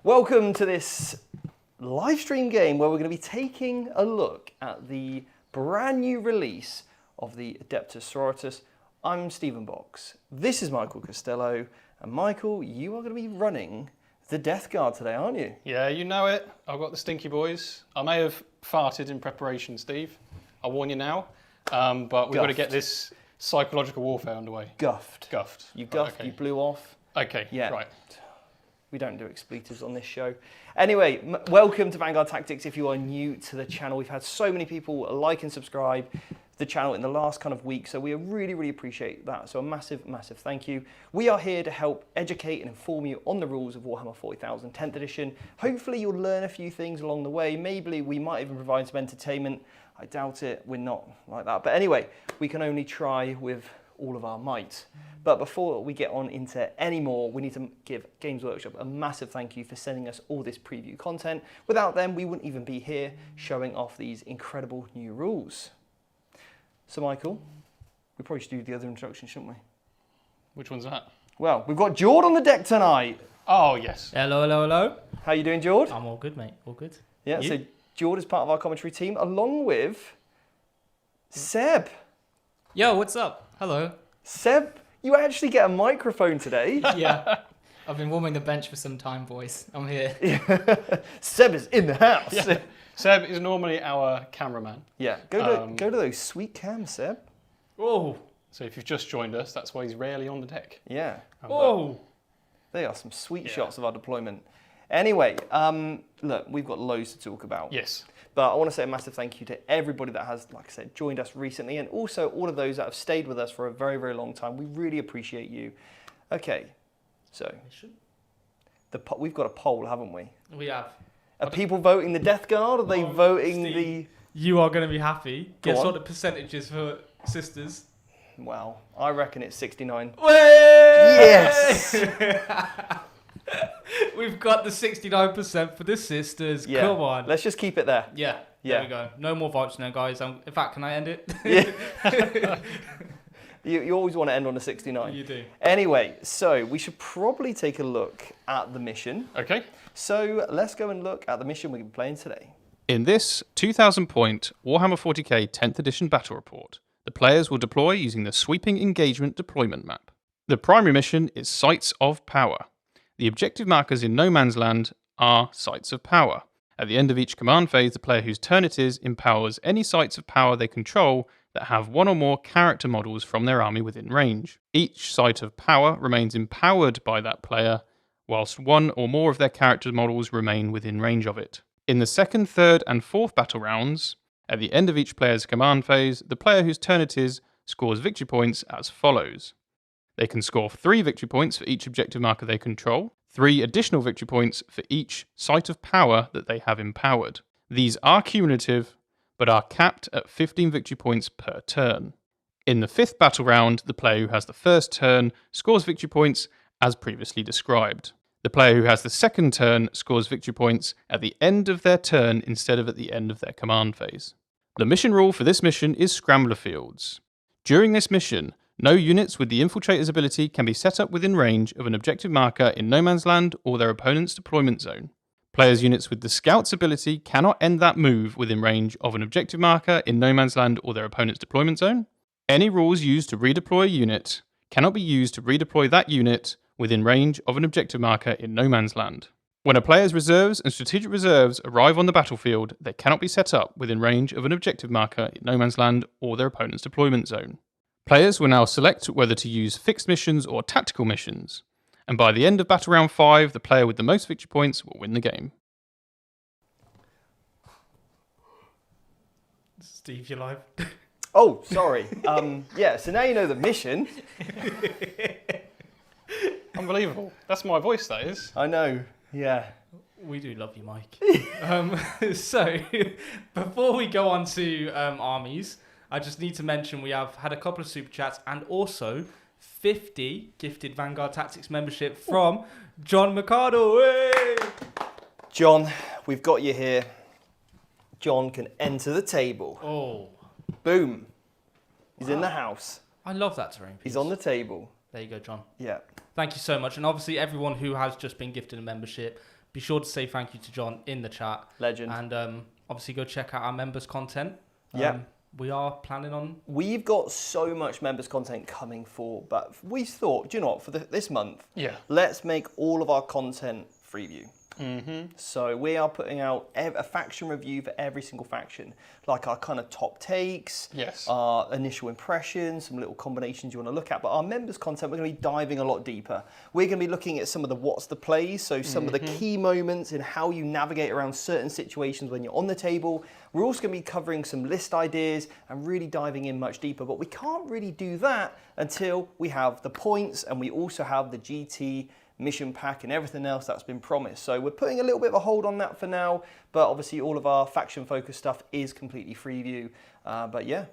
Welcome to this live stream game where we're going to be taking a look at the brand new release of the Adepta Sororitas. I'm Stephen Box. This is Michael Costello. And Michael, you are going to be running the Death Guard today, aren't you? Yeah, you know it. I've got the stinky boys. I may have farted in preparation, Steve. I'll warn you now. But we've got to get this psychological warfare underway. Guffed. You guffed, Right, okay. You blew off. Okay, Yeah. right. We don't do expletives on this show. Anyway, welcome to Vanguard Tactics. If you are new to the channel, we've had so many people like and subscribe the channel in the last kind of week, so we really appreciate that. So a massive thank you. We are here to help educate and inform you on the rules of Warhammer 40k 10th edition. Hopefully you'll learn a few things along the way. Maybe we might even provide some entertainment. I doubt it, we're not like that. But anyway, we can only try with all of our might. But before we get on into any more, we need to give Games Workshop a massive thank you for sending us all this preview content. Without them, we wouldn't even be here showing off these incredible new rules. So Michael, we probably should do the other introduction, shouldn't we? Which one's that? Well, we've got Jord on the deck tonight. Oh, yes. Hello. How you doing, Jord? I'm all good, mate. All good. Yeah, You? so Jord is part of our commentary team, along with Seb. Yo, what's up? Hello. Seb, you actually get a microphone today. Yeah. I've been warming the bench for some time, boys. I'm here. Seb is in the house. Yeah. Seb is normally our cameraman. Yeah, go to those sweet cams, Seb. Oh. So if you've just joined us, that's why he's rarely on the deck. Yeah, Oh. they are some sweet Yeah. shots of our deployment. Anyway, look, we've got loads to talk about. Yes. But I want to say a massive thank you to everybody that has, like I said, joined us recently, and also all of those that have stayed with us for a very long time. We really appreciate you. Okay, so we've got a poll, haven't we? We have. Are people voting the Death Guard? Are they voting Steve, You are going to be happy. Go Guess on. what the percentages for sisters? the... Well, I reckon it's 69. Yes! Yes! We've got the 69% for the sisters. Yeah. Come on. Let's just keep it there. Yeah. Yeah. There we go. No more votes now, guys. In fact, can I end it? Yeah. You always want to end on a 69. You do. Anyway, so we should probably take a look at the mission. Okay. So let's go and look at the mission we're playing today. In this 2,000 point Warhammer 40k 10th edition battle report, the players will deploy using the Sweeping Engagement deployment map. The primary mission is Sites of Power. The objective markers in No Man's Land are Sites of Power. At the end of each command phase, the player whose turn it is empowers any sites of power they control that have one or more character models from their army within range. Each site of power remains empowered by that player, whilst one or more of their character models remain within range of it. In the second, third, and fourth battle rounds, at the end of each player's command phase, the player whose turn it is scores victory points as follows. They can score 3 victory points for each objective marker they control, 3 additional victory points for each site of power that they have empowered. These are cumulative, but are capped at 15 victory points per turn. In the 5th battle round, the player who has the first turn scores victory points as previously described. The player who has the second turn scores victory points at the end of their turn instead of at the end of their command phase. The mission rule for this mission is Scrambler Fields. During this mission, no units with the Infiltrator's ability can be set up within range of an objective marker in No Man's Land or their opponent's deployment zone. Players' units with the Scout's ability cannot end that move within range of an objective marker in No Man's Land or their opponent's deployment zone. Any rules used to redeploy a unit cannot be used to redeploy that unit within range of an objective marker in No Man's Land. When a player's reserves and strategic reserves arrive on the battlefield, they cannot be set up within range of an objective marker in No Man's Land or their opponent's deployment zone. Players will now select whether to use fixed missions or tactical missions, and by the end of battle round 5, the player with the most victory points will win the game. Steve, you live? Oh, sorry. Yeah, so now you know the mission. Unbelievable. That's my voice, that is. I know, yeah. We do love you, Mike. So, before we go on to Armies, I just need to mention we have had a couple of super chats and also 50 gifted Vanguard Tactics membership from John Mercado. Hey! John, we've got you here. John can enter the table. Oh. Boom. He's Wow. in the house. I love that terrain piece. He's on the table. There you go, John. Yeah. Thank you so much. And obviously everyone who has just been gifted a membership, be sure to say thank you to John in the chat. Legend. And obviously go check out our members content. Yeah. We are planning on... We've got so much members content coming for, but we thought, do you know what, for this month, let's make all of our content Freeview. So we are putting out a faction review for every single faction, like our kind of top takes, our initial impressions, some little combinations you want to look at. But our members content, we're going to be diving a lot deeper. We're going to be looking at some of the what's the plays, so some of the key moments in how you navigate around certain situations when you're on the table. We're also going to be covering some list ideas and really diving in much deeper. But we can't really do that until we have the points and we also have the GT mission pack and everything else that's been promised. So we're putting a little bit of a hold on that for now, but obviously all of our faction focused stuff is completely Freeview. But yeah,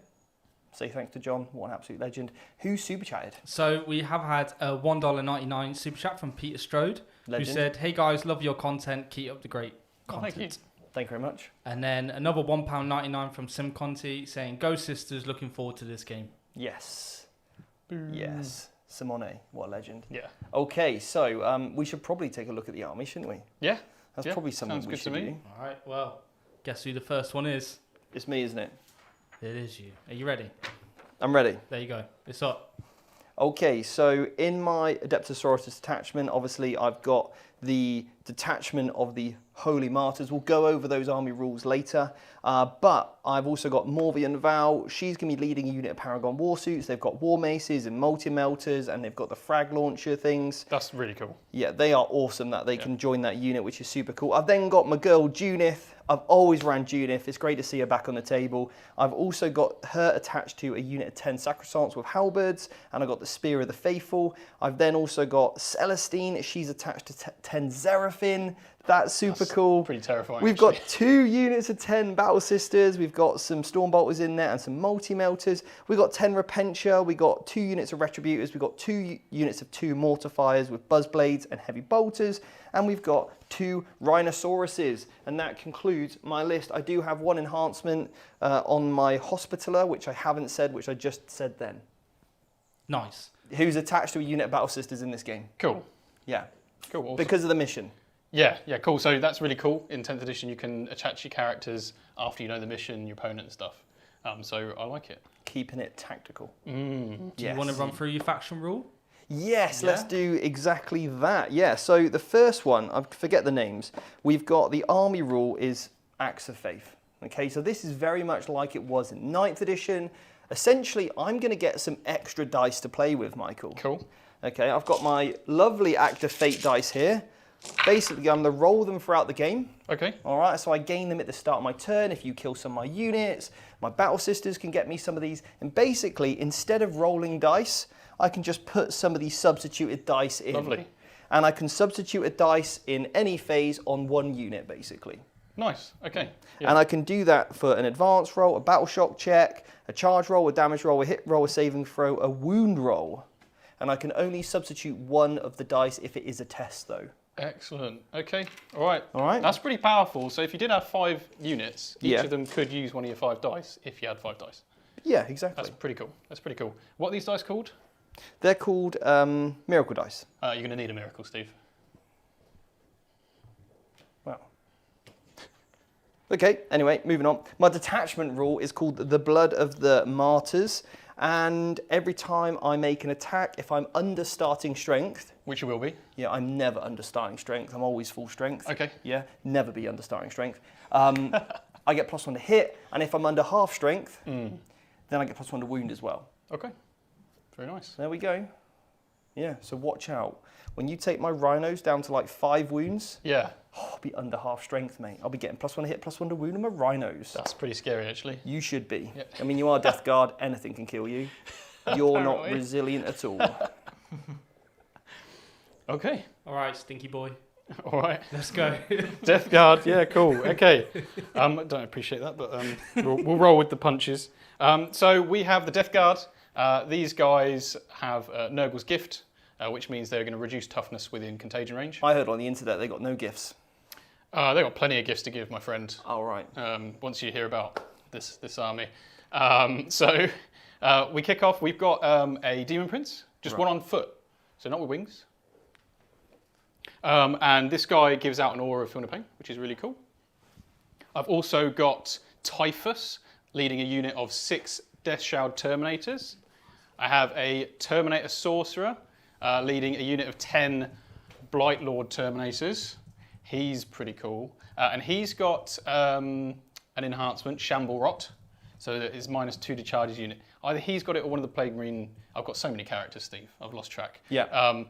say thanks to John, what an absolute legend, who super chatted. So we have had a $1.99 super chat from Peter Strode, Legend. who said, "Hey guys, love your content, keep up the great content." Thank you. Thank you very much. And then another £1.99 from Sim Conti saying, "Go Sisters, looking forward to this game." Yes. Yes. Simone, what a legend. Yeah. Okay, so we should probably take a look at the army, shouldn't we? Yeah. That's probably something Sounds we good should to me. do. All right, well, guess who the first one is? It's me, isn't it? It is you. Are you ready? I'm ready. There you go. It's up. Okay, so in my Adepta Sororitas detachment, obviously I've got the detachment of the Holy Martyrs. We'll go over those army rules later. But I've also got Morvi and Val. She's going to be leading a unit of Paragon Warsuits. They've got War Maces and Multi-Melters, and they've got the frag launcher things. That's really cool. Yeah, they are awesome that they can join that unit, which is super cool. I've then got my girl Junith. I've always ran Junith. It's great to see her back on the table. I've also got her attached to a unit of 10 Sacrosants with halberds, and I've got the Spear of the Faithful. I've then also got Celestine. She's attached to 10 Xeraphim. That's super cool. Pretty terrifying. We've got 2 units of 10 Battle Sisters. We've got some Stormbolters in there and some Multi-Melters. We've got 10 Repentia. We've got 2 units of Retributors. We've got 2 units of 2 Mortifiers with Buzzblades and Heavy Bolters. And we've got 2 Rhinosauruses. And that concludes my list. I do have 1 enhancement on my Hospitaller, which I haven't said, which I just said then. Nice. Who's attached to a unit of Battle Sisters in this game. Cool. Yeah. Cool. Awesome. Because of the mission. Yeah, cool. So that's really cool. In 10th edition, you can attach your characters after you know the mission, your opponent and stuff. So I like it. Keeping it tactical. Do you want to run through your faction rule? Yes, let's do exactly that. Yeah, so the first one, I forget the names. We've got the army rule is Acts of Faith. Okay, so this is very much like it was in 9th edition. Essentially, I'm going to get some extra dice to play with, Michael. Cool. Okay, I've got my lovely Act of Fate dice here. Basically, I'm going to roll them throughout the game. Okay. All right, so I gain them at the start of my turn. If you kill some of my units, my Battle Sisters can get me some of these. And basically, instead of rolling dice, I can just put some of these substituted dice in. Lovely. And I can substitute a dice in any phase on 1 unit, basically. Nice. Okay. Yeah. And I can do that for an advance roll, a battle shock check, a charge roll, a damage roll, a hit roll, a saving throw, a wound roll. And I can only substitute 1 of the dice if it is a test, though. Excellent. Okay. All right. All right. That's pretty powerful. So if you did have 5 units, each of them could use one of your 5 dice if you had 5 dice. Yeah, exactly. That's pretty cool. That's pretty cool. What are these dice called? They're called Miracle Dice. You're going to need a miracle, Steve. Wow. Okay, anyway, moving on. My detachment rule is called the Blood of the Martyrs. And every time I make an attack, if I'm under starting strength... Which you will be. Yeah, I'm never under starting strength. I'm always full strength. Okay. Yeah, never be under starting strength. I get +1 to hit, and if I'm under half strength, then I get +1 to wound as well. Okay. Very nice. There we go. Yeah, so watch out. When you take my rhinos down to like 5 wounds, I'll be under half strength, mate. I'll be getting +1 to hit, +1 to wound on my rhinos. That's pretty scary, actually. You should be. Yep. I mean, you are Death Guard. Anything can kill you. You're not resilient at all. Okay. All right, stinky boy. All right. Let's go. Death Guard. Yeah, cool. Okay. Don't appreciate that, but we'll roll with the punches. So we have the Death Guard. These guys have Nurgle's Gift, which means they're going to reduce toughness within contagion range. I heard on the internet they got no gifts. They've got plenty of gifts to give, my friend. Oh, right. Once you hear about this army. So we kick off. We've got a Demon Prince, just one on foot, so not with wings. And this guy gives out an aura of Feel No Pain, which is really cool. I've also got Typhus, leading a unit of 6 Death Shroud Terminators. I have a Terminator Sorcerer, leading a unit of 10 Blight Lord Terminators. He's pretty cool. And he's got an enhancement, Shamble Rot, so that it's -2 to charge his unit. Either he's got it or one of the Plague Marine. I've got so many characters, Steve, I've lost track. Yeah.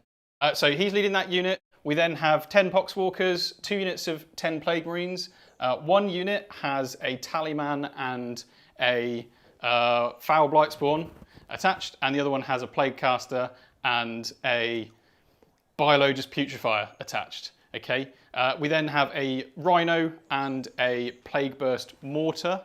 So he's leading that unit. We then have 10 Poxwalkers, 2 units of 10 Plague Marines. 1 unit has a Tallyman and a Foul Blightspawn attached, and the other one has a Plague Caster and a Biologus Putrefier attached. Okay. We then have a Rhino and a Plague Burst Mortar.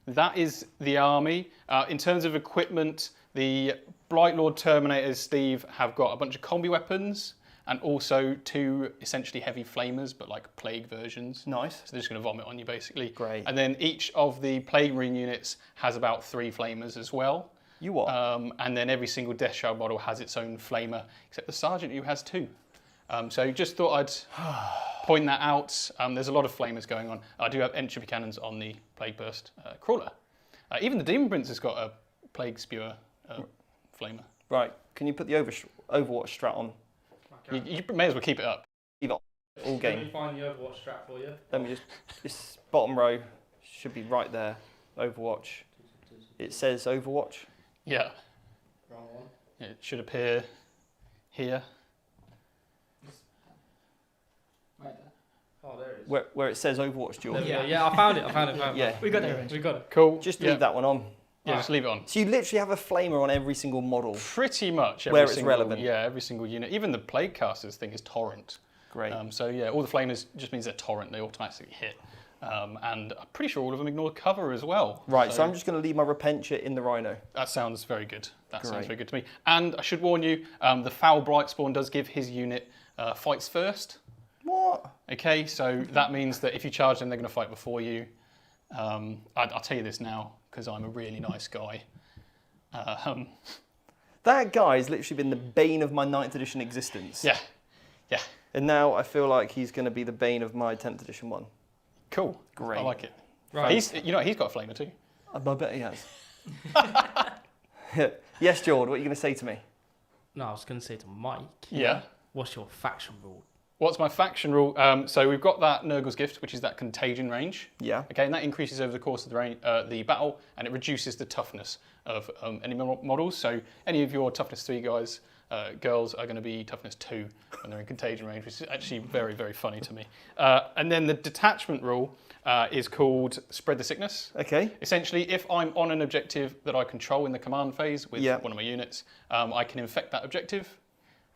That is the army. In terms of equipment, the Blight Lord Terminators, Steve, have got a bunch of combi weapons and also 2 essentially heavy flamers, but like plague versions. Nice. So they're just going to vomit on you, basically. Great. And then each of the Plague Marine units has about 3 flamers as well. You what? And then every single Death Shroud model has its own flamer, except the Sergeant, who has 2. So just thought I'd point that out. There's a lot of flamers going on. I do have entropy cannons on the Plague Burst Crawler. Even the Demon Prince has got a Plague Spewer flamer. Right. Can you put the Overwatch strat on? You may as well keep it up. All Let game. me find the Overwatch strat for you. Let me just. This bottom row should be right there. Overwatch. It says Overwatch. Yeah. Wrong one. It should appear here. Oh, there it is. Where it says Overwatch, George. Yeah, I found it. Yeah. We got it. We got it. Cool. Just Yeah. leave that one on. Yeah, just leave it on. So you literally have a flamer on every single model. Pretty much every Where it's single, relevant. Yeah, every single unit. Even the Plague Casters thing is Torrent. Great. So yeah, all the flamers just means they're Torrent. They automatically hit. And I'm pretty sure all of them ignore cover as well. Right, so I'm just going to leave my Repentia in the Rhino. That sounds very good. That sounds Great. very good to me. And I should warn you, the Foul Blightspawn does give his unit fights first. What? Okay, so that means that if you charge them, they're going to fight before you. I'll tell you this now, because I'm a really nice guy. That guy's literally been the bane of my 9th edition existence. Yeah. And now I feel like he's going to be the bane of my 10th edition one. Cool. Great. I like it. Right. He's got a flamer too. I bet he has. Yes, George, what are you going to say to me? No, I was going to say to Mike. Yeah. What's your faction rule? What's my faction rule? So we've got that Nurgle's Gift, which is that contagion range. Yeah. Okay, and that increases over the course of the battle, and it reduces the toughness of any models. So any of your toughness 3 guys, girls are going to be toughness 2 when they're in contagion range, which is actually very, very funny to me. And then the detachment rule is called Spread the Sickness. Okay. Essentially, if I'm on an objective that I control in the command phase with one of my units, I can infect that objective,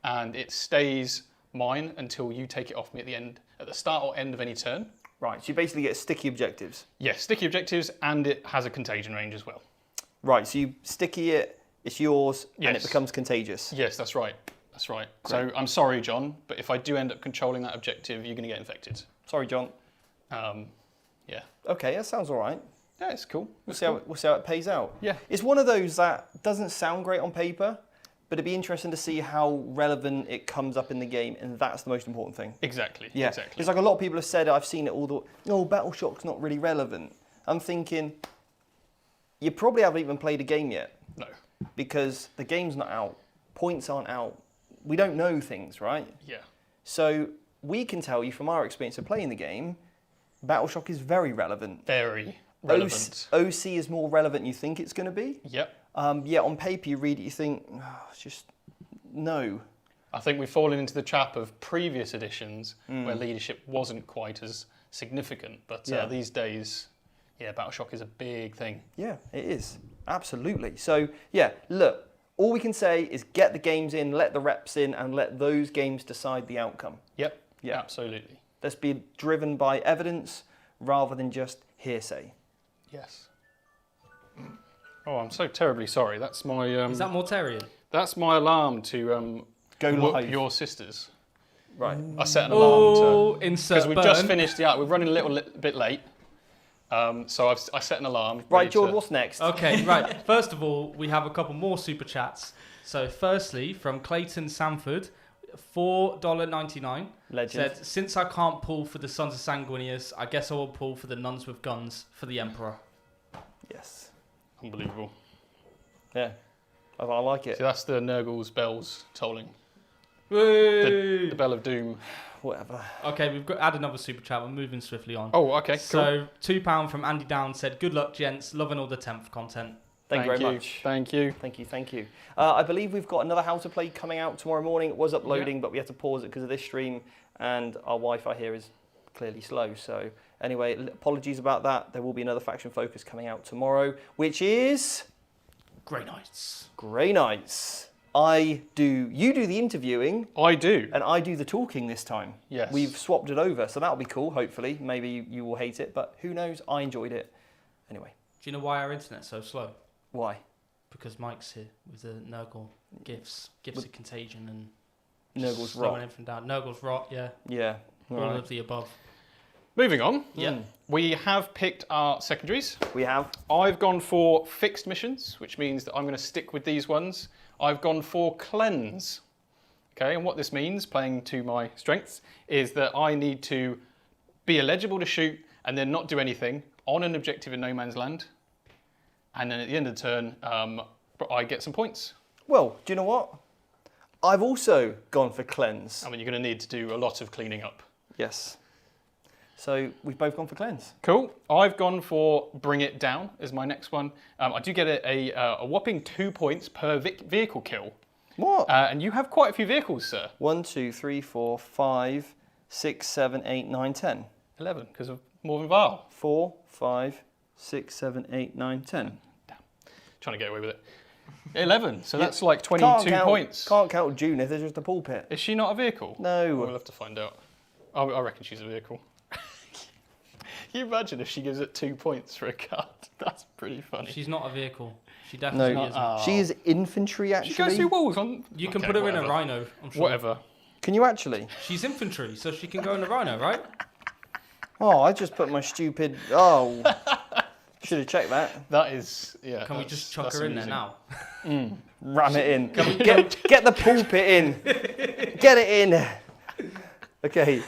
and it stays mine until you take it off me at the start or end of any turn. Right, so you basically get sticky objectives. Yes, sticky objectives, and it has a contagion range as well. Right, so you sticky it, it's yours, and Yes. it becomes contagious. Yes, that's right. That's right. Great. So I'm sorry, John, but if I do end up controlling that objective, you're going to get infected. Sorry, John. Yeah. Okay, that sounds all right. Yeah, it's cool. We'll see how it pays out. Yeah. It's one of those that doesn't sound great on paper, but it'd be interesting to see how relevant it comes up in the game, and that's the most important thing. Exactly. Yeah. Exactly. It's like a lot of people have said, I've seen it all Battle Shock's not really relevant. I'm thinking, you probably haven't even played a game yet, No. because the game's not out, points aren't out, we don't know things, right? Yeah. So we can tell you from our experience of playing the game, Battle Shock is very relevant. Very relevant. OC is more relevant than you think it's going to be. Yep. Yet on paper you read it, you think, it's just, no. I think we've fallen into the trap of previous editions where leadership wasn't quite as significant. But Yeah. these days, Battle Shock is a big thing. Yeah, it is. Absolutely. So, yeah, look, all we can say is get the games in, let the reps in, and let those games decide the outcome. Yep. Yeah. Absolutely. Let's be driven by evidence rather than just hearsay. Yes. Oh, I'm so terribly sorry. That's my Is that Mortarian? that's my alarm to Go whoop live. your sisters. Right. I set an alarm Oh, to insert because we've burn. just finished the art. We're running a little bit late. So I set an alarm. Right, ready George, to- what's next? Okay, right. First of all, we have a couple more super chats. So, firstly, from Clayton Sanford, $4.99. Legend. Said, since I can't pull for the Sons of Sanguinius, I guess I will pull for the Nuns with Guns for the Emperor. Yes. Unbelievable. Yeah. I like it. So that's the Nurgle's bells tolling. Whee! The bell of doom. Whatever. Okay, we've got add another super chat. We're moving swiftly on. Oh, okay, cool. So £2 from Andy Down said, "Good luck, gents. Loving all the 10th content." Thank you very much. Thank you. Thank you. I believe we've got another How to Play coming out tomorrow morning. It was uploading, but we had to pause it because of this stream, and our Wi-Fi here is clearly slow. So anyway, apologies about that. There will be another Faction Focus coming out tomorrow, which is Grey Knights. Grey Knights. You do the interviewing. I do. And I do the talking this time. Yes. We've swapped it over, so that'll be cool, hopefully. Maybe you will hate it, but who knows? I enjoyed it. Anyway. Do you know why our internet's so slow? Why? Because Mike's here with the Nurgle gifts of contagion and Nurgle's slowing rot. everything down. Nurgle's rot, yeah. Yeah. All Right. of the above. Moving on. Yeah. We have picked our secondaries. We have. I've gone for fixed missions, which means that I'm going to stick with these ones. I've gone for cleanse. Okay, and what this means, playing to my strengths, is that I need to be eligible to shoot and then not do anything on an objective in no man's land. And then at the end of the turn, I get some points. Well, do you know what? I've also gone for cleanse. I mean, you're going to need to do a lot of cleaning up. Yes. So we've both gone for cleanse. Cool. I've gone for bring it down as my next one. I do get a whopping 2 points per vehicle kill. What? And you have quite a few vehicles, sir. 1, 2, 3, 4, 5, 6, 7, 8, 9, 10. 11, because of more than Val. 4, 5, 6, 7, 8, 9, 10. Damn. Trying to get away with it. 11, so Yeah. that's like 22 points. Can't count Judith, there's just a pulpit. Is she not a vehicle? No. We'll have to find out. I reckon she's a vehicle. Can you imagine if she gives it 2 points for a card? That's pretty funny. She's not a vehicle. She definitely No, isn't. she is infantry actually. She goes through walls on... You can Okay, put her in whatever. a rhino, I'm sure. Whatever. Can you actually? She's infantry, so she can go in a rhino, right? Oh, I just put my stupid... Oh. Should have checked that. That is... Yeah. Can we just chuck that's her in there amusing. now? Ram it in. Get the pulpit in. Get it in. Okay.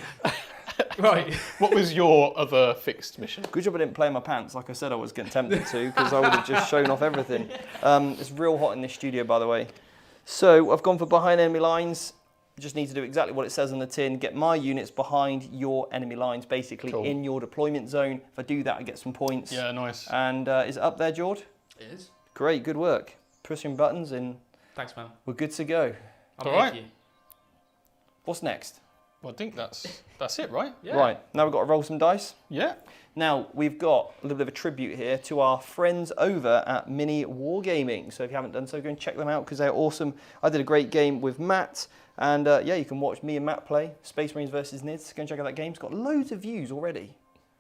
Right. What was your other fixed mission? Good job I didn't play in my pants. Like I said, I was getting tempted to because I would have just shown off everything. It's real hot in this studio, by the way. So I've gone for behind enemy lines. Just need to do exactly what it says on the tin. Get my units behind your enemy lines, basically Cool. in your deployment zone. If I do that, I get some points. Yeah, nice. And is it up there, Jord? It is. Great, good work. Pushing buttons and Thanks, man. we're good to go. I'm All here right. for you. What's next? Well, I think that's it, right? Yeah. Right, now we've got to roll some dice. Yeah. Now, we've got a little bit of a tribute here to our friends over at Mini Wargaming. So if you haven't done so, go and check them out because they're awesome. I did a great game with Matt. And yeah, you can watch me and Matt play Space Marines versus Nids. Go and check out that game. It's got loads of views already.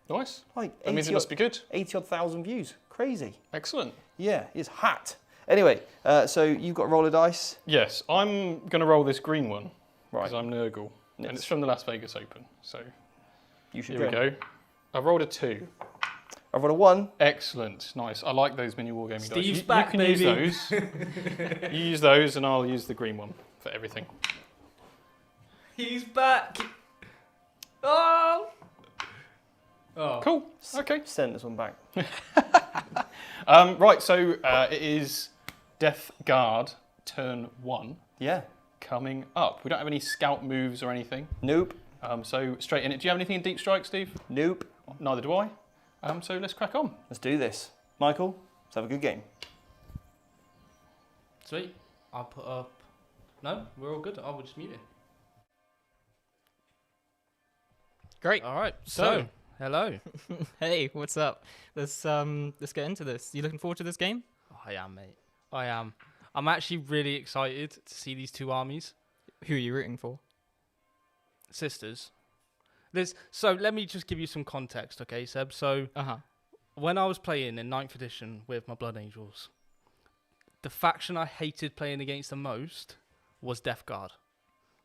Nice. Like That means it must be good. 80 odd thousand views. Crazy. Excellent. Yeah, it's hot. Anyway, so you've got a roll of dice. Yes, I'm going to roll this green one because Right. I'm Nurgle. Yes. And it's from the Las Vegas Open. So You should here we go. I rolled a 2. I've rolled a 1. Excellent. Nice. I like those mini wargaming dice. Steve's You back, can baby. use those. You use those and I'll use the green one for everything. He's back. Oh. Oh. Cool. Okay. Send this one back. Right, so it is Death Guard turn 1 Yeah. coming up. We don't have any scout moves or anything. Nope. So straight in it. Do you have anything in Deep Strike, Steve? Nope. Neither do I. So let's crack on. Let's do this. Michael, let's have a good game. Sweet. I'll put up. No, we're all good. I will just mute it. Great. All right. So, hello. Hey, what's up? Let's get into this. You looking forward to this game? I am, mate. I am. I'm actually really excited to see these two armies. Who are you rooting for? Sisters. So let me just give you some context, okay, Seb? So when I was playing in 9th edition with my Blood Angels, the faction I hated playing against the most was Death Guard.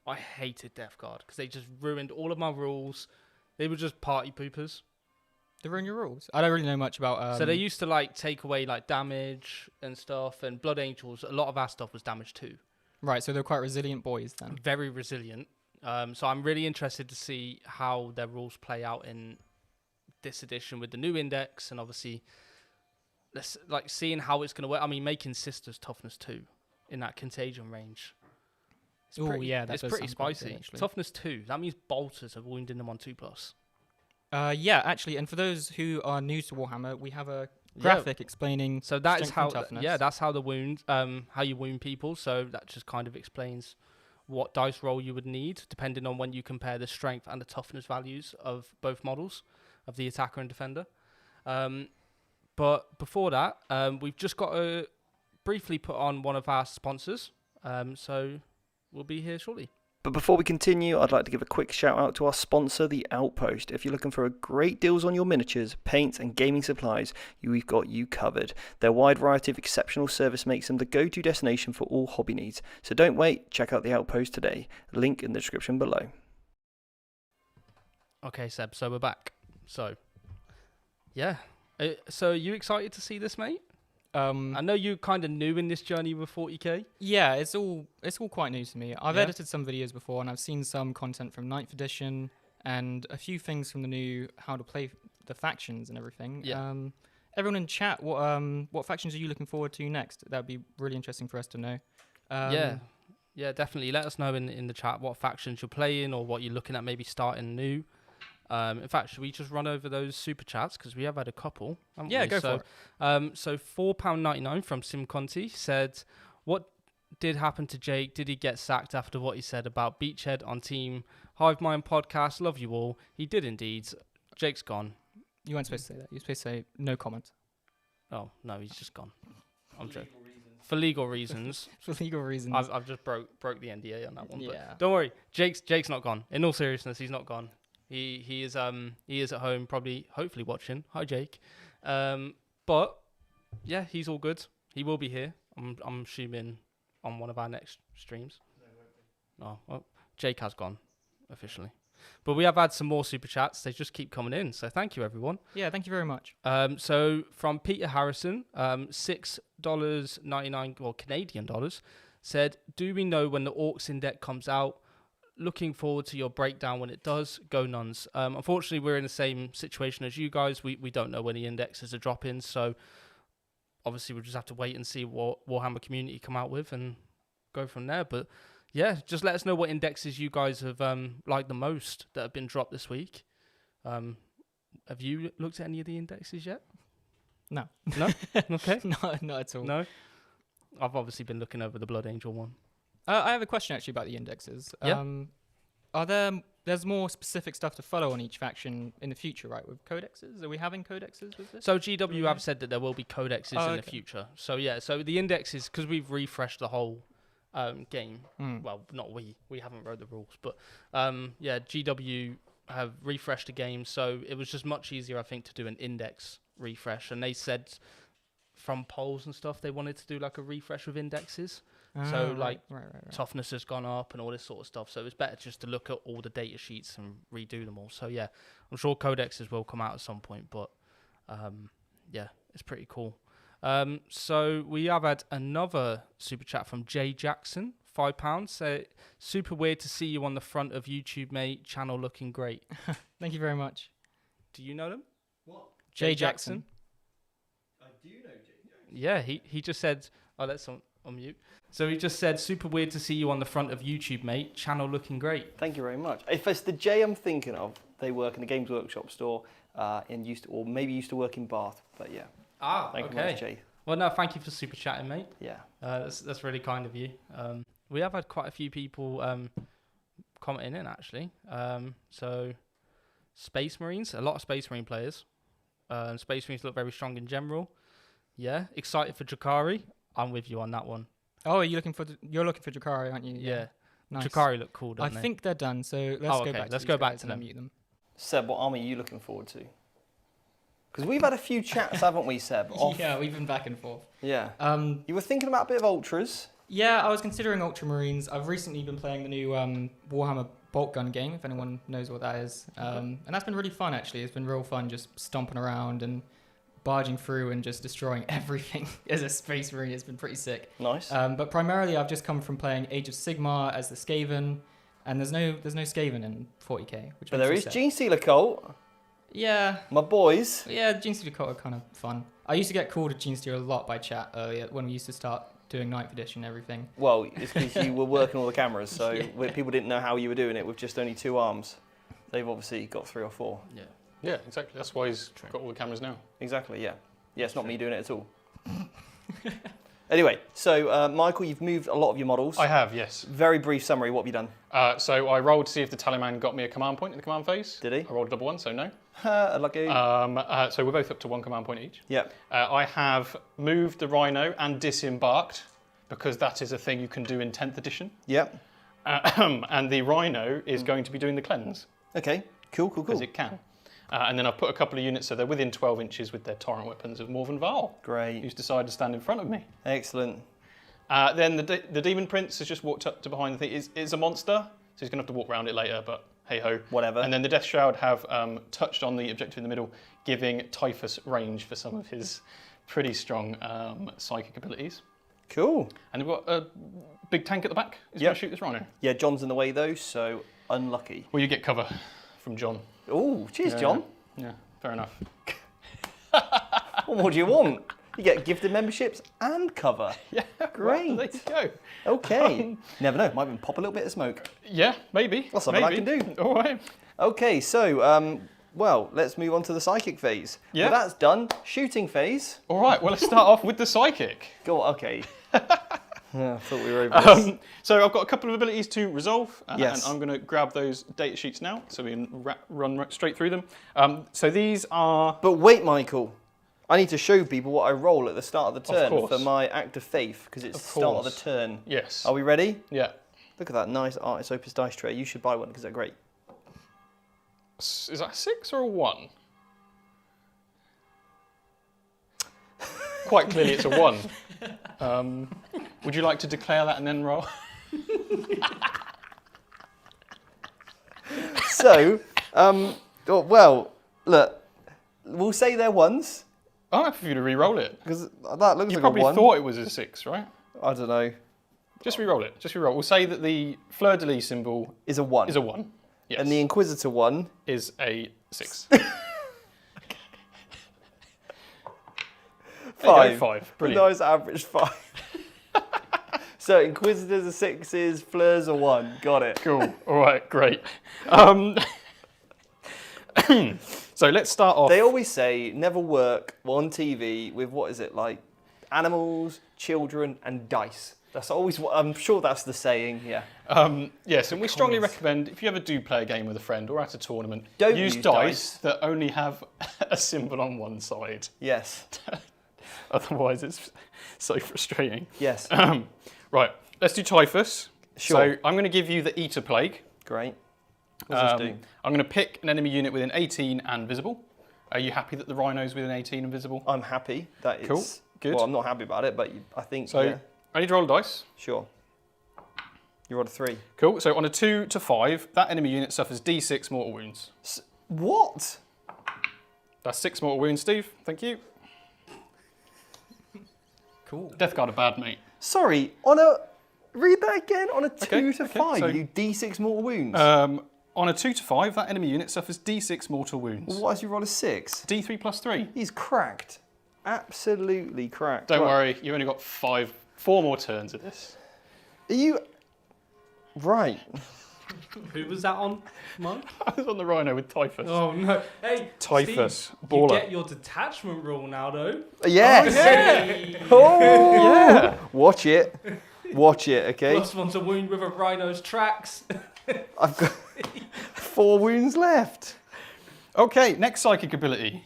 I hated Death Guard because they just ruined all of my rules. They were just party poopers. They ruin your rules. I don't really know much about. So they used to like take away like damage and stuff, and Blood Angels. A lot of our stuff was damage 2. Right, so they're quite resilient boys then. Very resilient. So I'm really interested to see how their rules play out in this edition with the new index, and obviously, seeing how it's going to work. I mean, making Sisters toughness 2 in that contagion range. Oh yeah, it's pretty spicy. Toughness 2. That means bolters are wounding them on 2+. Yeah, actually, and for those who are new to Warhammer, we have a graphic explaining. So that is strength how. and toughness. Yeah, that's how the wound. How you wound people. So that just kind of explains what dice roll you would need, depending on when you compare the strength and the toughness values of both models, of the attacker and defender. But before that, we've just got to briefly put on one of our sponsors. So we'll be here shortly. But before we continue, I'd like to give a quick shout out to our sponsor, The Outpost. If you're looking for great deals on your miniatures, paints and gaming supplies, we've got you covered. Their wide variety of exceptional service makes them the go-to destination for all hobby needs. So don't wait, check out The Outpost today. Link in the description below. Okay, Seb, so we're back. So, yeah. So are you excited to see this, mate? I know you're kind of new in this journey with 40k. Yeah, it's all quite new to me. I've edited some videos before, and I've seen some content from 9th edition and a few things from the new how to play the factions and everything. Yeah. Everyone in chat, what factions are you looking forward to next? That would be really interesting for us to know. Yeah, definitely. Let us know in the chat what factions you're playing or what you're looking at, maybe starting new. In fact, should we just run over those super chats, because we have had a couple, haven't we? Go for it. So £4.99 from Sim Conti said, what did happen to Jake? Did he get sacked after what he said about Beachhead on Team Hive Mind podcast? Love you all. He did indeed. Jake's gone. You weren't supposed to say that. You were supposed to say no comment. Oh, no, he's just gone. I'm joking. For legal reasons. For legal reasons. I've just broke the NDA on that one. Yeah. But don't worry, Jake's not gone. In all seriousness, he's not gone. He is at home, probably, hopefully watching. Hi, Jake. But yeah, he's all good. He will be here. I'm assuming on one of our next streams. No, well, Jake has gone officially. But we have had some more super chats. They just keep coming in. So thank you, everyone. Yeah, thank you very much. So from Peter Harrison, $6.99 or Canadian dollars, said, do we know when the Orcs Index comes out? Looking forward to your breakdown when it does. Go Nuns. Unfortunately, we're in the same situation as you guys. We don't know when the indexes are dropping, so obviously we'll just have to wait and see what Warhammer community come out with and go from there. But yeah, just let us know what indexes you guys have liked the most that have been dropped this week. Have you looked at any of the indexes yet? No. No? Okay. No, not at all. No? I've obviously been looking over the Blood Angel one. I have a question actually about the indexes. Yeah. There's more specific stuff to follow on each faction in the future, right? With codexes? Are we having codexes with this? So GW have said that there will be codexes in the okay. future. So yeah, so the indexes, because we've refreshed the whole game. Well, not we haven't wrote the rules, but yeah, GW have refreshed the game, so it was just much easier, I think, to do an index refresh. And they said from polls and stuff, they wanted to do like a refresh with indexes. So like right. toughness has gone up and all this sort of stuff. So it's better just to look at all the data sheets and redo them all. So yeah, I'm sure codexes will come out at some point, but yeah, it's pretty cool. So we have had another super chat from Jay Jackson, £5. So super weird to see you on the front of YouTube, mate. Channel looking great. Thank you very much. Do you know them? What? Jay Jackson. I do know Jay Jackson. Yeah, he just said, oh, let's unmute. So he just said, super weird to see you on the front of YouTube, mate. Channel looking great. Thank you very much. If it's the Jay I'm thinking of, they work in the Games Workshop store used to work in Bath. But yeah. Thank you very much, Jay. Well, no, thank you for super chatting, mate. Yeah. That's really kind of you. We have had quite a few people commenting in, actually. So Space Marines, a lot of Space Marine players. Space Marines look very strong in general. Yeah. Excited for Drakari. I'm with you on that one. Oh, you're looking for Drakari, aren't you? Yeah. Nice. Drakari look cool, don't they? I think they're done, so let's go back to Let's these go back guys to and them. unmute them. Seb, what army are you looking forward to? Because we've had a few chats, haven't we, Seb? Yeah, we've been back and forth. Yeah. Um, You were thinking about a bit of Ultras. Yeah, I was considering Ultramarines. I've recently been playing the new Warhammer bolt gun game, if anyone knows what that is. And that's been really fun, actually. It's been real fun just stomping around and barging through and just destroying everything as a Space Marine. It's been pretty sick. Nice. But primarily, I've just come from playing Age of Sigmar as the Skaven, and there's no Skaven in 40k. Which But makes there it is sick. Gene Stealer Cult. Yeah, My boys. yeah. Gene Stealer Cult are kind of fun. I used to get called a Gene Stealer a lot by chat earlier when we used to start doing 9th edition and everything. Well, it's because you were working all the cameras, so Yeah. people didn't know how you were doing it with just only 2 arms. They've obviously got 3 or 4. Yeah. Yeah, exactly. That's why he's got all the cameras now. Exactly, yeah. Yeah, it's not me doing it at all. Anyway, so Michael, you've moved a lot of your models. I have, yes. Very brief summary, what have you done? So I rolled to see if the Tallyman got me a command point in the command phase. Did he? I rolled a double 1, so no. Lucky. So we're both up to 1 command point each. Yeah. I have moved the Rhino and disembarked, because that is a thing you can do in 10th edition. Yeah. And the Rhino is going to be doing the cleanse, Okay, cool. because it can. And then I've put a couple of units so they're within 12 inches with their torrent weapons of Morven Val, Great. who's decided to stand in front of me. Excellent. Then the Demon Prince has just walked up to behind the thing. It's a monster, so he's going to have to walk around it later, but hey-ho. Whatever. And then the Death Shroud have touched on the objective in the middle, giving Typhus range for some of his pretty strong psychic abilities. Cool. And we've got a big tank at the back. Is Yep. going to shoot this Rhino. Yeah, John's in the way though, so unlucky. Well, you get cover from John. Oh, cheers, Yeah. John. Yeah, fair enough. What more do you want? You get gifted memberships and cover. Yeah, Great. Well, there you go. Okay. Never know, might even pop a little bit of smoke. Yeah, maybe. That's something I maybe. can do. All right. Okay, so, well, let's move on to the psychic phase. Yeah. Well, that's done. Shooting phase. All right. Well, let's start off with the psychic. Go on, okay. I thought we were over this. So I've got a couple of abilities to resolve, Yes. and I'm going to grab those data sheets now, so we can run straight through them. So these are. But wait, Michael. I need to show people what I roll at the start of the turn course. for my act of faith, because it's Of the start of the course. turn. Yes. Are we ready? Yeah. Look at that nice Artis Opus dice tray. You should buy one because they're great. Is that a 6 or a 1? Quite clearly, it's a 1. Would you like to declare that and then roll? So, well, look, we'll say they're ones, I'm happy for you to re-roll it. because that looks You like probably a one. thought it was a 6, right? I don't know. Just re-roll it. Just re-roll. We'll say that the fleur-de-lis symbol Is a one. is a 1. Yes. And the Inquisitor one. is a 6. 5. 5. Brilliant. Nice average 5. So Inquisitors are 6s, Fleurs are 1. Got it. Cool. All right. Great. So let's start off. They always say never work on TV with, what is it, like animals, children, and dice. That's always what, I'm sure that's the saying, yeah. Yes, and we strongly recommend, if you ever do play a game with a friend or at a tournament, Don't use use dice that only have a symbol on one side. Yes. Otherwise, it's so frustrating. Yes. Right, let's do Typhus. Sure. So I'm going to give you the Eater Plague. Great. What does this do? I'm going to pick an enemy unit within 18 and visible. Are you happy that the Rhino's within 18 and visible? I'm happy. That is Cool, good. Well, I'm not happy about it, but I think So yeah, I need to roll a dice. sure. You rolled a 3. Cool, so on a 2 to 5, that enemy unit suffers D6 mortal wounds. What? That's 6 mortal wounds, Steve. Thank you. Cool. Death Guard are bad, mate. Sorry, read that again. On a 2 to 5, so- you do D6 mortal wounds. On a 2 to 5, that enemy unit suffers D6 mortal wounds. Why does you roll a 6? D3 plus 3. He's cracked. Absolutely cracked. Don't Right. worry, you only got 4 more turns of this. Are you... Right. Who was that on, Mike? I was on the Rhino with Typhus. Oh no! Hey, Typhus, Steve, you baller. get your detachment rule now, though. Yes. Hey. Oh, Yeah. Watch it. Watch it, okay? +1 to wound with a rhino's tracks. I've got 4 wounds left. Okay, next psychic ability.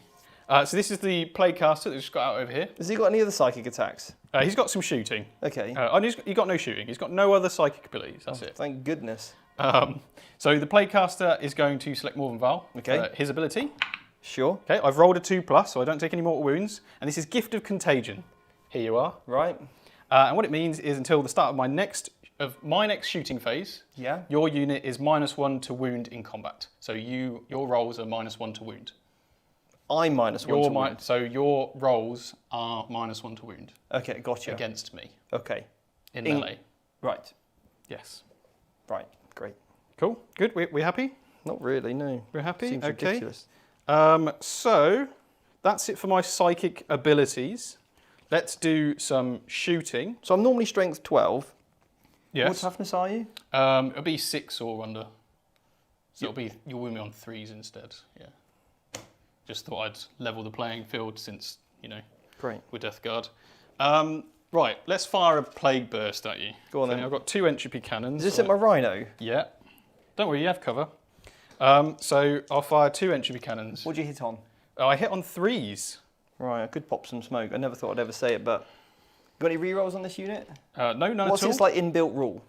So this is the Plaguecaster that just got out over here. Has he got any other psychic attacks? He's got some shooting. Okay. He's got no shooting. He's got no other psychic abilities. That's it. Thank goodness. So the Plaguecaster is going to select Morven Val. Okay. His ability. Sure. Okay, I've rolled a 2+, so I don't take any mortal wounds. And this is Gift of Contagion. Here you are. Right. And what it means is until the start of my next shooting phase, Yeah. your unit is -1 to wound in combat. So your rolls are -1 to wound. I'm minus 1 to wound. So your rolls are -1 to wound. Okay, gotcha. Against me. Okay. In melee. Right. Yes. Right. Great. Cool. Good. We happy? Not really, no. We're happy? Seems okay. ridiculous. So that's it for my psychic abilities. Let's do some shooting. So I'm normally strength 12. Yes. What toughness are you? It'll be 6 or under. So you'll win me on 3s instead. Yeah. Just thought I'd level the playing field since, Great. we're Death Guard. Right, let's fire a plague burst at you. Go on then. I've got 2 entropy cannons. Is this at my rhino? Yeah. Don't worry, you have cover. So I'll fire 2 entropy cannons. What'd you hit on? I hit on 3s. Right, I could pop some smoke. I never thought I'd ever say it, but... Got any rerolls on this unit? No, none What's at all. its like inbuilt rule?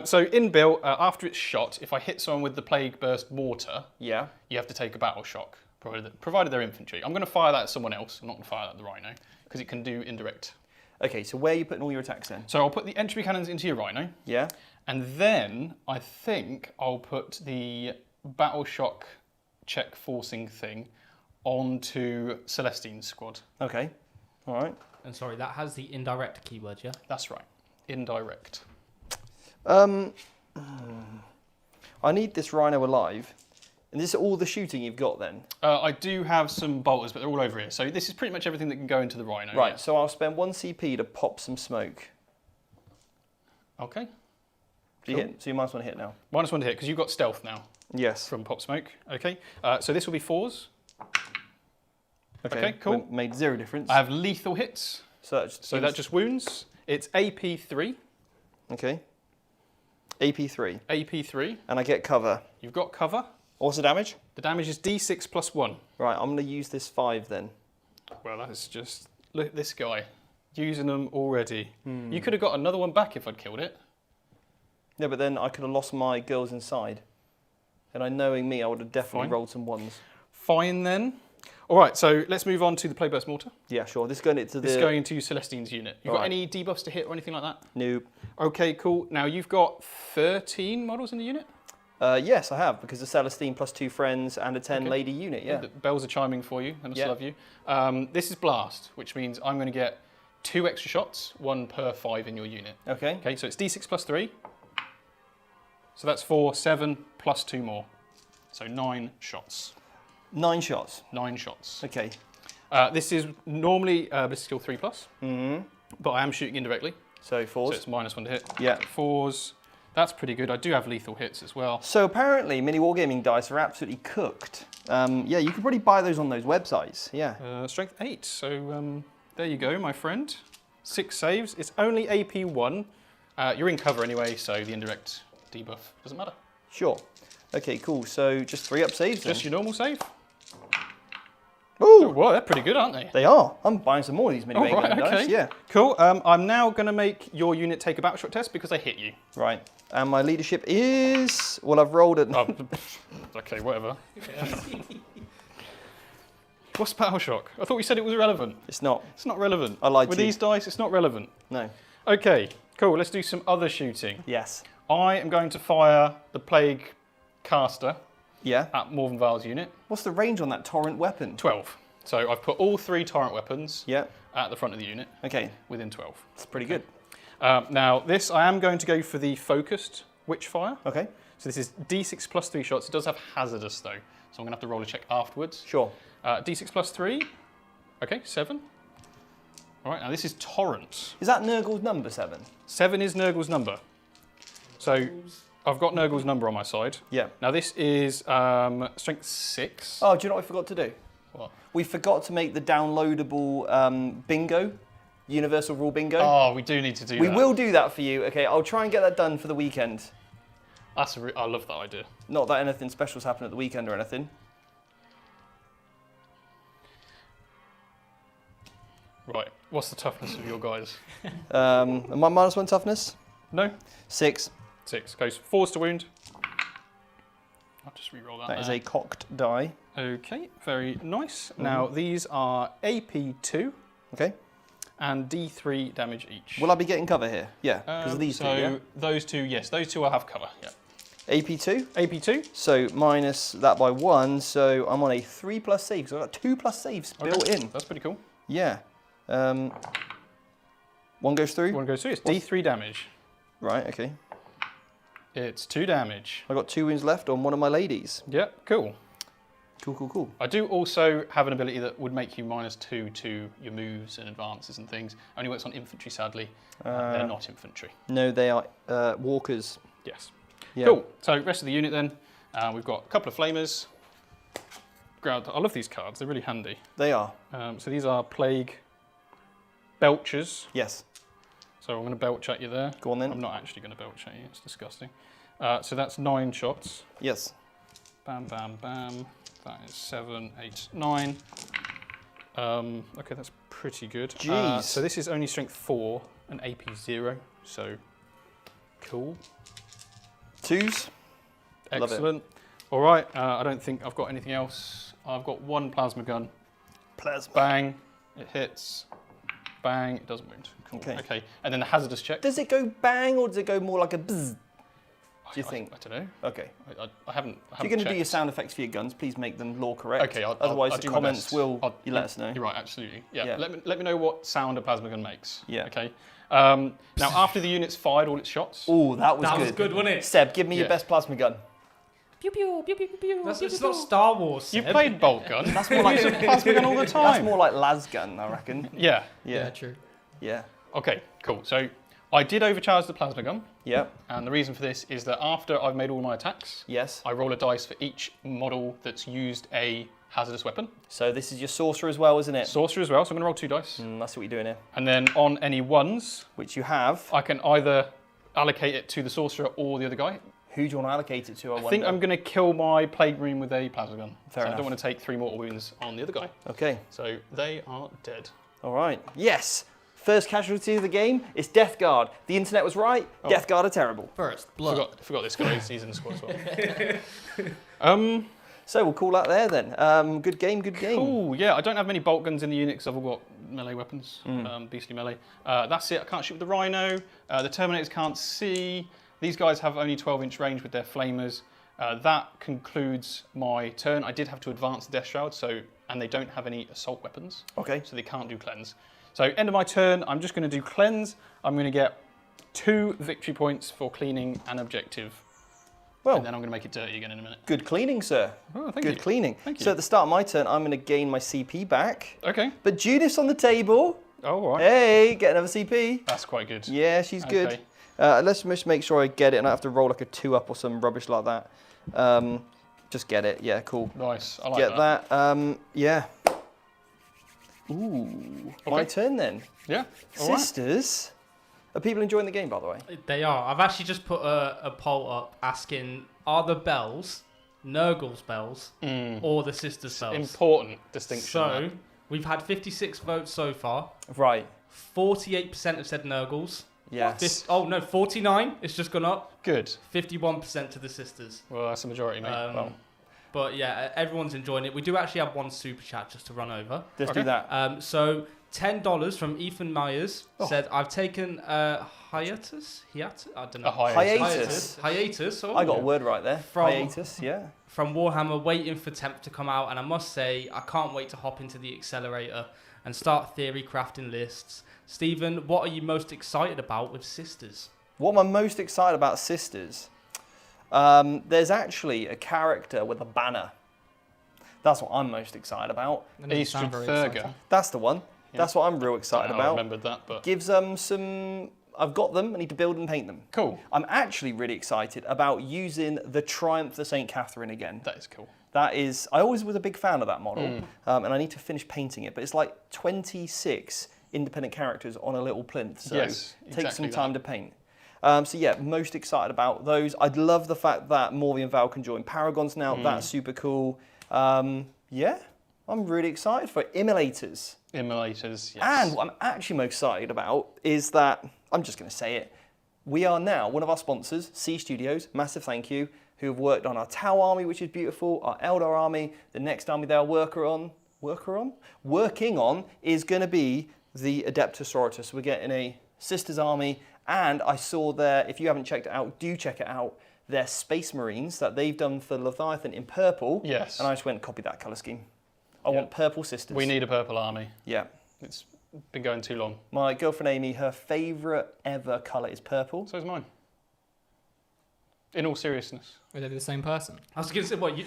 So inbuilt, after it's shot, if I hit someone with the plague burst mortar, Yeah. you have to take a battle shock, provided they're infantry. I'm going to fire that at someone else. I'm not going to fire that at the rhino, because it can do indirect. Okay, so where are you putting all your attacks in? So I'll put the entropy cannons into your rhino. Yeah. And then I think I'll put the battle shock check forcing thing onto Celestine's squad. Okay. All right. And sorry, that has the indirect keyword, yeah? That's right. Indirect. I need this rhino alive. And this is all the shooting you've got then? I do have some bolters, but they're all over here. So this is pretty much everything that can go into the rhino. Right, yeah. so I'll spend 1 CP to pop some smoke. Okay. So, so you might as well hit now. -1 to hit, because you've got stealth now Yes. from pop smoke. Okay. So this will be 4s. Okay, cool. Made 0 difference. I have lethal hits. So That just wounds. It's AP3. Okay. AP3. AP3. And I get cover. You've got cover. What's the damage? The damage is D6 + 1. Right, I'm going to use this 5 then. Well, that's just... Look at this guy. Using them already. You could have got another one back if I'd killed it. Yeah, but then I could have lost my girls inside. And knowing me, I would have definitely Fine. rolled some 1s. Fine then. All right, so let's move on to the Plague Burst Mortar. Yeah, sure. This is going into This is going into Celestine's unit. You got Alright. any debuffs to hit or anything like that? Nope. Okay, cool. Now you've got 13 models in the unit? Yes, I have, because the Celestine plus 2 friends and a 10 Okay. lady unit, yeah. The bells are chiming for you. I must Yeah. love you. This is Blast, which means I'm going to get 2 extra shots, 1 per 5 in your unit. Okay. Okay, so it's D6 + 3. So that's 4, 7, plus 2 more. So 9 shots. 9 shots. 9 shots. Okay. This is normally Blister Skill 3+, Mm-hmm. but I am shooting indirectly. So 4s. So it's -1 to hit. Yeah. 4s. That's pretty good. I do have lethal hits as well. So apparently, mini wargaming dice are absolutely cooked. Yeah, you could probably buy those on those websites. Yeah. Strength 8. So there you go, my friend. 6 saves. It's only AP1. You're in cover anyway, so the indirect debuff doesn't matter. Sure. Okay, cool. So just 3 up saves then. Just your normal save. Ooh, Oh, well, they're pretty good, aren't they? they are. I'm buying some more of these mini Oh, wargaming right, dice. okay. Yeah. Cool. I'm now going to make your unit take a battle shock test because I hit you. Right. And my leadership is... Well, I've rolled it. Oh, okay, whatever. What's battle shock? I thought we said it was relevant. It's not. It's not relevant. I lied With to you. these dice, it's not relevant. No. Okay, cool. Let's do some other shooting. Yes. I am going to fire the Plague Caster Yeah. at Morven Vale's unit. What's the range on that torrent weapon? 12. So I've put all 3 torrent weapons Yeah. at the front of the unit Okay. within 12. It's pretty good. Now, this, I am going to go for the focused Witchfire. Okay. So this is D6 plus 3 shots. It does have hazardous though, so I'm going to have to roll a check afterwards. Sure. D6 plus 3. Okay, 7. All right, now this is Torrent. Is that Nurgle's number 7? 7 is Nurgle's number. So I've got Nurgle's number on my side. Yeah. Now this is strength 6. Oh, do you know what I forgot to do? What? We forgot to make the downloadable bingo, universal rule bingo. Oh, we do need to do that. We will do that for you. Okay, I'll try and get that done for the weekend. That's I love that idea. Not that anything special's happened at the weekend or anything. Right, what's the toughness of your guys? Am I -1 toughness? No? 6. 6. Goes 4s to wound. I'll just re-roll that. That is there. a cocked die. Okay, very nice. Now these are AP2 Okay. and D3 damage each. Will I be getting cover here? Yeah, because of these so two, yeah? those two, yes, those two will have cover. Yeah. AP2. AP2. So minus that by 1. So I'm on a 3+ save. So I've got 2+ saves built in. That's pretty cool. Yeah. 1 goes through. One goes through. It's D3 damage. Right. Okay. It's 2 damage. I got 2 wounds left on one of my ladies. Yep, cool. Cool. I do also have an ability that would make you -2 to your moves and advances and things. Only works on infantry, sadly. They're not infantry. No, they are walkers. Yes. Yeah. Cool. So rest of the unit then. We've got a couple of flamers. I love these cards. They're really handy. They are. So these are plague belchers. Yes. So I'm going to belch at you there. Go on then. I'm not actually going to belch at you. It's disgusting. So that's 9 shots. Yes. Bam, bam, bam. That is 7, 8, 9. Okay, that's pretty good. Jeez. So this is only strength 4 and AP 0. So cool. 2s. Love it. Excellent. All right. I don't think I've got anything else. I've got 1 plasma gun. Plasma. Bang. It hits. Bang. It doesn't wound. Cool. Okay. And then the hazardous check. Does it go bang or does it go more like a bzz? Do you think? I don't know. Okay. I haven't. If you're going to do your sound effects for your guns, please make them law correct. Okay. Otherwise, I'll the do my comments best. will you let us know. You're right. Absolutely. Yeah. Yeah. Let me know what sound a plasma gun makes. Yeah. Okay. Now, after the unit's fired all its shots. Oh, that was That good. was good, wasn't it? Seb, give me your Yeah. best plasma gun. Pew pew pew pew pew pew. It's not Star Wars. You Seb. played bolt gun. That's more like Use a plasma gun all the time. That's more like las gun, I reckon. Yeah. Yeah, Yeah. true. Yeah. Okay. Cool. So I did overcharge the plasma gun, Yeah. and the reason for this is that after I've made all my attacks, Yes. I roll a dice for each model that's used a hazardous weapon. So this is your sorcerer as well, isn't it? Sorcerer as well. So I'm going to roll 2 dice, That's what you're doing here. and then on any 1s, Which you have. I can either allocate it to the sorcerer or the other guy. Who do you want to allocate it to? I think I'm going to kill my plague marine with a plasma gun. Fair so I enough. don't want to take 3 mortal wounds on the other guy. Okay. So they are dead. All right. Yes. First casualty of the game is Death Guard. The internet was right. Death Guard are terrible. First blood. Forgot this guy. He's in the squad as well. So we'll call that there then. Good game. Cool. Yeah, I don't have many bolt guns in the unit because I've all got melee weapons, beastly melee. That's it. I can't shoot with the Rhino. The Terminators can't see. These guys have only 12-inch range with their flamers. That concludes my turn. I did have to advance the Death Shroud, and they don't have any assault weapons, Okay. so they can't do cleanse. So end of my turn, I'm just going to do cleanse. I'm going to get 2 victory points for cleaning an objective. Well, And then I'm going to make it dirty again in a minute. good cleaning, sir. Oh, thank Good you. cleaning. Thank you. So at the start of my turn, I'm going to gain my CP back. Okay. But Judith's on the table. Oh, all right. Hey, get another CP. That's quite good. Yeah, she's good. Okay. Let's just make sure I get it and I have to roll like a 2-up or some rubbish like that. Just get it. Yeah, cool. Nice. I like Get that. that. Yeah. Ooh. My Okay. turn then. Yeah. All right. Sisters. Are people enjoying the game, by the way? They are. I've actually just put a poll up asking, are the bells Nurgle's bells or the sisters' bells? Important distinction. So, there. we've had 56 votes so far. Right. 48% have said Nurgle's. Yes. 49. It's just gone up. Good. 51% to the sisters. Well, that's the majority, mate. Well, But yeah, everyone's enjoying it. We do actually have one super chat just to run over. Let's Okay. do that. So $10 from Ethan Myers said, I've taken a hiatus? I don't know. a hiatus. Hiatus. I got a word right there. From- Hiatus, yeah. From Warhammer, waiting for Temp to come out, and I must say, I can't wait to hop into the accelerator and start theory crafting lists. Stephen, what are you most excited about with Sisters? What am I most excited about Sisters? There's actually a character with a banner. That's what I'm most excited about. That doesn't Eastrid sound very Thurger. exciting. That's the one. That's what I'm real excited I about. remembered that, but Gives some. I've got them. I need to build and paint them. cool. I'm actually really excited about using the Triumph of St. Catherine again. That is cool. That is, I always was a big fan of that model, and I need to finish painting it. But it's like 26 independent characters on a little plinth, so Yes, it takes some exactly time to paint. So yeah, most excited about those. I'd love the fact that Morvi and Val can join Paragons now. That's super cool. Yeah, I'm really excited for it. Immolators. Immolators, yes. And what I'm actually most excited about is that, I'm just going to say it, we are now, one of our sponsors, C Studios, massive thank you, who have worked on our Tau army, which is beautiful, our Eldar army, the next army they're working on is going to be the Adepta Sororitas. So we're getting a Sisters army, and I saw there, if you haven't checked it out, do check it out. their Space Marines that they've done for Leviathan in purple. Yes. And I just went, copy that colour scheme. I want purple sisters. We need a purple army. Yeah. It's been going too long. My girlfriend Amy, her favourite ever colour is purple. So is mine. In all seriousness. Were they the same person? I was going to say, what, you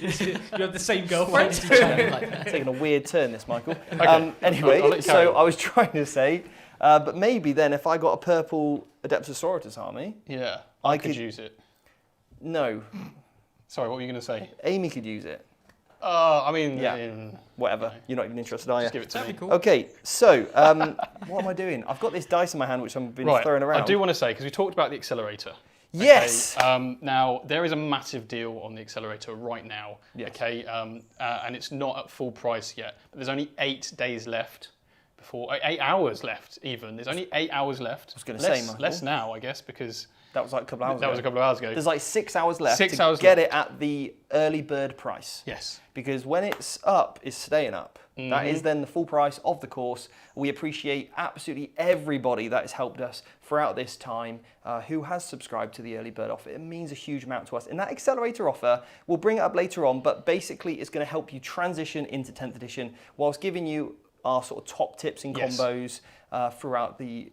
have the same girlfriend? Taking a weird turn, this, Michael. Okay. Anyway, I'll let you carry on. I was trying to say, but maybe then if I got a purple Adepta Sororitas army, Yeah, I I could could- use it. no, Sorry, what were you going to say? Amy could use it. I mean, Yeah. Whatever. Okay. You're not even interested, are you? just give it to me. That'd be cool. Okay, so what am I doing? I've got this dice in my hand which I've been Right, throwing around. I do want to say, because we talked about the accelerator. Yes. Okay, now, there is a massive deal on the accelerator right now. Yes. Okay, and it's not at full price yet. But there's only 8 days left. 8 hours left, even. There's only 8 hours left. I was gonna say, Michael. less now, I guess, because That was like a couple hours that ago. was a couple of hours ago. There's like 6 hours left 6 to hours get left. it at the early bird price. Yes. Because when it's up, it's staying up. That is then the full price of the course. We appreciate absolutely everybody that has helped us throughout this time, who has subscribed to the early bird offer. It means a huge amount to us. And that accelerator offer, we'll bring it up later on, but basically it's going to help you transition into 10th edition whilst giving you our sort of top tips and Yes. combos throughout the,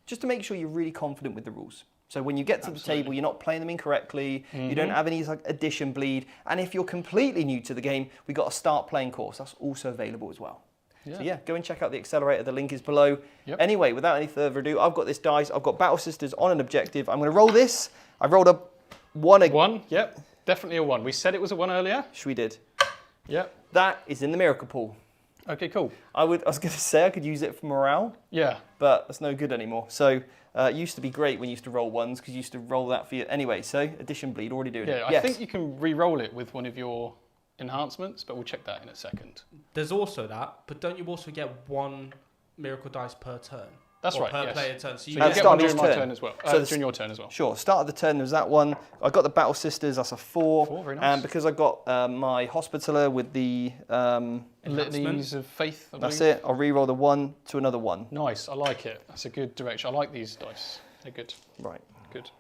just to make sure you're really confident with the rules. So when you get to the table, you're not playing them incorrectly, you don't have any like addition bleed, and if you're completely new to the game, we've got a start playing course. That's also available as well. So yeah, go and check out the accelerator. The link is below. Yep. Anyway, without any further ado, I've got this dice. I've got Battle Sisters on an objective. I'm going to roll this. I rolled a 1. One, yep, definitely a 1. We said it was a 1 earlier. We did. Yep. That is in the Miracle Pool. Okay, cool. I was going to say I could use it for morale, Yeah. but that's no good anymore. So it used to be great when you used to roll 1s because you used to roll that for you. Anyway, so addition bleed, already doing it. Yeah, I Yes. think you can re-roll it with one of your enhancements, but we'll check that in a second. There's also that, but don't you also get 1 miracle dice per turn? That's Or right, per yes. player turn. So you So you At the get start one of each during my turn. turn as well. So During your turn as well. Sure, start of the turn, there's that one. I got the Battle Sisters, that's a 4. 4, very nice. And because I got my Hospitaller with the, Litanies of Faith, I that's believe. it, I'll re-roll the 1 to another 1. Nice, I like it. That's a good direction. I like these dice. They're good. Right. Good.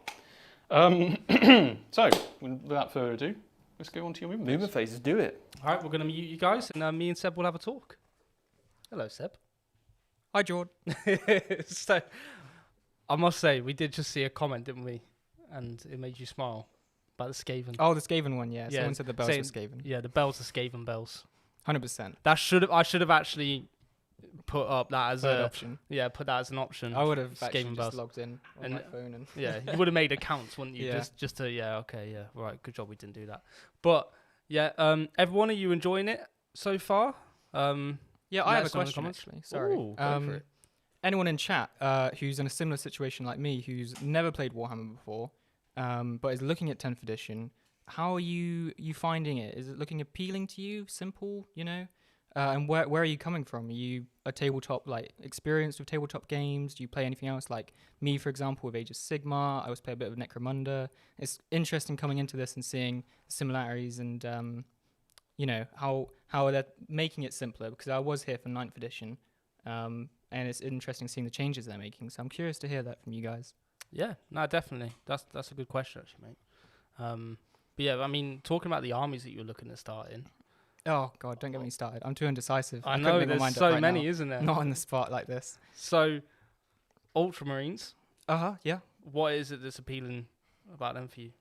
So, without further ado, let's go on to your movement. Movement phases, do it. All right, we're going to mute you guys, and me and Seb will have a talk. Hello, Seb. Hi, Jordan. So, I must say, we did just see a comment, didn't we? And it made you smile about the Skaven. Oh, the Skaven one, yeah. Yeah, Someone said the bells same- were Skaven. Yeah, the bells are Skaven bells. 100%. I should have actually put up that as Third a option. put that as an option. I would have Skaven actually bells. just logged in on And- my phone and Yeah, you would have made accounts, wouldn't you? Yeah. Just to right. Good job we didn't do that. But yeah, everyone, are you enjoying it so far? yeah, I Let have a us know in the question comments. actually. Sorry. Ooh, go for it. Anyone in chat who's in a similar situation like me, who's never played Warhammer before, but is looking at 10th edition, how are you finding it? Is it looking appealing to you? Simple, and where are you coming from? Are you a tabletop experienced with tabletop games? Do you play anything else? Like me, for example, with Age of Sigmar, I always play a bit of Necromunda. It's interesting coming into this and seeing similarities and how they're making it simpler, because I was here for 9th edition. And it's interesting seeing the changes they're making. So I'm curious to hear that from you guys. Yeah, no, definitely. That's a good question, actually, mate. But yeah, I mean, talking about the armies that you're looking at starting. Oh God, don't get me started. I'm too indecisive. I couldn't know make my there's mind up so right many, now. isn't there? Not on the spot like this. So, Ultramarines. Yeah. What is it that's appealing about them for you?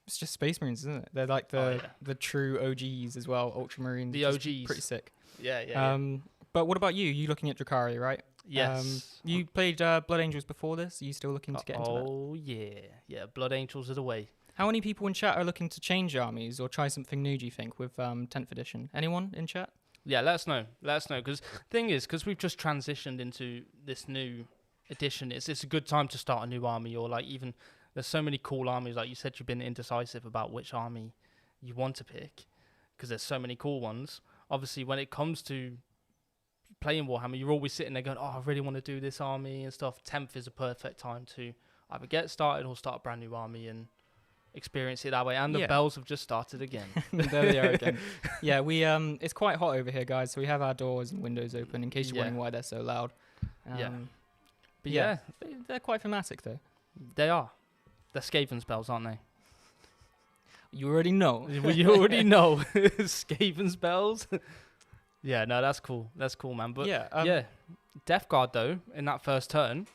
It's just Space Marines, isn't it? They're like the true OGs as well. Ultramarines. The just OGs. Pretty sick. Yeah. But what about you? You looking at Drukhari, right? Yes. You played Blood Angels before this. Are you still looking to get into that? Oh yeah. Blood Angels are the way. How many people in chat are looking to change armies or try something new, do you think, with 10th edition? Anyone in chat? Yeah, let us know. Because thing is, because we've just transitioned into this new edition, it's a good time to start a new army, or even there's so many cool armies. Like you said, you've been indecisive about which army you want to pick because there's so many cool ones. Obviously, when it comes to playing Warhammer, you're always sitting there going, "Oh, I really want to do this army and stuff." 10th is a perfect time to either get started or start a brand new army and experience it that way. And the bells have just started again. There they are again. Yeah, we it's quite hot over here, guys. So we have our doors and windows open in case you're wondering why they're so loud. But yeah, they're quite thematic though. They are. They're Skaven's bells, aren't they? You already know. You already know. Skaven's bells. Yeah, no, that's cool. That's cool, man. But yeah, Death Guard though, in that first turn,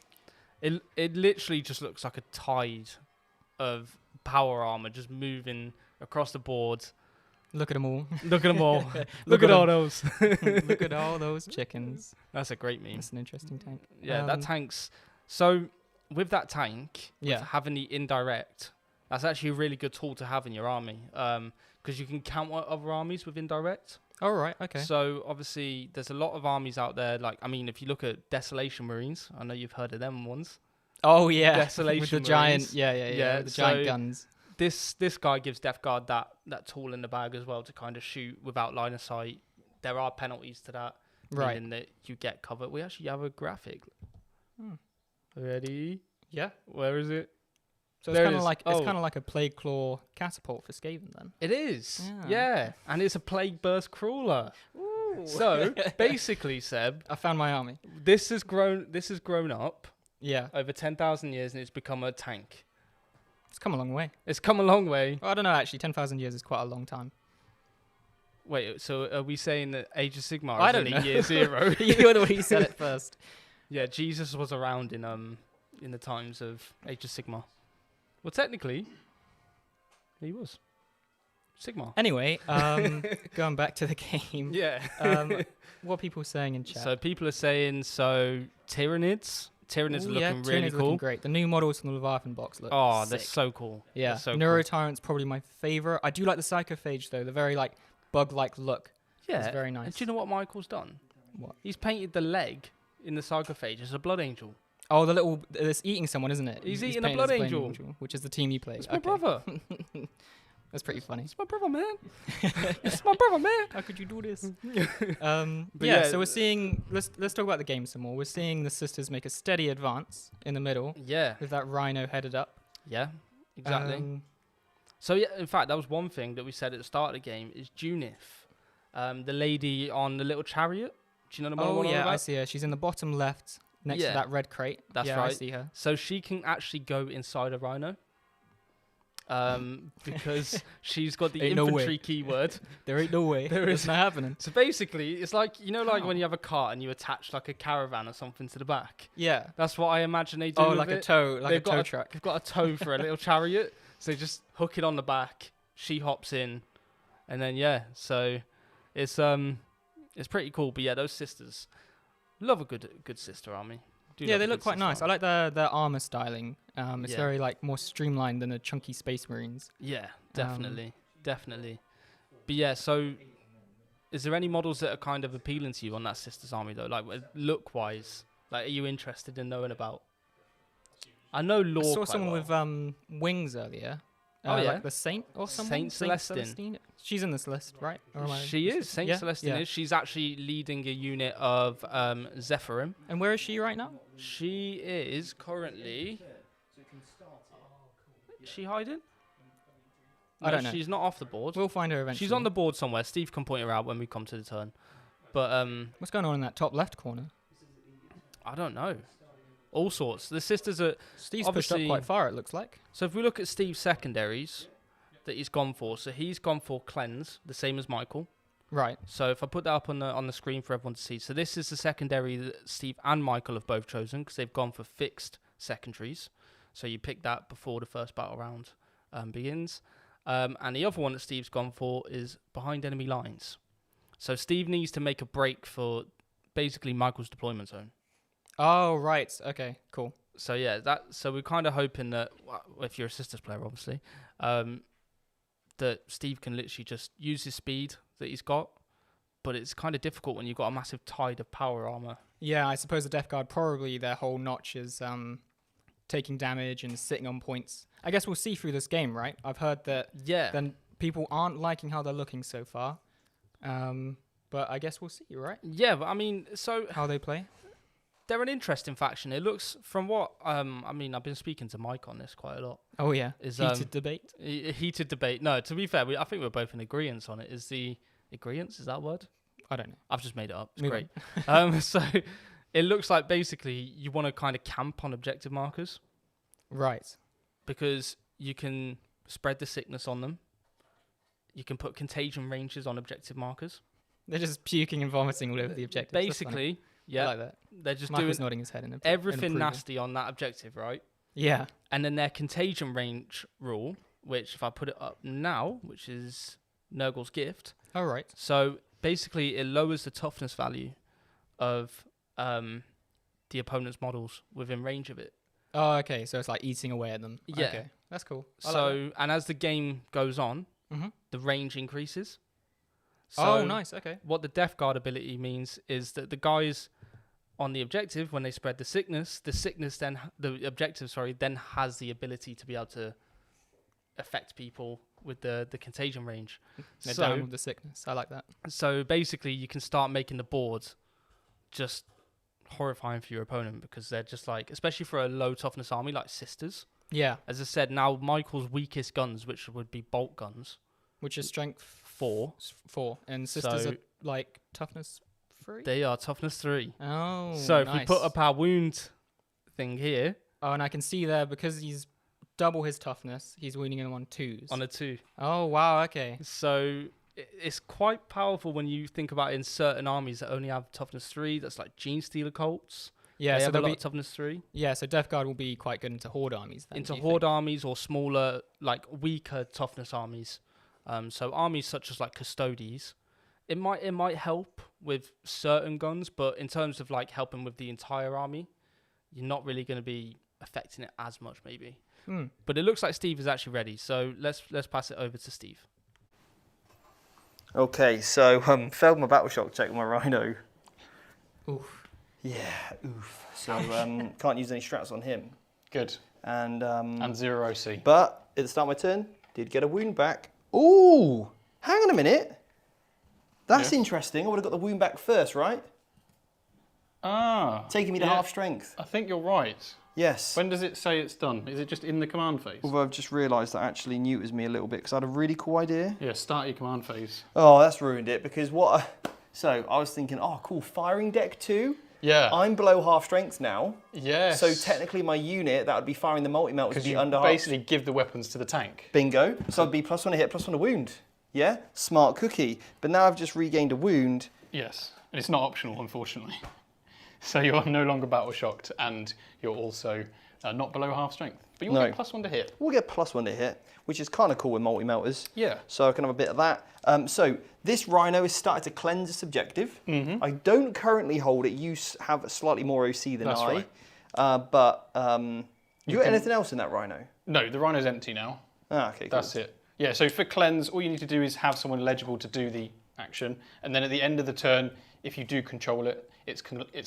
it literally just looks like a tide of power armor just moving across the board. Look at them all. Look at them all. Look at all those. Look at all those chickens. That's a great meme. That's an interesting tank. Yeah, that tank's... So, with that tank, with Yeah. having the indirect, that's actually a really good tool to have in your army. Because you can counter other armies with indirect. Oh, right. Okay. So, obviously, there's a lot of armies out there. Like, I mean, if you look at Desolation Marines, I know you've heard of them ones. Oh, yeah. Desolation with the Marines. giant... Yeah, Yeah, with the giant so guns. This guy gives Death Guard that tool in the bag as well to kind of shoot without line of sight. There are penalties to that, Right. meaning that you get covered. We actually have a graphic. Hmm. Ready? Yeah. Where is it? So There it's it kind of is. like Oh. it's kind of like a plague claw catapult for Skaven then. It is. Yeah. Yeah, and it's a plague burst crawler. So basically, Seb, I found my army. this has grown up Yeah. over 10,000 years, and it's become a tank. It's come a long way. It's come a long way. Well, I don't know, actually. 10,000 years is quite a long time. Wait, so are we saying that Age of Sigmar I is don't only know. year zero? You're the one who said it first. Yeah, Jesus was around in the times of Age of Sigmar. Well, technically, he was Sigmar. Anyway, going back to the game. Yeah. What are people saying in chat? So people are saying Tyranids. Tyranids are Ooh, looking Tyranids really looking cool. great. The new models from the Leviathan box look Oh, sick. they're so cool. Yeah, They're so Neurotyrant's probably my favorite. I do like the Psychophage though, the very like bug-like look. Yeah, It's very nice. And do you know what Michael's done? What? He's painted the leg in the sarcophage as a blood angel. Oh, the little it's eating someone, isn't it? He's eating a painted blood as blade angel. which is the team you play. It's my Okay. brother. That's pretty funny. It's my brother, man. It's my brother, man. How could you do this? But yeah, yeah, so we're seeing. Let's talk about the game some more. We're seeing the sisters make a steady advance in the middle Yeah, with that rhino headed up. yeah, exactly. So yeah, in fact, that was one thing that we said at the start of the game is Junith, the lady on the little chariot. Do you know the one I'm Oh on yeah, I about? see her. She's in the bottom left next Yeah. to that red crate. That's yeah, I right. see her. So she can actually go inside a rhino. Because she's got the Ain't no way. infantry keyword. There ain't no way. There It's is- not happening. So basically, it's like, you know, like How? when you have a car and you attach like a caravan or something to the back. Yeah. That's what I imagine they do. Oh, with like a it. tow, like a They've got tow truck. They've got a tow for a little chariot, so they just hook it on the back. She hops in, and then yeah, so it's pretty cool. But yeah, those sisters love a good sister army. Do Yeah, love they a look good quite sister nice. I army. like their armor styling. It's Yeah. very like more streamlined than the chunky Space Marines. Yeah, definitely, definitely. But yeah, so is there any models that are kind of appealing to you on that sisters army though? Like look wise, like are you interested in knowing about? I know lore. I saw quite someone well. with wings earlier. Oh, yeah? like the Saint or someone. Saint Celestine. She's in this list, right? Or am I She is. Saint Yeah? Celestine Yeah. is. She's actually leading a unit of Zephyrim. And where is she right now? She is currently. Is she hiding? I No, don't know. She's not off the board. We'll find her eventually. She's on the board somewhere. Steve can point her out when we come to the turn. But What's going on in that top left corner? I don't know. All sorts. The sisters are. Steve's pushed up Obviously- quite far, it looks like. So if we look at Steve's secondaries that he's gone for, so he's gone for cleanse, the same as Michael. Right. So if I put that up on the screen for everyone to see, so this is the secondary that Steve and Michael have both chosen because they've gone for fixed secondaries. So you pick that before the first battle round begins. And the other one that Steve's gone for is behind enemy lines. So Steve needs to make a break for basically Michael's deployment zone. Oh, right. Okay, cool. So yeah, so we're kind of hoping that well, if you're a sisters player, obviously, that Steve can literally just use his speed that he's got. But it's kind of difficult when you've got a massive tide of power armor. Yeah, I suppose the Death Guard, probably their whole notch is taking damage and sitting on points. I guess we'll see through this game, right? I've heard that Yeah. then people aren't liking how they're looking so far. But I guess we'll see, right? Yeah, but I mean, so How they play. they're an interesting faction. It looks from what I mean, I've been speaking to Mike on this quite a lot. Oh, yeah. Is Heated debate. heated debate. No, to be fair, I think we're both in agreement on it. Is the agreement? Is that a word? I don't know. I've just made it up. It's Move great. So it looks like basically you want to kind of camp on objective markers Right. because you can spread the sickness on them. You can put contagion ranges on objective markers. They're just puking and vomiting all over the objective. Basically, I like that. they're just Marcus doing nodding his head in everything approval. nasty on that objective, right? Yeah. And then their contagion range rule, which if I put it up now, which is Nurgle's gift. All right. So basically, it lowers the toughness value of the opponent's models within range of it. Oh, okay. So it's like eating away at them. Yeah. Okay. That's cool. And as the game goes on, the range increases. So oh, nice. Okay. what the Death Guard ability means is that the guys on the objective, when they spread the objective then has the ability to be able to affect people with the contagion range. They're down with the sickness. I like that. So basically, you can start making the board just horrifying for your opponent because they're just like, especially for a low toughness army like Sisters. Yeah. As I said, now Michael's weakest guns, which would be bolt guns, Which is strength 4. 4. And sisters So- are like toughness 3? They are toughness 3. Oh, So if we nice. put up our wound thing here Oh, and I can see there, because he's double his toughness, he's winning him on 2s. on a 2. Oh, wow, okay. So it's quite powerful when you think about it in certain armies that only have toughness 3. That's like Gene Stealer Cults. Yeah, they so have a they'll lot be, of toughness 3. yeah, so Death Guard will be quite good into Horde armies then. Into do you Horde think? armies or smaller, like weaker toughness armies. So armies such as like Custodes, it might help with certain guns, but in terms of like helping with the entire army, you're not really going to be affecting it as much maybe. But it looks like Steve is actually ready, so let's pass it over to Steve. Okay, so failed my battle shock check with my Rhino. Oof. Yeah, oof. So can't use any strats on him. Good. And 0 OC. but at the start of my turn, did get a wound back. Ooh, hang on a minute. That's Yeah. interesting. I would have got the wound back first, right? Ah. Taking me to yeah. half strength. I think you're right. Yes. When does it say it's done? Is it just in the command phase? Although I've just realised that actually neuters me a little bit because I had a really cool idea. Yeah, start your command phase. Oh, that's ruined it because so I was thinking, oh, cool, firing deck 2. Yeah. I'm below half strength now. Yes. So technically my unit that would be firing the multi-melt would because be you under half. basically give the weapons to the tank. Bingo. So I'd be +1 a hit, +1 a wound. Yeah? Smart cookie. But now I've just regained a wound. Yes, and it's not optional, unfortunately. So you're no longer battle shocked, and you're also not below half strength. But you will get +1 to hit. We'll get +1 to hit, which is kind of cool with multi-melters. Yeah. So I can have a bit of that. So this Rhino has started to cleanse its objective. I don't currently hold it. You have slightly more OC than That's I. right. But you got anything else in that Rhino? No, the Rhino's empty now. Ah, okay, cool. That's it. Yeah, so for cleanse, all you need to do is have someone eligible to do the action, and then at the end of the turn, if you do control it, it's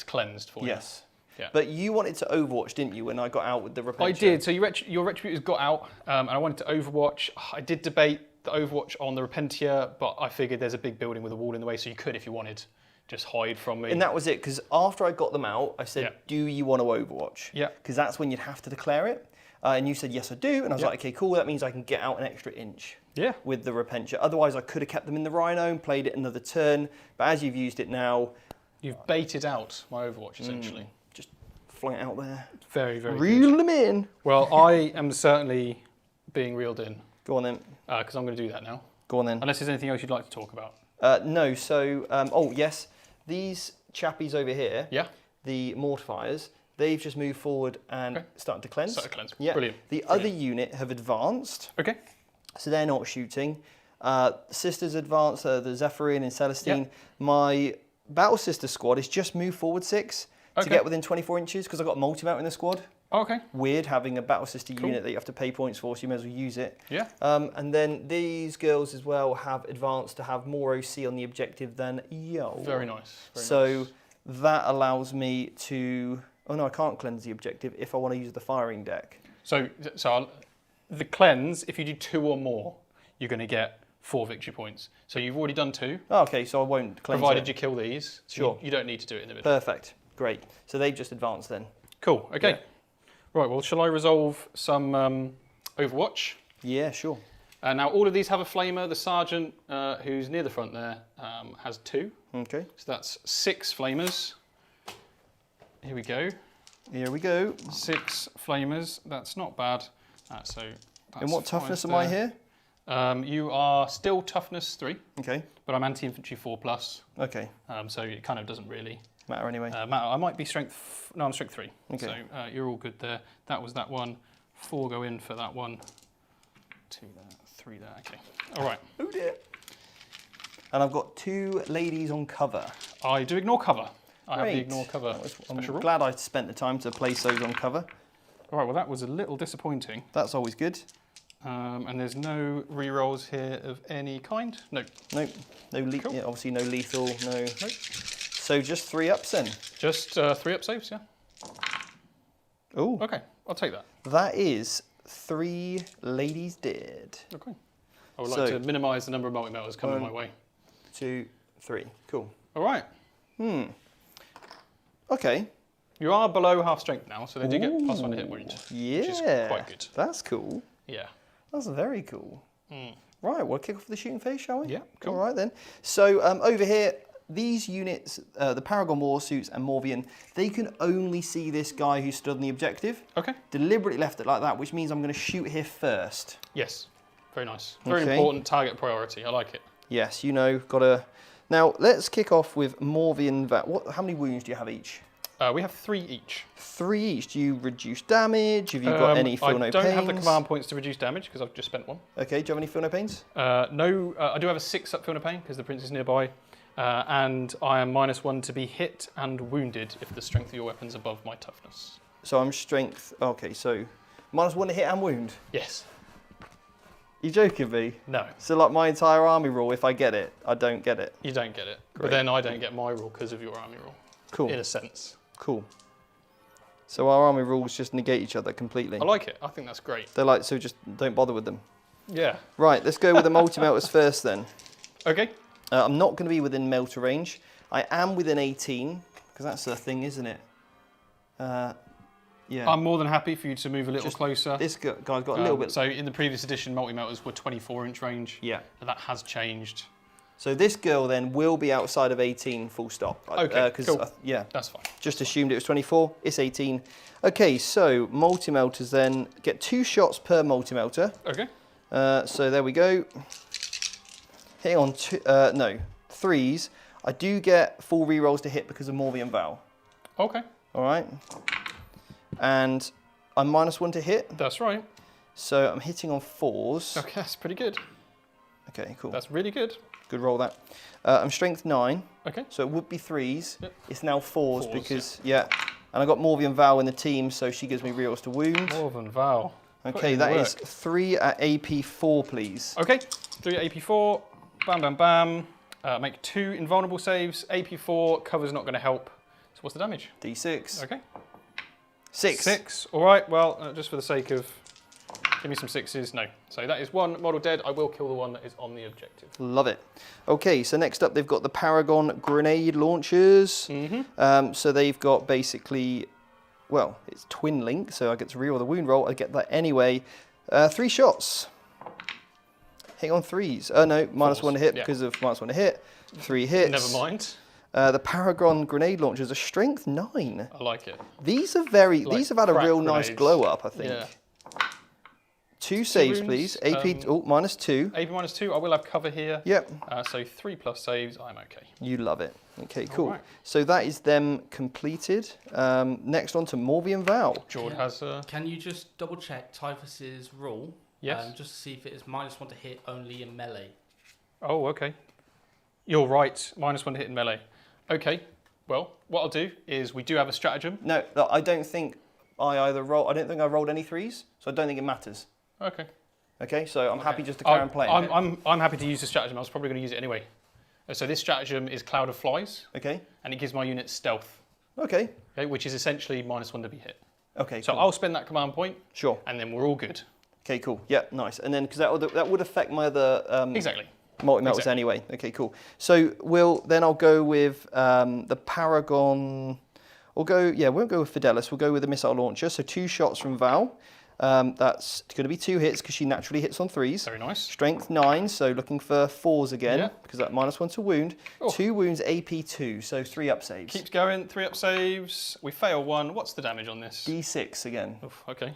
cleansed for you. Yes. Yeah. But you wanted to Overwatch, didn't you, when I got out with the Repentia? I did. So your Retributors got out, and I wanted to Overwatch. I did debate the Overwatch on the Repentia, but I figured there's a big building with a wall in the way, so you could, if you wanted, just hide from me. And that was it, because after I got them out, I said, do you want to Overwatch? Yeah. Because that's when you'd have to declare it. And you said, yes, I do. And I was like, okay, cool, that means I can get out an extra inch with the Repentia. Otherwise, I could have kept them in the Rhino and played it another turn. But as you've used it now... You've baited out my Overwatch, essentially. Just fling it out there. Very, very Reel good. them in. Well, I am certainly being reeled in. Go on then. Because I'm going to do that now. Go on then. Unless there's anything else you'd like to talk about. No, so... oh, yes. These chappies over here, the Mortifiers, they've just moved forward and started to cleanse. Started to cleanse. Yeah. Brilliant. The other unit have advanced. Okay. So they're not shooting. Sisters advanced, the Zephyrian and Celestine. My Battle Sister squad is just moved forward 6 to get within 24 inches because I've got a multi-mount in the squad. Okay. Weird having a Battle Sister unit that you have to pay points for, so you may as well use it. Yeah. And then these girls as well have advanced to have more OC on the objective than Yo. Very nice. So nice. that allows me to... Oh no, I can't cleanse the objective if I want to use the firing deck. So the cleanse, if you do 2 or more, you're going to get 4 victory points. So you've already done 2. Oh, okay, so I won't cleanse Provided it. you kill these. So Sure. You don't need to do it in the middle. Perfect. Great. So they've just advanced then. Cool. Okay. Yeah. Right, well, shall I resolve some Overwatch? Yeah, sure. Now, all of these have a flamer. The sergeant, who's near the front there, has 2. Okay. So that's 6 flamers. Here we go. Here we go. 6 flamers. That's not bad. So that's And what 5 toughness am I there. here? You are still toughness 3, Okay. but I'm anti-infantry 4+. Okay. So it kind of doesn't really Matter anyway. matter. I might be strength. No, I'm strength 3. Okay. So you're all good there. That was that one. 4 go in for that one. 2 there, 3 there. Okay. All right. Oh dear. And I've got 2 ladies on cover. I do ignore cover. I have the Great. ignore cover I'm special rule. glad I spent the time to place those on cover. All right. Well, that was a little disappointing. That's always good. And there's no re-rolls here of any kind. No. Nope. No Cool. yeah, obviously no lethal. No. Nope. So just 3 ups then. Just 3 up saves. Yeah. Oh. Okay. I'll take that. That is 3 ladies dead. Okay. I would So- like to minimise the number of multi-melters coming my way. 2, 3. Cool. All right. Okay. You are below half strength now, so they do get +1 to hit wound. Yeah. Which is quite good. That's cool. Yeah. That's very cool. Right, we'll kick off the shooting phase, shall we? Yeah, cool. All right then. So over here, these units, the Paragon Warsuits and Morvian, they can only see this guy who stood on the objective. Okay. Deliberately left it like that, which means I'm going to shoot here first. Yes. Very nice. Very Okay. important target priority. I like it. Yes, you know, gotta. Now let's kick off with Morvian. How many wounds do you have each? We have 3 each. 3 each. Do you reduce damage? Have you got any feel no I don't pains? have the command points to reduce damage because I've just spent 1. Okay, do you have any feel no pains? No, I do have a 6 up feel no pain because the prince is nearby. And I am -1 to be hit and wounded if the strength of your weapon's above my toughness. So I'm strength. Okay, so -1 to hit and wound. Yes. You joking me? No, So like my entire army rule, if I get it, I don't get it. you don't get it. Great. But then I don't get my rule because of your army rule, Cool. in a sense. Cool. So our army rules just negate each other completely. I like it. I think that's great. They're like, so just don't bother with them. Yeah. Right, let's go with the multi-melters first then. Okay. I'm not going to be within melter range. I am within 18, because that's the thing, isn't it? Yeah. I'm more than happy for you to move a little Just closer. This guy's got a little bit... So in the previous edition, multi-melters were 24-inch range. Yeah. And that has changed. So this girl then will be outside of 18 full stop. Okay, cool. Yeah, That's fine. just assumed it was 24. It's 18. Okay, so multi-melters then get 2 shots per multi-melter. Okay. So there we go. Hitting on 3s. I do get full rerolls to hit because of Morvian Vow. Okay. All right. And I'm -1 to hit. That's right. So I'm hitting on 4s. Okay, that's pretty good. Okay, cool. That's really good. Good roll that. I'm strength 9. Okay. So it would be 3s. Yep. It's now 4s Fours, because, yeah. And I got Morvian Vow in the team, so she gives me rerolls to wound. More than Val. Put Okay, in that work. is 3 at AP 4, please. Okay. 3 AP4. Bam, bam, bam. Make 2 invulnerable saves. AP4. Cover's not going to help. So what's the damage? D6. Okay. 6. 6. All right. Well, just for the sake of... Give me some 6s. No. So that is 1 model dead. I will kill the one that is on the objective. Love it. Okay, so next up they've got the Paragon grenade launchers. So they've got basically, well, it's twin link, so I get to reroll the wound roll. I get that anyway. 3 shots. Hitting on 3s. No, -1 to hit Yeah. because of -1 to hit. 3 hits. Never mind. The Paragon grenade launchers are strength 9. I like it. These are very. Like these have had a crack real nice grenades. glow up, I think. Yeah. 2 saves, wounds, please. AP -2. AP -2. I will have cover here. Yep. So 3+ saves. I'm okay. You love it. Okay, cool. Alright. So that is them completed. Next on to Morvian Vow. Jord Yeah. has... Can you just double check Typhus's rule? Yes. Just to see if it is -1 to hit only in melee. Oh, okay. You're right. -1 to hit in melee. Okay. Well, what I'll do is we do have a stratagem. No, I don't think I think I rolled any 3s, so I don't think it matters. Okay. Okay, so I'm happy just to carry on playing. I'm happy to use the stratagem. I was probably going to use it anyway. So this stratagem is Cloud of Flies, Okay. and it gives my unit stealth, Okay. okay, which is essentially -1 to be hit. Okay. So cool. I'll spend that command point, Sure. and then we're all good. Okay. Cool. Yeah. Nice. And then because that would affect my other Exactly. multi-melters Exactly. anyway. Okay. Cool. So I'll go with the Paragon. We'll go with Fidelis. We'll go with the missile launcher. So 2 shots from Val. That's going to be 2 hits because she naturally hits on 3s. Very nice. Strength 9, so looking for 4s again Yeah. because that -1 to wound. Oh. 2 wounds AP2, so 3 up saves. Keeps going. 3 up saves. We fail 1. What's the damage on this? D6 again. Oof, okay.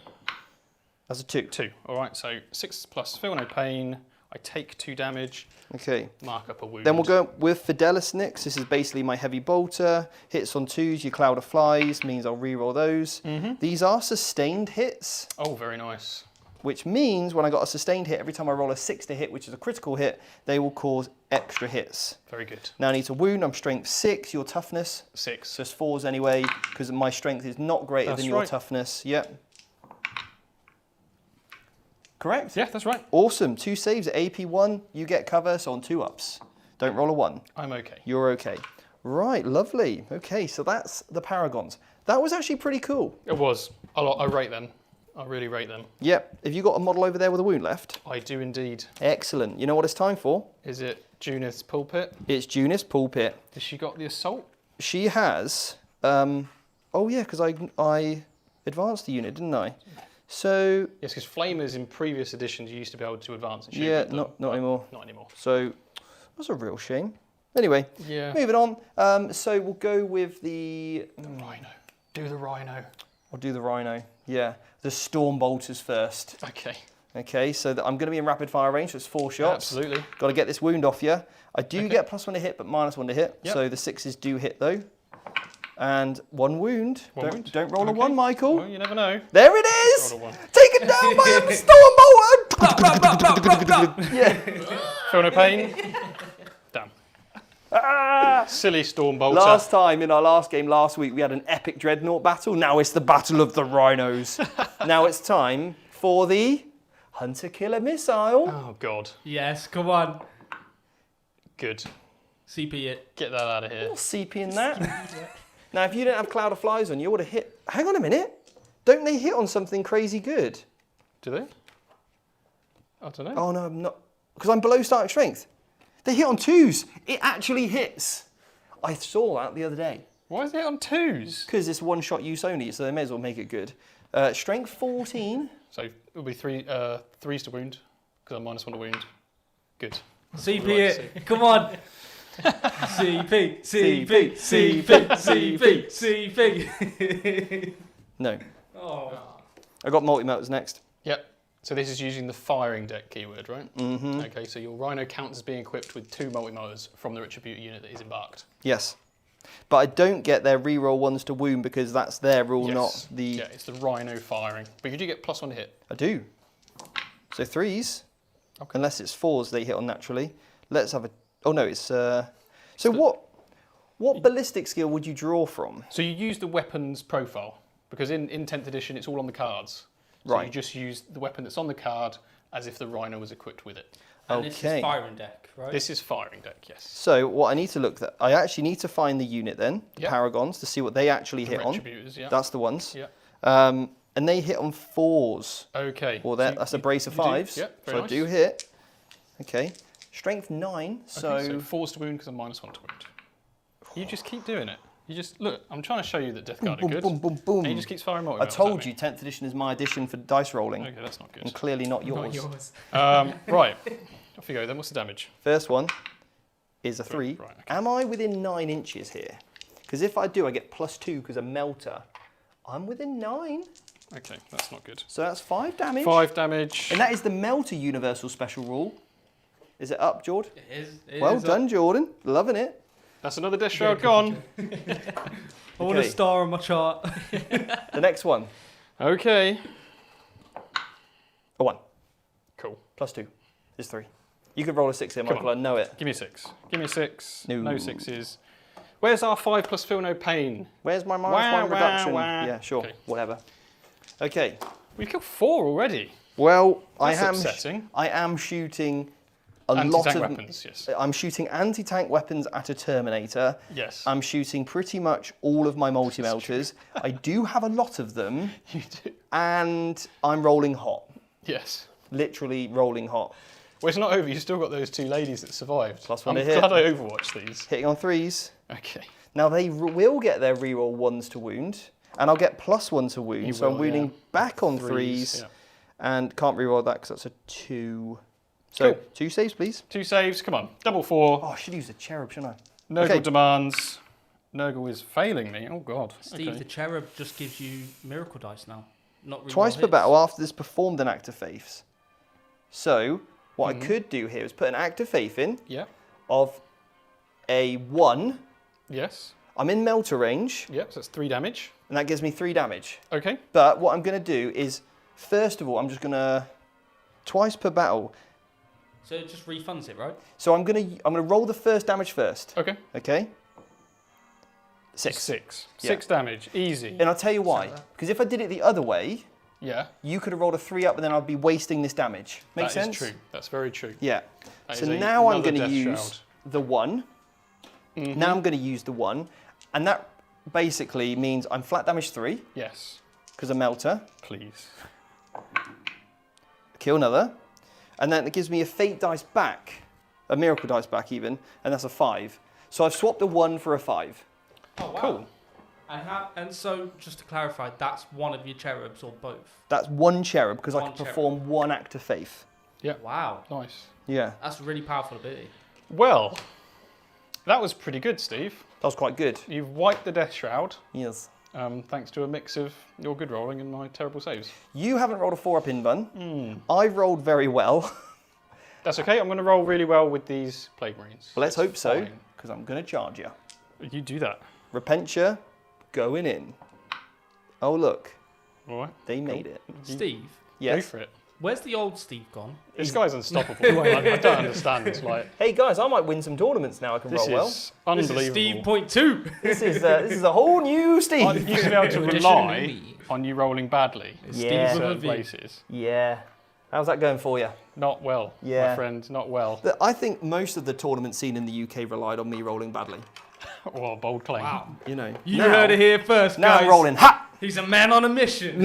That's a 2. 2. All right. So 6+ feel no pain. I take 2 damage, Okay. mark up a wound. Then we'll go with Fidelis Nix. This is basically my heavy bolter. Hits on 2s, your cloud of flies, means I'll reroll those. These are sustained hits, Oh, very nice. which means when I got a sustained hit, every time I roll a 6 to hit, which is a critical hit, they will cause extra hits. Very good. Now I need to wound. I'm strength 6, your toughness. 6. So it's 4s anyway, because my strength is not greater That's than your right. toughness. Yep. Correct? Yeah, that's right. Awesome. 2 saves at AP 1, you get cover, so on 2 ups. Don't roll a 1. I'm okay. You're okay. Right, lovely. Okay, so that's the Paragons. That was actually pretty cool. It was. I rate them. I really rate them. Yep. Have you got a model over there with a wound left? I do indeed. Excellent. You know what it's time for? Is it Junith's pulpit? It's Junice Pulpit. Has she got the assault? She has... oh, yeah, because I advanced the unit, didn't I? So... Yes, because flamers in previous editions you used to be able to advance and shoot. Yeah, with them, not but anymore. Not anymore. So that's a real shame. Anyway, Yeah. moving on. So we'll go with the... Rhino. Do the rhino. I'll do the Rhino. Yeah, the Storm Bolters first. Okay. Okay, so I'm going to be in rapid fire range, so it's 4 shots. Absolutely. Got to get this wound off you. I do Okay. get +1 to hit, but -1 to hit. Yep. So the 6s do hit though. And 1 wound. One wound. Don't roll a Okay. 1, Michael. Well, you never know. There it is! Roll a 1. Taken down by a Storm Bolter! Yeah. Feel no pain? Damn. Ah! Silly storm bolter. Last time in our last game last week we had an epic dreadnought battle. Now it's the battle of the rhinos. Now it's time for the Hunter Killer Missile. Oh god. Yes, come on. Good. CP it. Get that out of here. Not CP in that. Now if you didn't have Cloud of Flies on, you would have hit. Hang on a minute. Don't they hit on something crazy good? Do they? I don't know. Oh no, I'm not. Because I'm below starting strength. They hit on 2s. It actually hits. I saw that the other day. Why is it on 2s? Because it's 1-shot use only, so they may as well make it good. Strength 14. So it'll be 3s to wound because I'm -1 to wound. Good. CP Right, it. Come on. CP, CP, CP, CP, CP. No. Oh. I got multi-melters next. Yep. So this is using the firing deck keyword, right? Mm-hmm. Okay, so your Rhino counts as being equipped with 2 multi-motors from the Retributor unit that is embarked. Yes. But I don't get their reroll 1s to wound because that's their rule, Yes. not the... Yeah, it's the Rhino firing. But you do get +1 to hit. I do. So 3s. Okay. Unless it's 4s they hit on naturally. Let's have a... Oh no, it's... So what ballistic skill would you draw from? So you use the weapons profile because in 10th edition it's all on the cards. So Right. you just use the weapon that's on the card as if the Rhino was equipped with it. And this Okay. is firing deck, right? This is firing deck, yes. So what I need to look at... I actually need to find the unit then, the Yep. Paragons, to see what they actually The hit on. Retributors, yeah. That's the ones. Yeah. And they hit on 4s. Okay. Well, So that's a brace of you do- 5s. Yeah, So very I nice. do hit. Okay. Strength 9. So, Okay, so 4s to wound because I'm -1 to wound. You just keep doing it. You just look. I'm trying to show you that Death Guard are boom, good. boom, boom, boom. And he just keeps firing multi. I told you 10th edition is my edition for dice rolling, Okay, that's not and good. clearly not yours. Not yours. Right. Off you go. Then what's the damage? First one is a 3. Right, okay. Am I within 9 inches here? Because if I do, I get +2 because a melter. I'm within 9. Okay, that's not good. So that's 5 damage. 5 damage. And that is the melter universal special rule. Is it up, Jord? It is. It Well is done, Jordan. Loving it. That's another Death Shroud gone. I want a Okay. star on my chart. The next one, Okay. a 1. Cool. +2 is 3. You could roll a 6 here, Come Michael. I know it. Give me a 6. Give me a 6. No. No 6s. Where's our 5 plus feel no pain? Where's my -1 Wah, wah, reduction? wah. Yeah, sure. Okay. Whatever. Okay. We killed 4 already. Well, That's upsetting. I am shooting a lot Anti-tank of weapons, yes. I'm shooting anti-tank weapons at a Terminator. Yes. I'm shooting pretty much all of my multi-melters. I do have a lot of them, You do. and I'm rolling hot. Yes. Literally rolling hot. Well, it's not over. You've still got those 2 ladies that survived. +1 I'm to hit. glad I overwatched these. Hitting on 3s. Okay. Now they will get their reroll 1s to wound, and I'll get +1 to wound, You so I'm will, wounding yeah. back on 3s, 3s, yeah. and can't reroll that because that's a 2. So Cool. 2 saves, please. 2 saves. Come on. Double 4. Oh, I should use the cherub, shouldn't I? Nurgle okay. demands. Nurgle is failing me. Oh, God. Steve, Okay. the cherub just gives you miracle dice now. Not reroll Twice per hits. battle after this performed an act of faith. So what I could do here is put an Act of Faith in Yeah. of a 1. Yes. I'm in melter range, Yep, so that's 3 damage. and that gives me 3 damage. Okay. But what I'm going to do is, first of all, I'm just going to, twice per battle. So it just refunds it, right? So I'm going to roll the first damage first. Okay. Okay? 6. 6. Yeah. 6 damage. Easy. And I'll tell you why. Because if I did it the other way, Yeah. you could have rolled a 3 up, and then I'd be wasting this damage. Make sense? That is true. That's very true. Yeah. That So is now I'm another going to death use shroud. the 1. Now I'm going to use the 1. And that basically means I'm flat damage 3, Yes. because of melter. Please. Kill another. And then it gives me a fate dice back, a miracle dice back even, and that's a 5. So I've swapped a 1 for a 5. Oh, wow. Cool. And so, just to clarify, that's one of your cherubs or both? That's 1 cherub, because I One can perform 1 act of faith. Yeah. Wow. Nice. Yeah, That's a really powerful ability. Well, that was pretty good, Steve. that was quite good. You've wiped the Death Shroud, Yes. thanks to a mix of your good rolling and my terrible saves. You haven't rolled a 4-up in Bun. I've rolled very well. That's okay. I'm going to roll really well with these Plague Marines. Well, let's It's hope so, fine. because I'm going to charge you. You do that. Repentia, going in. Oh, look, All right. they made it. Steve, Go Yes. for it. where's the old Steve gone? This guy's unstoppable. Like, I don't understand. It's like, Hey, guys, I might win some tournaments now. I can this roll well. is This unbelievable. is Steve point 2. This is a whole new Steve. I used to be able to Addition rely me. on you rolling badly in Yeah. Steve with a certain V. places. Yeah. How's that going for you? Not well, Yeah. my friend, not well. I think most of the tournament scene in the UK relied on me rolling badly. Well, bold claim. Wow. You know. You now, heard it here first, Now guys. I'm rolling. Ha! He's a man on a mission.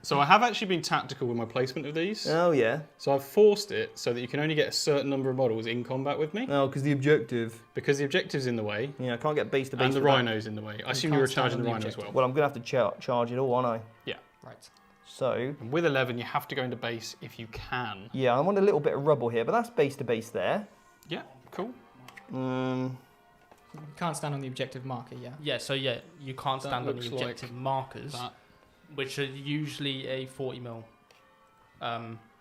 So I have actually been tactical with my placement of these. Oh, yeah. So I've forced it so that you can only get a certain number of models in combat with me, Oh, because the objective. because the objective's in the way Yeah, I can't get base to base. and the with that. rhino's in the way. I assume you can't were stand charging on the the rhino as objective. well. Well, I'm going to have to charge it all, aren't I? Yeah. Right. So, And with 11, you have to go into base if you can. yeah, I want a little bit of rubble here, but that's base to base there. Yeah, cool. You can't stand on the objective marker, yeah. Yeah, so yeah, you can't That stand on the looks like objective markers, That. which are usually a 40mm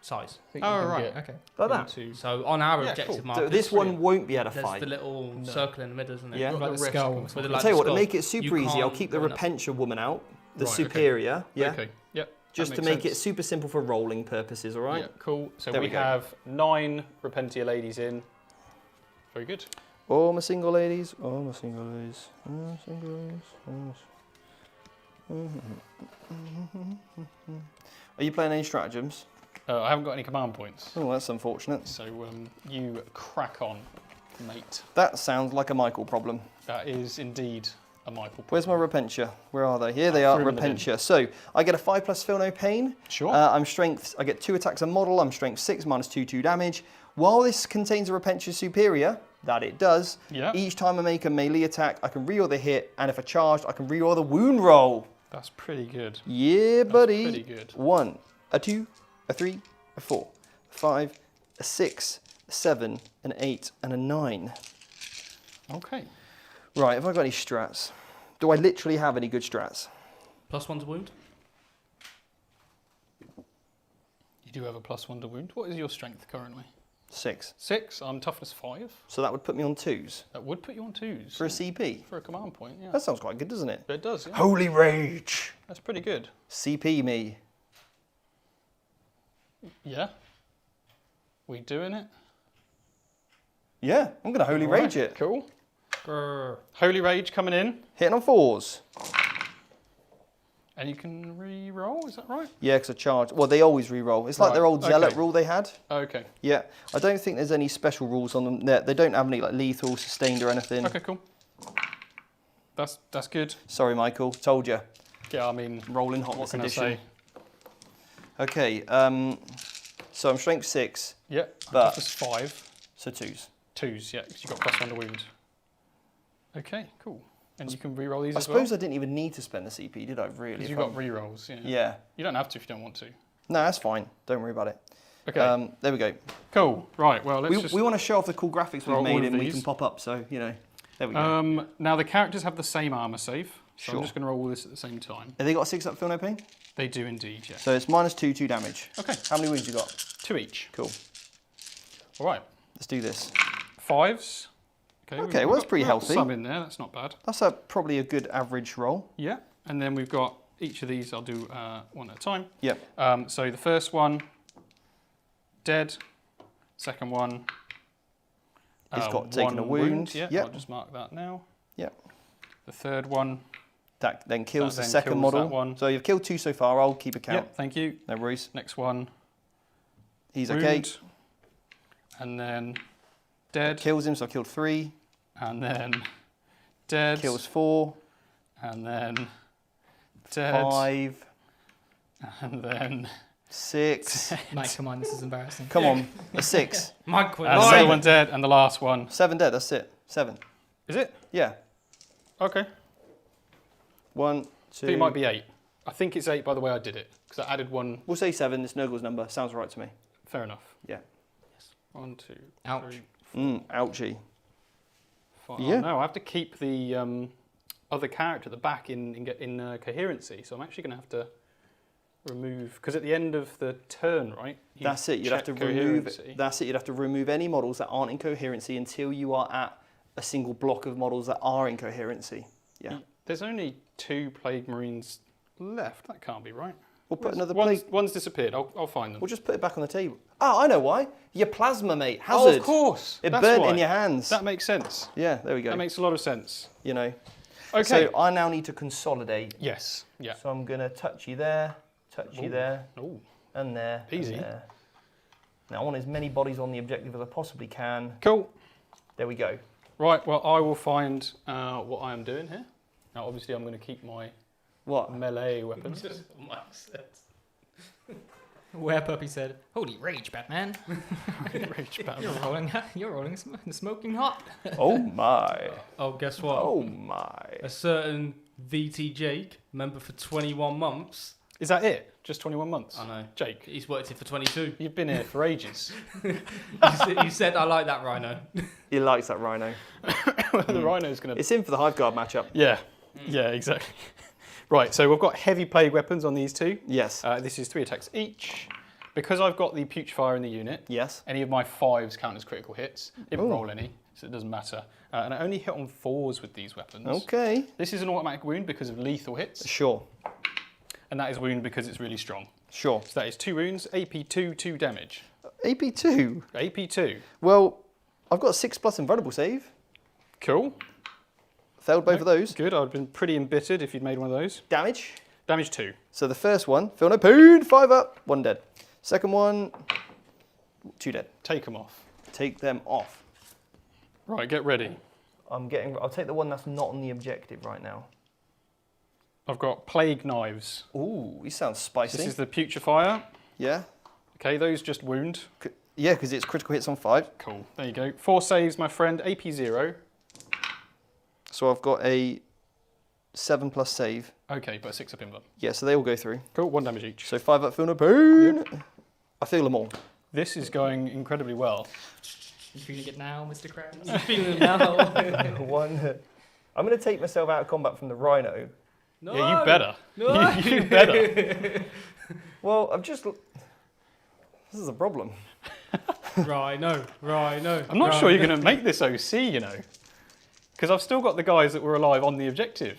size. I think you Oh, can right, get okay. Like that. into- So on our Yeah, objective cool. markers, So this one won't be able to there's fight. the little circle in the middle, isn't it? Yeah. Got Like the the rest skull. on With top. the I'll like tell you what, to skull. make it super You easy, I'll can't keep the go in up. Repentia woman out, the Right, okay. superior, yeah? Okay, yep. Just that to makes make it sense. super simple for rolling purposes, all right? Yeah, cool. So There we we go. have 9 Repentia ladies in. Very good. All my single ladies, all my single ladies, all my single ladies. Are you playing any stratagems? I haven't got any command points, Oh, that's unfortunate. so you crack on, mate. That sounds like a Michael problem. That is indeed a Michael. Where's my Repentia? Where are they? Here they are, threw 'em in the bin. Repentia. So I get a 5+ feel no pain. Sure. I'm strength. I get 2 attacks a model. I'm strength 6 minus 2 damage. While this contains a Repentia superior, that it does. Yeah. Each time I make a melee attack, I can reroll the hit, and if I charged, I can reroll the wound roll. That's pretty good. Yeah, buddy. pretty good. 1, a 2, a 3, a 4, a 5, a 6, a 7, an 8, and a 9. Okay. Right, have I got any strats? Do I literally have any good strats? +1 to wound. You do have a +1 to wound. What is your strength currently? 6. 6. I'm toughness 5. So that would put me on 2s That would put you on 2s. for a CP. For a command point, yeah. That sounds quite good, doesn't it? It does, yeah. Holy Rage! That's pretty good. CP me. Yeah. We doing it? Yeah, I'm going to Holy Alright, Rage it. Cool. Grrr. Holy Rage coming in. Hitting on 4s. And you can re-roll, is that right? Yeah, because I charge. Well, they always re-roll. It's like Right, their old Zealot okay. rule they had. Okay. Yeah, I don't think there's any special rules on them. They don't have any like lethal, sustained, or anything. Okay, cool. That's good. Sorry, Michael. Told you. Yeah, I mean, Rolling what Hotness can I edition. say? Okay, so I'm strength 6, Yeah, But- toughness 5. so 2s. 2s, yeah, because you've got +1 to wound. Okay, cool. And you can re-roll these I as suppose well? I didn't even need to spend the CP, did I? Really? Because If you've got I'm- re-rolls, yeah. Yeah. You don't have to if you don't want to. No, that's fine. Don't worry about it. Okay, There we go. cool. Right, well, let's We, just... we want to show off the cool graphics roll we've all made of and we these. can pop up. So you know, there we go. Now, the characters have the same armor save, so Sure. I'm just going to roll all this at the same time. Have they got a 6-up feel no pain? They do indeed, yes. So it's -2 damage. Okay. How many wounds you got? 2 each. Cool. All right. Let's do this. 5s. Okay, well, that's pretty we've got healthy. Some in there, that's not bad. That's probably a good average roll. Yeah, and then we've got each of these, I'll do one at a time. Yep. So the first one, dead. Second one, He's got taken a one wound. Yeah, Yep. I'll just mark that now. Yep. The third one. That then kills That the then second kills model. that one. So you've killed 2 so far. I'll keep a count. Yep, thank you. No worries. Next one. He's wound, okay. And then dead. Kills him, so I killed 3. And then dead. Kills 4. And then dead. 5. And then 6. Mike, come on, this is embarrassing. Come on. A 6. Mike, we're and the lying. second one dead. And the last one. 7 dead. That's it. 7. Is it? Yeah. Okay. 1, I 2. think it might be 8. I think it's 8 by the way I did it. Because I added 1. We'll say 7. It's Nurgle's number. Sounds right to me. Fair enough. Yeah. 1, 2, Ouch. 3, Ouchie. 5. Yeah. Oh, no, I have to keep the other character at the back in coherency. So I'm actually going to have to remove, because at the end of the turn, right? you That's it. You'd have to check remove. coherency. That's it. You'd have to remove any models that aren't in coherency until you are at a single block of models that are in coherency. Yeah. There's only 2 Plague Marines left. That can't be right. We'll put another one's, plague. one's disappeared. I'll find them. We'll just put it back on the table. Oh, I know why. Your plasma, mate. Oh, Hazard. of course. It That's burnt why. in your hands. That makes sense. Yeah, there we go. That makes a lot of sense. You know. Okay. So I now need to consolidate. Yes. Yeah. So I'm going to touch you there, touch you there, Oh. and there. and Easy. there. Now I want as many bodies on the objective as I possibly can. Cool. There we go. Right. Well, I will find what I am doing here. Now, obviously, I'm going to keep my What? melee weapons. Just what Mike said. Werepuppy said, "Holy rage, Batman! Rage You're rolling smoking hot." Oh my. Oh, guess what? Oh my. A certain VT Jake, member for 21 months. Is that it? Just 21 months? I know. Jake, He's worked here for 22. you've been here for ages. You said, I like that rhino. He likes that rhino. The rhino's going to... It's in for the Hive Guard matchup. Yeah. Yeah, exactly. Right, so we've got heavy plague weapons on these 2. Yes. This is 3 attacks each. Because I've got the Putrefire in the unit, Yes. any of my 5s count as critical hits. Didn't Ooh. roll any, so it doesn't matter. And I only hit on 4s with these weapons. Okay. This is an automatic wound because of lethal hits, Sure. and that is wound because it's really strong. Sure. So that is 2 wounds, AP2, 2 damage. AP2. AP2. Well, I've got a 6+ invulnerable save. Cool. Failed both of those. Good, I'd have been pretty embittered if you'd made one of those. Damage. Damage 2. So the first one, feel no pain, 5 up, 1 dead. Second one, 2 dead. Take them off. Take them off. Right, get ready. I'll take the one that's not on the objective right now. I've got Plague Knives. Ooh, he sounds spicy. This is the Putrefire. Yeah. Okay, those just wound. Yeah, because it's critical hits on 5. Cool, there you go. 4 saves, my friend, AP0. So I've got a 7+ save. Okay, but a 6 up in them. Yeah, so they all go through. Cool, 1 damage each. So 5 up, feel no pain. I feel them all. This is going incredibly well. You feeling it now, Mr. Krabs? I'm feeling now. One. I'm going to take myself out of combat from the rhino. No. Yeah, you better. No. You better. Well, This is a problem. Rhino. I'm not sure you're going to make this OC, you know. Because I've still got the guys that were alive on the objective.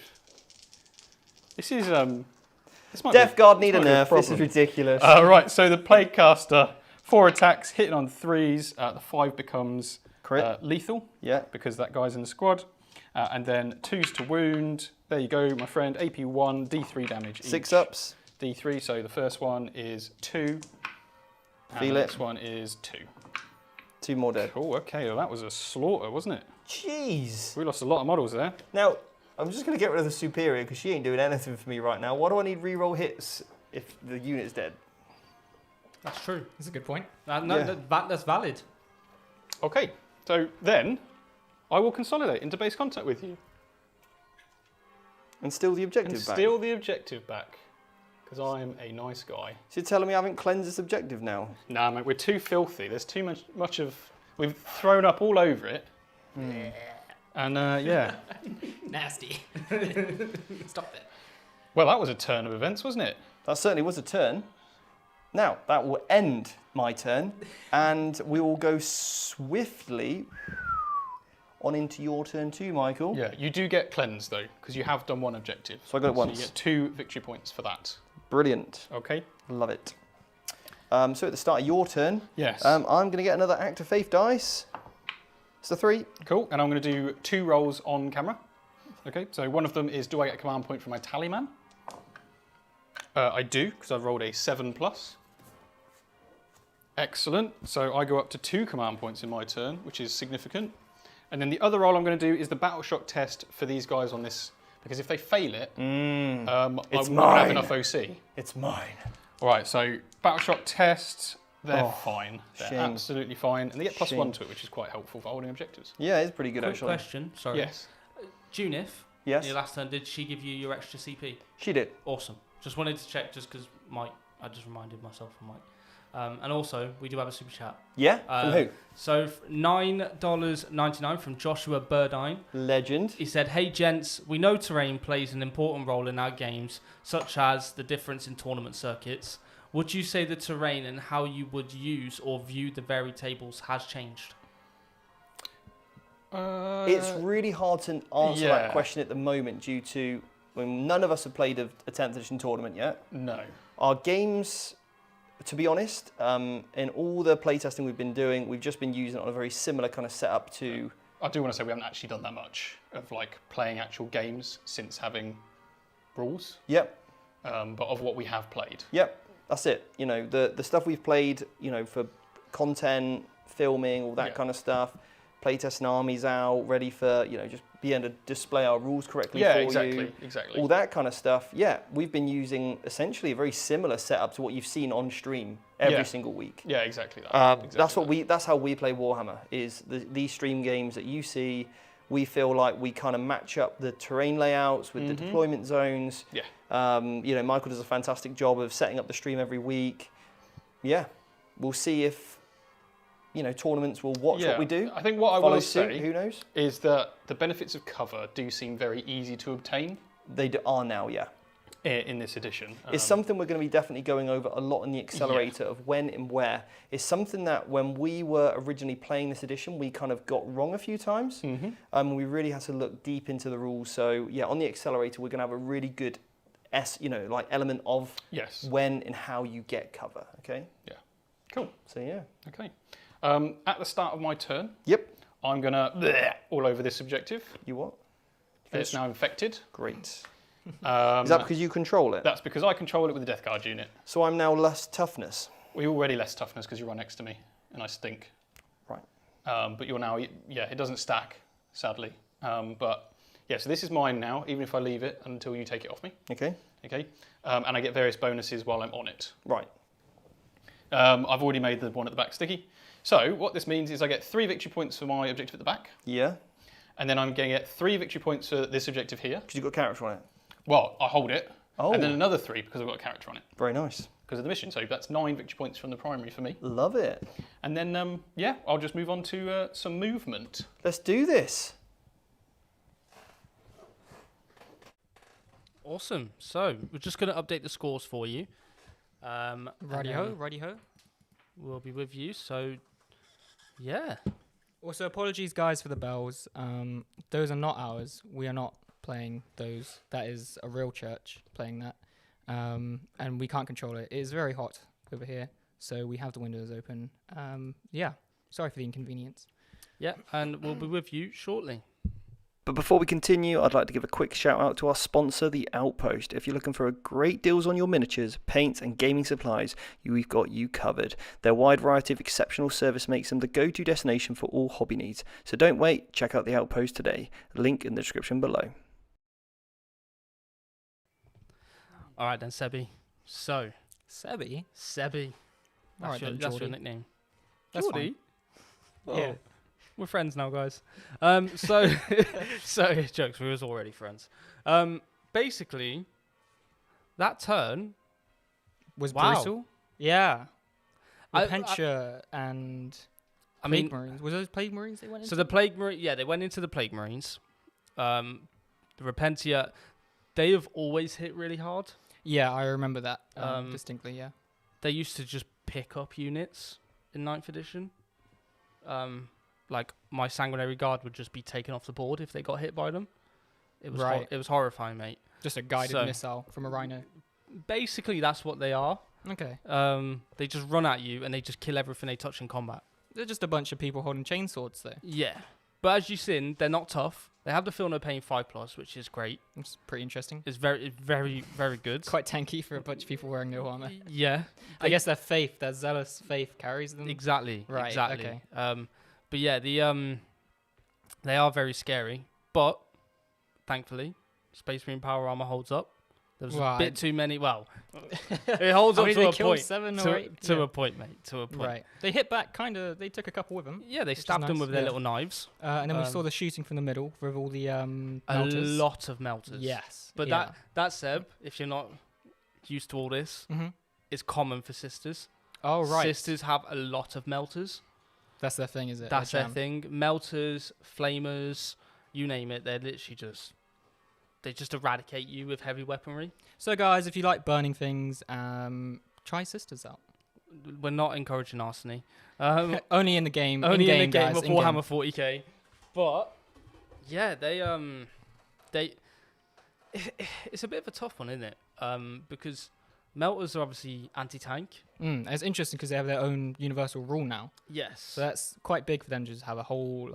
This is... This might Death be, Guard need a might be a nerf. This is problem. ridiculous. Right, so the Plague Caster, 4 attacks, hitting on 3s. The 5 becomes Crit. lethal, Yeah. because that guy's in the squad. And then 2s to wound. There you go, my friend. AP1, D3 damage each. 6 ups. D3, so the first one is 2. And Feel the it. next one is 2. 2 more dead. Cool, okay, well, that was a slaughter, wasn't it? Jeez. We lost a lot of models there. Now, I'm just going to get rid of the superior because she ain't doing anything for me right now. Why do I need reroll hits if the unit's dead? That's true. That's a good point. Yeah. That's valid. Okay, so then I will consolidate into base contact with you. And steal the objective And back. steal the objective back. Because I'm a nice guy. So you're telling me I haven't cleansed this objective now? Nah, mate, we're too filthy. There's too much of... We've thrown up all over it. And, yeah. Nasty. Stop it. Well, that was a turn of events, wasn't it? That certainly was a turn. Now, that will end my turn, and we will go swiftly on into your turn too, Michael. Yeah, you do get cleanse though, because you have done one objective. So I got it once. So you get 2 victory points for that. Brilliant. Okay. Love it. So at the start of your turn, Yes. I'm going to get another Act of Faith dice. It's a 3. Cool, and I'm going to do 2 rolls on camera. Okay, so one of them is, do I get a command point from my tallyman? I do, because I've rolled a 7+. Excellent, so I go up to 2 command points in my turn, which is significant. And then the other roll I'm going to do is the battle shock test for these guys on this, because if they fail it, I won't have enough OC. It's mine. All right, so battle shock test, they're fine. They're shame. absolutely fine, and they get Shame. +1 to it, which is quite helpful for holding objectives. Yeah, it's pretty good Quick actually. question. Sorry. Yes. Junith, Yes. in your last turn, did she give you your extra CP? She did. Awesome. Just wanted to check, just because Mike, I just reminded myself of Mike. And also, we do have a super chat. Yeah? From who? So $9.99 from Joshua Burdine. Legend. He said, "Hey gents, we know terrain plays an important role in our games, such as the difference in tournament circuits. Would you say the terrain and how you would use or view the varied tables has changed?" It's really hard to answer that yeah. question at the moment due to none of us have played a 10th edition tournament yet. No. Our games, to be honest, in all the playtesting we've been doing, we've just been using it on a very similar kind of setup to... I do want to say we haven't actually done that much of like playing actual games since having rules, Yep, but of what we have played. yep, that's it. You know, the stuff we've played, you know, for content, filming, all that Yeah. kind of stuff, playtesting armies out, ready for, you know, just being able to display our rules correctly Yeah, for exactly, you. exactly. All that kind of stuff, yeah, we've been using essentially a very similar setup to what you've seen on stream every Yeah. single week. Yeah, exactly that. Exactly that's how we play Warhammer. Is these stream games that you see, we feel like we kind of match up the terrain layouts with the deployment zones. Yeah. You know, Michael does a fantastic job of setting up the stream every week. Yeah, we'll see if, you know, tournaments will watch what we do. I think what I Follow will suit, say who knows? is that the benefits of cover do seem very easy to obtain They are now, yeah. in this edition. It's something we're going to be definitely going over a lot in the accelerator of when and where. It's something that when we were originally playing this edition, we kind of got wrong a few times. We really had to look deep into the rules. So yeah, on the accelerator, we're going to have a really good element of Yes. when and how you get cover. Okay. Yeah. Cool. So yeah. Okay. At the start of my turn, Yep. I'm going to all over this objective. You what? It's now infected. Great. Is Um, that because you control it? That's because I control it with the Death Guard unit. So I'm now less toughness. We're already less toughness because you're right next to me and I stink. Right. But you're now, yeah, it doesn't stack, sadly. But yeah, so this is mine now, even if I leave it until you take it off me. Okay. Okay. And I get various bonuses while I'm on it. Right. I've already made the one at the back sticky. So what this means is I get 3 victory points for my objective at the back. Yeah. And then I'm going to get 3 victory points for this objective here. Because you've got character on it. Well, I hold it. Oh. And then another 3 because I've got a character on it. Very nice. Because of the mission. So that's 9 victory points from the primary for me. Love it. And then, yeah, I'll just move on to some movement. Let's do this. Awesome. So we're just going to update the scores for you. Righty-ho, righty-ho. We'll be with you. So, yeah. Also, apologies, guys, for the bells. Those are not ours. We are not playing those. That is a real church playing that. And we can't control it. It is very hot over here, so we have the windows open. Yeah, sorry for the inconvenience. Yeah, and we'll be with you shortly. But before we continue, I'd like to give a quick shout out to our sponsor, The Outpost. If you're looking for great deals on your miniatures, paints and gaming supplies, we've got you covered. Their wide variety of exceptional service makes them the go-to destination for all hobby needs. So don't wait, check out The Outpost today. Link in the description below. All right then, Sebi. So, Sebi? Sebi. All right then, That's your Geordie. nickname. That's Geordie? fine. Yeah. We're friends now, guys. So jokes. We was already friends. Basically, that turn. Was Wow. brutal? Yeah. I- Repentia and I Plague mean, Marines. Was those Plague Marines they went into? so the Plague Marine. Yeah, they went into the Plague Marines. The Repentia. They have always hit really hard. Yeah, I remember that Um, distinctly, yeah. they used to just pick up units in 9th edition. Like my Sanguinary Guard would just be taken off the board if they got hit by them. It was it was horrifying, mate. Just a guided missile from a rhino. Basically, that's what they are. Okay. They just run at you and they just kill everything they touch in combat. They're just a bunch of people holding chainswords, though. Yeah. But as you've seen, they're not tough. They have the Feel No Pain 5+, which is great. It's pretty interesting. It's very, very, very good. It's quite tanky for a bunch of people wearing no armor. Yeah. I guess their faith, their zealous faith carries them. Exactly. Right, Exactly. okay. But yeah, they are very scary. But thankfully, Space Marine Power Armor holds up. There was a bit too many. Well, it holds up to a point. 7 or 8? To a point, mate. To a point. Right. They hit back kind of. They took a couple with them. Yeah, they stabbed them with their little knives. And then we saw the shooting from the middle with all the melters. A lot of melters. Yes. But that Seb, if you're not used to all this, it's common for sisters. Oh, right. Sisters have a lot of melters. That's their thing, is it? That's their thing. Melters, flamers, you name it. They're literally they just eradicate you with heavy weaponry. So, guys, if you like burning things, try sisters out. We're not encouraging arsony. Only in the game. Only in the game game of Warhammer 40k. But yeah, it's a bit of a tough one, isn't it? Because melters are obviously anti-tank. It's interesting because they have their own universal rule now. Yes. So that's quite big for them to just have a whole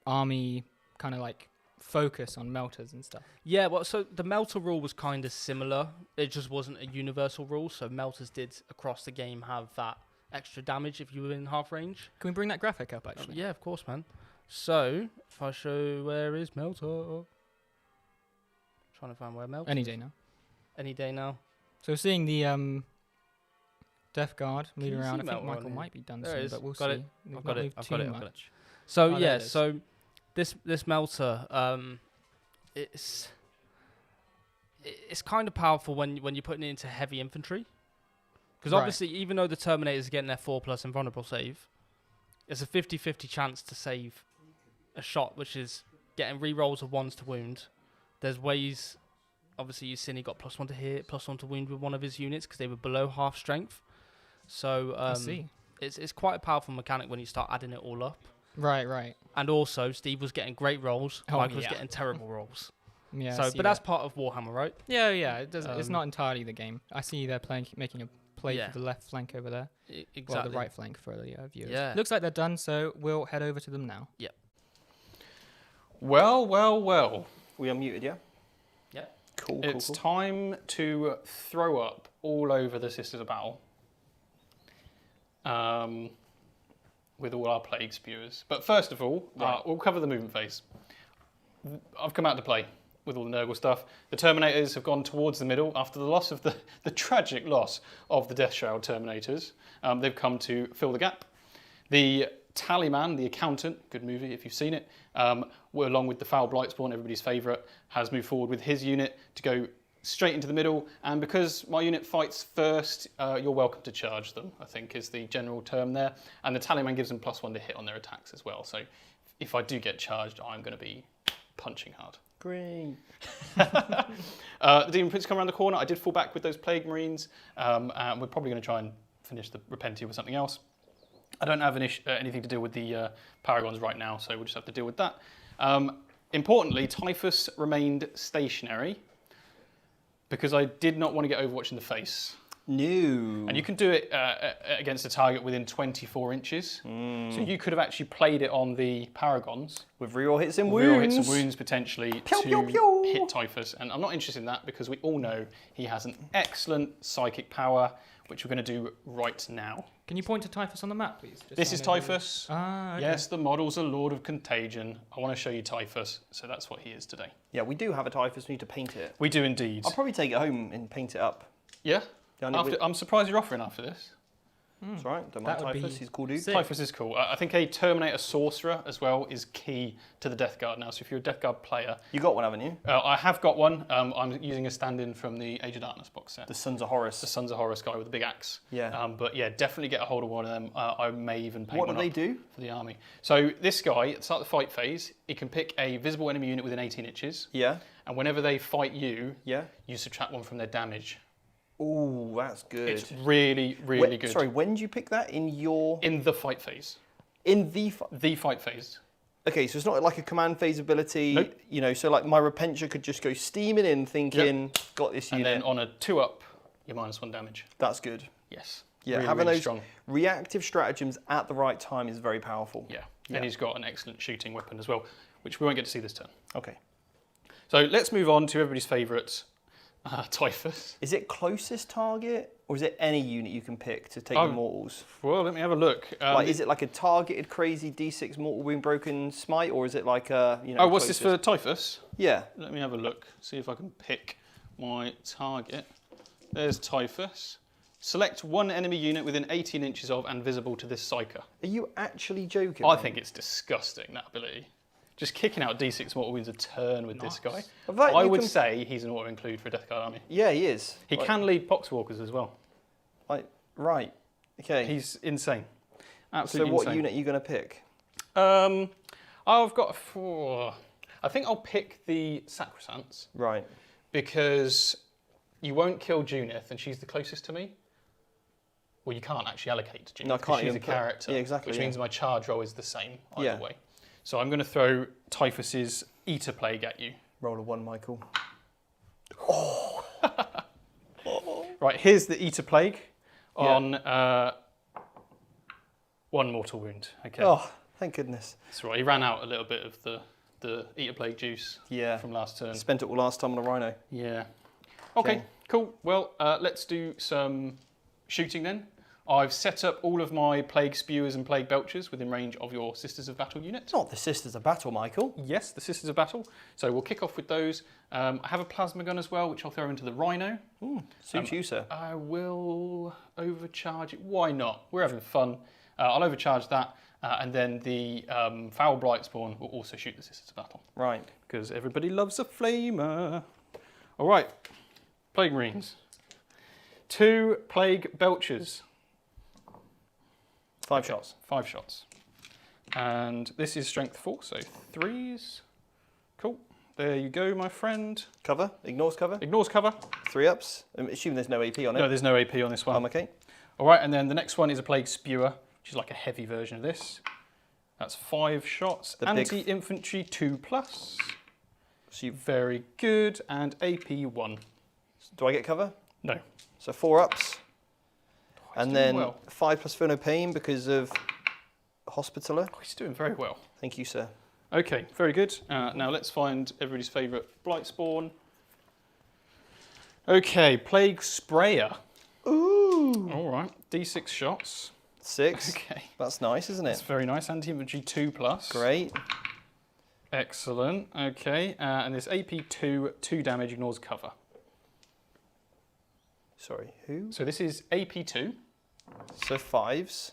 army kind of like focus on melters and stuff. Yeah, well, so the melter rule was kind of similar. It just wasn't a universal rule. So melters did across the game have that extra damage if you were in half range. Can we bring that graphic up actually? Yeah, of course, man. So if I show where is melter, trying to find where melter. Any day now. Any day now. So we're seeing the Death Guard moving you around. I see think melter Michael on might be done there soon, it is. but we'll Got see. it. They've I've not got it. moved I've too got it. I've got it. much. So Oh, there yeah, it is. so this melter, it's kind of powerful when you're putting it into heavy infantry, because Right. obviously even though the Terminators are getting their 4+ invulnerable save, it's a 50-50 chance to save a shot, which is getting rerolls of 1s to wound. There's ways. Obviously, you've seen he got +1 to hit, +1 to wound with one of his units because they were below half strength. So I see. It's quite a powerful mechanic when you start adding it all up. Right. And also, Steve was getting great rolls. Oh, Mike was yeah. getting terrible rolls. Yeah. I So, see but that's that. part of Warhammer, right? Yeah. It does. It's Um, not entirely the game. I see they're making a play Yeah. for the left flank over there. Exactly. Well, the right flank for the viewers. Yeah. Looks like they're done, so we'll head over to them now. Well. We unmuted, yeah? Yeah. Cool. It's time to throw up all over the Sisters of Battle. With all our plague spewers. But first of all, we'll cover the movement phase. I've come out to play with all the Nurgle stuff. The Terminators have gone towards the middle after the loss of the tragic loss of the Death Shroud Terminators. They've come to fill the gap. The Tallyman, the accountant, good movie if you've seen it, along with the Foul Blightspawn, everybody's favourite, has moved forward with his unit to go straight into the middle. And because my unit fights first, you're welcome to charge them, I think is the general term there. And the Tallyman gives them +1 to hit on their attacks as well. So if I do get charged, I'm going to be punching hard. Great. The Demon Prince come around the corner. I did fall back with those Plague Marines. And we're probably going to try and finish the Repentia with something else. I don't have anything to deal with the Paragons right now, so we'll just have to deal with that. Importantly, Typhus remained stationary because I did not want to get Overwatch in the face. No. And you can do it against a target within 24 inches. So you could have actually played it on the Paragons. With reroll hits and Real wounds. hits and wounds potentially Pew, to pew, pew. hit Typhus. And I'm not interested in that because we all know he has an excellent psychic power, which we're going to do right now. Can you point to Typhus on the map, please? Just This so is I know who- Typhus. Ah, okay. Yes, the model's a Lord of Contagion. I want to show you Typhus, so that's what he is today. Yeah, we do have a Typhus. We need to paint it. We do indeed. I'll probably take it home and paint it up. Yeah? Yeah, I need I'm surprised you're offering after this. That's right. Don't That mind would Typhus. be He's a cool dude. sick. Typhus is cool. I think a Terminator Sorcerer as well is key to the Death Guard now. So if you're a Death Guard player, You got one, haven't you? I have got one. I'm using a stand-in from the Age of Darkness box set. The Sons of The Horus. Sons of Horus guy with the big axe. Yeah. But yeah, definitely get a hold of one of them. I may even paint What one do they up do? for the army. So this guy, at the start of the fight phase, he can pick a visible enemy unit within 18 inches. Yeah. And whenever they fight you, Yeah. you subtract 1 from their damage. Oh, that's good. It's really, really good. Sorry, when did you pick that? In the fight phase. In the... The fight phase. Okay, so it's not like a command phase ability, Nope. you know, so like my Repentia could just go steaming in thinking, got this And unit. then on a 2-up, you're -1 damage. That's good. Yes. Yeah, really, having really those strong. reactive stratagems at the right time is very powerful. Yeah. Yeah. And he's got an excellent shooting weapon as well, which we won't get to see this turn. Okay. So let's move on to everybody's favourite, Typhus. Is it closest target, or is it any unit you can pick to take the mortals? Well, let me have a look. Like, is it like a targeted crazy D6 mortal wound broken smite, or is it like a, you know? Oh, what's this closest? for Typhus? Yeah. Let me have a look, see if I can pick my target. There's Typhus. Select one enemy unit within 18 inches of and visible to this psyker. Are you actually joking? I mate? think it's disgusting, that ability. Just kicking out D6 mortal wounds a turn with this guy. But I you would can- say he's an auto-include for a Death Guard army. Yeah, he is. He can lead Poxwalkers as well. Like, right. Okay. He's insane. So Absolutely what insane. unit are you going to pick? I've got four. I think I'll pick the Sacrosancts Right. because you won't kill Junith and she's the closest to me. Well, you can't actually allocate to Junith No, I because can't she's even a put- character, yeah, exactly, which yeah. means my charge roll is the same either Yeah. way. So I'm going to throw Typhus's Eater Plague at you. Roll a 1, Michael. Right, here's the Eater Plague Yeah. on 1 mortal wound. Okay, Oh, thank goodness. that's right. He ran out a little bit of the Eater Plague juice Yeah. from last turn. Spent it all last time on a rhino. Yeah. Okay, Okay. cool. Well, let's do some shooting then. I've set up all of my Plague Spewers and Plague Belchers within range of your Sisters of Battle unit. It's not the Sisters of Battle, Michael. Yes, the Sisters of Battle. So we'll kick off with those. I have a Plasma Gun as well, which I'll throw into the Rhino. Suits you, sir. I will overcharge it. Why not? We're having fun. I'll overcharge that. And then the Foul Blight Spawn will also shoot the Sisters of Battle. Right. Because everybody loves a flamer. All right, Plague Marines. 2 Plague Belchers. 5 shots. 5 shots. And this is strength 4, so 3s. Cool. There you go, my friend. Cover. Ignores cover. Ignores cover. 3 ups. I'm assuming there's no AP on it. No, there's no AP on this one. Okay. All right, and then the next one is a Plague Spewer, which is like a heavy version of this. That's 5 shots. The big- Anti-infantry 2+. So you, Very good. And AP 1. do I get cover? No. So 4 ups. And doing then well. 5 plus Feel No Pain because of Hospitaller. Oh, he's doing very well. Thank you, sir. Okay, very good. Now let's find everybody's favourite Blight Spawn. Okay, Plague Sprayer. Ooh. All right, D6 shots. 6. Okay, That's nice, isn't that's it? very nice. Anti-infantry 2+. Great. Excellent. Okay, and this AP 2, 2 damage, ignores cover. Sorry, who? So this is AP 2, So 5s.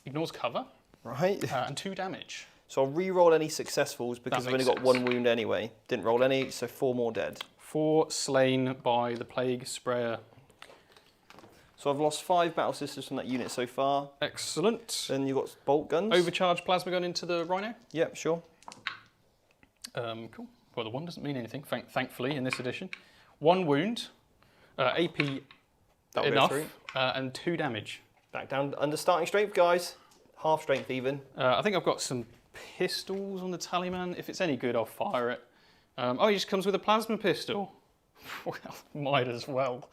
ignores cover, Right. and 2 damage. So I'll re-roll any successfuls because I've only makes got sense. 1 wound anyway. Didn't roll any, so 4 more dead. 4 slain by the Plague Sprayer. So I've lost 5 battle sisters from that unit so far. Excellent. Then you've got bolt guns. Overcharge Plasma Gun into the Rhino. Yep, sure. Cool. Well, the 1 doesn't mean anything, thankfully, in this edition. 1 wound, AP That'll go enough, through. and 2 damage. Back down under starting strength, guys. Half strength even. I think I've got some pistols on the Tallyman. If it's any good, I'll fire it. Oh, he just comes with a plasma pistol. Well, might as well.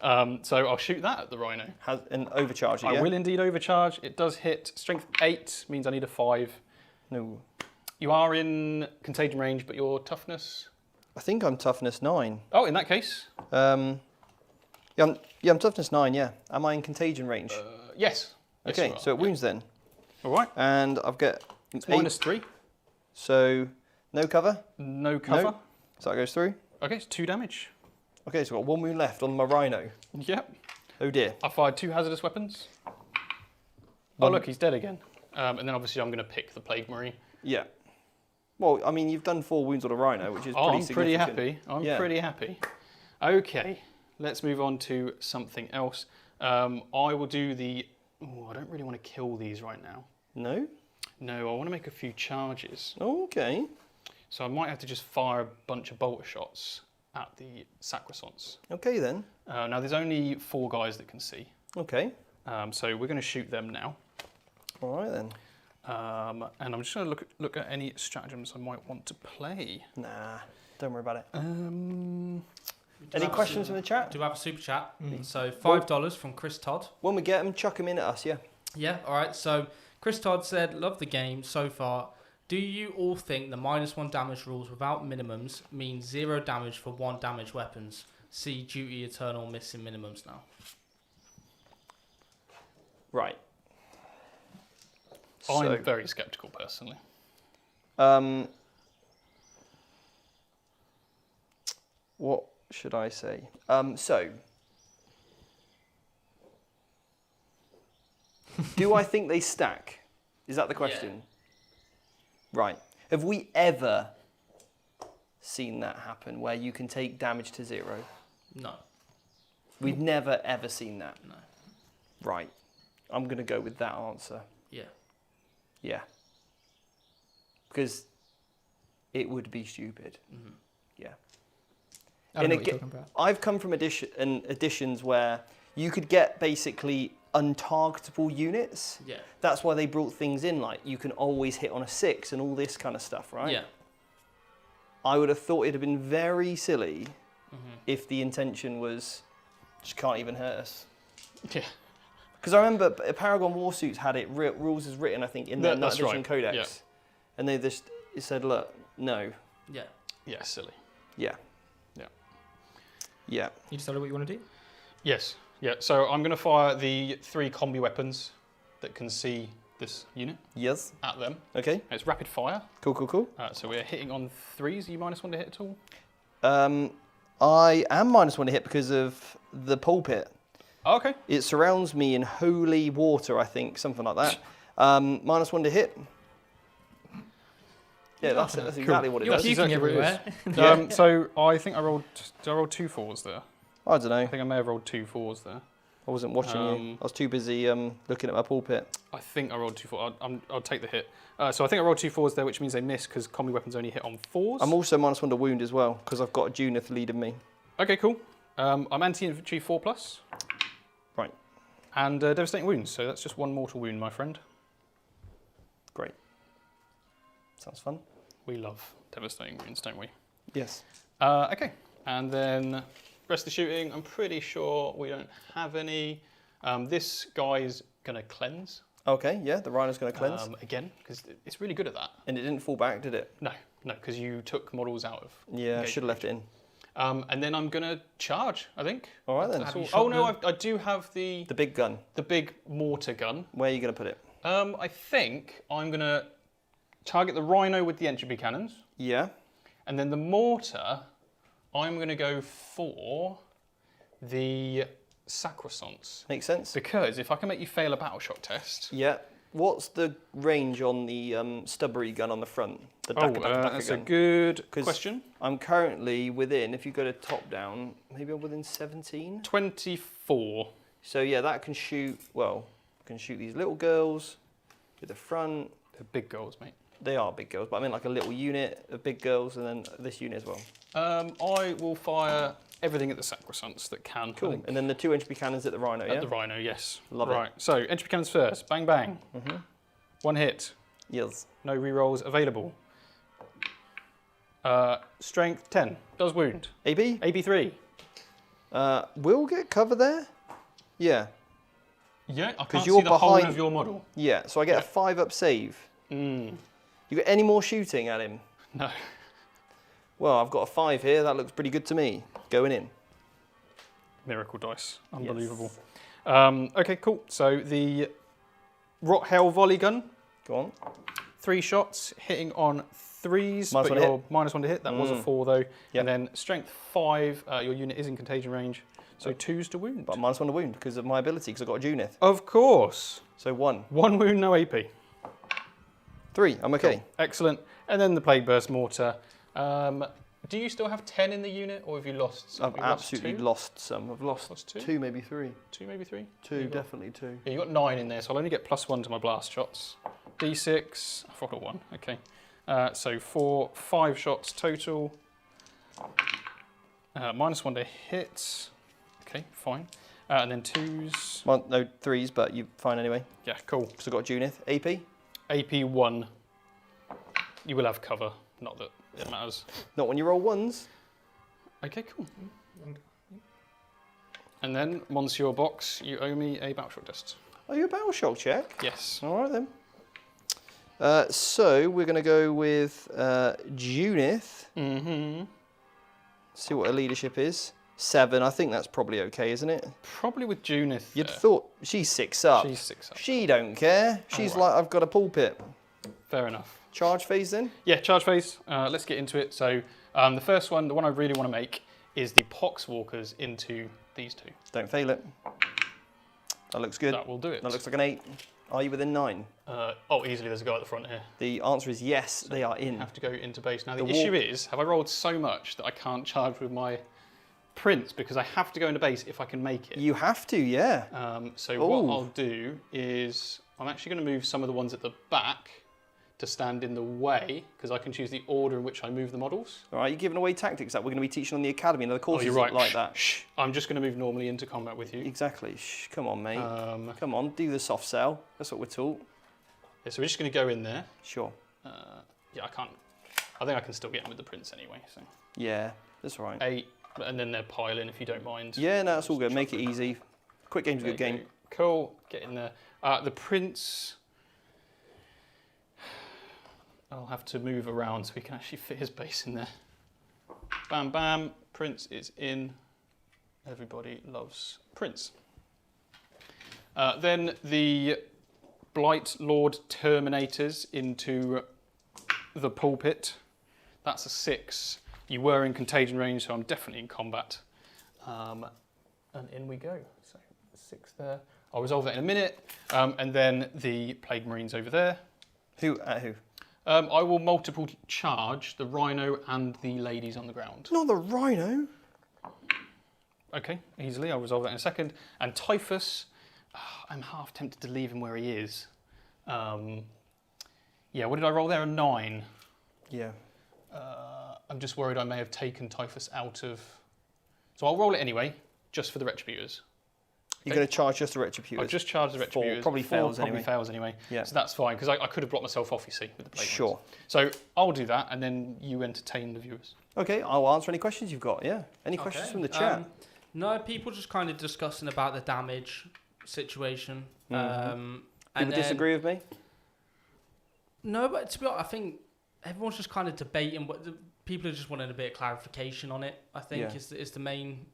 So I'll shoot that at the Rhino. Has an overcharge it, I yeah? will indeed overcharge. It does hit. Strength 8 means I need a 5. No. You are in contagion range, but your toughness... I think I'm toughness 9. Oh, in that case, Yeah, I'm toughness 9, yeah. Am I in contagion range? yes. Yes, Okay, you are. so it wounds then. All right. And I've got It's 8, -3. so no cover. No cover. No. So that goes through. Okay, it's 2 damage. Okay, so I've got 1 wound left on my Rhino. Yep. Oh dear. I fired 2 hazardous weapons. Oh, look, he's dead again. And then obviously I'm going to pick the Plague Marine. Yeah. Well, I mean, you've done 4 wounds on a Rhino, which is Oh, pretty I'm pretty significant. happy. I'm Yeah. pretty happy. Okay, let's move on to something else. I will do the... Oh, I don't really want to kill these right now. No? No, I want to make a few charges. Okay. So I might have to just fire a bunch of bolter shots at the Sacrosaurus. Okay then. Now there's only 4 guys that can see, Okay. so we're going to shoot them now. All right then. And I'm just going to look at any stratagems I might want to play. Nah, don't worry about it. Do Any have a questions from the chat? Do we have a super chat? So $5 from Chris Todd. When we get them, chuck them in at us, yeah. Yeah, all right. So Chris Todd said, love the game so far. Do you all think the -1 damage rules without minimums mean 0 damage for 1 damage weapons? See Duty Eternal missing minimums now. Right. I'm very sceptical personally. What should I say? Do I think they stack? Is that the question? Right. Have we ever seen that happen where you can take damage to 0? No. We've never ever seen that. No. Right. I'm going to go with that answer. Yeah. Yeah. Because it would be stupid. Mm-hmm. Yeah. I don't know what you're talking about. I've come from editions where you could get basically untargetable units. Yeah. That's why they brought things in like you can always hit on a 6 and all this kind of stuff, right? Yeah. I would have thought it'd have been very silly if the intention was just can't even hurt us. Yeah. Because I remember Paragon Warsuits had it rules as written, I think, in their that's edition right. codex, Yeah. and they just said, "Look, no, Yeah. Yeah, silly. yeah, Yeah. yeah." You decided what you want to do? Yes. Yeah. So I'm going to fire the 3 combi weapons that can see this unit Yes. at them. Okay. It's rapid fire. Cool. Cool. Cool. So we're hitting on 3s. Are you -1 to hit at all? I am -1 to hit because of the pulpit. Oh, okay. It surrounds me in holy water, I think, something like that. -1 to hit. Yeah, that's it. That's exactly what it You're does. puking exactly what it everywhere. Yeah. So I think did I roll 2 4s there? I don't know. I think I may have rolled 2 4s there. I wasn't watching you. I was too busy looking at my pulpit. I think I rolled 2 4. I'll take the hit. So I think I rolled 2 4s there, which means they miss because combi weapons only hit on 4s. I'm also -1 to wound as well because I've got a Junith leading me. Okay, cool. I'm anti-infantry 4+. Right. And devastating wounds, so that's just 1 mortal wound, my friend. Great. Sounds fun. We love devastating wounds, don't we? Yes. Okay, and then rest of the shooting, I'm pretty sure we don't have any. This guy's going to cleanse. Okay, yeah, the Rhino's going to cleanse. Again, because it's really good at that. And it didn't fall back, did it? No, because you took models out of. Yeah, I should have left it in. And then I'm going to charge, I think. All right then. Have you Oh shot no, I do have the The big gun. big mortar gun. Where are you going to put it? I think I'm going to target the Rhino with the entropy cannons. Yeah. And then the mortar, I'm going to go for the Sacrosaurus. Makes sense. Because if I can make you fail a battle shock test. Yeah. What's the range on the stubbery gun on the front? The That's a good 'Cause question. I'm currently within, if you go to top down, maybe I'm within 17. 24. So yeah, that can shoot, well, can shoot these little girls with the front. They're big goals, mate. They are big girls, but I mean like a little unit of big girls and then this unit as well. I will fire everything at the Sacrosaurus that can. I Cool. think. And then the 2 entropy cannons at the Rhino, yeah? At the Rhino, yes. Love it. Right, so entropy cannons first. Bang, bang. 1 hit. Yes. No rerolls available. Strength 10. Does wound. AB? AB 3. We'll get cover there? Yeah. Yeah, I 'Cause can't you're see the whole behind- of your model. Yeah, so I get a 5-up save. Mm. You got any more shooting at him? No. Well, I've got a 5 here. That looks pretty good to me. Going in. Miracle dice. Unbelievable. Okay, cool. So the Rot Hell volley gun. Go on. 3 shots, hitting on 3s. -1 but to you're hit. -1 to hit. That was a 4 though. Yep. And then strength 5. Your unit is in contagion range. So 2s to wound. But -1 to wound because of my ability, because I've got a Junith. Of course. So 1. 1 wound, no AP. 3, I'm okay. Cool. Excellent. And then the Plague Burst Mortar. Do you still have 10 in the unit, or have you lost some? I've You've lost absolutely 2? lost some. I've lost, Lost 2? 2, maybe 3. 2, maybe 3? 2, You got- definitely 2. Yeah, you got 9 in there, so I'll only get +1 to my blast shots. D6, I forgot 1, okay. So 4, 5 shots total. -1 to hit. Okay, fine. And then 2s. Well, no 3s, but you're fine anyway. Yeah, cool. So I've got Junith. AP? AP 1. You will have cover. Not that it matters. Not when you roll 1s. Okay, cool. And then, Monsieur Box, you owe me a battle shock test. Are you a battle shock check? Yes. All right then. So we're going to go with Junith. Mm-hmm. See what her leadership is. 7. I think that's probably okay, isn't it? Probably with Junith. You'd thought she's 6 up. She's 6 up. She don't care. She's right. like, I've got a pulpit. Fair enough. Charge phase then? Yeah, charge phase. Let's get into it. So the first one, the one I really want to make, is the Poxwalkers into these two. Don't fail it. That looks good. That will do it. That looks like an 8. Are you within 9? Oh, easily. There's a guy at the front here. The answer is yes, they are in. Have to go into base. Now, the The issue is, have I rolled so much that I can't charge with my prince because I have to go into base if I can make it? You have to, yeah. So what I'll do is I'm actually going to move some of the ones at the back to stand in the way because I can choose the order in which I move the models. All right, you're giving away tactics that we're going to be teaching on the academy and other courses you're right. like that. Shh. I'm just going to move normally into combat with you. Exactly. Shh, come on, mate. Come on, do the soft sell. That's what we're taught. Yeah, so we're just going to go in there. Sure. Yeah, I can't. I think I can still get in with the prince anyway. So Yeah, that's all right. 8, and then they're piling if you don't mind. Yeah, no, that's all good. Make it easy. Quick game's a good game. Cool. Get in there. The prince. I'll have to move around so we can actually fit his base in there. Bam, bam. Prince is in. Everybody loves Prince. Then the Blight Lord Terminators into the pulpit. That's a 6. You were in contagion range, so I'm definitely in combat. And in we go. So 6 there. I'll resolve that in a minute. And then the Plague Marines over there. Who at who? I will multiple charge the Rhino and the ladies on the ground. Not the Rhino. Okay, easily. I'll resolve that in a second. And Typhus, I'm half tempted to leave him where he is. Yeah, what did I roll there? A 9. Yeah. I'm just worried I may have taken Typhus out of... So I'll roll it anyway, just for the Retributors. You're going to charge just the Retributors? I'll just charge the Retributors. 4 probably fails probably anyway. fails anyway. Yeah. So that's fine, because I could have blocked myself off, you see, with the Plague Sure. Marines. So I'll do that, and then you entertain the viewers. Okay, I'll answer any questions you've got, yeah. Any questions from the chat? No, people just kind of discussing about the damage situation. People And then, disagree with me? No, but to be honest, I think everyone's just kind of debating. People are just wanting a bit of clarification on it. I think Yeah. is the main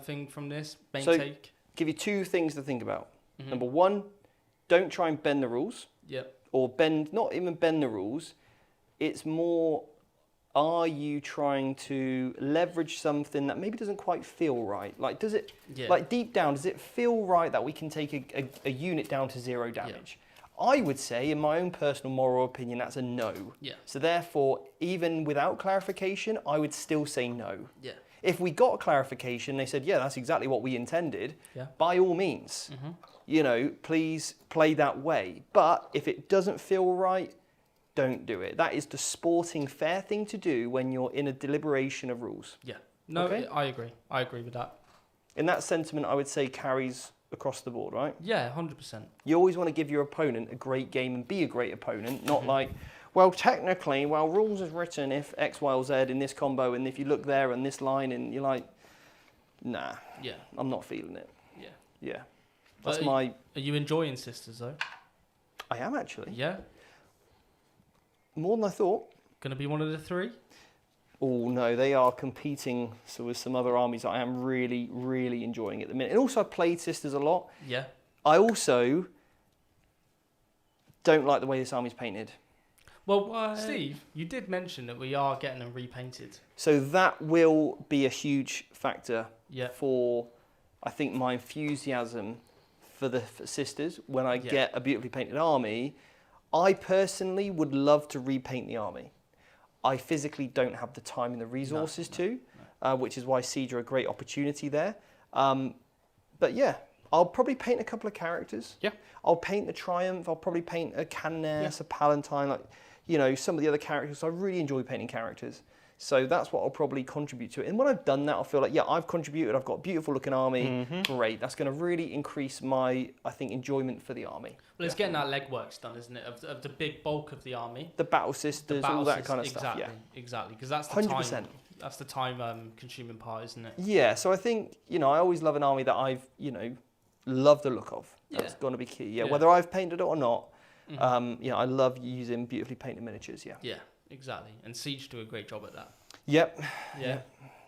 thing from this main So- take. Give you 2 things to think about. Mhm. Number 1, don't try and bend the rules. Yep. Or not even bend the rules. It's more, are you trying to leverage something that maybe doesn't quite feel right? Like, does it, Yeah. like deep down, does it feel right that we can take a unit down to 0 damage? I would say, in my own personal moral opinion, that's a no. Yeah. So therefore, even without clarification, I would still say no. Yeah. If we got clarification, they said, yeah, that's exactly what we intended, Yeah. by all means, please play that way. But if it doesn't feel right, don't do it. That is the sporting fair thing to do when you're in a deliberation of rules. Yeah. No, Okay. I agree. I agree with that. And that sentiment, I would say, carries across the board, right? Yeah, 100%. You always want to give your opponent a great game and be a great opponent, not like, well, technically, rules is written if X, Y, or Z in this combo, and if you look there and this line, and you're like, nah, Yeah. I'm not feeling it. Yeah. Yeah. That's But my... Are you enjoying Sisters though? I am actually. Yeah. More than I thought. Gonna be one of the 3? Oh, no, they are competing with some other armies. I am really, really enjoying at the minute. And also, I've played Sisters a lot. Yeah. I also don't like the way this army's painted. Well, Steve, you did mention that we are getting them repainted. So that will be a huge factor Yeah. for, I think, my enthusiasm for the Sisters when I get a beautifully painted army. I personally would love to repaint the army. I physically don't have the time and the resources which is why Siege are a great opportunity there. But yeah, I'll probably paint a couple of characters. Yeah. I'll paint the Triumph. I'll probably paint a Canoness, a Palatine, some of the other characters. I really enjoy painting characters. So that's what I'll probably contribute to it. And when I've done that, I'll feel like, yeah, I've contributed. I've got a beautiful looking army. Great. That's going to really increase my, I think, enjoyment for the army. Well, it's getting that legwork done, isn't it? Of the big bulk of the army. The battle sisters, all that kind of stuff. Yeah, exactly. Because that's the 100%. time. That's the time consuming part, isn't it? Yeah. So I think, you know, I always love an army that I've, you know, love the look of. That's going to be key. Yeah. Whether I've painted it or not. You know, I love using beautifully painted miniatures. Yeah. Yeah. Exactly. And Siege do a great job at that. Yep. Yeah.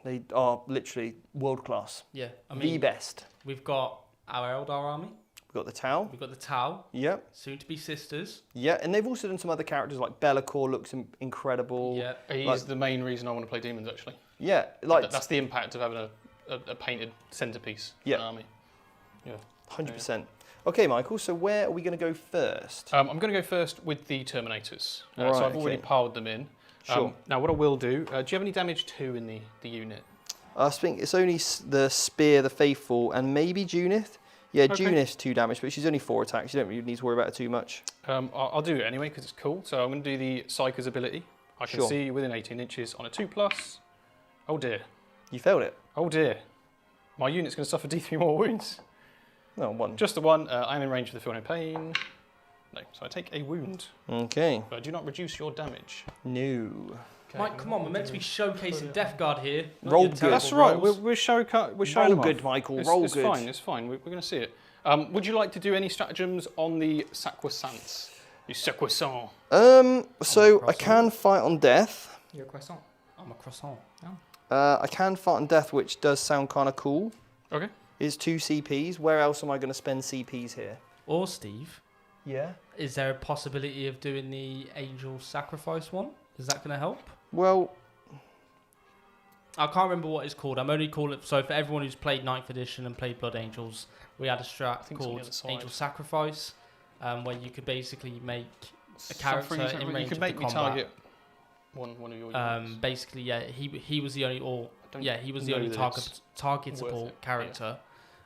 They are literally world class. Yeah. I mean, the best. We've got our Eldar army. We've got the Tau. We've got the Tau. Yep. Soon to be sisters. Yeah, and they've also done some other characters like Be'lakor looks incredible. Yeah. He's the main reason I want to play demons, actually. Yeah, like that's the impact of having a painted centerpiece for an army. Yeah. 100%. Okay, Michael, so where are we going to go first? I'm going to go first with the Terminators. Right, so I've already piled them in. Sure. Now, what I will do, do you have any damage 2 in the unit? I think it's only the Spear, the Faithful, and maybe Junith. Yeah, Okay. Junith's 2 damage, but she's only 4 attacks. You don't really need to worry about it too much. I'll do it anyway because it's cool. So I'm going to do the Psyker's ability. I can see within 18 inches on a 2+. Oh dear. You failed it. Oh dear. My unit's going to suffer D3 more wounds. No, 1. Just the 1. I'm in range for the Feel No Pain. No, so I take a wound. Okay. But I do not reduce your damage. No. Okay. Mike, come on, we're meant to be showcasing Death Guard here. Roll your good. terrible That's right. rolls. We're showing Roll them good, off. Michael. It's, Roll it's good. fine. It's fine. We're going to see it. Would you like to do any stratagems on the Sacrosancts? You Sacrosanct. So I can fight on death. You're a croissant. I'm a croissant. I can fight on death, which does sound kind of cool. Okay. Is 2 CPs. Where else am I going to spend CPs here? Or Steve, Yeah. is there a possibility of doing the Angel Sacrifice one? Is that going to help? Well, I can't remember what it's called. I'm only calling it. So for everyone who's played 9th edition and played Blood Angels, we had a strat think it's on the called other side. Angel Sacrifice, where you could basically make a character Suffering, in you range could of make the me combat. target one of your units. Basically, yeah, he was the only he was the know only that it's targetable worth it, character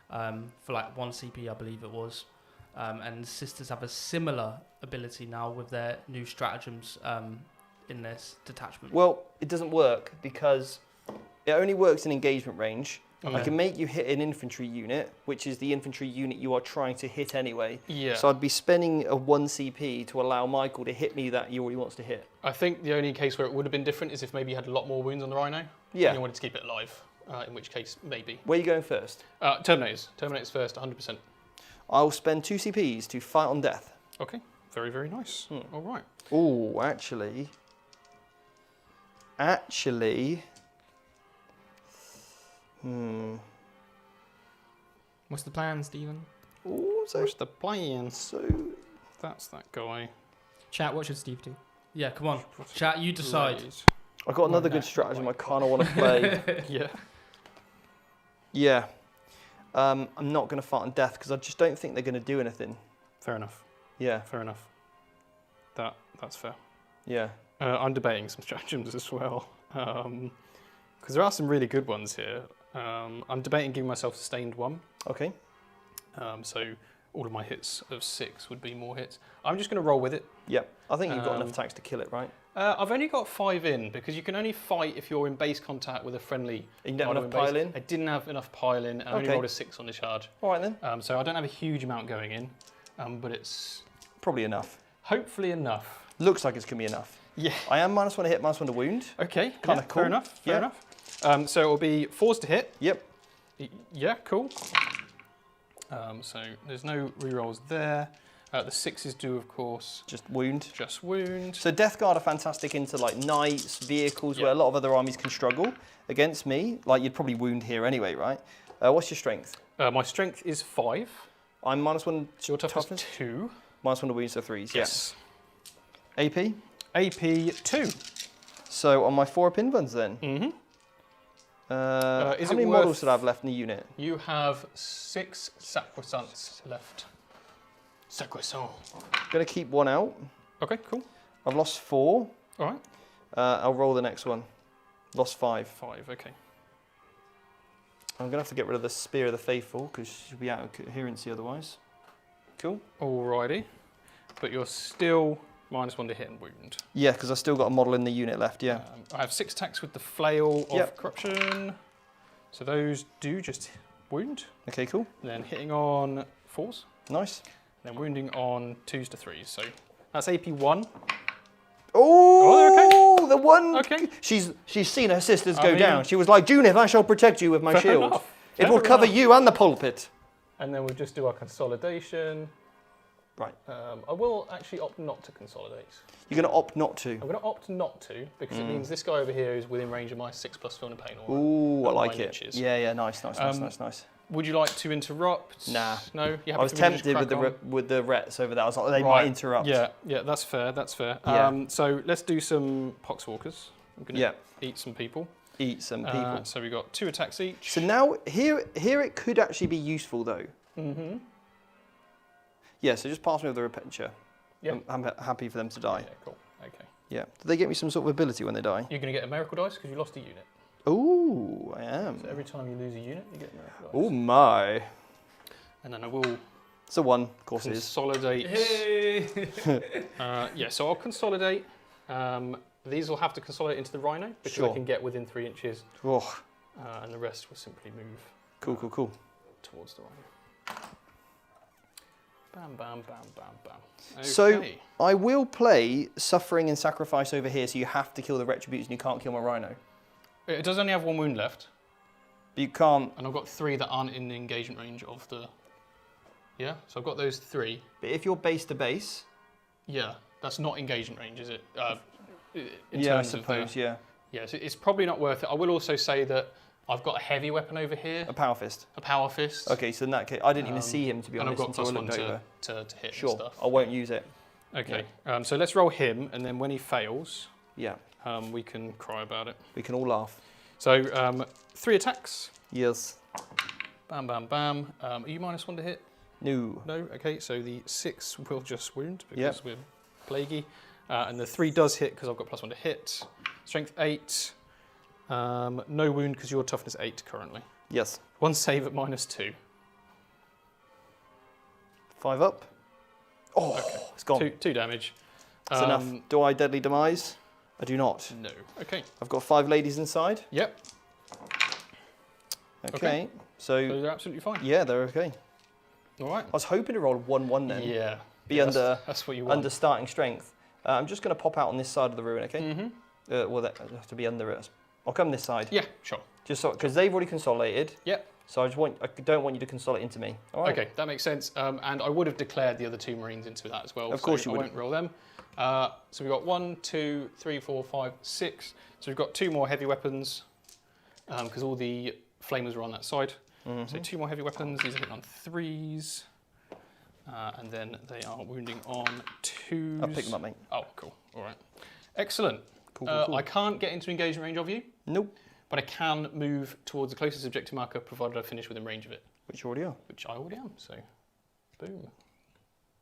for like 1 CP, I believe it was. And Sisters have a similar ability now with their new stratagems in this detachment. well, it doesn't work because it only works in engagement range. I Okay. can make you hit an infantry unit, which is the infantry unit you are trying to hit anyway. Yeah. So I'd be spending a 1 CP to allow Michael to hit me that he already wants to hit. I think the only case where it would have been different is if maybe you had a lot more wounds on the Rhino. Yeah. And you wanted to keep it alive. In which case, maybe. Where are you going first? Terminators. Terminators first, 100%. I'll spend 2 CPs to fight on death. Okay. Very, very nice. All right. Oh, actually. What's the plan, Stephen? Oh, so Where's the plan? so. That's that guy. Chat, what should Steve do? Yeah, come on, chat. You decide. Right. I got another good stratagem I kind of want to play. Yeah. Yeah. I'm not going to fight on death because I just don't think they're going to do anything. Fair enough. Yeah. Fair enough. That's fair. Yeah. I'm debating some stratagems as well. Because there are some really good ones here. I'm debating giving myself sustained 1. Okay. So all of my hits of 6 would be more hits. I'm just going to roll with it. Yep. I think you've got enough attacks to kill it, right? I've only got 5 in because you can only fight if you're in base contact with a friendly. You don't have Rhino enough base. pile in? I didn't have enough pile in. I only Okay. rolled a 6 on the charge. All right then. So I don't have a huge amount going in, but it's Probably enough. hopefully enough. Looks like it's going to be enough. Yeah. I am -1 to hit, -1 to wound. Okay. Kinda yeah, cool. Fair enough. Fair Yeah. enough. So it'll be 4s to hit. Yep. Yeah, cool. So there's no rerolls there. The 6s do, of course, Just wound. just wound. So Death Guard are fantastic into like knights, vehicles, Yeah. where a lot of other armies can struggle against me. Like you'd probably wound here anyway, right? What's your strength? My strength is 5. I'm -1 Your toughness, toughness. 2. -1 to wound, so 3s. Yes. Yeah. AP. AP 2. So on my 4 pin buns then. Mm-hmm. Is how it many worth- models did I have left in the unit? You have 6 Sacrosancts left. Sacrosanct. Gonna keep 1 out. Okay, cool. I've lost 4. All right. I'll roll the next one. Lost 5. 5, okay. I'm gonna have to get rid of the Spear of the Faithful because she'll be out of coherency otherwise. Cool. Alrighty. But you're still -1 to hit and wound. Yeah, because I've still got a model in the unit left, yeah. I have 6 attacks with the flail of Yep. corruption. So those do just wound. Okay, cool. And then hitting on 4s. Nice. Then wounding on 2s to 3s. So that's AP 1. Oh, the one. Okay. She's seen her sisters I go mean- down. She was like, Junith, I shall protect you with my Fair shield. enough. It Fair will cover enough. you and the pulpit. And then we'll just do our consolidation. Right. I will actually opt not to consolidate. You're going to opt not to. I'm going to opt not to because it means this guy over here is within range of my 6+ Feel No Pain. Ooh, I at like 9 it. inches. Yeah, nice. Nice. Would you like to interrupt? Nah. No? You I was tempted with the Rets over there. I was like, they might interrupt. Yeah, that's fair. Yeah. So let's do some Poxwalkers. I'm going to Yeah. eat some people. Eat some people. So we've got 2 attacks each. So now, here it could actually be useful, though. Mm-hmm. Yeah, so just pass me over the Repentia. Yeah. I'm happy for them to die. Yeah, cool. Okay. Yeah. Do they get me some sort of ability when they die? You're going to get a miracle dice because you lost a unit. Ooh, I am. So every time you lose a unit, you get a miracle dice. Oh my. And then I will It's a 1, of course it is. consolidate. Hey. Yeah, so I'll consolidate. These will have to consolidate into the Rhino because Sure. I can get within 3 inches, Oh, and the rest will simply move cool. towards the Rhino. Bam, bam, bam, bam, bam. Okay. So I will play Suffering and Sacrifice over here, so you have to kill the Retributes and you can't kill my Rhino. It does only have 1 wound left, But you can't. and I've got 3 that aren't in the engagement range of the... Yeah, so I've got those 3. But if you're base to base, Yeah, that's not engagement range, is it? In yeah, I terms of suppose, yeah. Yeah, so it's probably not worth it. I will also say that I've got a heavy weapon over here, A Power Fist. a power fist. Okay, so in that case, I didn't even see him, to be And I've honest, got until I +1 looked over. to hit Sure, and stuff. I won't use it. Okay, so let's roll him, and then when he fails, Yeah, we can cry about it. we can all laugh. So 3 attacks. Yes. Bam, bam, bam. Are you -1 to hit? No. No? Okay, so the 6 will just wound because Yep. we're plaguey. And the 3 does hit because I've got +1 to hit. Strength 8. No wound because you're toughness 8 currently. Yes. 1 save at -2. 5 up. Oh, it's gone. 2 damage. That's enough. Do I Deadly Demise? I do not. No. Okay. I've got 5 ladies inside. Yep. Okay. So So, they're absolutely fine. yeah, they're okay. All right. I was hoping to roll a 1-1 then. Yeah. Be Yeah, under that's what you want. under starting strength. I'm just going to pop out on this side of the ruin, okay? Mm-hmm. Well, that has to be under it. I'll come this side. Yeah, sure. Just so, because they've already consolidated. Yep. So I don't want you to consolidate into me. All right. Okay, that makes sense. And I would have declared the other 2 Marines into that as well. Of course so you I would. won't roll them. So we've got 1, 2, 3, 4, 5, 6. So we've got 2 more heavy weapons because all the flamers are on that side. So 2 more heavy weapons. These are hitting on 3s. And then they are wounding on 2s. I'll pick them up, mate. Oh, cool. All right. Excellent. Cool. I can't get into engagement range of you, Nope. but I can move towards the closest objective marker provided I finish within range of it, Which you already are. which I already am. So, boom.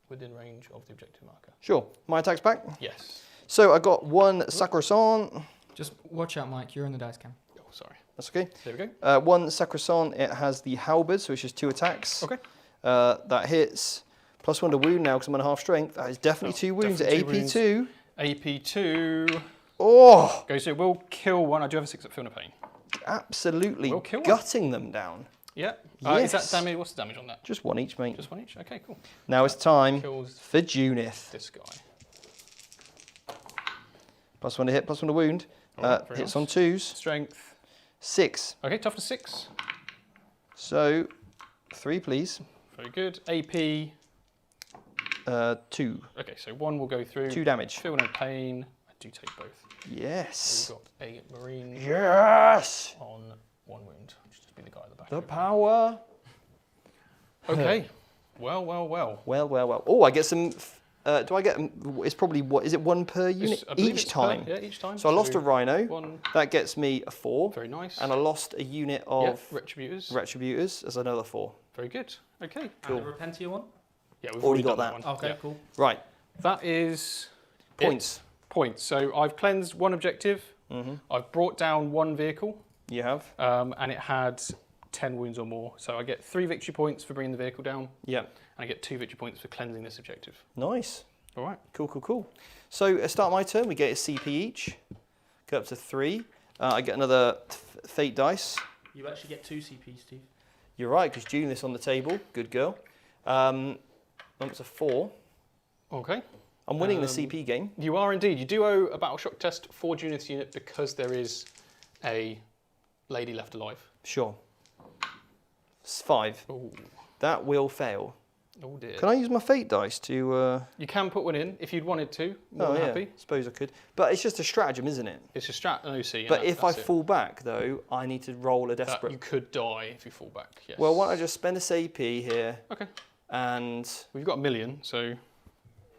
Within range of the objective marker. Sure. My attack's back. Yes. So I got 1 Sacrosanct. Just watch out, Mike. You're in the dice cam. Oh, sorry. That's okay. There we go. 1 Sacrosanct. It has the halberd, so it's just 2 attacks. Okay. That hits. +1 to wound now because I'm on half strength. That is definitely 2 wounds. definitely two AP2. AP2 Oh, goes to it will kill 1. I do have a 6 at Feel No Pain. absolutely Will kill one. gutting them down. Yeah. Is Yes. that damage? What's the damage on that? Just 1 each, mate. Just 1 each. Okay, cool. Now it's time Kills for Junith. this guy. +1 to hit, +1 to wound. Alright, very Hits nice. on 2s. Strength. 6. Okay, toughness 6. So 3, please. Very good. AP. 2. Okay, so 1 will go through. 2 damage. Feel No Pain. I do take both. Yes. We've got a Marine Yes. on 1 wound. Just be the guy at the back. The power. Okay. Well. Well. Oh, I get some. Do I get? It's probably what? Is it 1 per unit I believe each it's time? Yeah, each time. So I lost a rhino. 1. That gets me a 4, Very nice. and I lost a unit Yeah, of Retributors. retributors as another 4. Very good. Okay. And the Repentia one? Yeah, we've Already got done that. one. Okay, Yeah. cool. Right. That is Points. Points. So I've cleansed 1 objective. I've brought down 1 vehicle, You have. and it had 10 wounds or more. So I get 3 victory points for bringing the vehicle down, Yeah. and I get 2 victory points for cleansing this objective. Nice. All right. Cool. So start my turn. We get a CP each. Go up to 3. I get another fate dice. You actually get 2 CPs, Steve. You're right, because Junius on the table. Good girl. That's a 4. Okay. I'm winning the CP game. You are indeed. You do owe a battle shock test for Junius unit because there is a lady left alive. Sure. It's 5. Ooh. That will fail. Oh dear. Can I use my fate dice to... You can put one in if you'd wanted to. More than happy. Suppose I could. But it's just a stratagem, isn't it? It's a strat and OC. But if I fall back, though, I need to roll a desperate... You could die if you fall back, yes. Well, why don't I just spend a CP here? Okay. And... We've got 1 million, so...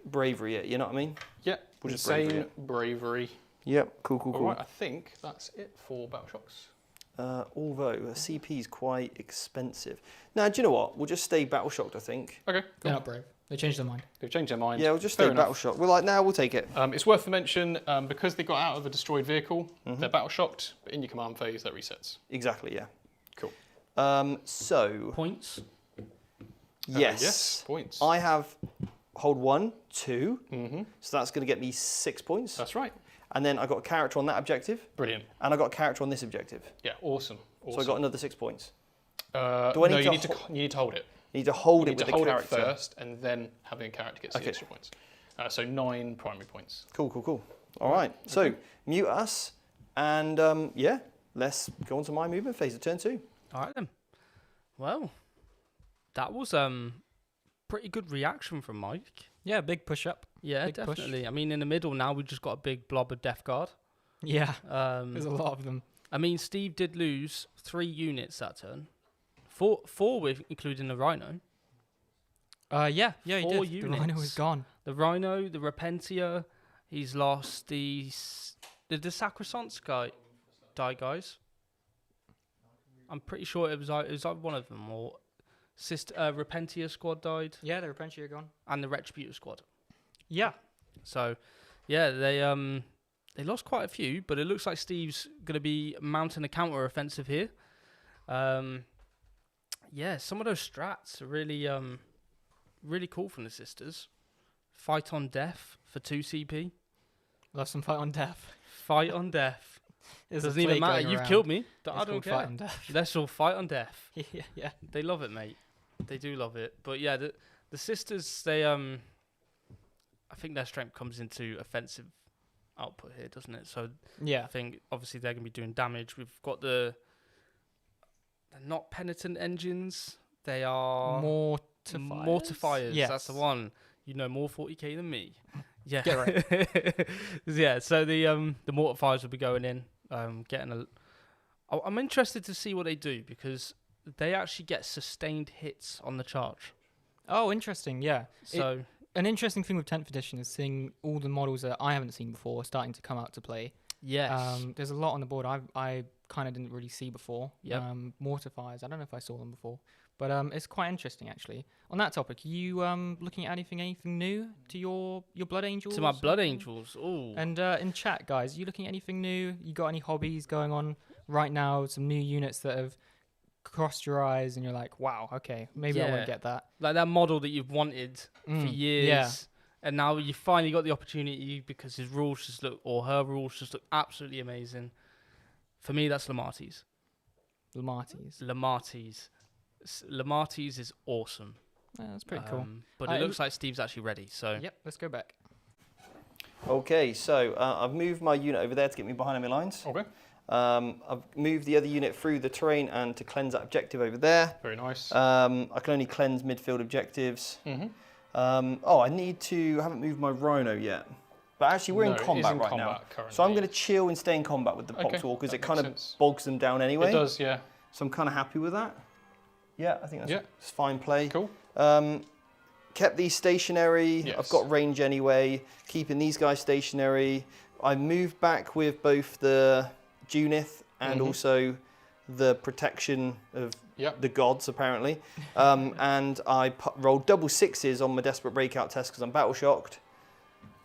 Bravery it, you know what I mean? Yep. We'll just Insane bravery. Yep, cool. All right, I think that's it for battle shocks. Although a CP is quite expensive. Now, do you know what? We'll just stay battle shocked, I think. Okay. They're not brave. They changed their mind. They've changed their mind. Yeah, we'll just stay battle shocked. We're like, now we'll take it. It's worth the mention, because they got out of a destroyed vehicle, they're battle shocked, but in your command phase, that resets. Exactly, yeah. Cool. So... Points? Yes. Points. I have hold 1, 2. So that's going to get me 6 points. That's right. And then I got a character on that objective. Brilliant. And I got a character on this objective. Yeah, awesome. So I got another 6 points. Do I need you need to hold it. You need to hold you it need with to the hold character. it first, and then having a character gets the extra points. So 9 primary points. Cool. All right. So mute us, and yeah, let's go on to my movement phase of turn 2. All right then. Well, that was pretty good reaction from Mike. Yeah, big push up. Yeah, Big push. definitely. I mean, in the middle now, we just got a big blob of Death Guard. Yeah, there's a lot of them. I mean, Steve did lose 3 units that turn. 4 with including the Rhino. Yeah, he 4 did. units. The Rhino is gone. The Rhino, the Repentia. He's lost the Sacrosanct guys. I'm pretty sure it was either one of them, or Repentia squad died. Yeah, the Repentia are gone. And the Retributor squad. Yeah. So, yeah, they lost quite a few, but it looks like Steve's going to be mounting a counter offensive here. Yeah, some of those strats are really cool from the sisters. Fight on death for 2 CP. Love some fight on death. Fight on death. There's Doesn't even matter. You've killed me. I don't care. Fight on death. Let's all fight on death. Yeah. They love it, mate. They do love it. But yeah, the sisters, they I think their strength comes into offensive output here, doesn't it? So Yeah. I think obviously they're gonna be doing damage. We've got they're not penitent engines. They are mortifiers. Yes. That's the one. You know more 40k than me. Yeah. Get right. Yeah. So the mortifiers will be going in, I'm interested to see what they do because they actually get sustained hits on the charge. Oh, interesting. Yeah. So an interesting thing with 10th edition is seeing all the models that I haven't seen before starting to come out to play. yes. There's a lot on the board I kind of didn't really see before. Yep. Mortifiers. I don't know if I saw them before, but it's quite interesting actually. On that topic, you looking at anything new to your Blood Angels? To my Blood Angels. Ooh. And in chat, guys, you looking at anything new? You got any hobbies going on right now? Some new units that have crossed your eyes, and you're like, wow, okay, maybe I want to get that. Like that model that you've wanted for years. Yeah. And now you finally got the opportunity because his rules just look, or her rules just look absolutely amazing. For me, that's Lamarties. Lamarties is awesome. Yeah, that's pretty cool. But it looks like Steve's actually ready. So Yep, let's go back. Okay, so I've moved my unit over there to get me behind enemy lines. Okay. I've moved the other unit through the terrain and to cleanse that objective over there. Very nice. I can only cleanse midfield objectives. I need to... I haven't moved my Rhino yet. But actually, we're in combat right now. Currently. So I'm going to chill and stay in combat with the Poxwalkers because it kind of bogs them down anyway. It does, yeah. So I'm kind of happy with that. Yeah, I think that's fine play. Cool. Kept these stationary. Yes. I've got range anyway. Keeping these guys stationary. I moved back with both the Junith and also the protection of the gods, apparently. And I rolled double 6s on my desperate breakout test because I'm battle shocked.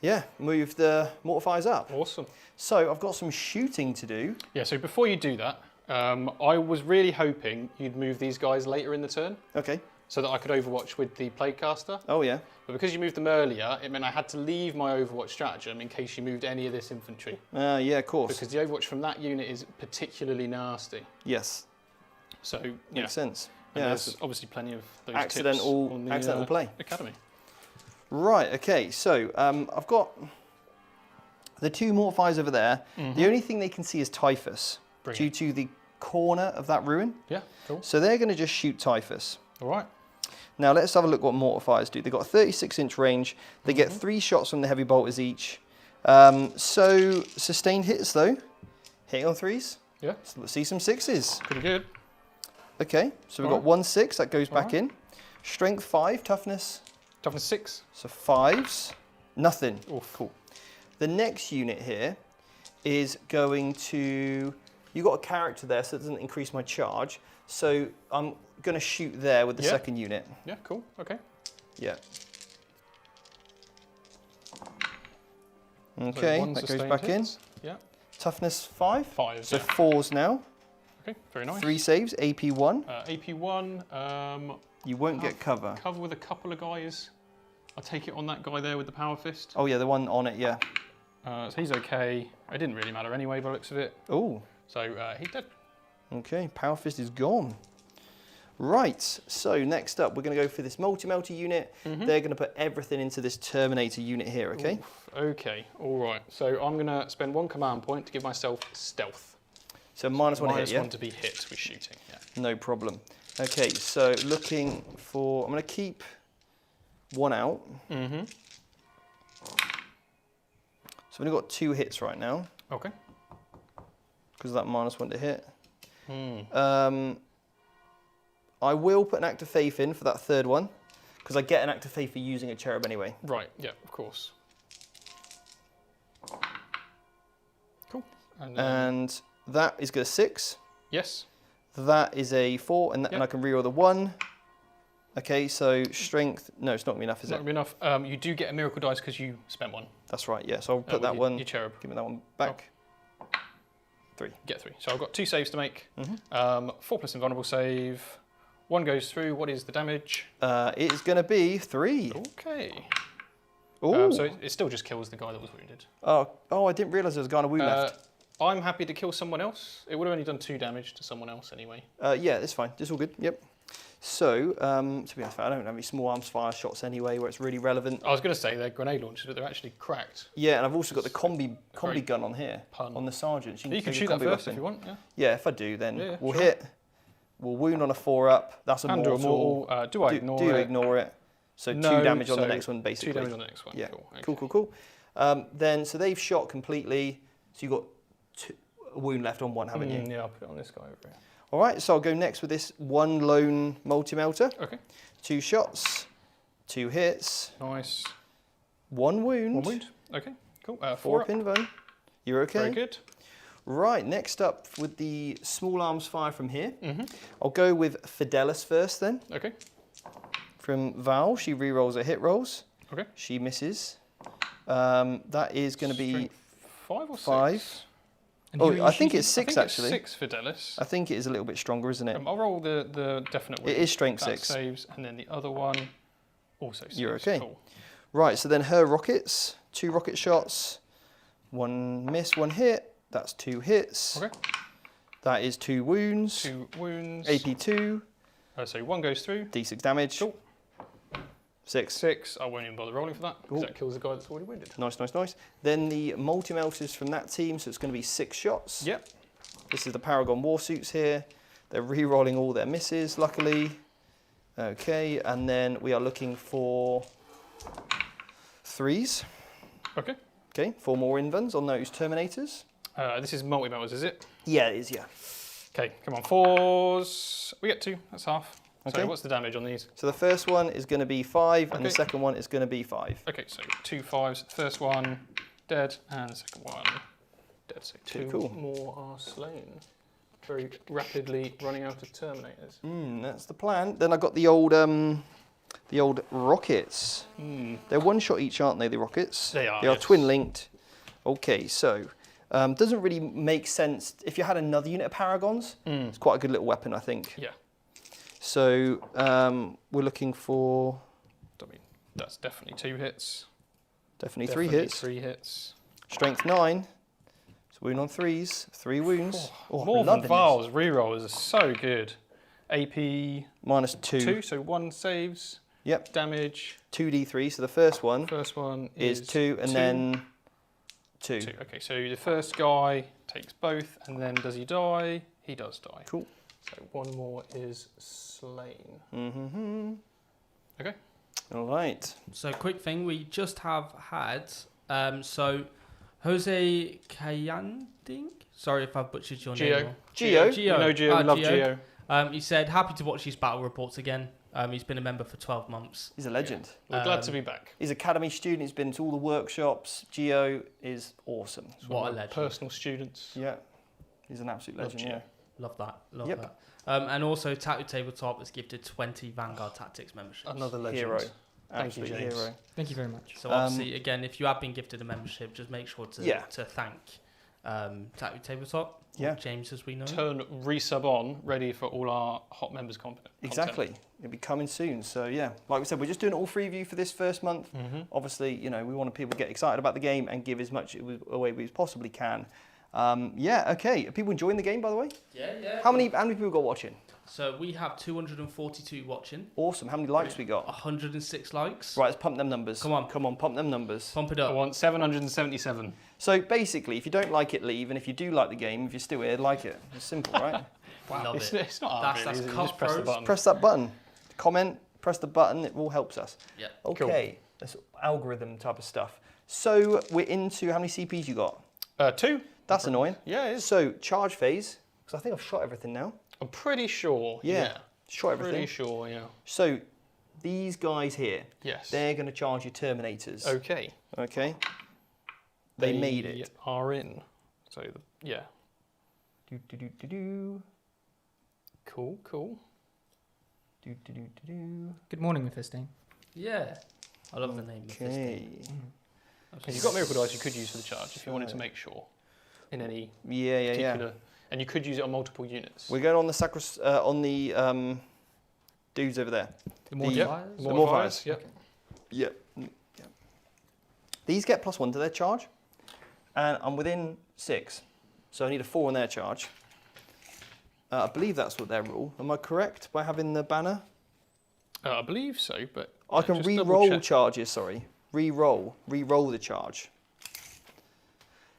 Yeah, move the mortifiers up. Awesome. So I've got some shooting to do. Yeah, so before you do that, I was really hoping you'd move these guys later in the turn. Okay. so that I could overwatch with the platecaster. Oh yeah. But because you moved them earlier, it meant I had to leave my overwatch stratagem in case you moved any of this infantry. Yeah, of course. Because the overwatch from that unit is particularly nasty. Yes. So, yeah. Makes sense. And Yeah. there's obviously plenty of those Accidental, tips on the, accidental play. Academy. Right, okay, so I've got the 2 mortifiers over there. The only thing they can see is Typhus due to the corner of that ruin. Yeah, cool. So they're going to just shoot Typhus. All right. Now let's have a look what mortifiers do. They've got a 36-inch range. They get 3 shots from the heavy bolters each. So sustained hits though, hitting on 3s. Yeah. So let's see some 6s. Pretty good. Okay, so we've got 1 6 that goes back in. Strength 5, toughness. Toughness 6. So 5s, nothing. Oof. Cool. The next unit here is going to, you've got a character there, so it doesn't increase my charge. So I'm going to shoot there with the second unit. Yeah, cool. Okay. Yeah. Okay, So that goes back in. Yeah. Toughness 5. 5. So yeah. 4s now. Okay, very nice. 3 saves, AP 1. AP 1. You won't get cover. Cover with a couple of guys. I take it on that guy there with the power fist. Oh yeah, the one on it, yeah. So he's okay. It didn't really matter anyway by the looks of it. Oh. So he's dead. Okay, power fist is gone. Right, so next up we're going to go for this multi-melter unit. They're going to put everything into this Terminator unit here, okay? Oof, okay, all right. So I'm going to spend 1 command point to give myself stealth. So -1 to hit, yeah? -1 to be hit with shooting, yeah. No problem. Okay, so looking for, I'm going to keep 1 out. So we've only got 2 hits right now Okay. because of that -1 to hit. I will put an act of faith in for that 3rd one because I get an act of faith for using a cherub anyway. Right, yeah, of course. Cool. And that is going to 6. Yes. That is a 4, and, and I can reroll the 1. Okay, so strength. No, it's not going to be enough, is Not it? gonna be enough. You do get a miracle dice because you spent 1. That's right, yeah. So I'll put that your, one. Your cherub. Give me that one back. 3. Get 3. So I've got 2 saves to make. 4 plus invulnerable save. 1 goes through. What is the damage? It is going to be 3. Okay. Oh. So it still just kills the guy that was wounded. Oh, I didn't realise there was a guy on a wound left. I'm happy to kill someone else. It would have only done 2 damage to someone else anyway. Yeah, it's fine. It's all good. Yep. So, to be honest, I don't have any small arms fire shots anyway where it's really relevant. I was going to say they're grenade launchers, but they're actually cracked. Yeah, and I've also got the combi gun on here. Pun. On the sergeant. You can shoot that first if you want. Yeah. Yeah, if I do, then Yeah, we'll sure. hit. We'll wound on a 4-up. That's a And do a mortal. mortal. Do I ignore do it? ignore it. So No, 2 damage on the so next one, basically. 2 damage on the next one. Yeah. Cool. Okay. Cool. Then, so they've shot completely. So you've got a wound left on 1, haven't you? Yeah, I'll put it on this guy over here. All right, so I'll go next with this 1 lone multi-melter. Okay. 2 shots, 2 hits, Nice. 1 wound. 1 wound. Okay. Cool. 4 4 up. pin bone. You're okay. Very good. Right, next up with the small arms fire from here. I'll go with Fidelis first then. Okay. From Val, she re-rolls her hit rolls. Okay. She misses. That is going to be Strength 5 or 6? 5. And who are you I think shooting? it's 6 I think actually. It's 6 Fidelis. I think it is a little bit stronger, isn't it? I'll roll the definite wound. It is strength That 6. saves, and then the other one also 6. You're okay. Cool. Right, so then her rockets, 2 rocket shots, 1 miss, 1 hit. That's 2 hits. Okay. That is 2 wounds. 2 wounds. AP 2, So 1 goes through. D6 damage. Cool. 6. 6. I won't even bother rolling for that because Cool. that kills the guy that's already wounded. Nice. Then the multi-melters from that team, so it's going to be 6 shots. Yep. This is the Paragon Warsuits here. They're re-rolling all their misses, luckily. Okay, and then we are looking for 3s. Okay. Okay, 4 more invens on those Terminators. This is multi-melters, is it? Yeah, it is, yeah. Okay, come on. 4s. We get 2. That's half. Okay. So what's the damage on these? So the first one is going to be 5, and the Okay. second one is going to be 5. Okay, so 2 5s. First one dead, and the second one dead. So 2 Cool. more are slain. Very rapidly running out of Terminators. That's the plan. Then I got the old rockets. They're 1 shot each, aren't they? The rockets. They are, They are yes. twin linked. Okay, so doesn't really make sense if you had another unit of Paragons. It's quite a good little weapon, I think. Yeah. So we're looking for I mean, that's definitely 2 hits. definitely 3 Definitely hits. 3 hits. Strength 9. So wound on 3s. 3 wounds. Oh, More loving than Val's rerolls are so good. AP this. Minus 2. 2, so 1 saves. Yep. Damage. 2d3. So the first one First one is 2 and then 2. 2. Okay, so the first guy takes both, and then does he die? He does die. Cool. So 1 more is slain. Mm-hmm. Okay. All right. So quick thing, we just have had so Jose Cayanding. Sorry if I've butchered your Gio. name. Gio. You know Gio, we love Gio. He said happy to watch these battle reports again. He's been a member for 12 months. He's a legend. We're glad to be back. He's an academy student. He's been to all the workshops. Gio is awesome. It's one What of a my legend. personal students. Yeah. He's an absolute Love legend. Gio. Yeah. Love that. Love Yep. that. And also Tattoo Tabletop has gifted 20 Vanguard Tactics memberships. Another legend. Hero. Thank you, Absolute James. hero. Thank you very much. So obviously, again, if you have been gifted a membership, just make sure to thank Tattoo Tabletop. Yeah. Or James, as we know. Turn resub on, ready for all our hot members content. Exactly. It'll be coming soon. So yeah, like we said, we're just doing all 3 of you for this first month. Mm-hmm. Obviously, you know, we want people to get excited about the game and give as much away as we possibly can. Yeah. Okay. Are people enjoying the game, by the way? Yeah. How many people got watching? So we have 242 watching, Awesome. How many likes we got? 106 likes. Right. Let's pump them numbers. Come on. Pump them numbers. Pump it I up. want 777. So basically, if you don't like it, leave, and if you do like the game, if you're still here, like it. It's simple, right? Love It's, it. it's not hard, That's really, is it? You just press the cutthroat. button. Press that button. Comment. Press the button. It all helps us. Yeah. Okay. That's algorithm type of stuff. So we're into how many CPs you got? 2. That's annoying. Yeah, it is. So charge phase, because I think I've shot everything now. I'm pretty sure. Yeah. Shot everything. Pretty sure, yeah. So these guys here, Yes. they're going to charge you Terminators. Okay. Okay. They made it. Are in. So, yeah. Do, do, do, do, do. Cool, cool. Do, do, do, do, do. Good morning, Mephisto. Yeah. I love the name of this thing. Okay. And you've got Miracle Dice you could use for the charge if you wanted to make sure in any Yeah. particular. And you could use it on multiple units. We're going on the dudes over there. The The- Mortifiers? The Mortifiers. Yep. Yep. These get +1 to their charge, and I'm within 6, so I need a 4 on their charge. I believe that's what their rule. Am I correct by having the banner? I believe so, but I can just re-roll double-check. charges. Sorry, re-roll the charge.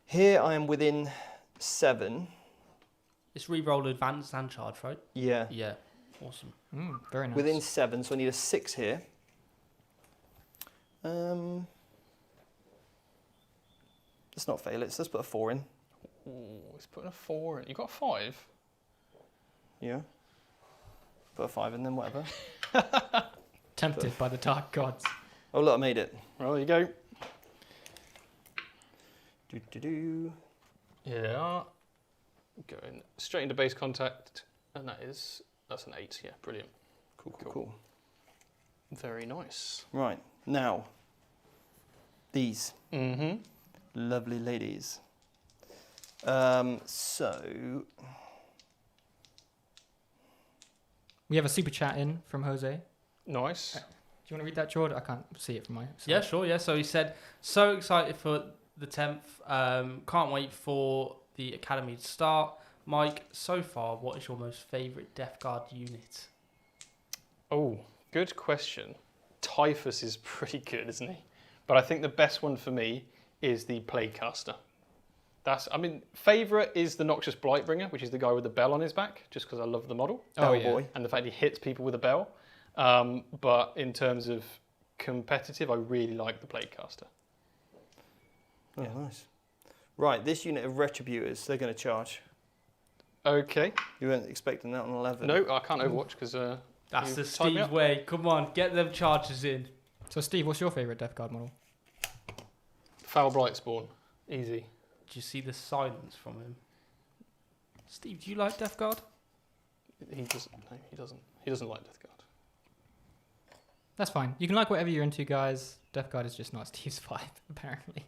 Here I am within 7. It's re-roll advance and charge, right? Yeah, Yeah. Awesome. Very nice. within 7, so I need a 6 here. Let's not fail it. Let's put a 4 in. Ooh, it's putting a 4 in. You got a 5? Yeah. Put a 5 in, then whatever. Tempted by the dark gods. Oh look, I made it. Well, there you go. Do do do. Yeah. Going straight into base contact, and that's an 8. Yeah, brilliant. Cool. Very nice. Right now, these Mm-hmm. lovely ladies. So We have a super chat in from Jose. Do Nice. you want to read that, George? I can't see it from my side. Yeah, sure. Yeah. So he said, so excited for the 10th. Can't wait for the academy to start. Mike, so far, what is your most favourite Death Guard unit? Oh, good question. Typhus is pretty good, isn't he? But I think the best one for me is the Plaguecaster. Favourite is the Noxious Blightbringer, which is the guy with the bell on his back, just because I love the model. Oh, yeah. boy. And the fact he hits people with a bell. But in terms of competitive, I really like the Plaguecaster. Oh, Yeah. nice. Right, this unit of Retributors, they're going to charge. Okay. You weren't expecting that on 11. No, I can't Overwatch because That's You the tied me Steve up. way. Come on, get them charges in. So, Steve, what's your favourite Death Guard model? Foul Blightspawn. Easy. Do you see the silence from him? Steve, do you like Death Guard? He doesn't. No, he doesn't. He doesn't like Death Guard. That's fine. You can like whatever you're into, guys. Death Guard is just not Steve's vibe, apparently.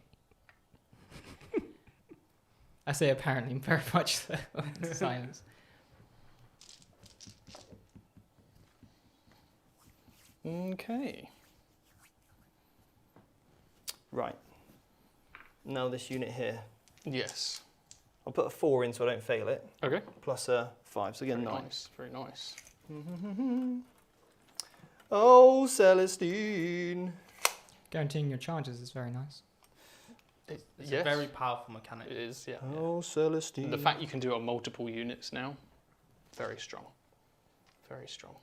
I say apparently, very much so. Silence. Okay. Right. Now this unit here. Yes. I'll put a 4 in so I don't fail it. Okay. Plus a 5, so again Very 9. nice. Very nice. Oh, Celestine. Guaranteeing your charges is very nice. It's a very powerful mechanic. It is, yeah. Oh, Celestine. The fact you can do it on multiple units now, very strong. Very strong.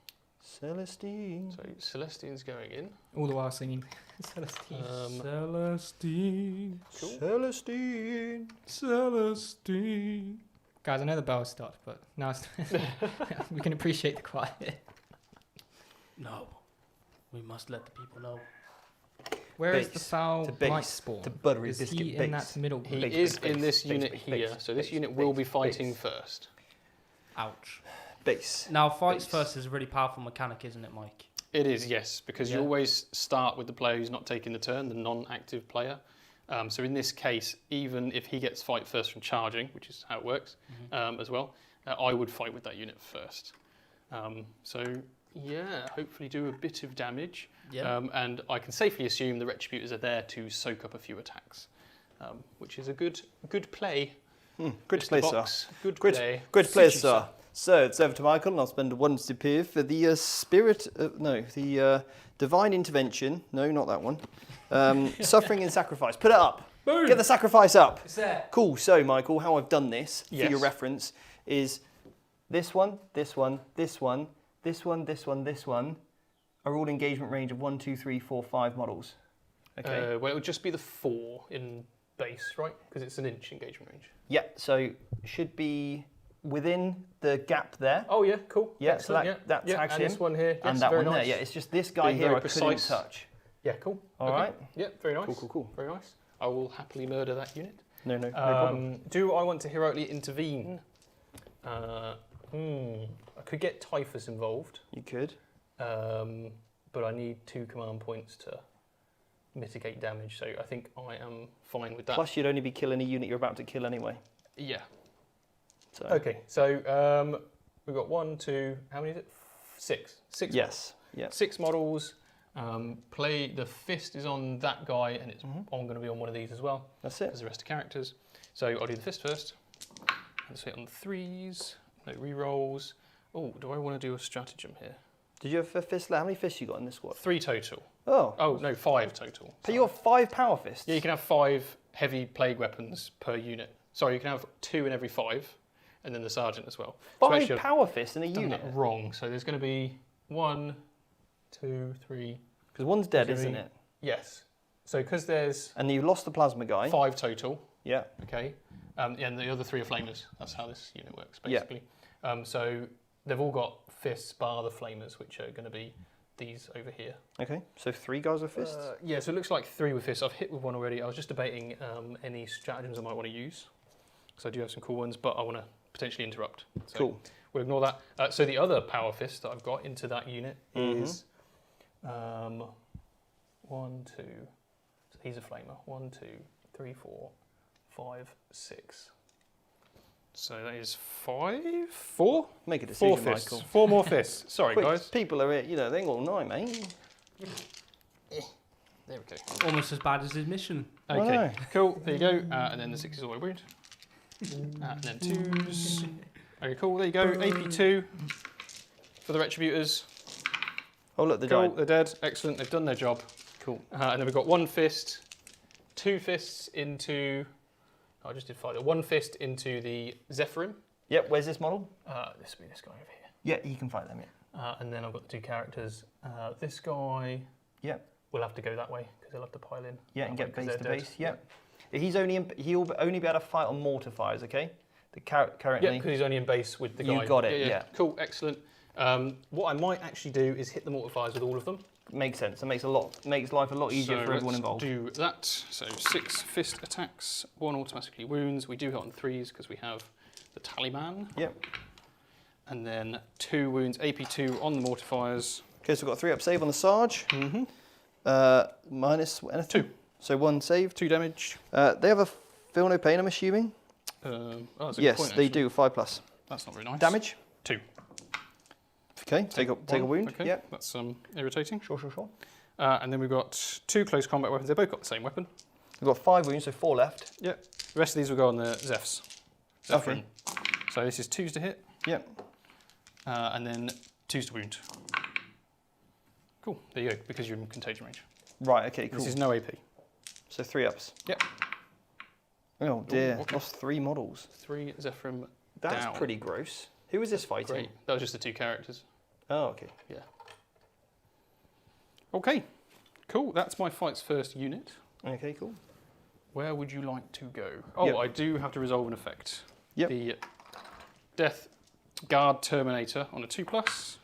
Celestine. So Celestine's going in. All the while singing Celestine. Celestine. Cool. Celestine. Celestine. Guys, I know the bell stopped, but now it's we can appreciate the quiet. No. We must let the people know. Where is the Base. foul To blight base. spawn? To buttery Is biscuit he base. in that middle He group? Base, is base, in this base, unit base, here, base, so this base, unit will base, be fighting base. first. Ouch. Base. Now, fights Base. first is a really powerful mechanic, isn't it, Mike? It is, yes, because you Yeah. always start with the player who's not taking the turn, the non-active player. So in this case, even if he gets fight first from charging, which is how it works as well, I would fight with that unit first. So yeah, hopefully do a bit of damage. Yeah. And I can safely assume the Retributors are there to soak up a few attacks, which is a good play. Good Mr. play, sir. Box. Good Good- play. Good play, Suit you, sir. So it's over to Michael, and I'll spend 1 spear for the the divine intervention. No, not that one. Suffering and sacrifice. Put it up. Boom. Get the sacrifice up. It's there. Cool. So, Michael, how I've done this for Yes. your reference is this one, this one, this one, this one, this one, this one are all engagement range of 1, 2, 3, 4, 5 models. Okay. Well, it would just be the 4 in base, right? Because it's an inch engagement range. Yeah. So should be within the gap there. Oh yeah, cool. Yeah, Excellent, so that yeah. tags And him. this one here, yes, And that very one nice. there. Yeah. It's just this guy Being here very I couldn't precise. touch. Yeah, cool. All Okay. right. Yeah, very nice. Cool. Very nice. I will happily murder that unit. No problem. Do I want to heroically intervene? I could get Typhus involved, You could. but I need 2 command points to mitigate damage, so I think I am fine with that. Plus, you'd only be killing a unit you're about to kill anyway. Yeah. So. Okay, so we've got 1, 2, how many is it? 6. 6 Yes. Yeah. 6 models. Play the fist is on that guy, and it's going to be on one of these as well. That's it. As the rest of characters. So I'll do the fist first. Let's hit on the 3s. No rerolls. Oh, do I want to do a stratagem here? Did you have a fist? How many fists you got in this squad? 3 total. Oh. Oh no, 5 total. But you got 5 power fists. Yeah, you can have 5 heavy plague weapons per unit. Sorry, you can have 2 in every 5, and then the sergeant as well. So 5 actually, I've power fists in a done unit. that wrong. So there's going to be 1, 2, 3. Because one's dead, Three. isn't it? Yes. So because there's And you lost the plasma guy. 5 total. Yeah. Okay. And the other 3 are flamers. That's how this unit works, Yeah. basically. So they've all got fists, bar the flamers, which are going to be these over here. Okay. So 3 guys with fists. Yeah, so it looks like 3 with fists. I've hit with 1 already. I was just debating any stratagems I might want to use. So I do have some cool ones, but I want to potentially interrupt. So Cool. we'll ignore that. So the other power fist that I've got into that unit is 1, 2. So he's a flamer. 1, 2, 3, 4, 5, 6. So that is 4? Make a 4 decision, fists. Michael. 4 more fists. Sorry, Quick, guys. people are, they ain't all night, mate. There we go. Almost as bad as his mission. I Okay, know. cool. There you go. And then the 6 is all wound. And then 2s. Okay, cool. There you go. AP2 for the Retributors. Oh, look, they Cool. died. They're dead. Excellent. They've done their job. Cool. And then we've got 1 fist, 2 fists into. I just did 5. 1 fist into the Zephyrim. Yep, where's this model? This will be this guy over here. Yeah, you can fight them, yeah. And then I've got the 2 characters. This guy. Yep. We'll have to go that way because they'll have to pile in. Yeah, and get because base to they're dead. base. Yep. He'll only be able to fight on mortifiers, okay? Yeah, Currently. because he's only in base with the guy. You got it, yeah. Cool, excellent. What I might actually do is hit the mortifiers with all of them. Makes sense. It makes life a lot easier So for everyone let's involved. do that. So 6 fist attacks, 1 automatically wounds. We do hit on 3s because we have the Tallyman. Yep. And then 2 wounds, AP2 on the mortifiers. Okay, so we've got 3 up save on the Sarge. Mm-hmm. Minus anything? 2. So 1 save. 2 damage. They have a feel no pain, I'm assuming? That's a good Yes, point, they actually. do. 5+. That's not very nice. Damage? 2. Okay, Okay, take a wound. Okay, Yep. that's irritating. Sure. And then we've got 2 close combat weapons. They've both got the same weapon. We've got 5 wounds, so 4 left. Yep. The rest of these will go on the Zephs. Okay. So this is 2s to hit. Yep. And then 2s to wound. Cool. There you go, because you're in contagion range. Right, okay, cool. This is no AP. So 3 ups. Yep. Oh dear, okay. lost 3 models. 3 Zephyrim That's down. pretty gross. Who was this fighting? Great. That was just the 2 characters. Oh, okay. Yeah. Okay. Cool. That's my fight's first unit. Okay, cool. Where would you like to go? Oh, Yep. I do have to resolve an effect. Yep. The Death Guard Terminator on a 2+.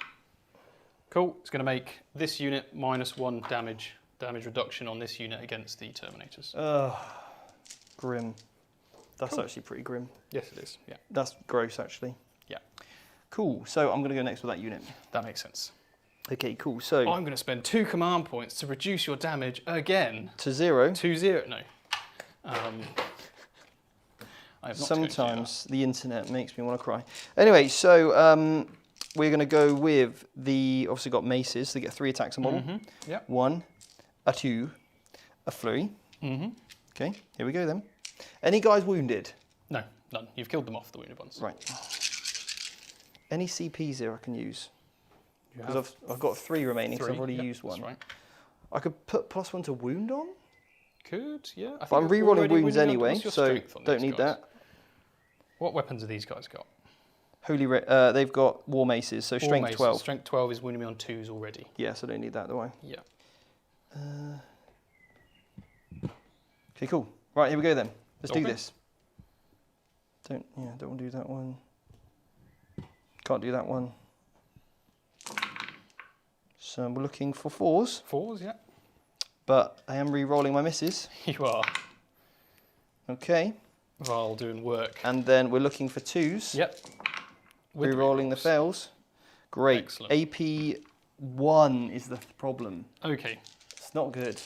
Cool. It's going to make this unit -1 damage reduction on this unit against the Terminators. Grim. That's Cool. actually pretty grim. Yes, it is. Yeah. That's gross, actually. Yeah. Cool, so I'm going to go next with that unit. That makes sense. Okay, cool, so... I'm going to spend 2 command points to reduce your damage again. To 0. 2-0. No. I have not Sometimes the internet makes me want to cry. Anyway, so we're going to go with the... Obviously got maces, so they get 3 attacks a model. Yep. 1, a 2, a flurry. Mm-hmm. Okay, here we go then. Any guys wounded? No, none. You've killed them off, the wounded ones. Right. Any CPs here I can use? You Because have I've got 3 remaining, so 3. I've already Yep, used 1. That's right. I could put +1 to wound on? Could, yeah. But I'm re-rolling wounds anyway, so don't need guys? that. What weapons have these guys got? They've got war maces, so War strength maces. 12. Strength 12 is wounding me on 2s already. Yeah, so I don't need that, do I? Yeah. Okay, cool. Right, here we go then. Let's do Okay. this. Don't want to do that one. Can't do that one. So we're looking for 4s, 4s, yeah. but I am re-rolling my misses. You are. Okay. While doing work. And then we're looking for 2s. Yep. With Re-rolling the rerolls. fails. Great. Excellent. AP 1 is the problem. Okay. It's not good.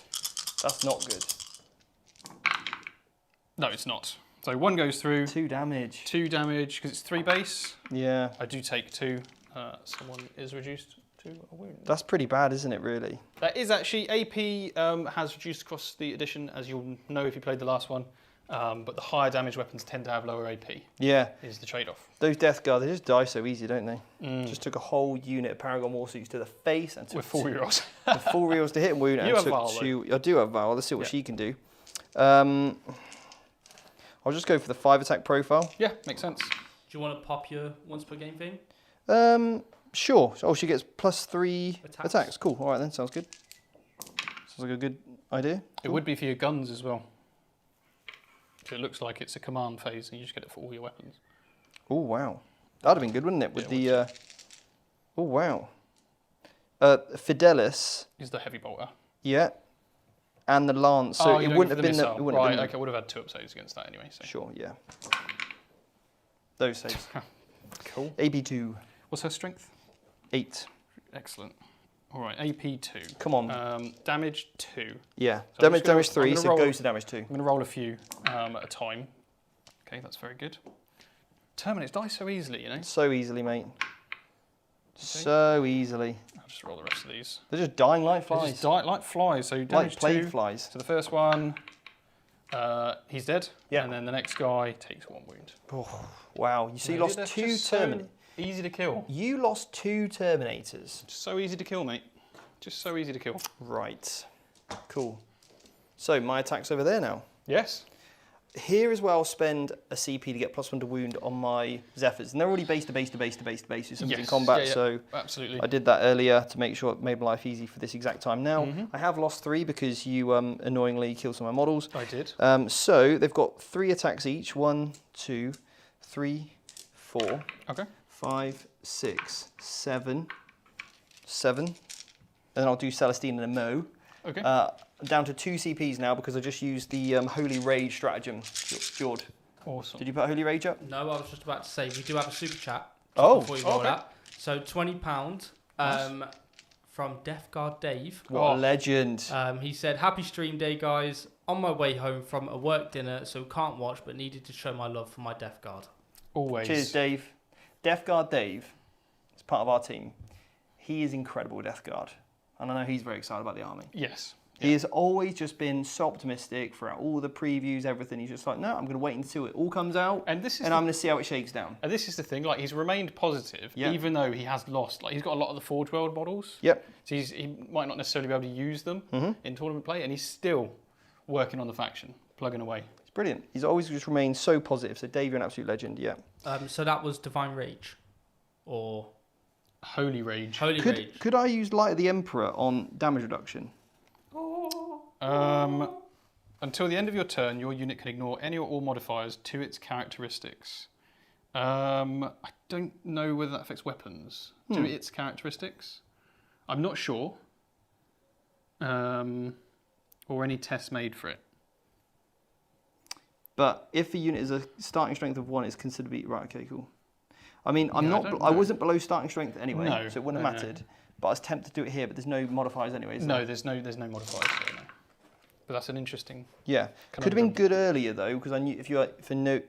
That's not good. No, it's not. So 1 goes through. 2 damage. 2 damage, because it's 3 base. Yeah. I do take 2. Someone is reduced to a wound. That's pretty bad, isn't it, really? That is actually, AP has reduced across the edition, as you'll know if you played the last one. But the higher damage weapons tend to have lower AP, Yeah. is the trade-off. Those Death Guard, they just die so easy, don't they? Mm. Just took a whole unit of Paragon Warsuits to the face and took With 4 rerolls. with 4 reels to hit and wound. You and have took Val, 2. I do have Val. Let's see what Yeah. she can do. I'll just go for the 5 attack profile. Yeah, makes sense. Do you want to pop your once per game thing? Sure. Oh, she gets +3 Attacks. attacks. Cool. All right then. Sounds good. Sounds like a good idea. It would be for your guns as well. So it looks like it's a command phase and you just get it for all your weapons. Oh wow, that'd have been good, wouldn't it? With Yeah, the. Oh wow. Fidelis. Is the heavy bolter. Yeah. And the lance. So you it don't wouldn't give have been. missile. It wouldn't right, have been. okay, I would have had 2 up saves against that anyway. So. Sure. Yeah. Those saves. Cool. AP2. What's her strength? 8. Excellent. All right, AP2. Come on. Damage 2. Yeah. So I'm Damage just gonna- 3. I'm So gonna it roll- goes to damage 2. I'm going to roll a few at a time. Okay, that's very good. Terminates die so easily, you know. So easily, mate. So easily. I'll just roll the rest of these. They're just dying like They flies. just die like flies. So Like damage plague 2. flies. So the first one, he's dead. Yeah. And then the next guy takes 1 wound. Oh, wow. You see, you Really? lost That's 2 just so Terminators. easy to kill. You lost 2 Terminators. Just so easy to kill, mate. Just so easy to kill. Right. Cool. So my attack's over there now. Yes. Here as well, I'll spend a CP to get +1 to wound on my Zephyrs. And they're already base to base to base to base to base with something in Yes. combat, Yeah, yeah. so Absolutely. I did that earlier to make sure it made my life easy for this exact time. Now, Mhm. I have lost 3 because you annoyingly killed some of my models. I did. So they've got 3 attacks each. 1, 2, 3, 4, Okay. 5, 6, 7. 7. And then I'll do Celestine and a Mo. Okay. Down to 2 CPs now because I just used the Holy Rage stratagem. Jord, Awesome. did you put Holy Rage up? No, I was just about to say we do have a super chat. Oh, before you roll okay. that. So £20 from Death Guard Dave. What a legend. He said, "Happy stream day, guys. On my way home from a work dinner, so can't watch, but needed to show my love for my Death Guard." Always. Cheers, Dave. Death Guard Dave is part of our team. he is incredible with Death Guard. And I know he's very excited about the army. Yes. He has always just been so optimistic throughout all the previews, everything. He's just like, no, I'm going to wait until it all comes out, And this is I'm going to see how it shakes down. And this is the thing, like he's remained positive, Yeah. even though he has lost. Like he's got a lot of the Forge World models. Yep. So he might not necessarily be able to use them in tournament play, and he's still working on the faction, plugging away. It's brilliant. He's always just remained so positive. So Dave, you're an absolute legend, yeah. So that was Divine Rage, or Holy Rage. Holy Rage. Could I use Light of the Emperor on damage reduction? Until the end of your turn, your unit can ignore any or all modifiers to its characteristics. I don't know whether that affects weapons. To its characteristics? I'm not sure. Or any tests made for it. But if the unit is a starting strength of 1, it's considered to be... Right, okay, cool. I mean, Yeah, I wasn't below starting strength anyway, No, so it wouldn't have mattered. But I was tempted to do it here, but there's no modifiers anyway. No, there's no modifiers there, no. But that's an interesting... Yeah. Could have been good earlier, though, because I knew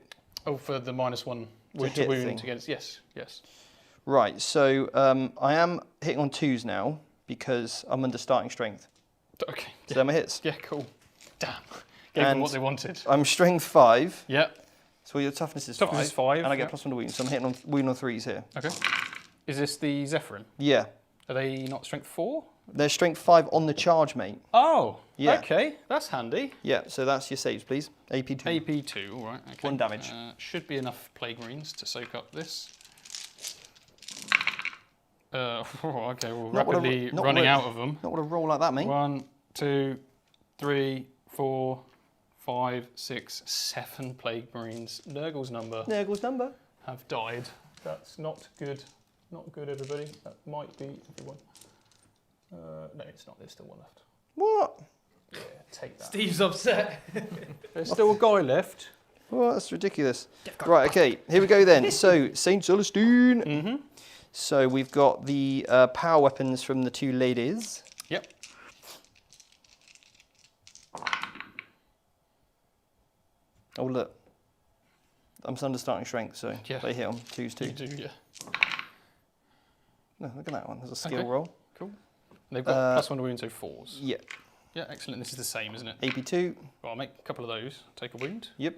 Oh, for the -1 To hit wound thing. against... Yes, yes. Right, so I am hitting on 2s now because I'm under starting strength. Okay. So they're my hits. Yeah, cool. Damn. Gave them And what they wanted. I'm strength 5, Yeah. so your toughness is Toughness 5. is 5, And I get yeah. +1 to wound, so I'm hitting on wound on 3s here. Okay. Is this the Zephyrin? Yeah. Are they not strength 4? They're strength 5 on the charge, mate. Oh, Yeah. okay. That's handy. Yeah, so that's your saves, please. AP2. AP2, all right. Okay. 1 damage. Should be enough Plague Marines to soak up this. Okay, we're Not what a- rapidly not running what a- out of them. Not want to roll like that, mate. 1, 2, 3, 4, 5, 6, 7 Plague Marines. Nurgle's number Nurgle's number. have died. That's not good. Not good, everybody. That might be everyone. No, it's not. There's still one left. What? Yeah, take that. Steve's upset. There's still a guy left. Well, that's ridiculous. Right, okay, here we go then. So, St. Celestine. Mm-hmm. So, we've got the power weapons from the 2 ladies. Yep. Oh, look. I'm under starting strength, so Yeah. they hit on 2s too. You do, yeah. No, look at that one. There's a skill Okay. roll. Cool. They've got +1 to wound, so 4s. Yeah. Yeah, excellent. This is the same, isn't it? AP2. Well, I'll make a couple of those. Take a wound. Yep.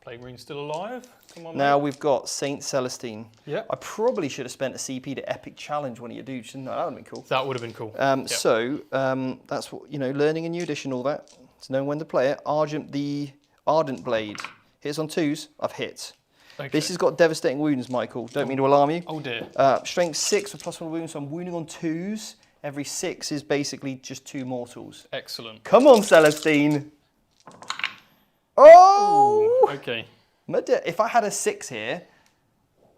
Plague Marine's still alive. Come on, Now mate. we've got St. Celestine. Yeah. I probably should have spent a CP to Epic Challenge one of your dudes, shouldn't I? That would have been cool. That would have been cool. Yep. Yep. So, that's what, learning a new edition, all that. It's knowing when to play it. The Ardent Blade. Hits on 2s, I've hit. Okay. This has got devastating wounds, Michael. Don't mean to alarm you. Oh dear. Strength 6 with +1 wounds, so I'm wounding on 2s. Every 6 is basically just 2 mortals. Excellent. Come on, Celestine. Oh! Okay. If I had a 6 here,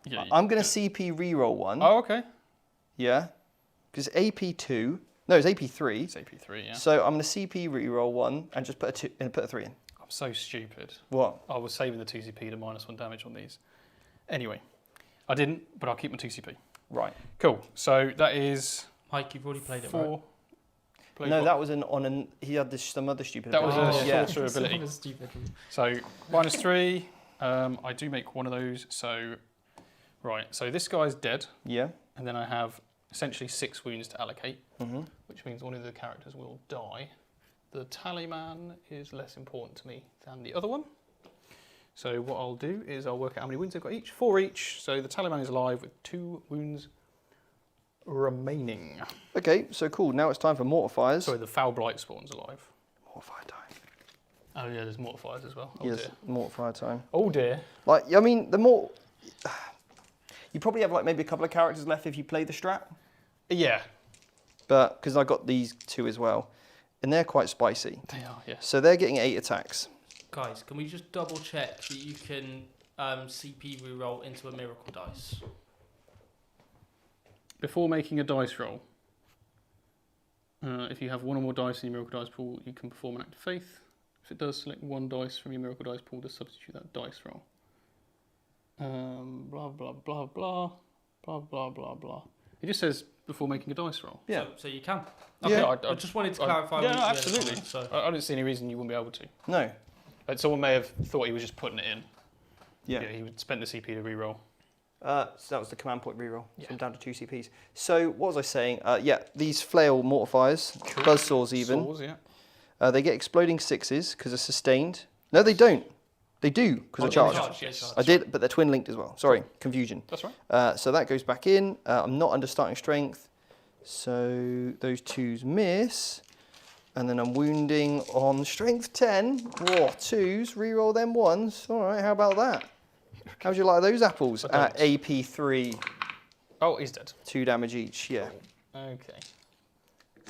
Yeah. I'm going to CP reroll 1. Oh, okay. Yeah. Because AP2. No, it's AP3. It's AP3, yeah. So I'm going to CP reroll 1 and just put a 2 and put a 3 in. I'm so stupid. What? I was saving the 2CP to -1 damage on these. Anyway, I didn't, but I'll keep my 2CP. Right. Cool. So that is Mike, you've already played it, 4. right? Played No, what? that was he had some other stupid That was ability. a yeah. sorcerer ability. Someone is stupid. So -3. I do make one of those. So, right. So this guy's dead. Yeah. And then I have essentially 6 wounds to allocate, Mm-hmm. which means one of the characters will die. The Tallyman is less important to me than the other one. So what I'll do is I'll work out how many wounds they've got each. 4 each. So the Tallyman is alive with 2 wounds remaining. Okay, so cool. Now it's time for mortifiers. Sorry, the Foul Blight Spawn's alive. Mortifier time. Oh yeah, there's mortifiers as well. Oh yes, dear. mortifier time. Oh dear. Like, I mean, the more... You probably have like maybe a couple of characters left if you play the strat. Yeah. But, because I got these 2 as well. And they're quite spicy. They are, yes. So they're getting 8 attacks. Guys, can we just double check that you can CP reroll into a miracle dice? Before making a dice roll, if you have 1 or more dice in your Miracle Dice pool, you can perform an act of faith. If it does, select 1 dice from your Miracle Dice pool to substitute that dice roll. Blah, blah, blah, blah, blah, blah, blah, blah. It just says before making a dice roll. Yeah. So you can. Yeah. Okay, I just wanted to clarify. Yeah, what no, you- absolutely. So I don't see any reason you wouldn't be able to. No. But someone may have thought he was just putting it in. Yeah. He would spend the CP to reroll. So that was the command point reroll. Yeah. So I'm down to 2 CPs. So what was I saying? Yeah, these flail mortifiers, buzzsaws even, Saws, yeah. they get exploding 6s because they're sustained. No, they don't. They do because I charged. Yes. I did, but they're twin linked as well. Sorry, confusion. That's right. So that goes back in. I'm not under starting strength. So those 2s miss. And then I'm wounding on strength 10. Whoa, 2s, reroll them 1s. All right, how about that? How'd you like those apples? At AP3, Oh, he's dead. 2 damage each, yeah. Okay.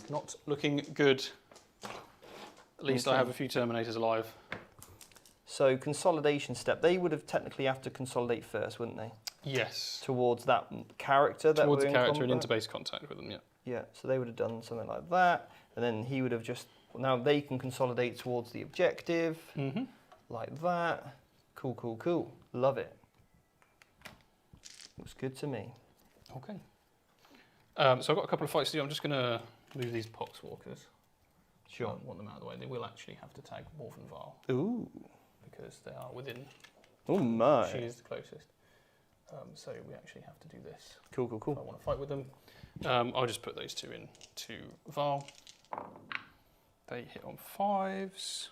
Not looking good. At least I have a few Terminators alive. So consolidation step, they would have technically have to consolidate first, wouldn't they? Yes. Towards that character that Towards we're the in character and combat? into base contact with them, yeah. Yeah, so they would have done something like that. And then he would have just, now they can consolidate towards the objective, like that. Cool, cool, cool. Love it. Looks good to me. Okay. So I've got a couple of fights to do. I'm just going to move these Poxwalkers. Sure. I want them out of the way. They will actually have to tag Wolfen Val Ooh. because they are within. Oh my. She is the closest. So we actually have to do this. Cool, cool, If I cool. want to fight with them. I'll just put those 2 in to Val. They hit on 5s.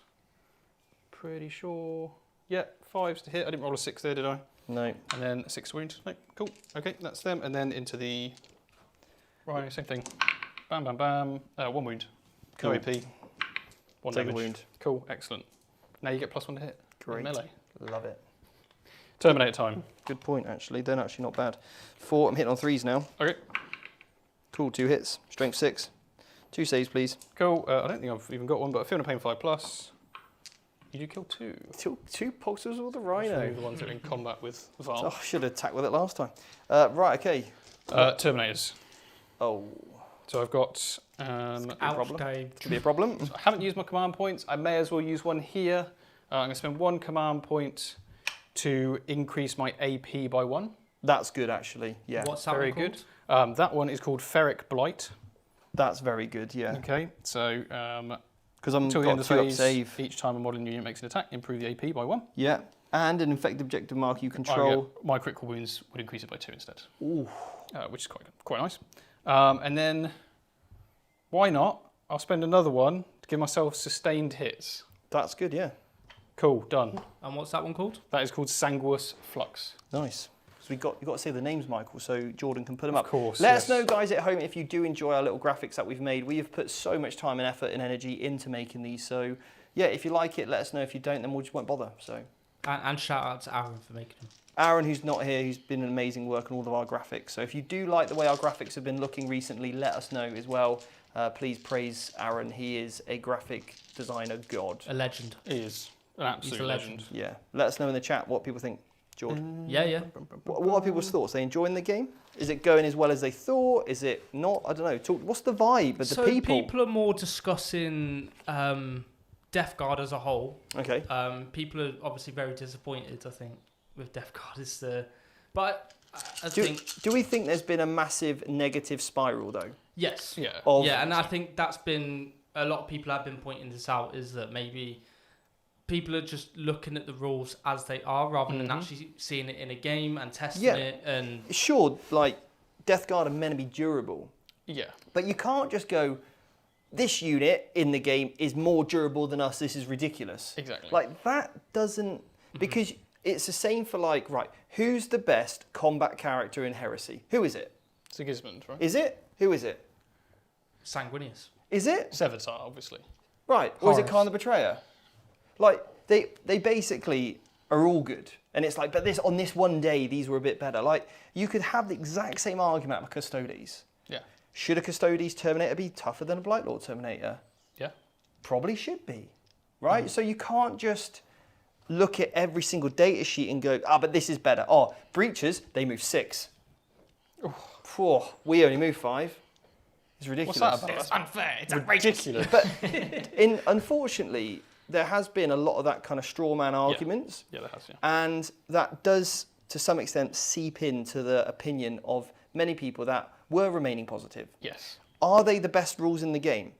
Pretty sure. Yeah, 5s to hit. I didn't roll a 6 there, did I? No. And then a 6 wound. No, cool. Okay, that's them. And then into the Rhino, same thing. Bam, bam, bam. 1 wound. Cool. No AP. 1 Take a damage. wound. Cool, excellent. Now you get +1 to hit. Great. Melee. Love it. Terminator time. Good point, actually. They're actually not bad. 4, I'm hitting on 3s now. Okay, Cool, 2 hits. Strength 6. 2 saves, please. cool. I don't think I've even got one, but I feel no pain 5+. You do kill 2. 2 pulses with the Actually, rhino. the ones that are in combat with Oh, Val. I should have attacked with it last time. Right, okay. Terminators. Oh, So I've got. Ouch, problem. Dave. could be a problem. I haven't used my command points. I may as well use one here. I'm going to spend 1 command point to increase my AP by 1. That's good, actually. Yeah, What's that Very one good. called? That one is called Ferric Blight. that's very good, yeah. Okay, so Because I'm until the got end of 2 the up phase, save. each time a modern unit makes an attack, improve the AP by 1. Yeah, and an infected objective mark you I control. get- my critical wounds would increase it by 2 instead, Ooh, which is quite nice. And then, why not? I'll spend another one to give myself sustained hits. that's good, yeah. Cool, done. And what's that one called? That is called Sanguous Flux. Nice. So you've got to say the names, Michael, so Jordan can put them Of up. course, Let yes. us know, guys, at home, if you do enjoy our little graphics that we've made. We have put so much time and effort and energy into making these. So, yeah, if you like it, let us know. If you don't, then we just won't bother. So, And shout out to Aaron for making them. Aaron, who's not here, who's been an amazing work on all of our graphics. So if you do like the way our graphics have been looking recently, let us know as well. Please praise Aaron. He is a graphic designer god. A legend. He is an absolute a legend. legend. Yeah. Let us know in the chat what people think. Jordan. Yeah, yeah. What are people's thoughts? Are they enjoying the game? Is it going as well as they thought? Is it not? I don't know. What's the vibe of So the people? people are more discussing Death Guard as a whole. Okay. People are obviously very disappointed, I think, with Death Guard. But I Do, think, do we think there's been a massive negative spiral though? yes. Yeah. Of, Yeah, and I think that's been, a lot of people have been pointing this out, is that maybe people are just looking at the rules as they are rather than actually seeing it in a game and testing Yeah. it. And Sure, like Death Guard are meant to be durable. Yeah. But you can't just go, this unit in the game is more durable than us, this is ridiculous. Exactly. Like, that doesn't... Because it's the same for, like, right, who's the best combat character in Heresy? Who is it? Sigismund, right? Is it? Who is it? Sanguinius. Is it? Sevatar, obviously. Right. Or is it Horus. Khan the Betrayer? Like, they basically are all good. And it's like, but this on this one day, these were a bit better. Like, you could have the exact same argument with Custodes. Yeah. Should a Custodes Terminator be tougher than a Blight Lord Terminator? Yeah. Probably should be, right? So you can't just look at every single data sheet and go, but this is better. Oh, Breachers, they move 6. Oh, we only move 5. It's ridiculous. What's that about? It's unfair. It's Ridiculous. But unfortunately, there has been a lot of that kind of straw man arguments, Yeah, that has, yeah. and that does, to some extent, seep into the opinion of many people that were remaining positive. Yes. Are they the best rules in the game?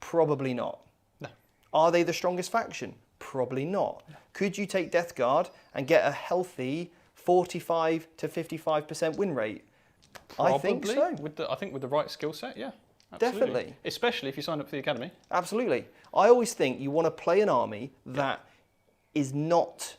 Probably not. No. Are they the strongest faction? Probably not. Could you take Death Guard and get a healthy 45 to 55% win rate? I think so. I think with the right skill set, yeah. Absolutely. Definitely. Especially if you sign up for the academy. Absolutely. I always think you want to play an army that is not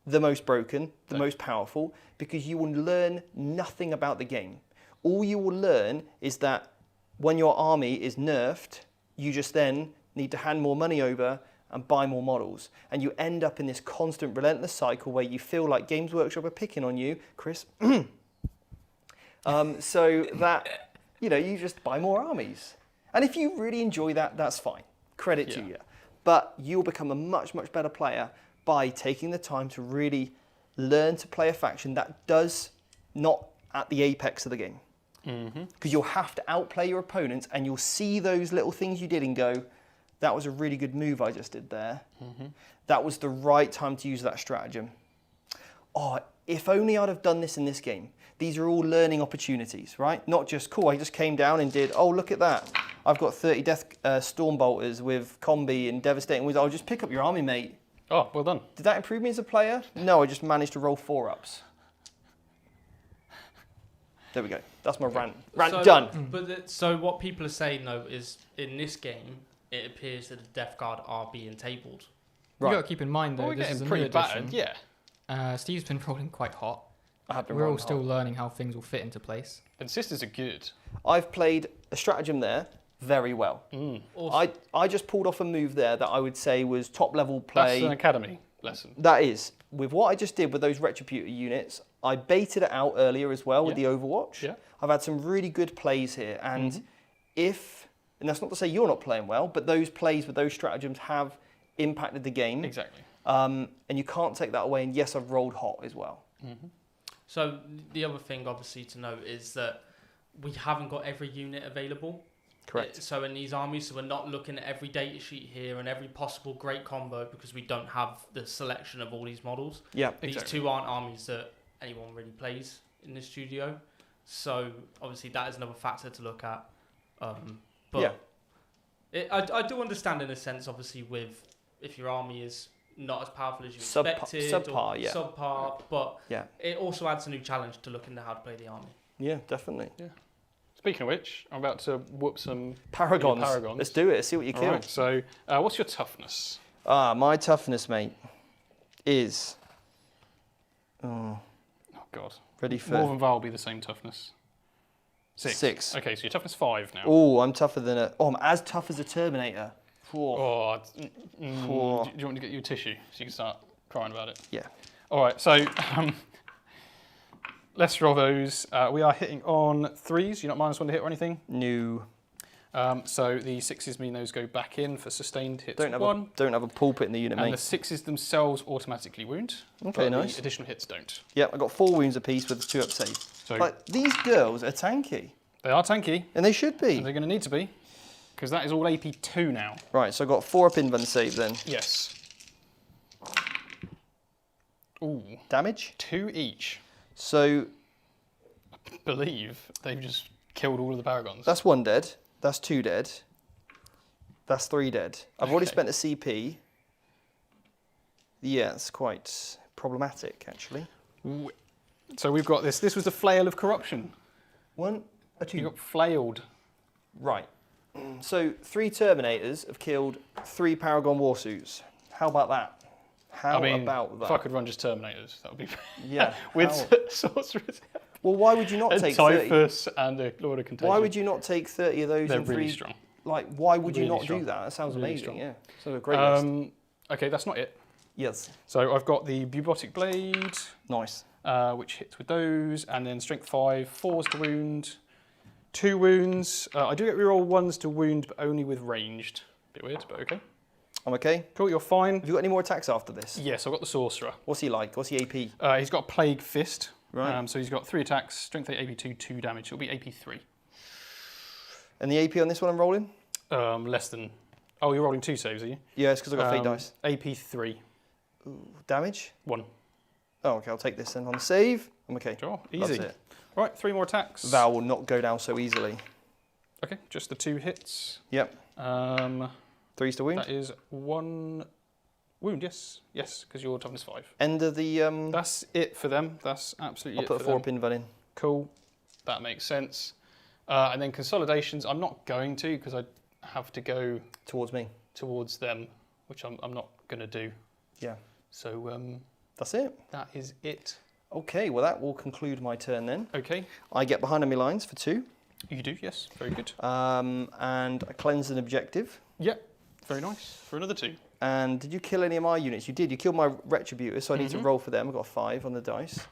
the most broken, the most powerful, because you will learn nothing about the game. All you will learn is that when your army is nerfed, you just then need to hand more money over and buy more models. And you end up in this constant, relentless cycle where you feel like Games Workshop are picking on you, Chris. So that, you just buy more armies. And if you really enjoy that, that's fine. Credit to you. But you'll become a much, much better player by taking the time to really learn to play a faction that does not at the apex of the game. Because you'll have to outplay your opponents and you'll see those little things you did and go, that was a really good move I just did there. That was the right time to use that stratagem. Oh, if only I'd have done this in this game. These are all learning opportunities, right? Not just, cool, I just came down and did, oh, look at that. I've got 30 Death Stormbolters with Combi and Devastating Winds. I'll just pick up your army, mate. Oh, well done. Did that improve me as a player? No, I just managed to roll 4-ups. There we go. That's my rant. Rant done. But so what people are saying, though, is in this game, it appears that the Death Guard are being tabled. Right. You got to keep in mind, though, this is a new edition. Battered, yeah. Steve's been rolling quite hot. We're all still learning how things will fit into place. And sisters are good. I've played a stratagem there very well. Awesome. I just pulled off a move there that I would say was top level play. That's an academy lesson. That is. With what I just did with those Retributor units, I baited it out earlier as well with the Overwatch. Yeah. I've had some really good plays here. And and that's not to say you're not playing well, but those plays with those stratagems have impacted the game. Exactly. And you can't take that away. And yes, I've rolled hot as well. So the other thing, obviously, to note is that we haven't got every unit available. Correct. So in these armies, so we're not looking at every data sheet here and every possible great combo because we don't have the selection of all these models. Yeah, These two aren't armies that anyone really plays in the studio. So obviously that is another factor to look at. But I do understand in a sense, obviously, with if your army is not as powerful as you expected, subpar, but it also adds a new challenge to look into how to play the army. Yeah, definitely. Yeah. Speaking of which, I'm about to whoop some Paragons. Let's do it. Let's see what you kill. Right, so, what's your toughness? My toughness, mate, is... Oh, God. Ready for... More than Val will be the same toughness. 6. Okay, so your toughness 5 now. Oh, I'm tougher than a... Oh, I'm as tough as a Terminator. Do you want me to get you a tissue so you can start crying about it? Yeah. All right, so let's roll those. We are hitting on 3s. You're not -1 to hit or anything? No. So the 6s mean those go back in for sustained hits. Don't have a pulpit in the unit, and mate. the 6s themselves automatically wound. Okay, but nice. The additional hits don't. Yeah, I got 4 wounds apiece with a 2-up save. So like, these girls are tanky. They are tanky. And they should be. And they're going to need to be. Because that is all AP 2 now. Right, so I got 4 up invuln save then. Yes. Ooh. Damage? 2 each. So... I believe they've just killed all of the Paragons. That's 1 dead. That's 2 dead. That's 3 dead. I've already spent a CP. Yeah, it's quite problematic, actually. So we've got this. This was the flail of corruption. 1, a 2. You got flailed. Right. So 3 Terminators have killed 3 Paragon Warsuits. How about that? How about that? If I could run just Terminators, that would be... Yeah. With sorcerers. Well, why would you not take 30? Typhus and a Lord of Contagion. Why would you not take 30 of those? They're and 3? really strong. Like, why would you Really not strong. do that? That sounds Really amazing, strong. yeah. So a great list. Okay, that's not it. Yes. So I've got the Bubotic Blade, Nice. which hits with those, and then Strength 5, 4s to wound, 2 wounds. I do get reroll 1s to wound, but only with ranged. Bit weird, but okay. I'm okay. Cool, you're fine. Have you got any more attacks after this? Yes, I've got the Sorcerer. What's he like? What's he AP? He's got a Plague Fist. Right. So he's got 3 attacks, Strength 8, AP 2, 2 damage. It'll be AP 3. And the AP on this one I'm rolling? Less than... Oh, you're rolling 2 saves, are you? Yeah, it's because I've got fate dice. AP 3. Ooh, damage? 1. Oh, okay, I'll take this then. On the save, I'm okay. Sure, That's easy. it. Right, 3 more attacks. Val will not go down so easily. Okay, just the 2 hits. Yep. 3s 3s to wound? That is 1 Wound, yes. Yes, because you're toughness 5. End of the... That's it for them. That's absolutely I'll it put a for them. 4-pin val in. Cool. That makes sense. And then consolidations, I'm not going to because I have to go Towards me. towards them, which I'm not going to do. Yeah. So That's it. that is it. Okay, well that will conclude my turn then. Okay. I get behind enemy lines for 2. You do, yes. Very good. And I cleanse an objective. Yep. Very nice. For another 2. And did you kill any of my units? You did. You killed my Retributor, so I need to Mhm. roll for them. I've got a 5 on the dice.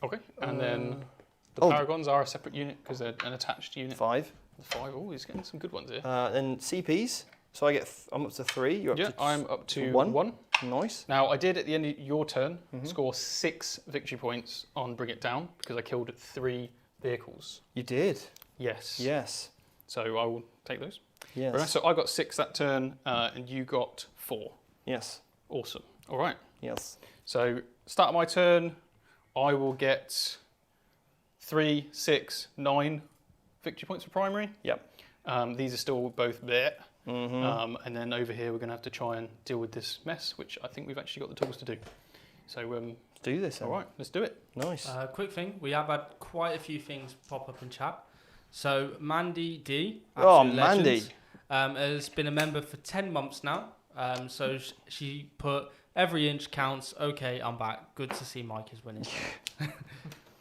Okay. And then the oh, Paragons are a separate unit because they're an attached unit. 5. The 5. Oh, he's getting some good ones here. Then CPs. So I get. I'm up to 3. You're up Yeah, to. I'm up to 1. 1. Nice. Now, I did at the end of your turn Mhm. score 6 victory points on Bring It Down because I killed 3 vehicles. You did. Yes. Yes. So I will take those. Yes. Very nice. So I got 6 that turn and you got 4. Yes. Awesome. All right. Yes. So start of my turn, I will get 3, 6, 9 victory points for primary. Yep. These are still both there. Mm-hmm. And then over here, we're going to have to try and deal with this mess, which I think we've actually got the tools to do. So, Let's do this. Then. all right, let's do it. Nice. Quick thing, we have had quite a few things pop up in chat. So Mandy D, Oh, absolute legend, Mandy. has been a member for 10 months now. So she put every inch counts. Okay, I'm back. Good to see Mike is winning.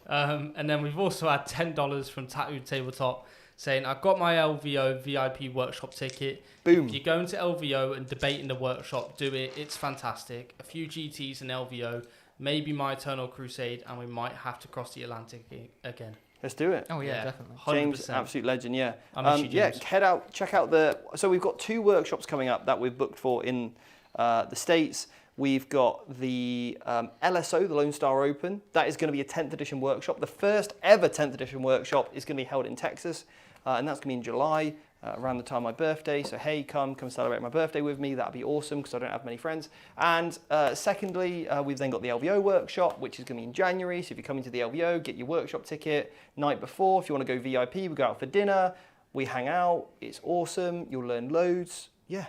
And then we've also had $10 from Tattooed Tabletop saying, I've got my LVO VIP workshop ticket. Boom. If you're going to LVO and debating the workshop, do it. It's fantastic. A few GTs in LVO, maybe my Eternal Crusade, and we might have to cross the Atlantic again. Let's do it. Oh yeah, Yeah. definitely. 100%. James, absolute legend, yeah. I miss you, Yeah, James. head out, check out so we've got 2 workshops coming up that we've booked for in the States. We've got the LSO, the Lone Star Open. That is going to be a 10th edition workshop. The first ever 10th edition workshop is going to be held in Texas, and that's going to be in July, around the time of my birthday. So hey, come celebrate my birthday with me. That'd be awesome because I don't have many friends. And secondly, we've then got the LVO workshop, which is going to be in January. So if you're coming to the LVO, get your workshop ticket night before. If you want to go VIP, we go out for dinner. We hang out. It's awesome. You'll learn loads. Yeah.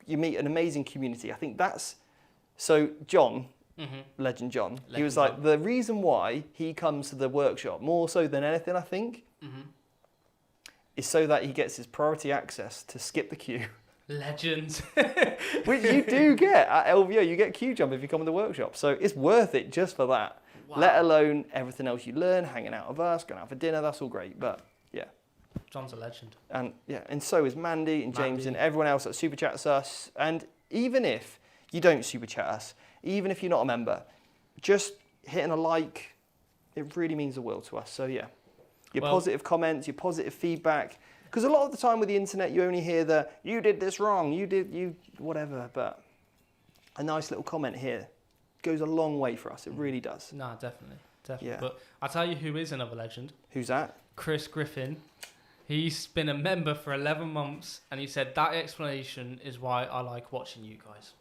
You meet an amazing community. I think that's... So John, Legend John, he was like, the reason why he comes to the workshop, more so than anything, I think, is so that he gets his priority access to skip the queue. Legend. Which you do get at LVO. You get queue jump if you come to the workshop. So it's worth it just for that. Wow. Let alone everything else you learn, hanging out with us, going out for dinner, that's all great. But yeah. John's a legend. And yeah, and so is Mandy and James and everyone else that super chats us. And even if you don't super chat us, even if you're not a member, just hitting a like, it really means the world to us. So yeah, your positive comments, your positive feedback. Because a lot of the time with the internet, you only hear the, you did this wrong, you whatever. But a nice little comment here goes a long way for us. It really does. No, definitely. Yeah. But I'll tell you who is another legend. Who's that? Chris Griffin. He's been a member for 11 months, and he said that explanation is why I like watching you guys.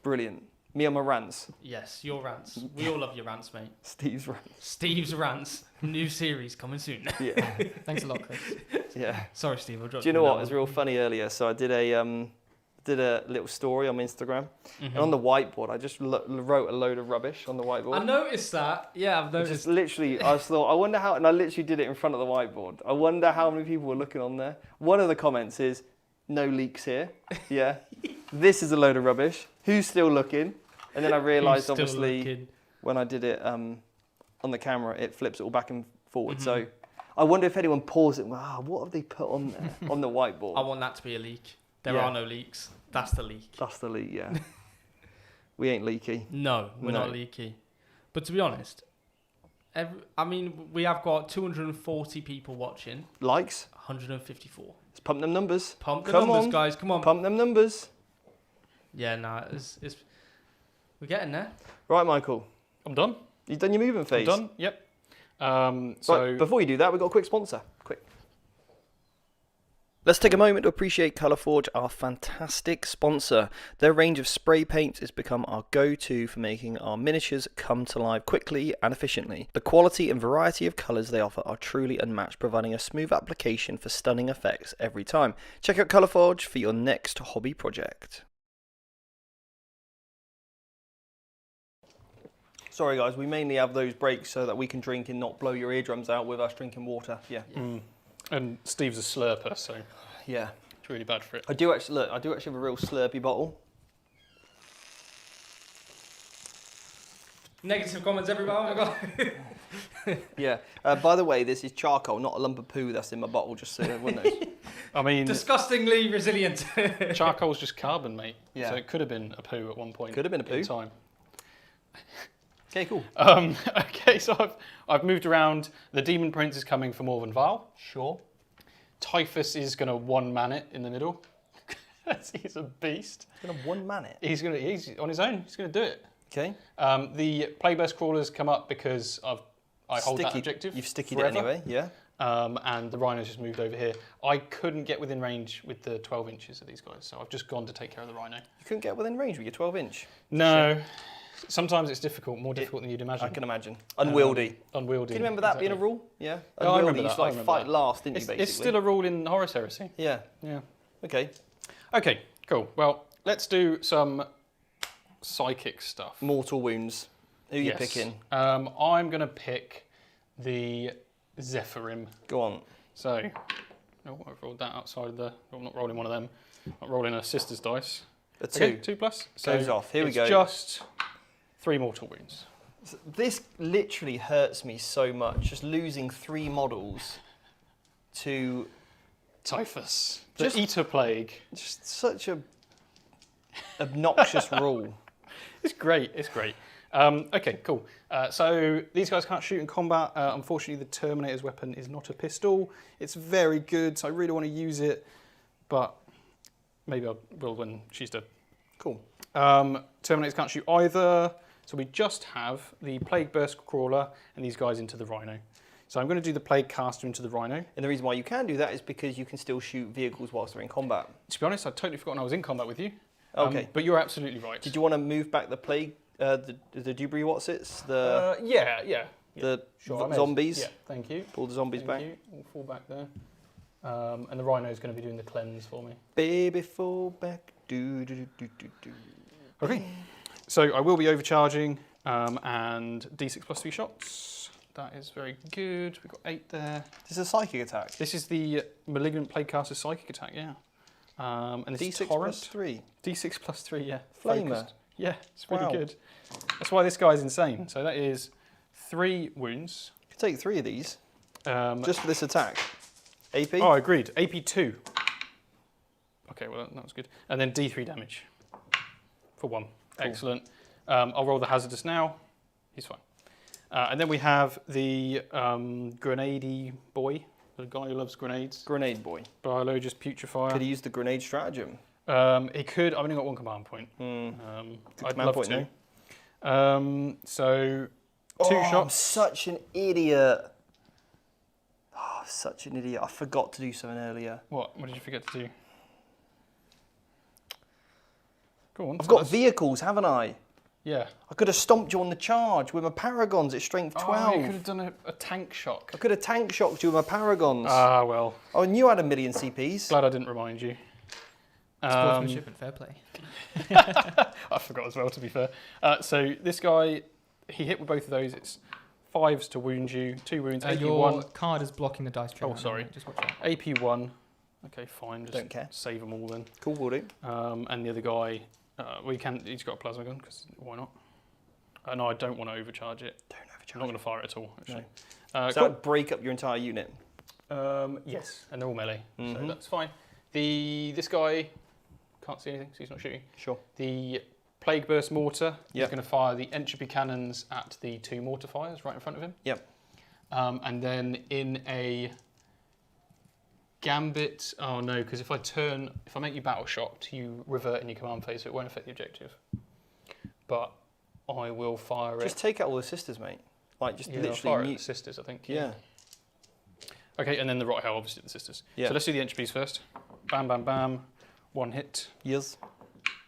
Brilliant. Me on my rants. Yes, your rants. We all love your rants, mate. Steve's rants. Steve's rants. New series coming soon. Yeah. Thanks a lot, Chris. Yeah. Sorry, Steve. I'll drop Do you know that what? It was one. real funny earlier. So I did a little story on Instagram, Mhm. and on the whiteboard, I just wrote a load of rubbish on the whiteboard. I noticed that. Yeah, I've I noticed. just literally, I just thought, I wonder how, and I literally did it in front of the whiteboard. I wonder how many people were looking on there. One of the comments is, "No leaks here." Yeah. This is a load of rubbish. Who's still looking? And then I realised, Who's still obviously, looking? when I did it on the camera, it flips it all back and forward. Mhm. So I wonder if anyone paused it and went, what have they put on there, on the whiteboard? I want that to be a leak. There Yeah. are no leaks. That's the leak. That's the leak, yeah. We ain't leaky. No, we're No. not leaky. But to be honest, we have got 240 people watching, Likes? 154. Let's pump them numbers. Pump the Come numbers, on. guys. Come on. Pump them numbers. Yeah, we're getting there. Right, Michael. I'm done. You've done your movement phase. I'm done. Yep. Right, before you do that, we've got a quick sponsor. Quick. Let's take a moment to appreciate Colourforge, our fantastic sponsor. Their range of spray paints has become our go-to for making our miniatures come to life quickly and efficiently. The quality and variety of colours they offer are truly unmatched, providing a smooth application for stunning effects every time. Check out Colourforge for your next hobby project. Sorry guys, we mainly have those breaks so that we can drink and not blow your eardrums out with us drinking water. Yeah. And Steve's a slurper, so Yeah. it's really bad for it. I do actually have a real slurpy bottle. Negative comments, everybody. Oh my God. Yeah. By the way, this is charcoal, not a lump of poo that's in my bottle, just so everyone knows. I mean, Disgustingly resilient. charcoal's just carbon, mate. Yeah. So it could have been a poo at one point. Could have been a poo. In time. Okay, cool. Okay, so I've moved around. The Demon Prince is coming for Morven Val. Sure. Typhus is going to one-man it in the middle. He's a beast. He's going to one-man it. He's on his own. He's going to do it. Okay. The Plagueburst Crawlers come up because I hold that objective. You've stickied forever. it anyway, yeah. And the Rhinos just moved over here. I couldn't get within range with the 12 inches of these guys, so I've just gone to take care of the Rhino. You couldn't get within range with your 12-inch? No. Sometimes it's difficult, more difficult than you'd imagine. I can imagine. Unwieldy. Unwieldy. Do you remember that being a rule? Yeah. Oh, I remember You used that, to fight last, didn't you, basically? It's still a rule in Horus Heresy. Yeah. Yeah. Okay. Okay, cool. Well, let's do some psychic stuff. Mortal wounds. Who are you picking? I'm going to pick the Zephyrim. Go on. So, I've rolled that outside of the... I'm not rolling one of them. I'm rolling a sister's dice. A 2. Okay, 2 plus. Goes off. Here we go. It's just 3 mortal wounds. This literally hurts me so much, just losing 3 models to... Typhus. Just- The Eater Plague. Just such a obnoxious rule. It's great, it's great. Okay, cool. So these guys can't shoot in combat. Unfortunately, the Terminator's weapon is not a pistol. It's very good, so I really want to use it, but maybe I will when she's dead. Cool. Terminators can't shoot either, so we just have the Plague Burst Crawler and these guys into the Rhino. So I'm going to do the Plague Caster into the Rhino. And the reason why you can do that is because you can still shoot vehicles whilst they're in combat. To be honest, I'd totally forgotten I was in combat with you. Okay. But you're absolutely right. Did you want to move back the plague, the Dubry Watsits, Yeah. the Sure, I may as- zombies? Yeah, thank you. Pull the zombies Thank back. you. We'll fall back there. And the Rhino is going to be doing the cleanse for me. Baby, fall back. Do, do, do, do, do, do. Okay. So I will be overcharging and D6 plus 3 shots. That is very good. We've got 8 there. This is a psychic attack. This is the Malignant Plaguecaster Psychic attack, yeah. And this D6 is Torrent. plus 3. D6 plus 3, yeah. Flamer. Focused. Yeah, it's really Wow. good. That's why this guy's insane. So that is 3 wounds. You could take 3 of these Just just for this attack. AP? Oh, agreed. AP 2. Okay, well, that was good. And then D3 damage for 1. Cool. Excellent. I'll roll the hazardous now. He's fine. And then we have the grenade boy, the guy who loves grenades. Grenade boy. Biologist Putrefier. Could he use the grenade stratagem? He could. I've only got 1 command point. Good I'd command love point, to. no? So 2 I'm shots. such an idiot. Oh, such an idiot. I forgot to do something earlier. What did you forget to do? Go on. I've got vehicles, haven't I? Yeah. I could have stomped you on the charge with my Paragons at strength 12. Oh, you could have done a tank shock. I could have tank shocked you with my Paragons. Ah, well. I knew I had 1,000,000 CPs. Glad I didn't remind you. Sportsmanship and fair play. I forgot as well, to be fair. So this guy, he hit with both of those. It's 5s to wound you, 2 wounds, AP1. Your card is blocking the dice tray. Oh, sorry. Just watch out. AP1. Okay, fine. Just Don't care. save them all then. Cool, will do. And the other guy, he's got a plasma gun, because why not? No, I don't want to overcharge it. Don't I'm overcharge. not going to fire it at all, actually. So Cool. that would break up your entire unit. Yes, and they're all melee, so Mhm. that's fine. This guy can't see anything, so he's not shooting. Sure. The Plague Burst Mortar Yep. is going to fire the entropy cannons at the 2 mortar fires right in front of him. Yep. And then in a gambit, oh no, because if I make you battle shocked, you revert in your command phase, so it won't affect the objective. But I will fire Just it. take out all the sisters, mate. Like, just Yeah, I'll fire literally it at mute. the sisters, I think. Yeah. Okay, and then the Rot Hell, obviously the sisters. Yeah. So let's do the entropies first. Bam, bam, bam. 1 hit. Yes.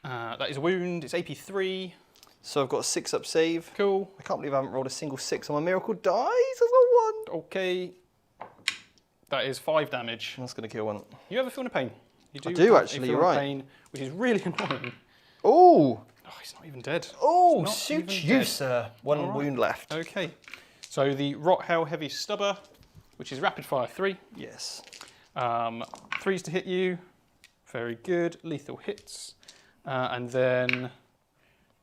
That is a wound. It's AP3. So I've got a 6-up save. Cool. I can't believe I haven't rolled a single 6 on my miracle dice as a 1. Okay. That is 5 damage. That's going to kill one. You ever feel no pain? You I do, have a actually, feel you're of right. Pain, which is really annoying. Oh! Oh, he's not even dead. Oh, Not suit even you, dead. sir. One All right. wound left. Okay. So the Rot Hell Heavy Stubber, which is rapid fire 3. Yes. 3s to hit you. Very good. Lethal hits. And then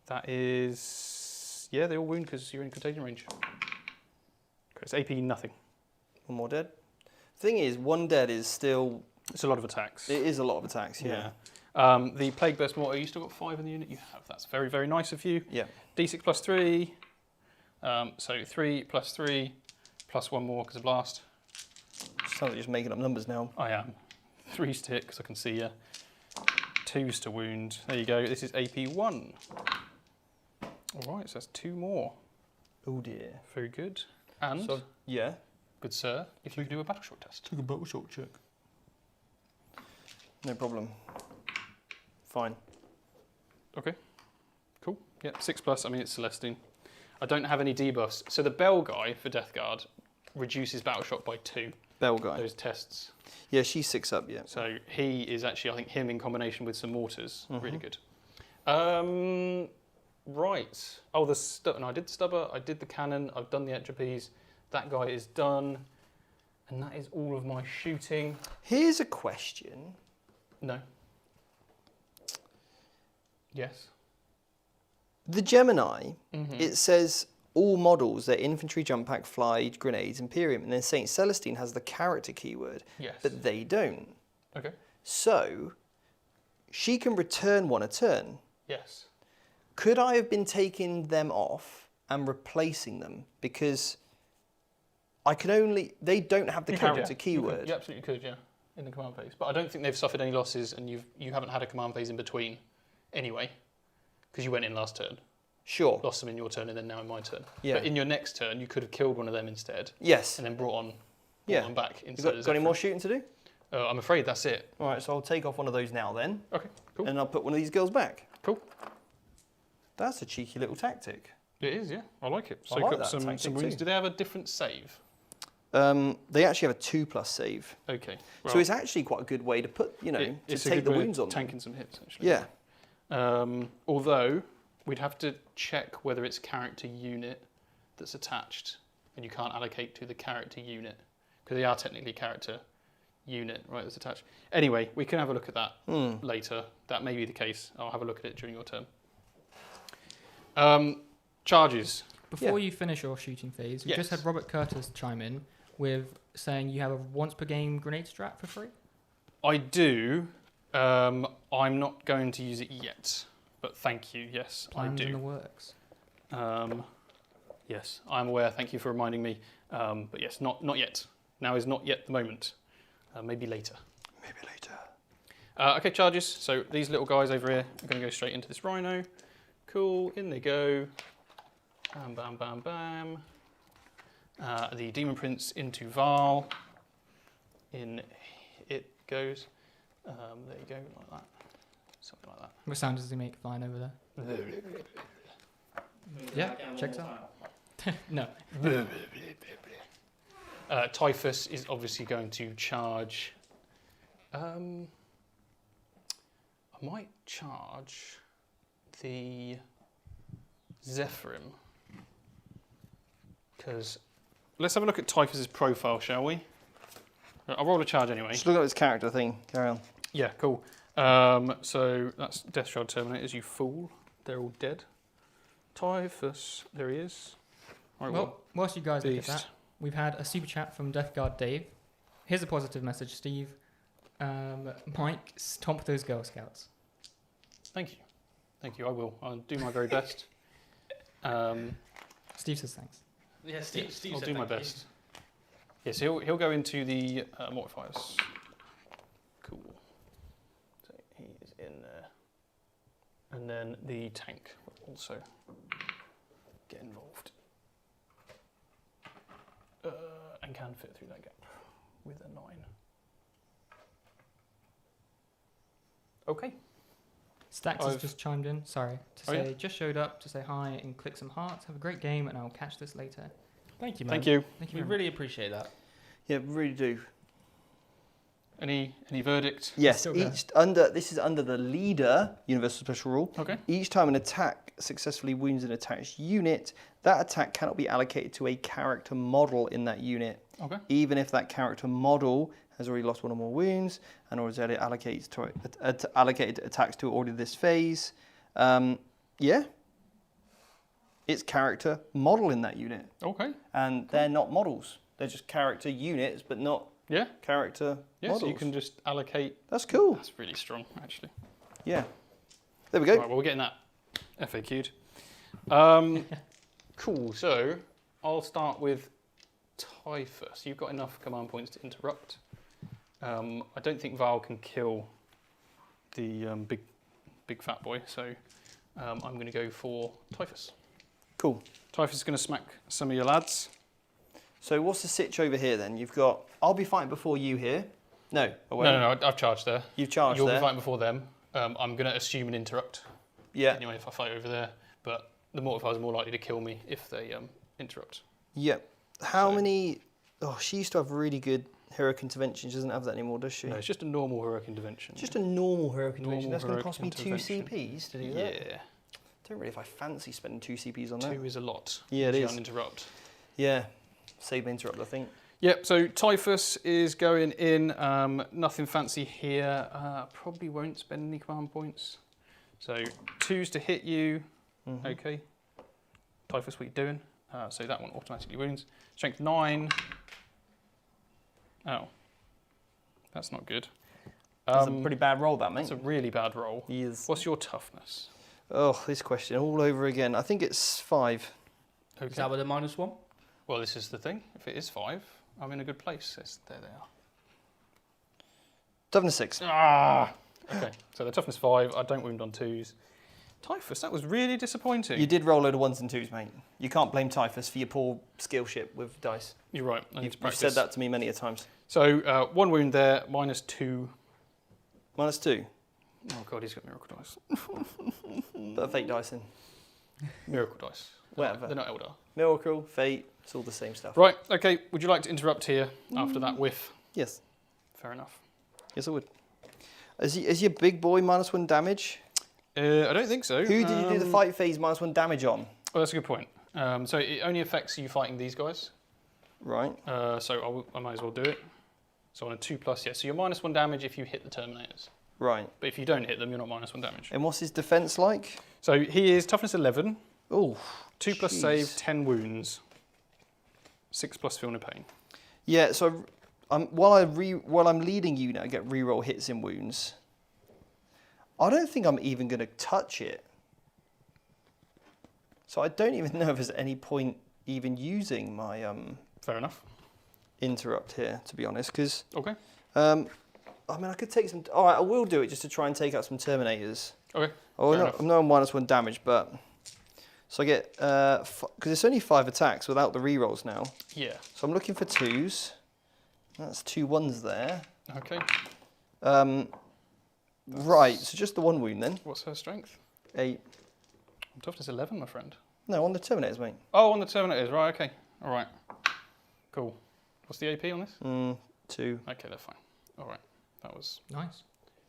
that is... Yeah, they all wound because you're in contagion range. Okay, it's AP nothing. One more dead. Thing is, one dead is still... It's a lot of attacks. It is a lot of attacks, yeah. The Plague Burst Mortar, you still got 5 in the unit? You have. That's very, very nice of you. Yeah. D6 plus 3. So 3 plus 3 plus 1 more because of blast. Sounds like just making up numbers now. I am. 3s to hit because I can see you. 2s to wound. There you go. This is AP 1. All right, so that's 2 more. Oh dear. Very good. And, So, yeah. good sir, if you could do a battle shot test. Take a battle shot check. No problem. Fine. Okay. Cool. Yeah, 6 plus. I mean, it's Celestine. I don't have any debuffs. So the Bell guy for Death Guard reduces battle shot by 2. Bell guy. Those tests. Yeah, she's 6 up, yeah. So he is actually, I think, him in combination with some mortars, really good. Right. Oh, no, I did the stubber, I did the cannon, I've done the entropies. That guy is done, and that is all of my shooting. Here's a question. No. Yes. The Gemini, it says all models, they're infantry, jump pack, fly, grenades, Imperium, and then St. Celestine has the character keyword, Yes. but they don't. Okay. So, she can return one a turn. Yes. Could I have been taking them off and replacing them? Because I can only, they don't have the character keyword. You absolutely could, yeah, in the command phase. But I don't think they've suffered any losses, and you haven't had a command phase in between anyway, because you went in last turn. Sure. Lost them in your turn and then now in my turn. Yeah. But in your next turn, you could have killed one of them instead Yes. and then brought Yeah. them back You instead got any more shooting to do? I'm afraid that's it. All right, so I'll take off one of those now then, Okay, cool. and I'll put one of these girls back. Cool. That's a cheeky little tactic. It is, yeah. I like it. I Soak like up that some tactic wounds. too. Do they have a different save? They actually have a 2+ save. Okay. So it's actually quite a good way to put, to it's a take good the way of wounds on them. tanking some hits, actually. Yeah. Although, we'd have to check whether it's character unit that's attached, and you can't allocate to the character unit, because they are technically character unit, right, that's attached. Anyway, we can have a look at that later. That may be the case. I'll have a look at it during your turn. Charges. Before you finish your shooting phase, we just Yes. had Robert Curtis chime in with saying you have a once per game grenade strat for free. I do. I'm not going to use it yet, but thank you. Yes, Plans I in the do. works. Yes, I'm aware. Thank you for reminding me. But yes, not yet. Now is not yet the moment. Maybe later. Maybe later. Okay, charges. So these little guys over here are going to go straight into this rhino. Cool. In they go. Bam, bam, bam, bam. The Demon Prince into Val. In it goes. There you go, like that. Something like that. What sound does he make flying over there? Yeah, checks out. No. Typhus is obviously going to charge. I might charge the Zephyrim. Because let's have a look at Typhus's profile, shall we? I'll roll a charge anyway. Just look at this character thing. Carry on. Yeah, cool. So that's Death Shard Terminators, you fool. They're all dead. Typhus, there he is. Right, Well, whilst you guys look at beast. that, we've had a super chat from Death Guard Dave. Here's a positive message, Steve. Mike, stomp those Girl Scouts. Thank you. Thank you, I will. I'll do my very best. Steve says thanks. Yeah, Steve I'll said do my thank you. best. Yes, he'll go into the mortifiers. Cool. So he is in there. And then the tank will also get involved. And can fit through that gap with a 9. Okay. Stax has I've- just chimed in, sorry, to Oh, say, yeah? just showed up to say hi and click some hearts. Have a great game, and I'll catch this later. Thank you, man. Thank you. Thank you We very really appreciate that. Yeah, really do. Any verdict? Yes, Still go. this is under the leader universal special rule. Okay. Each time an attack successfully wounds an attached unit, that attack cannot be allocated to a character model in that unit, Okay. even if that character model has already lost one or more wounds and or is allocated attacks to it already this phase. Yeah. It's character model in that unit. Okay. And they're not models. They're just character units, but not Yeah. character models. So you can just allocate. That's cool. That's really strong, actually. Yeah. There we go. Right, well, we're getting that FAQ'd. Cool. So I'll start with Typhus. You've got enough command points to interrupt. I don't think Val can kill the big fat boy, so I'm going to go for Typhus. Cool. Typhus is going to smack some of your lads. So what's the sitch over here then? You've got, I'll be fighting before you here. No, away. No, I've charged there. You've charged You'll there. be fighting before them. I'm going to assume an interrupt. Yeah. Anyway, if I fight over there, but the Mortifiers are more likely to kill me if they interrupt. Yep. How So- many? Oh, she used to have really good heroic intervention. She doesn't have that anymore, does she? No, it's just a normal heroic intervention. Just a normal heroic Normal intervention. That's going to heroic cost me 2 intervention. CPs to do that. Yeah, Don't really if I fancy spending 2 CPs on that. 2 is a lot. Yeah, it Usually is. on interrupt. Yeah. Save my interrupt, I think. Yep, so Typhus is going in. Nothing fancy here. Probably won't spend any command points. So 2s to hit you. Mhm. Okay. Typhus, what you doing? So that one automatically wounds. Strength 9. Oh. That's not good. That's a pretty bad roll, that, mate. That's a really bad roll. He is. What's your toughness? Oh, this question all over again. I think it's 5. Okay. Is that with a -1? Well, this is the thing. If it is 5, I'm in a good place. There they are. Toughness 6. Ah! Okay, so the toughness 5. I don't wound on 2s. Typhus, that was really disappointing. You did roll a load of 1s and 2s, mate. You can't blame Typhus for your poor skillship with dice. You're right. I need You've to practice. said that to me many a times. So 1 wound there, -2. -2. Oh god, he's got miracle dice. Put a fake dice in. Miracle dice. Whatever. They're not Eldar. Miracle, fate, it's all the same stuff. Right. Okay. Would you like to interrupt here after that whiff? Yes. Fair enough. Yes, I would. Is your big boy -1 damage? I don't think so. Who did you do the fight phase -1 damage on? Oh, that's a good point. So it only affects you fighting these guys. Right. So I might as well do it. So on a 2+, yeah. So you're -1 damage if you hit the Terminators. Right. But if you don't hit them, you're not -1 damage. And what's his defense like? So he is toughness 11, Oh. 2+ save, 10 wounds, 6+ feel no pain. Yeah. So, while I'm leading you now, get reroll hits in wounds. I don't think I'm even going to touch it. So I don't even know if there's any point even using my Fair enough. interrupt here, to be honest, because Okay. I mean I could take some. All right, I will do it just to try and take out some Terminators. Okay. Oh, Fair no, enough. I'm not on -1 damage, but so I get because it's only 5 attacks without the rerolls now. Yeah. So I'm looking for 2s. That's 2 1s there. Okay. Right, so just the 1 wound then. What's her strength? 8. Toughness 11, my friend. No, on the Terminators, mate. Oh, on the Terminators, right, okay. All right. Cool. What's the AP on this? 2. Okay, they're fine. All right. That was Nice.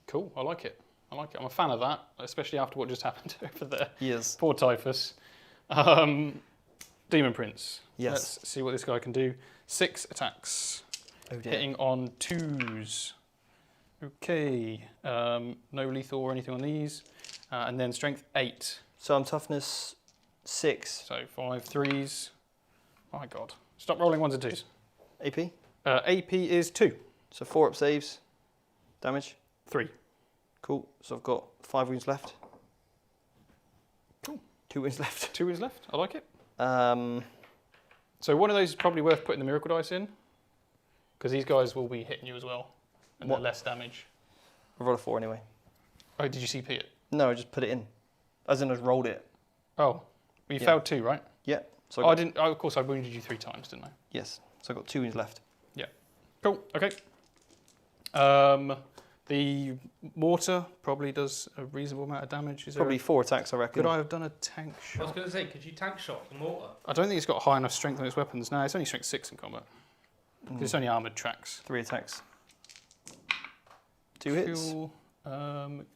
cool. I like it. I'm a fan of that, especially after what just happened over there. Yes. Poor Typhus. Demon Prince. Yes. Let's see what this guy can do. 6 attacks. Oh dear. Hitting on 2s. Okay. No lethal or anything on these. And then strength 8. So I'm toughness 6. So 5 3s. My god. Stop rolling 1s and 2s. AP. AP is 2. So 4 up saves. Damage. 3. Cool. So I've got 5 wounds left. Cool. 2 wounds left. 2 is left. I like it. Um, So one of those is probably worth putting the miracle dice in, because these guys will be hitting you as well, and What? they're less damage. I rolled a 4 anyway. Oh, did you CP it? No, I just put it in. As in, I just rolled it. Oh, well, you Yeah. failed 2, right? Yeah. So Oh, I didn't. Oh, of course, I wounded you 3 times, didn't I? Yes. So I got 2 wounds left. Cool. Okay. The mortar probably does a reasonable amount of damage. Is Probably there 4 attacks, I a, reckon. could I have done a tank I shot? was going to say, could you tank shot the mortar? I don't think it's got high enough strength on its weapons. No, it's only strength 6 in combat. 'Cause it's only armoured tracks. 3 attacks. 2 hits. Cool.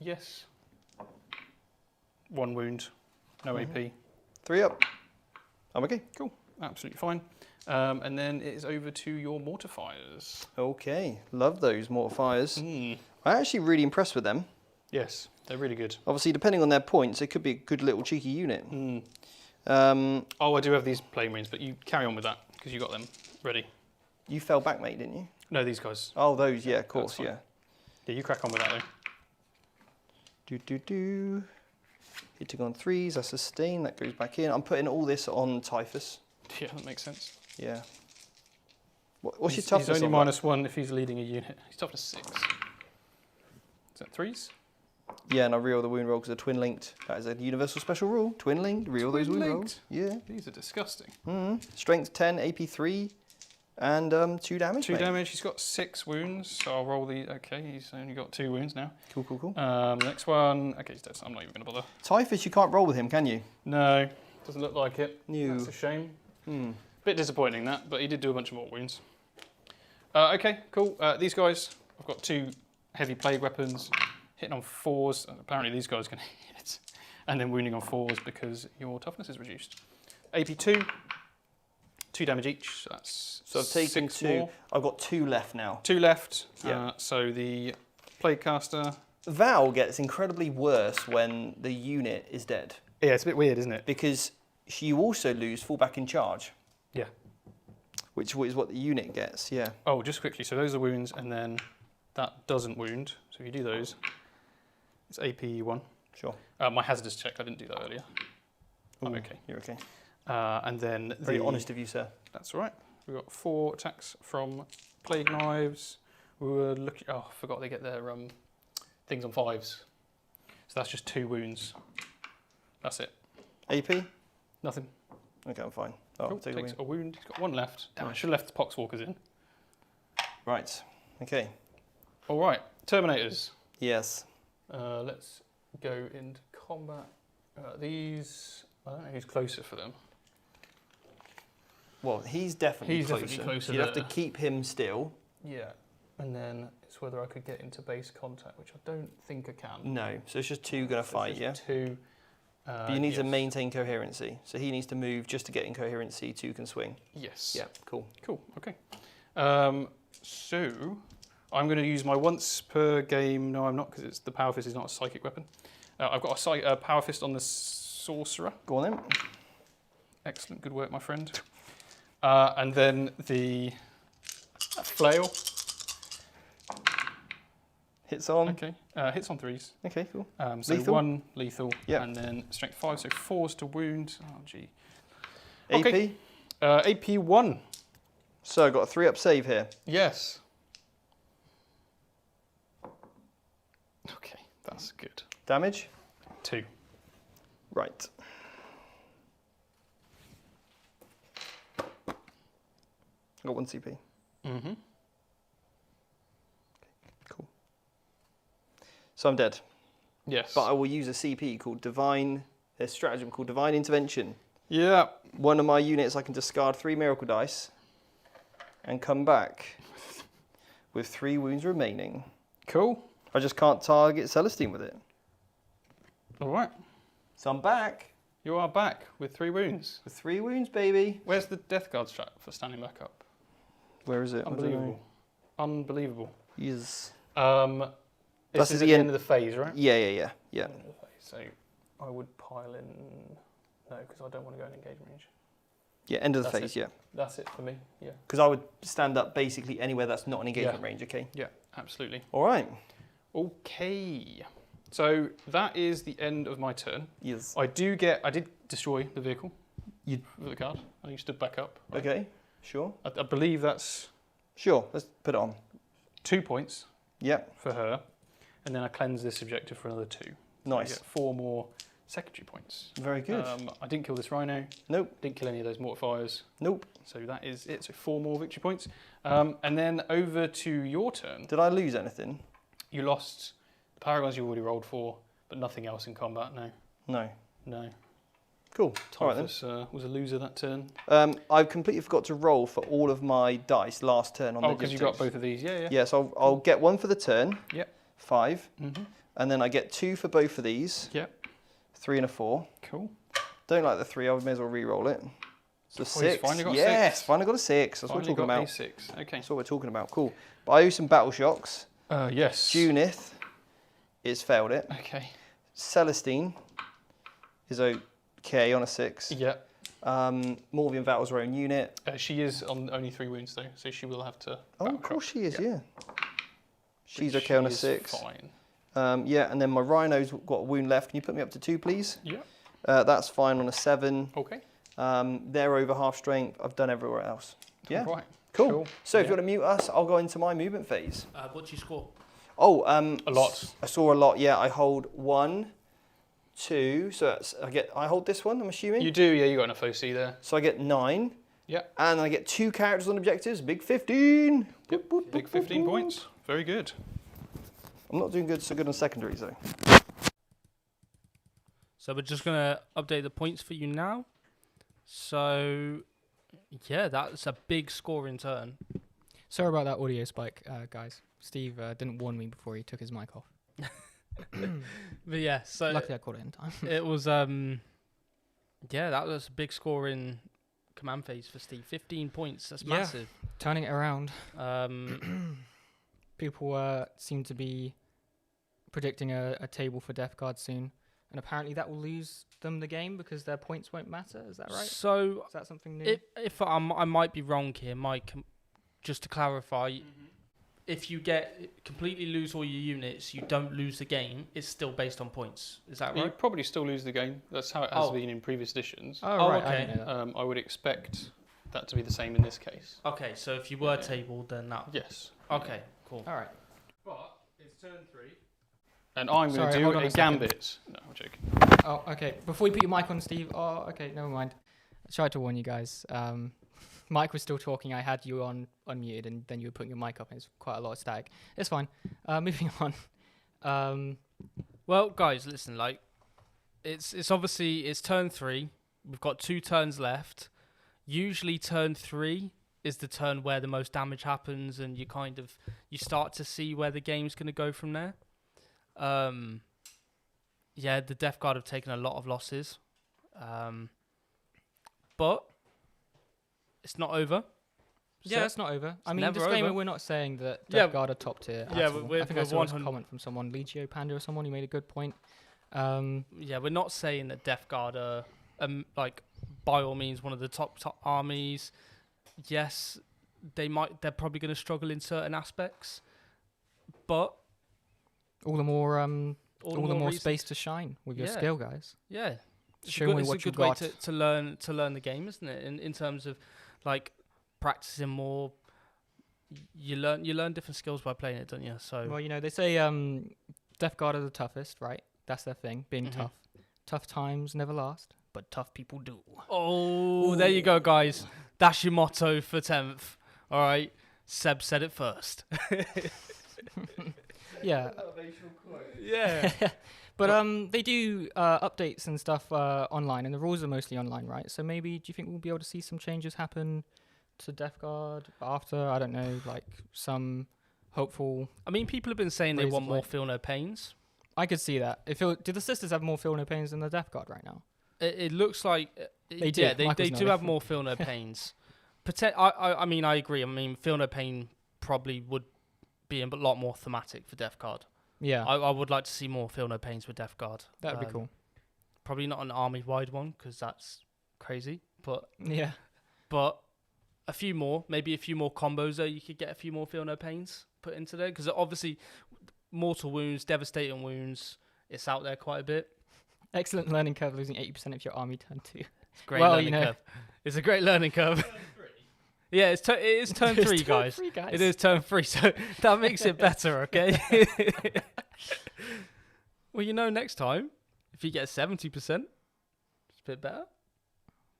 Yes. 1 wound. No AP. 3 up. I'm okay. Cool. Absolutely fine. And then it is over to your mortifiers. Okay. Love those mortifiers. Mm. I'm actually really impressed with them. Yes, they're really good. Obviously, depending on their points, it could be a good little cheeky unit. Mm. Oh, I do have these play marines, but you carry on with that because you got them ready. you fell back, mate, didn't you? No, these guys. Oh, those, yeah, of That's course, fine. yeah. Yeah, you crack on with that though. Hitting on 3s, that's a sustain, that goes back in. I'm putting all this on Typhus. Yeah, that makes sense. Yeah. What's your He's toughness only on that? -1 if he's leading a unit. He's toughness 6. Is that 3s? Yeah, and I reroll the wound roll because they're twin linked. That is a universal special rule. Twin linked, reroll those wound rolls. Twin-linked? Yeah. These are disgusting. Strength 10, AP 3, and 2 damage. 2 mate. damage. He's got 6 wounds, so I'll roll the. Okay, he's only got 2 wounds now. Cool. Next one. Okay, he's dead. So I'm not even going to bother. Typhus, you can't roll with him, can you? No, doesn't look like it. No. That's a shame. Hmm. Bit disappointing that, but he did do a bunch of more wounds. Okay, cool. These guys, I've got 2 heavy plague weapons, hitting on 4s. Apparently these guys can hit, and then wounding on 4s because your toughness is reduced. AP 2, 2 damage each. So that's So I've taken 6 2. more. I've got 2 left now. 2 left. Yeah. So the plague caster. Val gets incredibly worse when the unit is dead Yeah, it's a bit weird, isn't it? because you also lose fullback in charge, Yeah. which is what the unit gets. Yeah. Oh, just quickly. So those are wounds, and then that doesn't wound. So if you do those, it's AP 1. Sure. My hazardous check. I didn't do that earlier. I'm Ooh, okay. You're okay. And then Very honest of you, sir. That's all right. We've got 4 attacks from plague knives. We were looking. Oh, I forgot they get their things on 5s. So that's just 2 wounds. That's it. AP? Nothing. Okay, I'm fine. Oh, Cool. take a Takes win. a wound. He's got 1 left. Damn, I should have left the poxwalkers in. Right. Okay. All right. Terminators. Yes. Let's go into combat. These. I don't know who's closer for them. Well, he's definitely He's closer. definitely closer You'd have to there. keep him still. Yeah. And then it's whether I could get into base contact, which I don't think I can. No. So it's just 2 going to So fight, it's yeah? just 2. But you need to yes. maintain coherency. So he needs to move just to get in coherency. 2 can swing. Yes. Yeah, cool. Cool. Okay. So I'm going to use my once per game. No, I'm not, because it's the power fist is not a psychic weapon. I've got a power fist on the sorcerer. Go on then. Excellent. Good work, my friend. And then the flail. Hits on. Okay. Hits on 3s. Okay, cool. So Lethal? 1 lethal. Yep. And then strength 5, so 4s to wound. Oh, gee. AP. Okay. AP 1. So I've got a 3 up save here. Yes. Okay, that's good. Damage? 2. Right. I got 1 CP. Mm-hmm. Cool. So I'm dead. Yes. But I will use a CP called Divine, a stratagem called Divine Intervention. Yeah. One of my units I can discard 3 miracle dice and come back with 3 wounds remaining. Cool. I just can't target Celestine with it. All right. So I'm back You are back with 3 wounds. with 3 wounds, baby. Where's the Death Guard strat for standing back up? Where is it? I don't know. Unbelievable. Unbelievable. Yes. This is at the end of the phase, right? Yeah. End of the phase. So I would pile in. No, because I don't want to go in engagement range. Yeah, end of the That's phase, it. yeah. That's it for me. Yeah. Because I would stand up basically anywhere that's not an engagement Yeah. range, okay? Yeah, absolutely. All right. Okay. So that is the end of my turn. Yes. I did destroy the vehicle. You- with the card. And you stood back up. Right? Okay, sure. I believe that's Sure, let's put it on. 2 points Yep, for her. And then I cleanse this objective for another 2. So I nice. get 4 more secondary points. Very good. I didn't kill this rhino. Nope, Didn't kill any of those mortifiers. nope. So that is it. So 4 more victory points. And then over to your turn. Did I lose anything? You lost the paragons you already rolled for, but nothing else in combat. No. No. Cool. All right then. Typhus was a loser that turn. I've completely forgot to roll for all of my dice last turn on the Oh, because you got objectives. both of these. Yeah. Yes, I'll get 1 for the turn. Yep. 5. Mm-hmm. And then I get 2 for both of these. Yep. 3 and a 4. Cool. Don't like the 3, I may as well re-roll it. So 6. he's finally got yes, 6. finally got a 6. That's Finally what we're talking got about. A6. Okay. That's what we're talking about. Cool. But I use some battle shocks. Yes. Junith is failed it. Okay. Celestine is okay on a 6. Yeah. Morvian Vatal's her own unit. She is on only 3 wounds though, so she will have to. Oh, battle of course shock. she is, yeah. She's Which okay on a is 6. Fine. Yeah, and then my Rhino's got a wound left. Can you put me up to 2, please? Yeah. That's fine on a 7. Okay. They're over half strength. I've done everywhere else. Yeah. Right. Cool. So if Yeah. you want to mute us, I'll go into my movement phase. What do you score? Oh, A lot. I saw a lot. Yeah, I hold 1, 2. So that's, I hold this one. I'm assuming. You do, yeah. You got enough OC there. So I get 9. Yeah. And I get 2 characters on objectives. Big 15. Yep. Big 15 points. Very good. I'm not doing so good on secondaries though. So we're just gonna update the points for you now. So yeah, that's a big scoring turn. Sorry about that audio spike, guys. Steve didn't warn me before he took his mic off. But yeah, so Luckily I caught it in time. it was yeah, that was a big scoring command phase for Steve. 15 points. That's Yeah. massive. Turning it around. Um, People seem to be predicting a table for Death Guard soon. And apparently that will lose them the game because their points won't matter. Is that right? So Is that something new? if I might be wrong here, Mike, just to clarify, if you completely lose all your units, you don't lose the game. It's still based on points. Is that You right? probably still lose the game. That's how it has Oh. been in previous editions. oh, right. okay. I didn't know that. I would expect that to be the same in this case. Okay, so if you were tabled, then that. Yes. Okay, cool. All right. But it's turn 3. And I'm going Sorry, to hold do on a a second. gambit. No, I'm joking. Oh, okay. Before you put your mic on, Steve. Oh, okay. Never mind. I tried to warn you guys. Mike was still talking. I had you unmuted, and then you were putting your mic up. And it's quite a lot of static. It's fine. Moving on. Well, guys, listen. Like, it's obviously it's turn 3. We've got 2 turns left. Usually, turn 3 is the turn where the most damage happens, and you start to see where the game's going to go from there. Yeah, the Death Guard have taken a lot of losses, but it's not over. Yeah, So- it's not over. I it's mean, never disclaimer: over. we're not saying that Yeah, Death Guard are top tier. yeah, at all. we're- I think I we're saw a 100 comment from someone, Legio Panda or someone, who made a good point. Yeah, we're not saying that Death Guard are like by all means one of the top armies. Yes, they're probably going to struggle in certain aspects, but all the more reason- space to shine with your Yeah. skill, guys. Yeah, Show me it's what a you good way got. to learn the game, isn't it? In terms of like practicing more, you learn different skills by playing it, don't you? So Well, they say Death Guard are the toughest, right? That's their thing, being Mhm. tough. Tough times never last, but tough people do. oh, there you go, guys. That's your motto for 10th. All right, Seb said it first. Yeah. Yeah. But they do updates and stuff online, and the rules are mostly online, right? So maybe, do you think we'll be able to see some changes happen to Death Guard after, I don't know, like some hopeful... I mean, people have been saying they Raise want of more light. Feel No Pains. I could see that. Do the Sisters have more Feel No Pains than the Death Guard right now? It looks like They do. Yeah, they Michael's do nodding. have more Feel No Pains. I mean, I agree. I mean, Feel No Pain probably would be a lot more thematic for Death Guard. Yeah, I would like to see more Feel No Pains with Death Guard. that'd be cool. Probably not an army-wide one because that's crazy. But Yeah. a few more, maybe a few more combos though. You could get a few more Feel No Pains put into there because obviously mortal wounds, devastating wounds, it's out there quite a bit. Excellent learning curve, losing 80% of your army turn 2. Great Well, learning curve. It's a great learning curve. Yeah, it is turn 3, guys. Turn 3, guys. It is turn 3, so that makes it better, okay? Well, next time, if you get 70%, it's a bit better.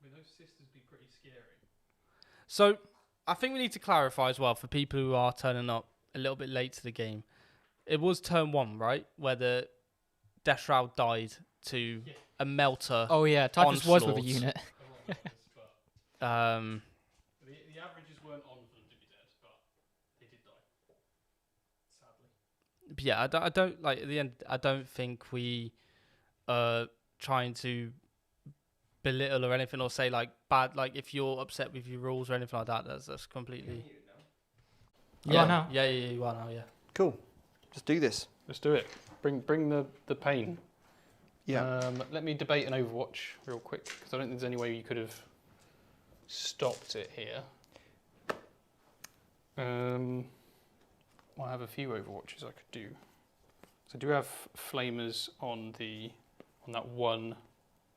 Will those sisters be pretty scary? So, I think we need to clarify as well for people who are turning up a little bit late to the game. It was turn 1, right? Where the Death Shroud died to a melter. Oh yeah, Typhus was with a Onslaught. unit. The averages weren't on for them to be dead, but they did die. Sadly. But yeah, I don't like at the end. I don't think we trying to belittle or anything or say like bad. Like if you're upset with your rules or anything like that, that's completely. Yeah, now. Yeah, you are now. Yeah. Cool. Just do this. Let's do it. Bring the pain. Yeah. Let me debate an Overwatch real quick, because I don't think there's any way you could have stopped it here. I have a few Overwatches I could do. So I do have Flamers on that one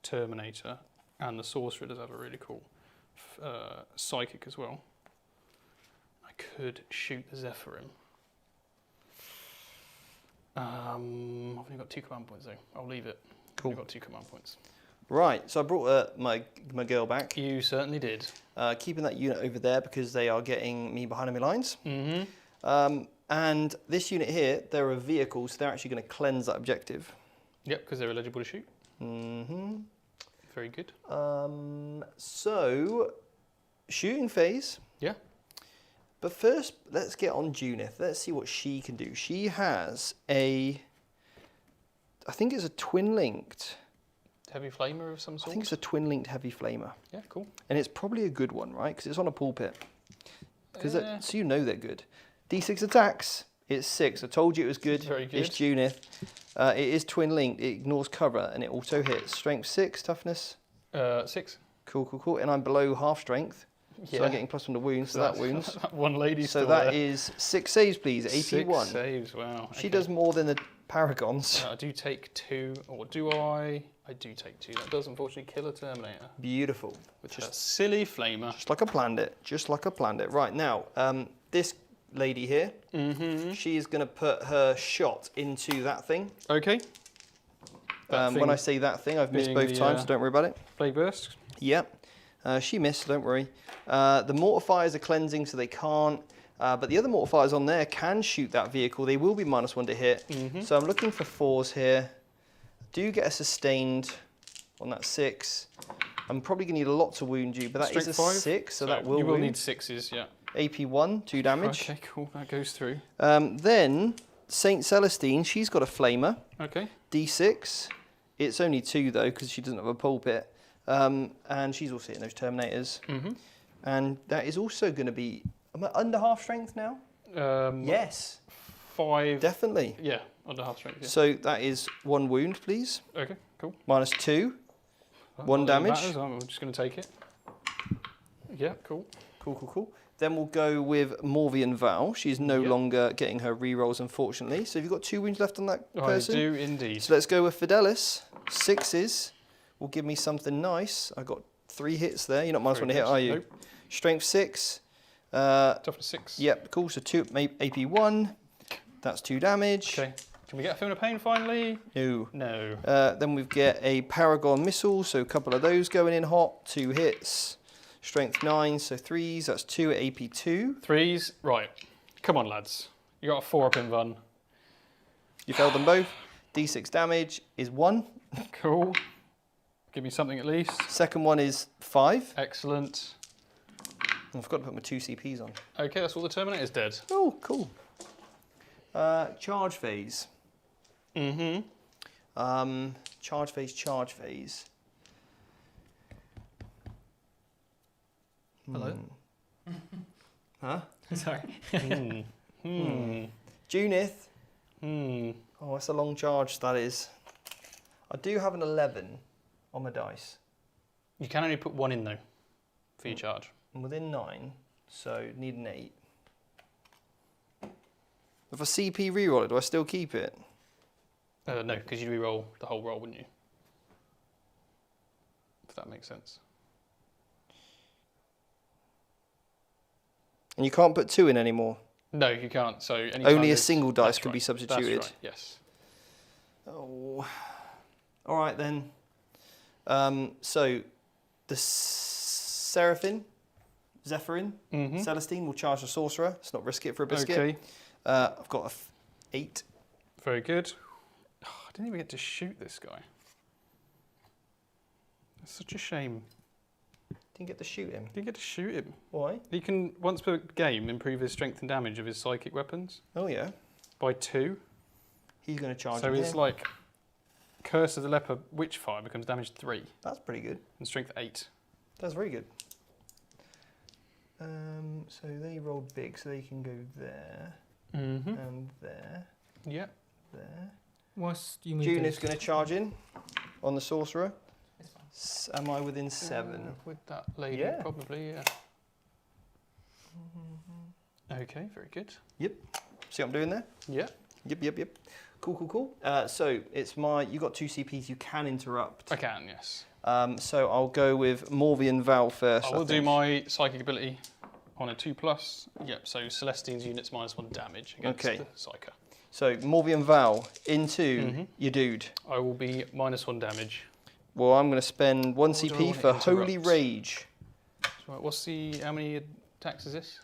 Terminator, and the Sorcerer does have a really cool Psychic as well. I could shoot the Zephyrim. I've only got 2 command points though. I'll leave it. Cool. I've got 2 command points. Right, so I brought my girl back. You certainly did. Keeping that unit over there because they are getting me behind enemy lines. Mm-hmm. And this unit here, they're a vehicle, so they're actually going to cleanse that objective. Yep, because they're eligible to shoot. Mm-hmm. Very good. So, shooting phase. Yeah. But first, let's get on Junith. Let's see what she can do. She has I think it's a twin-linked. Heavy flamer of some I sort? think it's a twin-linked heavy flamer. Yeah, cool. And it's probably a good one, right? Because it's on a pulpit. So you know they're good. D6 attacks. It's 6. I told you it was good. Very good. It's Junith. It is twin-linked. It ignores cover and it auto hits. Strength 6, toughness. 6. Cool. And I'm below half strength. Yeah. So I'm getting +1 to wounds, so that wounds. That one lady. So still that there. is 6 saves, please. AP 1. 6 saves. Wow. She okay. does more than the Paragons. I do take 2, or do I? I do take 2. That does unfortunately kill a Terminator. Beautiful. With just a silly flamer. Just like I planned it. Just like I planned it. Right, now, this lady here, she is going to put her shot into that thing. Okay. When I say that thing, I've missed both times, so don't worry about it. Blade burst. Yep. She missed, don't worry. The mortifiers are cleansing, so they can't. But the other mortifiers on there can shoot that vehicle. They will be -1 to hit. So I'm looking for 4s here. Do get a sustained on that 6. I'm probably going to need a lot to wound you, but that is a 6, so that will You will wound. need 6s, yeah. AP 1, 2 damage. Okay, cool. That goes through. Then Saint Celestine, she's got a flamer. Okay. D6. It's only 2 though, because she doesn't have a pulpit. And she's also hitting those Terminators. And that is also going to be... Am I under half strength now? Yes. 5. Definitely. Yeah, under half strength. Yeah. So that is 1 wound, please. Okay, cool. -2. Well, 1 not that it damage. matters, I'm just going to take it. Yeah, cool. Cool. Then we'll go with Morvian Val. She's no longer getting her rerolls, unfortunately. So have you got 2 wounds left on that person? I do indeed. So let's go with Fidelis. 6s will give me something nice. I got 3 hits there. You're not -1 to hit, are you? Nope. Strength 6. Toughness 6. Yep, cool. So 2 AP 1. That's 2 damage. Okay. Can we get a Film of Pain finally? No. No. Then we get a Paragon Missile, so a couple of those going in hot. 2 hits. Strength 9, so 3s. That's 2 at AP 2. 3s. Right. Come on, lads. You got a 4 up in Van. You failed them both. D6 damage is 1. Cool. Give me something at least. Second one is 5. Excellent. I forgot to put my 2 CPs on. Okay, that's all the Terminator's dead. Oh, cool. Charge phase. Charge phase. Hello. Huh? Sorry. Junith. Oh, that's a long charge, that is. I do have an 11 on my dice. You can only put 1 in though, for your charge. I'm within 9, so need an 8. If I CP reroll it, do I still keep it? No, because you'd re-roll the whole roll, wouldn't you? If that makes sense. And you can't put 2 in anymore. No, you can't. So only a single dice can be substituted. That's right, yes. Oh, all right then. So the Seraphim, Zephyrin, Celestine will charge the Sorcerer. Let's not risk it for a biscuit. Okay. I've got a 8. Very good. Oh, I didn't even get to shoot this guy. That's such a shame. Didn't get to shoot him. Didn't get to shoot him. Why? He can, once per game, improve his strength and damage of his psychic weapons Oh yeah. by 2. He's going to charge. So in it's here. like Curse of the Leper Witchfire becomes damage 3 That's pretty good. and strength 8. That's very good. So they rolled big, so they can go there Mm-hmm. and there, Yeah. there. What's you move? June is those? going to charge in on the sorcerer. It's fine. Am I within 7? With that lady, Yeah. probably, yeah. Okay, very good. See what I'm doing there? Yeah. Yep. Cool. So it's you got 2 CPs. You can interrupt. I can, yes. So I'll go with Morvian Val first. I will do my psychic ability on a 2+. Yep, so Celestine's units -1 damage against Okay. the Psyker. So Morvian Val into Mhm. your dude. I will be -1 damage. Well, I'm going to spend 1 Or do I CP want for to Holy interrupt? Rage. So what's how many attacks is this?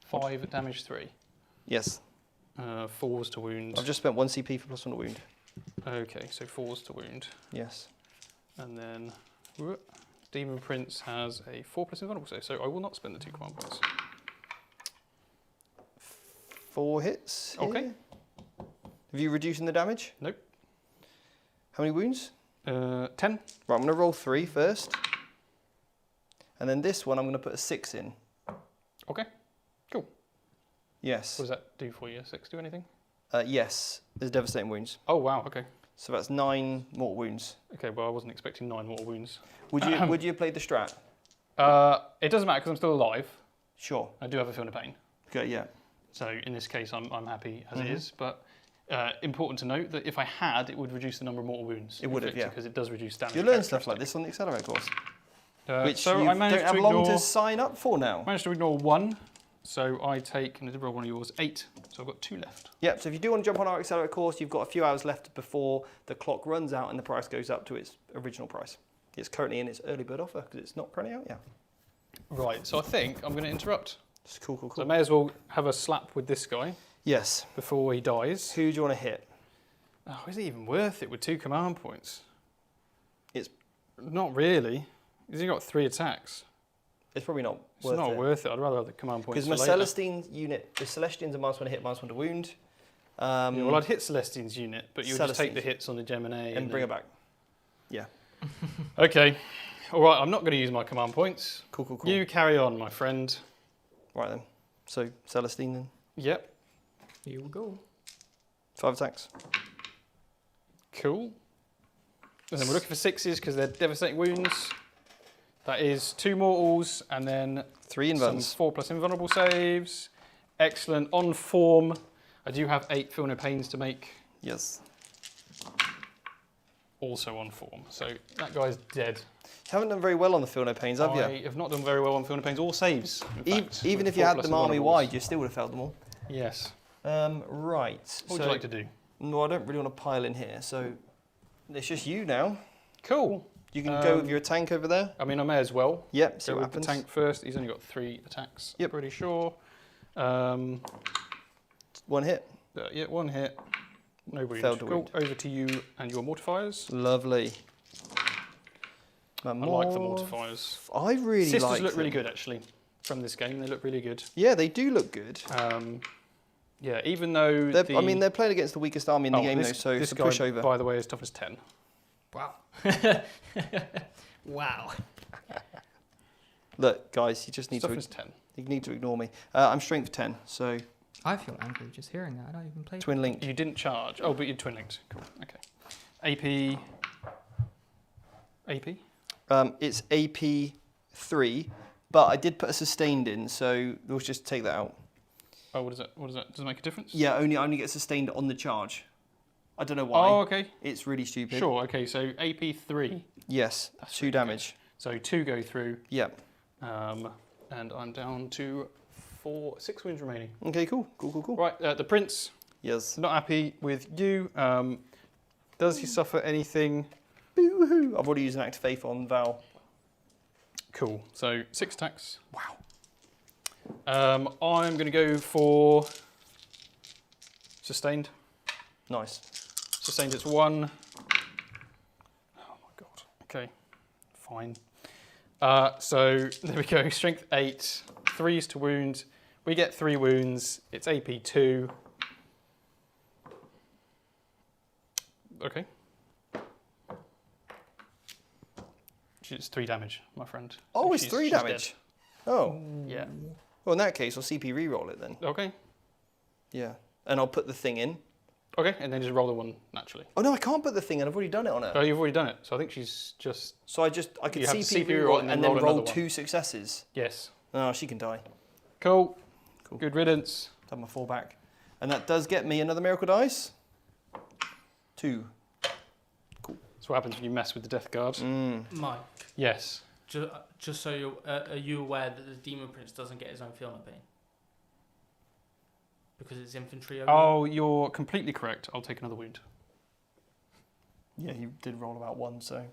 5 at damage 3. Yes. 4s to wound. I've just spent 1 CP for +1 to wound. Okay, so 4s to wound. Yes. And then Demon Prince has a 4+ invulnerable save, so I will not spend the 2 command points. 4 hits. Okay. Here. Have you reducing the damage? Nope. How many wounds? 10. Right, I'm going to roll 3 first. And then this one, I'm going to put a 6 in. Okay. Cool. Yes. What does that do for you? 6 do anything? Yes. There's devastating wounds. Oh, wow, okay. So that's 9 mortal wounds. Okay, well, I wasn't expecting 9 mortal wounds. Would you have played the strat? It doesn't matter because I'm still alive. Sure. I do have a feeling of pain. Okay, yeah. So in this case, I'm happy as Mhm. it is. But important to note that if I had, it would reduce the number of mortal wounds. It would have, yeah. Because it does reduce damage. You learn stuff like this on the Accelerate course. Which so you I don't managed have to long ignore, to sign up for now. managed to ignore 1. So I take, and I did roll one of yours, 8. So I've got 2 left. Yep, so if you do want to jump on our Accelerate course, you've got a few hours left before the clock runs out and the price goes up to its original price. It's currently in its early bird offer because it's not currently out yet. Right, so I think I'm going to interrupt. It's cool. So I may as well have a slap with this guy Yes. before he dies. Who do you want to hit? Oh, is it even worth it with 2 command points? It's- not really. He's only got 3 attacks. It's probably not It's worth not it. worth it. I'd rather have the command points Because for my later. Celestine's unit, the Celestians are -1 to hit, -1 to wound. Yeah, well, I'd hit Celestine's unit, but you would just take the Celestine's. hits on the Gemini and bring it back. Yeah. Okay. All right, I'm not going to use my command points. Cool. You carry on, my friend. Right then. So Celestine then. Yep. Here we go. 5 attacks. Cool. And then we're looking for 6s because they're devastating wounds. That is 2 mortals and then 3 some invuns. 4+ invulnerable saves. Excellent. On form, I do have 8 feel no pains to make. Yes. Also on form. So that guy's dead. You haven't done very well on the Feel No Pains, have you? I have not done very well on feel no pains or saves. in fact, Even with if you had 4+ them army invulnerables. wide, you still would have failed them all. Yes. Right. What would you like to do? No, I don't really want to pile in here, so it's just you now. Cool. You can go with your tank over there. I mean, I may as well. Yep, see Go what with the happens. tank first. He's only got 3 attacks. Yep. Pretty sure. 1 hit. Yeah, 1 hit. No wound. Failed to Cool. wound. Over to you and your mortifiers. Lovely. I like the mortifiers. I really Sisters like look really them. good, actually, from this game. They look really good. Yeah, they do look good. Yeah, even though I mean, they're playing against the weakest army in the game, this, though, so this it's a guy, pushover. by the way, is tough as 10. Wow. Wow. Look, guys, you just need Tough to as 10. ignore me. I'm strength 10, so I feel angry just hearing that. I don't even play. twin linked. You didn't charge. Oh, but you're twin linked. Cool. Okay. AP. It's AP 3, but I did put a sustained in, so we'll just take that out. Oh, what is that? Does it make a difference? Yeah, I only get sustained on the charge. I don't know why. Oh, okay. It's really stupid. Sure. Okay. So AP 3. Yes, That's 2 really damage. So 2 go through. Yep. And I'm down to 6 wounds remaining. Okay, cool. Right. The prince. Yes. Not happy with you. Does he suffer anything? Boo-hoo. I've already used an act of faith on Val. Cool. So 6 attacks. Wow. I'm going to go for sustained. Nice. Sustained, it's 1. Oh my god. Okay. Fine. So there we go. Strength 8. 3s to wound. We get 3 wounds. It's AP 2. Okay. It's 3 damage, my friend. Oh, So it's 3 she's damage. Oh. dead. Yeah. Well, in that case, I'll CP reroll it then. Okay. Yeah. And I'll put the thing in. Okay, and then just roll the 1 naturally. Oh, no, I can't put the thing in. I've already done it on her. Oh, you've already done it. So I think she's just... So I could You have to CP CP reroll and and then then roll roll another 2 successes. Yes. Oh, she can die. Cool. Cool. Good riddance. Done my fallback. And that does get me another miracle dice. 2. That's what happens when you mess with the Death Guard. Mike, Yes. just so you're, are you aware that the Demon Prince doesn't get his own Feel No Pain? Because it's infantry only? Oh, you're completely correct. I'll take another wound. Yeah, you did roll about 1, so.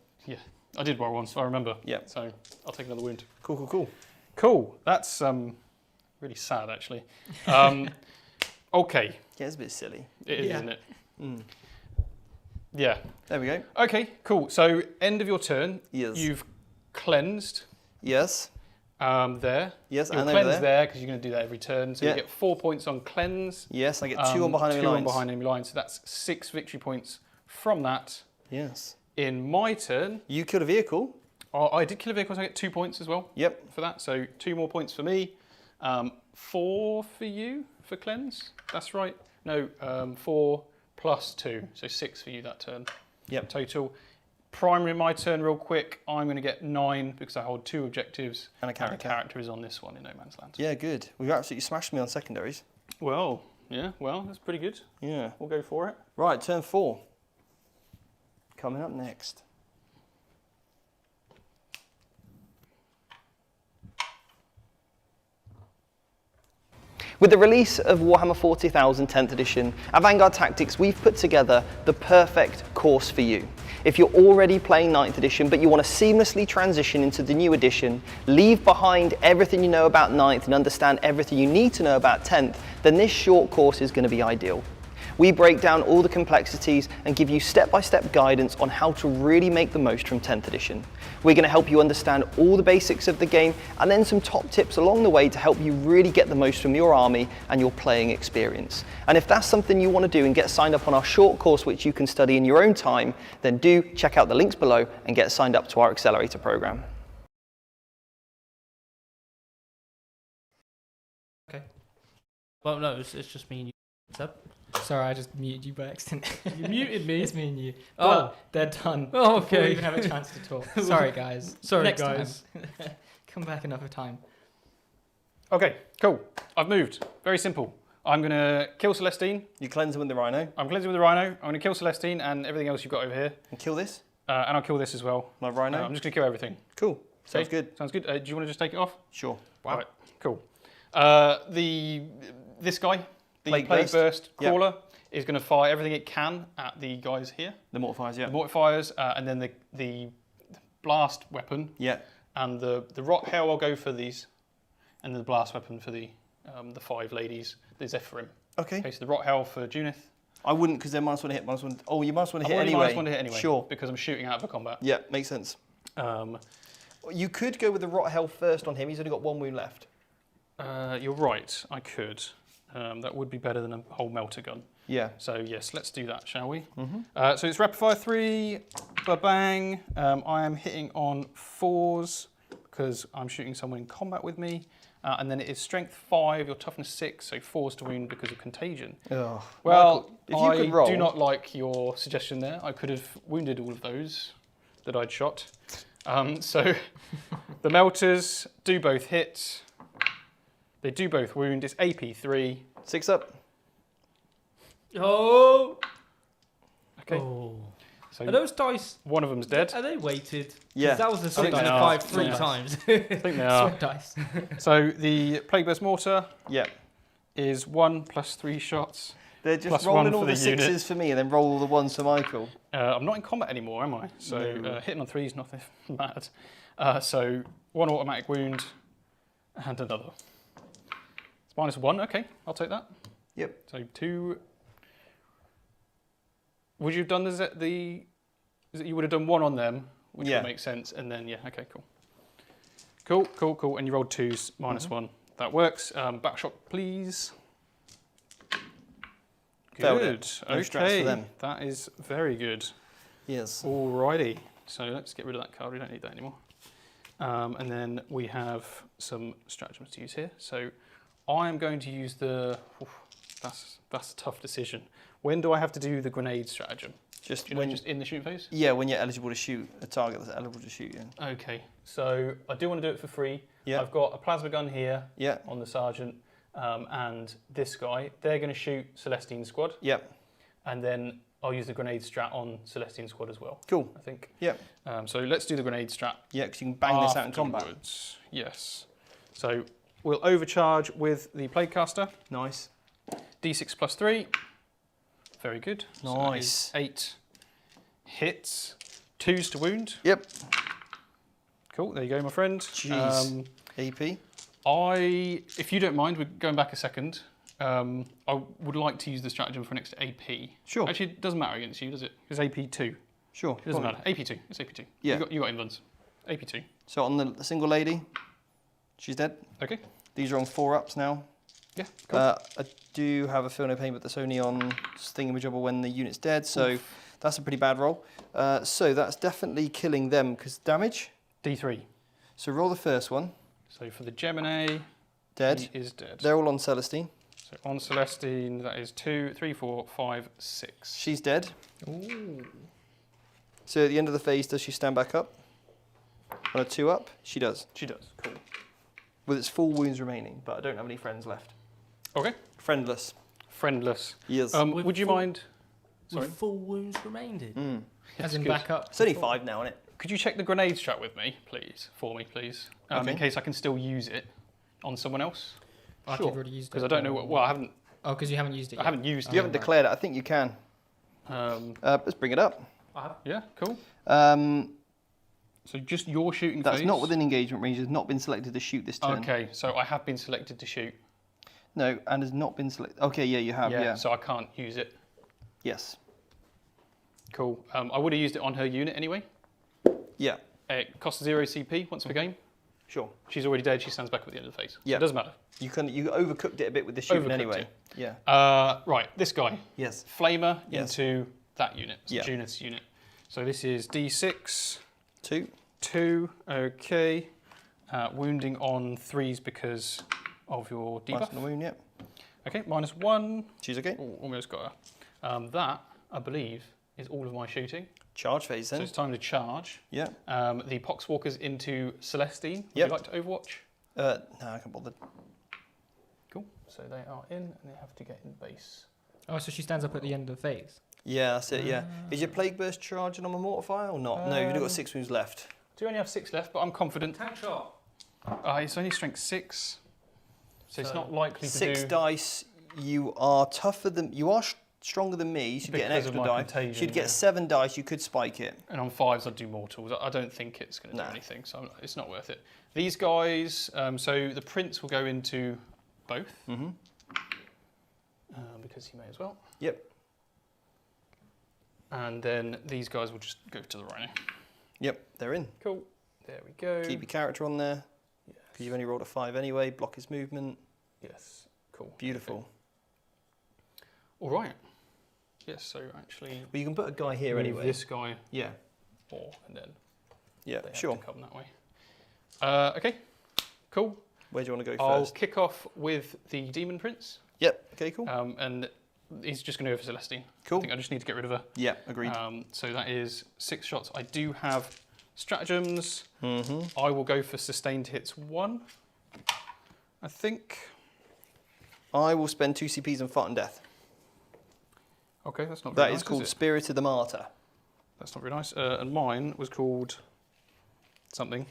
I did roll once, I remember. Yeah. So I'll take another wound. Cool. Cool. That's really sad, actually. Okay. Yeah, it's a bit silly. It is, Yeah. isn't it? Mm. Yeah. There we go. Okay, cool. So end of your turn. Yes. You've cleansed Yes. there. Yes, You'll and over cleanse there. there because you're going to do that every turn. So Yeah. you get 4 points on cleanse. Yes, I get 2 on behind enemy 2 lines. on behind enemy lines. So that's 6 victory points from that. Yes. In my turn, You killed a vehicle. I did kill a vehicle, so I get 2 points as well Yep. for that. So 2 more points for me. 4 for you for cleanse. That's right. No, 4 plus 2. So 6 for you that turn. Yep. Total. Primary my turn real quick. I'm going to get 9 because I hold 2 objectives. And a character. character is on this one in No Man's Land. Yeah, good. We've absolutely smashed me on secondaries. Well, that's pretty good. Yeah. We'll go for it. Right, turn 4. Coming up next. With the release of Warhammer 40,000 10th edition, at Vanguard Tactics we've put together the perfect course for you. If you're already playing 9th edition but you want to seamlessly transition into the new edition, leave behind everything you know about 9th and understand everything you need to know about 10th, then this short course is going to be ideal. We break down all the complexities and give you step-by-step guidance on how to really make the most from 10th edition. We're going to help you understand all the basics of the game and then some top tips along the way to help you really get the most from your army and your playing experience. And if that's something you want to do and get signed up on our short course which you can study in your own time, then do check out the links below and get signed up to our accelerator program. Okay. Well, no, it's just me and you. What's up? Sorry, I just muted you by accident. You muted me? It's me and you. Oh. But they're done. Oh, Before we okay. even have a chance to talk. Sorry, guys. Sorry, Next guys. time. Come back another time. Okay, cool. I've moved. Very simple. I'm going to kill Celestine. You cleanse them with the Rhino I'm cleansing with the Rhino. I'm going to kill Celestine and everything else you've got over here. and kill this. And I'll kill this as well. My Rhino. I'm just going to kill everything. Cool. Sounds Okay? good. Sounds good. Do you want to just take it off? Sure. Wow. Right, cool. This guy, the Plague Plague Burst. Burst Yep. Crawler, is going to fire everything it can at the guys here. The mortifiers, yeah. The mortifiers, and then the blast weapon, Yeah. and the rot hail I'll go for these, and then the blast weapon for the 5 ladies. The Zephyrim. Okay. Okay, so the rot hail for Junith. I wouldn't because they're minus 1 to hit, minus 1. Oh, you minus 1 to I'm hit already anyway. minus 1 to hit anyway. Sure. Because I'm shooting out of a combat. Yeah, makes sense. You could go with the rot hell first on him. He's only got 1 wound left. You're right. I could. That would be better than a whole melter gun. Yeah. So yes, let's do that, shall we? Mm-hmm. So it's rapid fire 3, ba-bang. I am hitting on 4s because I'm shooting someone in combat with me. And then it is strength 5, your toughness 6, so 4s to wound because of contagion. Oh, Well, Michael, if you I could roll, do not like your suggestion there. I could have wounded all of those that I'd shot. So the melters do both hit. They do both wound. It's AP 3. 6 up. Oh. Okay. Oh. So Are those dice? one of them's dead. Are they weighted? 'Cause Yeah. That was the think 6 and they a are. 5 3 Yeah. times. I think they are. Sweat dice. So the Plague Burst Mortar Yeah. is 1 plus 3 shots. They're just Plus rolling 1 all for the the 6s unit. for me and then roll all the 1s for Michael. I'm not in combat anymore, am I? So No. hitting on 3 is nothing bad. So 1 automatic wound and another. It's minus 1. Okay, I'll take that. Yep. So 2. Would you have done you would have done 1 on them, which Yeah. would make sense, and then yeah, okay, cool. And you rolled 2s, minus 1. That works. Back shot, please. Failed Good. it. No strats for Okay. them. That is very good. Yes. Alrighty. So let's get rid of that card. We don't need that anymore. And then we have some stratagems to use here. So I am going to use the... that's a tough decision. When do I have to do the grenade stratagem? Just Do you know, just in the shoot phase? Yeah, when you're eligible to shoot a target that's eligible to shoot you. Okay. So I do want to do it for free. Yeah. I've got a plasma gun here Yeah. on the sergeant, and this guy. They're going to shoot Celestine squad, Yep. and then I'll use the grenade strat on Celestine squad as well. Cool. I think. Yep. So let's do the grenade strat. Yeah, because you can bang this out in combat. afterwards. Yes. So we'll overcharge with the plaguecaster. Nice. D6 plus 3. Very good. So that Nice. is 8 hits, 2s to wound. Yep. Cool. There you go, my friend. Jeez. AP. If you don't mind, we're going back a second. I would like to use the stratagem for an extra AP. Sure. Actually, it doesn't matter against you, does it? It's AP2. Sure. It doesn't matter. AP2. It's AP2. Yeah. You got invulns. AP2. So on the single lady, she's dead. Okay. These are on 4-ups now. Yeah. Cool. I do have a feel no pain, but that's only on thingamajobber when the unit's dead, so that's a pretty bad roll. So that's definitely killing them because damage. D3. So roll the first one. So for the Gemini, Dead. he is dead. They're all on Celestine. So on Celestine, that is 2, 3, 4, 5, 6. She's dead. Ooh. So at the end of the phase, does she stand back up? On a 2-up? She does. She does. Cool. With its full wounds remaining, but I don't have any friends left. Okay. Friendless. Friendless. Yes. With Would you full- mind? Sorry. With full wounds remaining. Mm. As in good. backup. It's only 5 now, isn't it? Could you check the grenade strat with me, please? For me, please. Okay. In case I can still use it on someone else. After Sure. you've already used it. Because I don't know what. Well, I haven't. Oh, because you haven't used it I yet. haven't used You it. haven't declared it. I think you can. Let's bring it up. I have. Yeah. Cool. Um, So just your shooting that's phase. not within engagement range. Has not been selected to shoot this turn. Okay. So I have been selected to shoot. No, and has not been selected. Okay, yeah, you have. Yeah. So I can't use it. Yes. Cool. I would have used it on her unit anyway. Yeah. It costs 0 CP once per game. Sure. She's already dead. She stands back at the end of the phase. So Yeah. it doesn't matter. You overcooked it a bit with the shooting Overcooked anyway. it. Yeah. Right. This guy. Yes. Flamer Yes. into that unit. So Yeah. Junith's unit. So this is D6. 2. 2, okay. Wounding on 3s because of your Minus debuff. on the wound. Yep. Okay, -1. She's okay. Ooh, almost got her. That, I believe, is all of my shooting. Charge phase So then. it's time to charge. Yeah. The Poxwalkers into Celestine. Would Yep. you like to Overwatch? No, I can't bother. Cool. So they are in and they have to get in base. Oh, so she stands up at the end of the phase. Yeah, that's it. Yeah. Is your plague burst charging on a mortifier or not? No, you've only got 6 wounds left. Do only have 6 left, but I'm confident. Tank shot. It's only strength 6. So it's So not likely to 6 do... dice. You are tougher than you are. Stronger than me. You should get an Because of extra my die. contagion, You'd get yeah. 7 dice. You could spike it. And on 5s, I'd do mortals. I don't think it's going to Nah. do anything, so it's not worth it. These guys, so the prince will go into both, Mm-hmm. because he may as well. Yep. And then these guys will just go to the rhino. Yep. They're in. Cool. There we go. Keep your character on there. Yes. Because you've only rolled a 5 anyway. Block his movement. Yes. Cool. Beautiful. Okay. All right. Yes. So actually, Well, you can put a guy here move anyway. this guy, Yeah. and then Yeah. they have Sure. to come that way. Okay. Cool. Where do you want to go I'll first? kick off with the demon prince. Yep. Okay. Cool. And he's just going to go for Celestine. Cool. I think I just need to get rid of her. Yeah. Agreed. So that is 6 shots. I do have stratagems. Mm-hmm. I will go for sustained hits 1. I think. I will spend 2 CPs on Fart and Death. Okay, that's not That very is nice, called it? Spirit of the Martyr. That's not very nice. And mine was called something.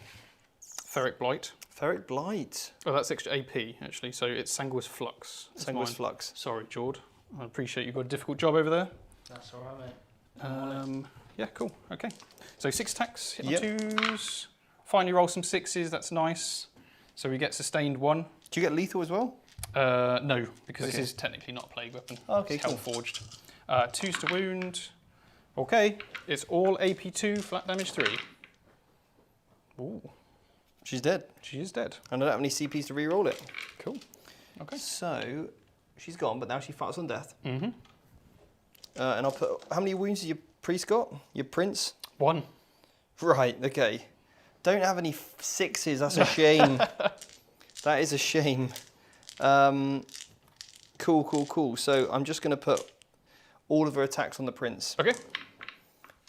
Ferric Blight. Ferric Blight. Oh, that's extra AP, actually. So it's Sanguis Flux. That's Sanguis mine. Flux. Sorry, Jord. I appreciate you've got a difficult job over there. That's all right, mate. Yeah, cool. Okay. So 6 attacks, hit Yep. on 2s. Finally roll some 6s, that's nice. So we get sustained 1. Do you get lethal as well? No, because Okay. this is technically not a plague weapon. Okay, It's cool. Hellforged. 2s to wound. Okay, it's all AP2, flat damage 3. Ooh, She's dead. she is dead. And I don't have any CPs to re-roll it. Cool. Okay. So, she's gone, but now she fights on death. Mm-hmm. And I'll put... How many wounds has your priest got? Your prince? 1. Right, okay. Don't have any 6s, that's a shame. That is a shame. Cool. So I'm just going to put all of her attacks on the prince. Okay.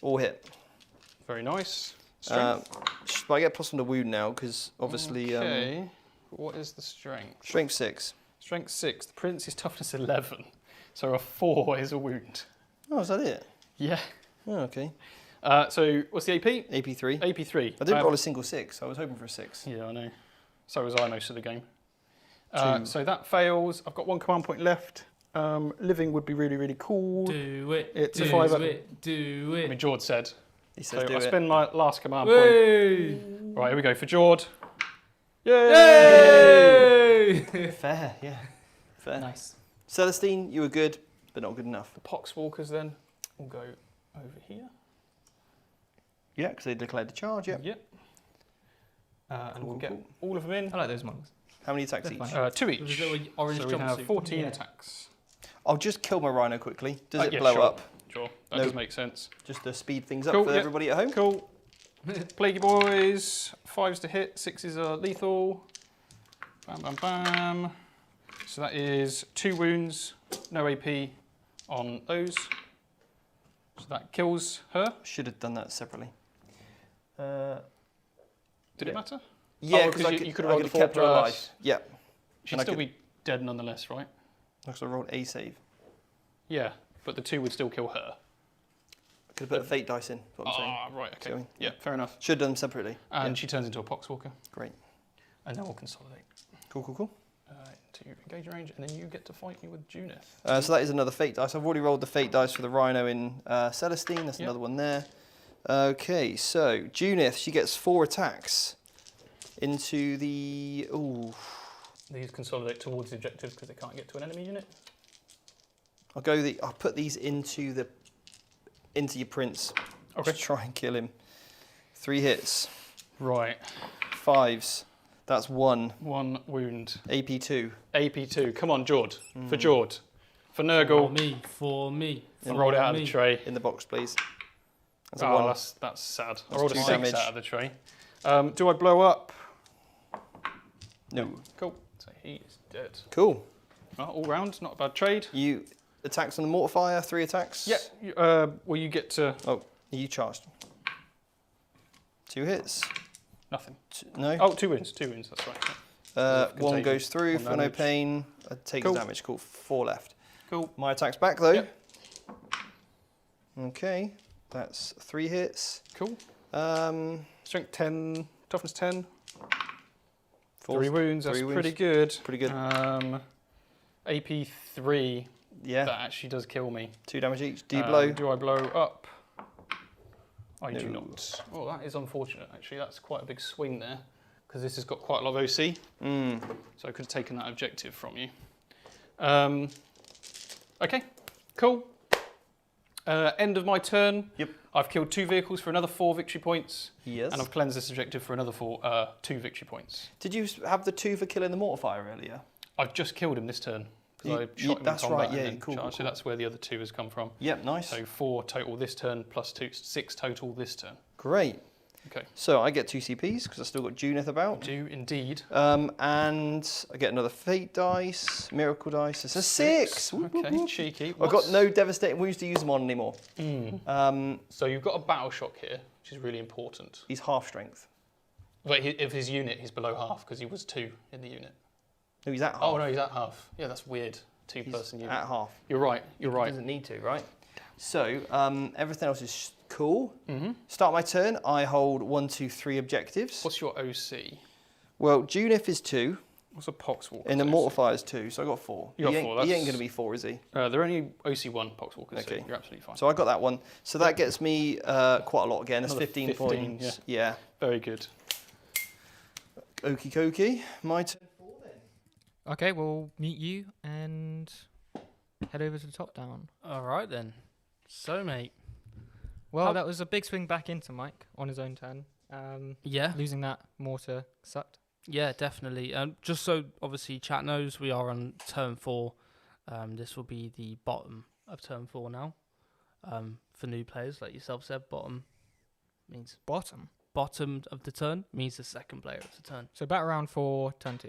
All hit. Very nice. Strength. But I get +1 to wound now, because obviously... Okay. What is the strength? Strength 6. Strength 6. The prince is toughness 11. So a 4 is a wound. Oh, is that it? Yeah. Oh, okay. So what's the AP? AP3. AP3. I didn't roll a single 6. I was hoping for a 6. Yeah, I know. So was I most of the game. 2. So that fails. I've got 1 command point left. Living would be really, really cool. Do it. It's do a 5. it. Do I it. mean, Jord said. He says So do I it. spend my last command point. Hey! Right, here we go for Jord. Yay! Yay! Fair, yeah. Fair. Nice. Celestine, you were good, but not good enough. The Poxwalkers then will go over here. Yeah, because they declared the charge, yeah. Yep. And Cool, we'll get cool. all of them in. I like those models. How many attacks They're each? fine. 2 With his each. little orange So we have jumpsuit. 14 Yeah. attacks. I'll just kill my rhino quickly. Does it Yeah, blow sure. up? Sure, that No. does make sense. Just to speed things up Cool, for yep. everybody at home? Cool. Plaguey boys, 5s to hit, 6s are lethal. Bam, bam, bam. So that is 2 wounds, no AP on those. So that kills her. Should have done that separately. Did Yeah. it matter? Yeah, Oh, because you could have rolled the kept her 4+. alive. Yeah, She'd And I still could- be dead nonetheless, right? because I rolled a save. Yeah, but the 2 would still kill her. I could have put a fate dice in, is what I'm saying. Ah, right, okay. Going. Yeah, fair enough. Should have done them separately. And Yeah. she turns into a Poxwalker. Great. And then we'll consolidate Cool. into engage range, and then you get to fight me with Junith. So that is another fate dice. I've already rolled the fate dice for the rhino in Celestine. That's Yep. another one there. Okay, so Junith, she gets 4 attacks into the... Ooh. These consolidate towards the objectives because they can't get to an enemy unit. I'll put these into your prince. Okay. Just try and kill him. 3 hits. Right. 5s. That's 1. 1 wound. AP2. AP2. Come on, Jord. Hmm. For Jord. For For Nurgle. me. I rolled it out of the me. tray. In the box, please. That's a Oh, 1. that's sad. I That's rolled a 2 6 damage. out of the tray. Do I blow up? No. Cool. So he is dead. Cool. Well, all round, not a bad trade. You attacks on the mortifier, 3 attacks. Yeah. Well, you get to Oh, you charged. 2 hits. nothing. No. Oh, 2 wounds. 2 wounds. That's right. Yeah. 1 contagion. goes through 1 for no damage. pain. Take Cool. the damage. Cool. 4 left. Cool. My attack's back though. Yep. Okay. That's 3 hits. Cool. Um, Strength 10. Toughness 10. 4, 3 wounds. That's 3 wounds. pretty good. Pretty good. AP 3. Yeah. That actually does kill me. 2 damage each. Do you blow? Do I blow up? I do No. not. Well, that is unfortunate, actually. That's quite a big swing there, because this has got quite a lot of OC. So I could have taken that objective from you. Okay, cool. End of my turn. Yep. I've killed 2 vehicles for another 4 victory points, Yes. and I've cleansed this objective for another 2 victory points. Did you have the 2 for killing the mortifier earlier? I've just killed him this turn, because You- I you- shot him that's in combat right, yeah, and then cool, charged, cool, so that's where the other 2 has come from. Yep, nice. So 4 total this turn, plus 6 total this turn. Great. Okay. So I get 2 CPs because I've still got Junith about. Do indeed. And I get another fate dice, miracle dice. It's a 6. Whoop, whoop, Okay, whoop. cheeky. I've got no devastating wounds to use them on anymore. So you've got a battle shock here, which is really important. He's half strength. But if his unit, he's below half because he was 2 in the unit. No, he's at half. Oh no, he's at half. Yeah, that's weird. He's 2-person unit. at half. You're right. You're He right. doesn't need to, right? So everything else is cool. Mm-hmm. Start my turn. I hold 1, 2, 3 objectives. What's your OC? Well, Junith is 2, What's a Poxwalker? and the mortifier is 2, so I got 4. You got he ain't, 4, He ain't that's- going to be 4, is he? They're only OC1 Poxwalkers, Okay. so you're absolutely fine. So I got that one. So that gets me quite a lot again. That's Another 15 15, points. Yeah. Very good. Okie dokie. My turn. Okay, we'll meet you and head over to the top down. All right then. So, mate. Well, How- that was a big swing back into Mike on his own turn. Yeah. Losing that mortar sucked. Yeah, definitely. Just so obviously chat knows, we are on turn 4. This will be the bottom of turn 4 now. For new players, like yourself said, bottom means Bottom. bottom of the turn means the second player of the turn. So battle round for turn 2.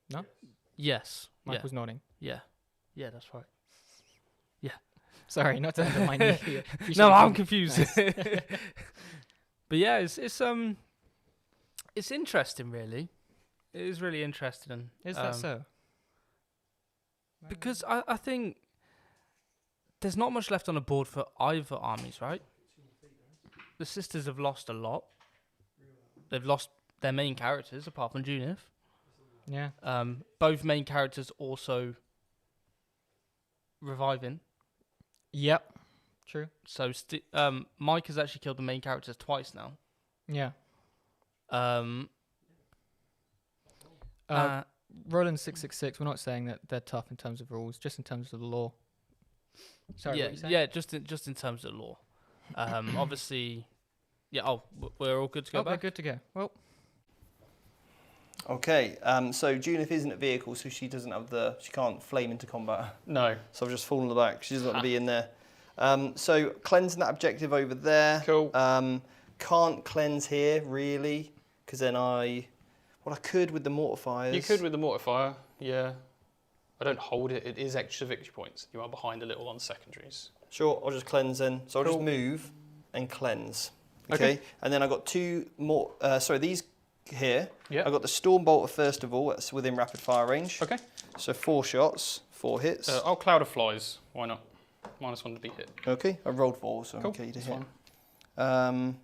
No? Yes. Mike was nodding. Yeah, that's right. Sorry, not to undermine you. Appreciate No, you I'm being- confused. Nice. But yeah, it's interesting, really. It is really interesting. Is that so? Because I think there's not much left on the board for either armies, right? The sisters have lost a lot. They've lost their main characters, apart from Junith. Yeah. Both main characters also reviving. Yep. True. So Mike has actually killed the main characters twice now. Yeah. Uh, Roland 666. We're not saying that they're tough in terms of rules, just in terms of the law. Sorry. yeah, what were you saying? yeah, just in terms of law. Obviously, yeah. Oh, we're all good to go Oh, we're back. good to go. Well, Okay, so Junith isn't a vehicle, so she can't flame into combat. No. So I've just fallen on the back. She doesn't want to be in there. So cleansing that objective over there. Cool. Can't cleanse here, really, because then I could with the mortifiers. You could with the mortifier, yeah. I don't hold it. It is extra victory points. You are behind a little on secondaries. Sure, I'll just cleanse then. So I'll Cool. just move and cleanse. Okay. Okay. And then I got two more, these here. Yeah. I got the Storm Bolter first of all, that's within rapid fire range. Okay. So 4 shots, 4 hits. I'll Cloud of Flies. Why not? -1 to be hit. Okay, I rolled 4, so I'm Cool. okay to That's hit. fine.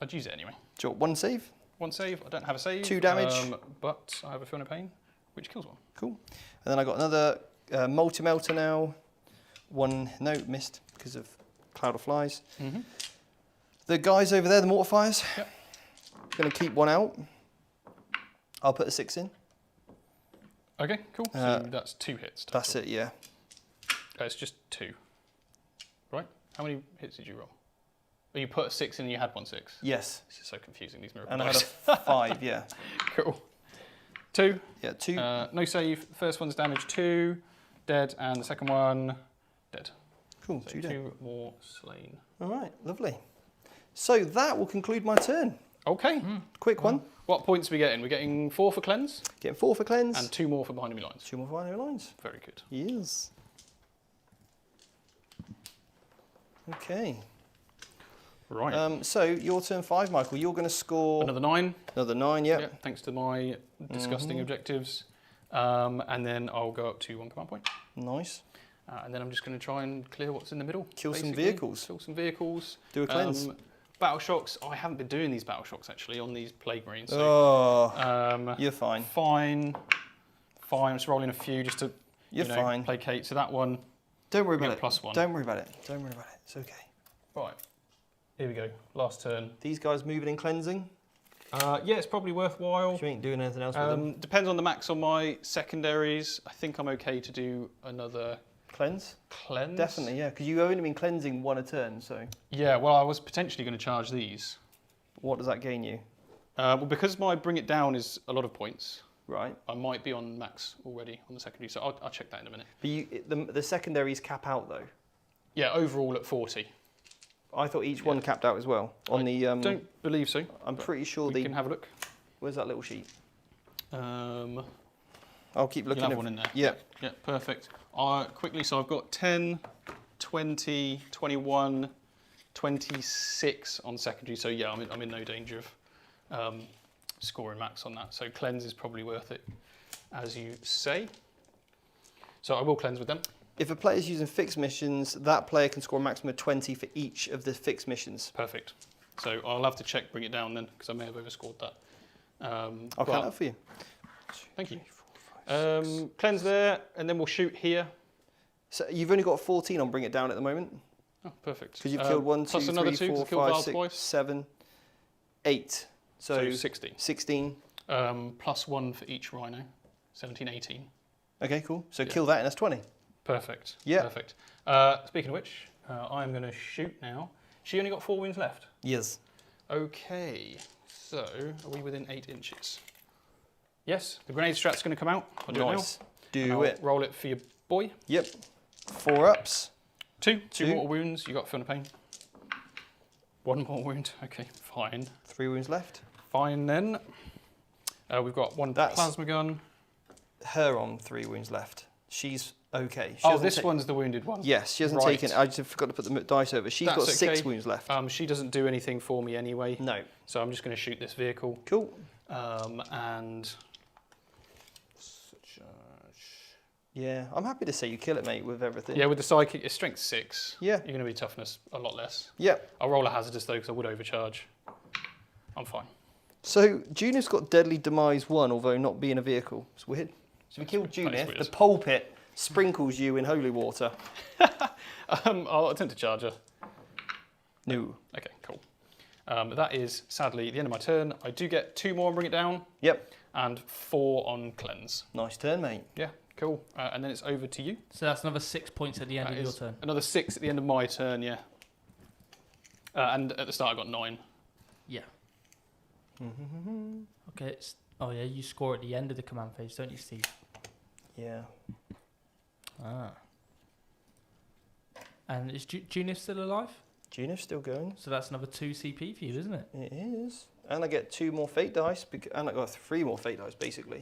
I'd use it anyway. Sure, 1 save, 1 save. I don't have a save. 2 damage. But I have a Feel No Pain, which kills one. Cool. And then I got another Multi-Melter now. 1, no, missed because of Cloud of Flies. Mm-hmm. The guys over there, the Mortifiers. Yep. Going to keep 1 out. I'll put a 6 in. Okay, cool. So that's 2 hits. That's it, yeah. It's just 2. Right? How many hits did you roll? Oh, you put a 6 in and you had 1 6. Yes. This is so confusing, these miracle And I had dice. a 5, yeah. Cool. 2. Yeah, 2. No save. First one's damage 2, dead, and the second one, dead. Cool, So 2 dead. 2 more slain. All right, lovely. So that will conclude my turn. Okay. Quick one. What points are we getting? We're getting 4 for cleanse Getting 4 for cleanse. and 2 more for behind enemy lines. 2 more for enemy lines. Very good. Yes. Okay. Right. So your turn 5, Michael. You're going to score Another 9. another 9. Yep. Yeah, thanks to my disgusting objectives. And then I'll go up to 1 command point. Nice. And then I'm just going to try and clear what's in the middle. Kill some basically. vehicles. Kill some vehicles. Do a cleanse. Battle shocks. I haven't been doing these battle shocks actually on these plague marines. So, Oh, you're fine. fine. I'm just rolling a few just to You're fine. placate. So that one. Don't worry we about get it. +1. Don't worry about it. Don't worry about it. It's okay. Right. Here we go. Last turn. These guys moving and cleansing. Yeah, it's probably worthwhile. You ain't doing anything else with them. Depends on the max on my secondaries. I think I'm okay to do another Cleanse? cleanse. Definitely, yeah. Because you've only been cleansing 1 a turn, so Yeah, well, I was potentially going to charge these. what does that gain you? Well, because my bring it down is a lot of points, Right. I might be on max already on the secondary, so I'll check that in a minute. But the secondaries cap out, though. Yeah, overall at 40. I thought each one capped out as well. On the Don't believe so. I'm but pretty sure we can have a look. Where's that little sheet? You'll I'll keep looking. have one in there. Yeah. Yeah, perfect. Quickly, so I've got 10, 20, 21, 26 on secondary, so yeah, I'm in no danger of scoring max on that. So cleanse is probably worth it, as you say. So I will cleanse with them. If a player's using fixed missions, that player can score a maximum of 20 for each of the fixed missions. Perfect. So I'll have to check, bring it down then, because I may have overscored that. I'll count that for you. Thank you. Cleanse there, and then we'll shoot here. So you've only got 14 on Bring It Down at the moment. Oh, perfect. Because you've killed 1, 2, plus another 3, 2, 'cause 4, I killed 5, Val 6, twice. 7, 8. So 16. 16. Plus 1 for each rhino. 17, 18. Okay, cool. So Yeah. kill that and that's 20. Perfect. Yeah. Perfect. Speaking of which, I'm going to shoot now. She only got 4 wounds left. Yes. Okay. So, are we within 8 inches? Yes. The grenade strat's going to come out. I'll do Nice. it now. Do And I'll it. roll it for your boy. Yep. 4 ups. Two Two. mortal wounds. You got Feel No Pain. 1 more wound. Okay, fine. 3 wounds left. Fine then. We've got 1 That's- plasma gun. Her on 3 wounds left. She's okay. She Oh, hasn't this one's the wounded one. Yes, she hasn't Right. taken. I just forgot to put the dice over. She's got That's 6 okay. wounds left. She doesn't do anything for me anyway. No. So I'm just going to shoot this vehicle. Cool. And Yeah, I'm happy to say you kill it, mate, with everything. yeah, with the psychic, it's strength 6. Yeah. You're going to be toughness a lot less. Yep. I'll roll a hazardous though because I would overcharge. I'm fine. So Junith's got deadly demise 1, although not being a vehicle. It's weird. So we killed That is Junith. weird. The pulpit sprinkles you in holy water. I'll attempt to charge her. No. Okay, cool. That is sadly the end of my turn. I do get 2 more and bring it down, Yep. and 4 on cleanse. Nice turn, mate. Yeah, cool. And then it's over to you. So that's another 6 points at the end That of your is turn. Another 6 at the end of my turn, yeah. And at the start I got 9. Yeah. Okay. Oh yeah, you score at the end of the command phase, don't you, Steve? Yeah. Ah. And is Junith still alive? Junith's still going. So that's another 2 CP for you, isn't it? It is. And I get 2 more fate dice, and I got 3 more fate dice, basically.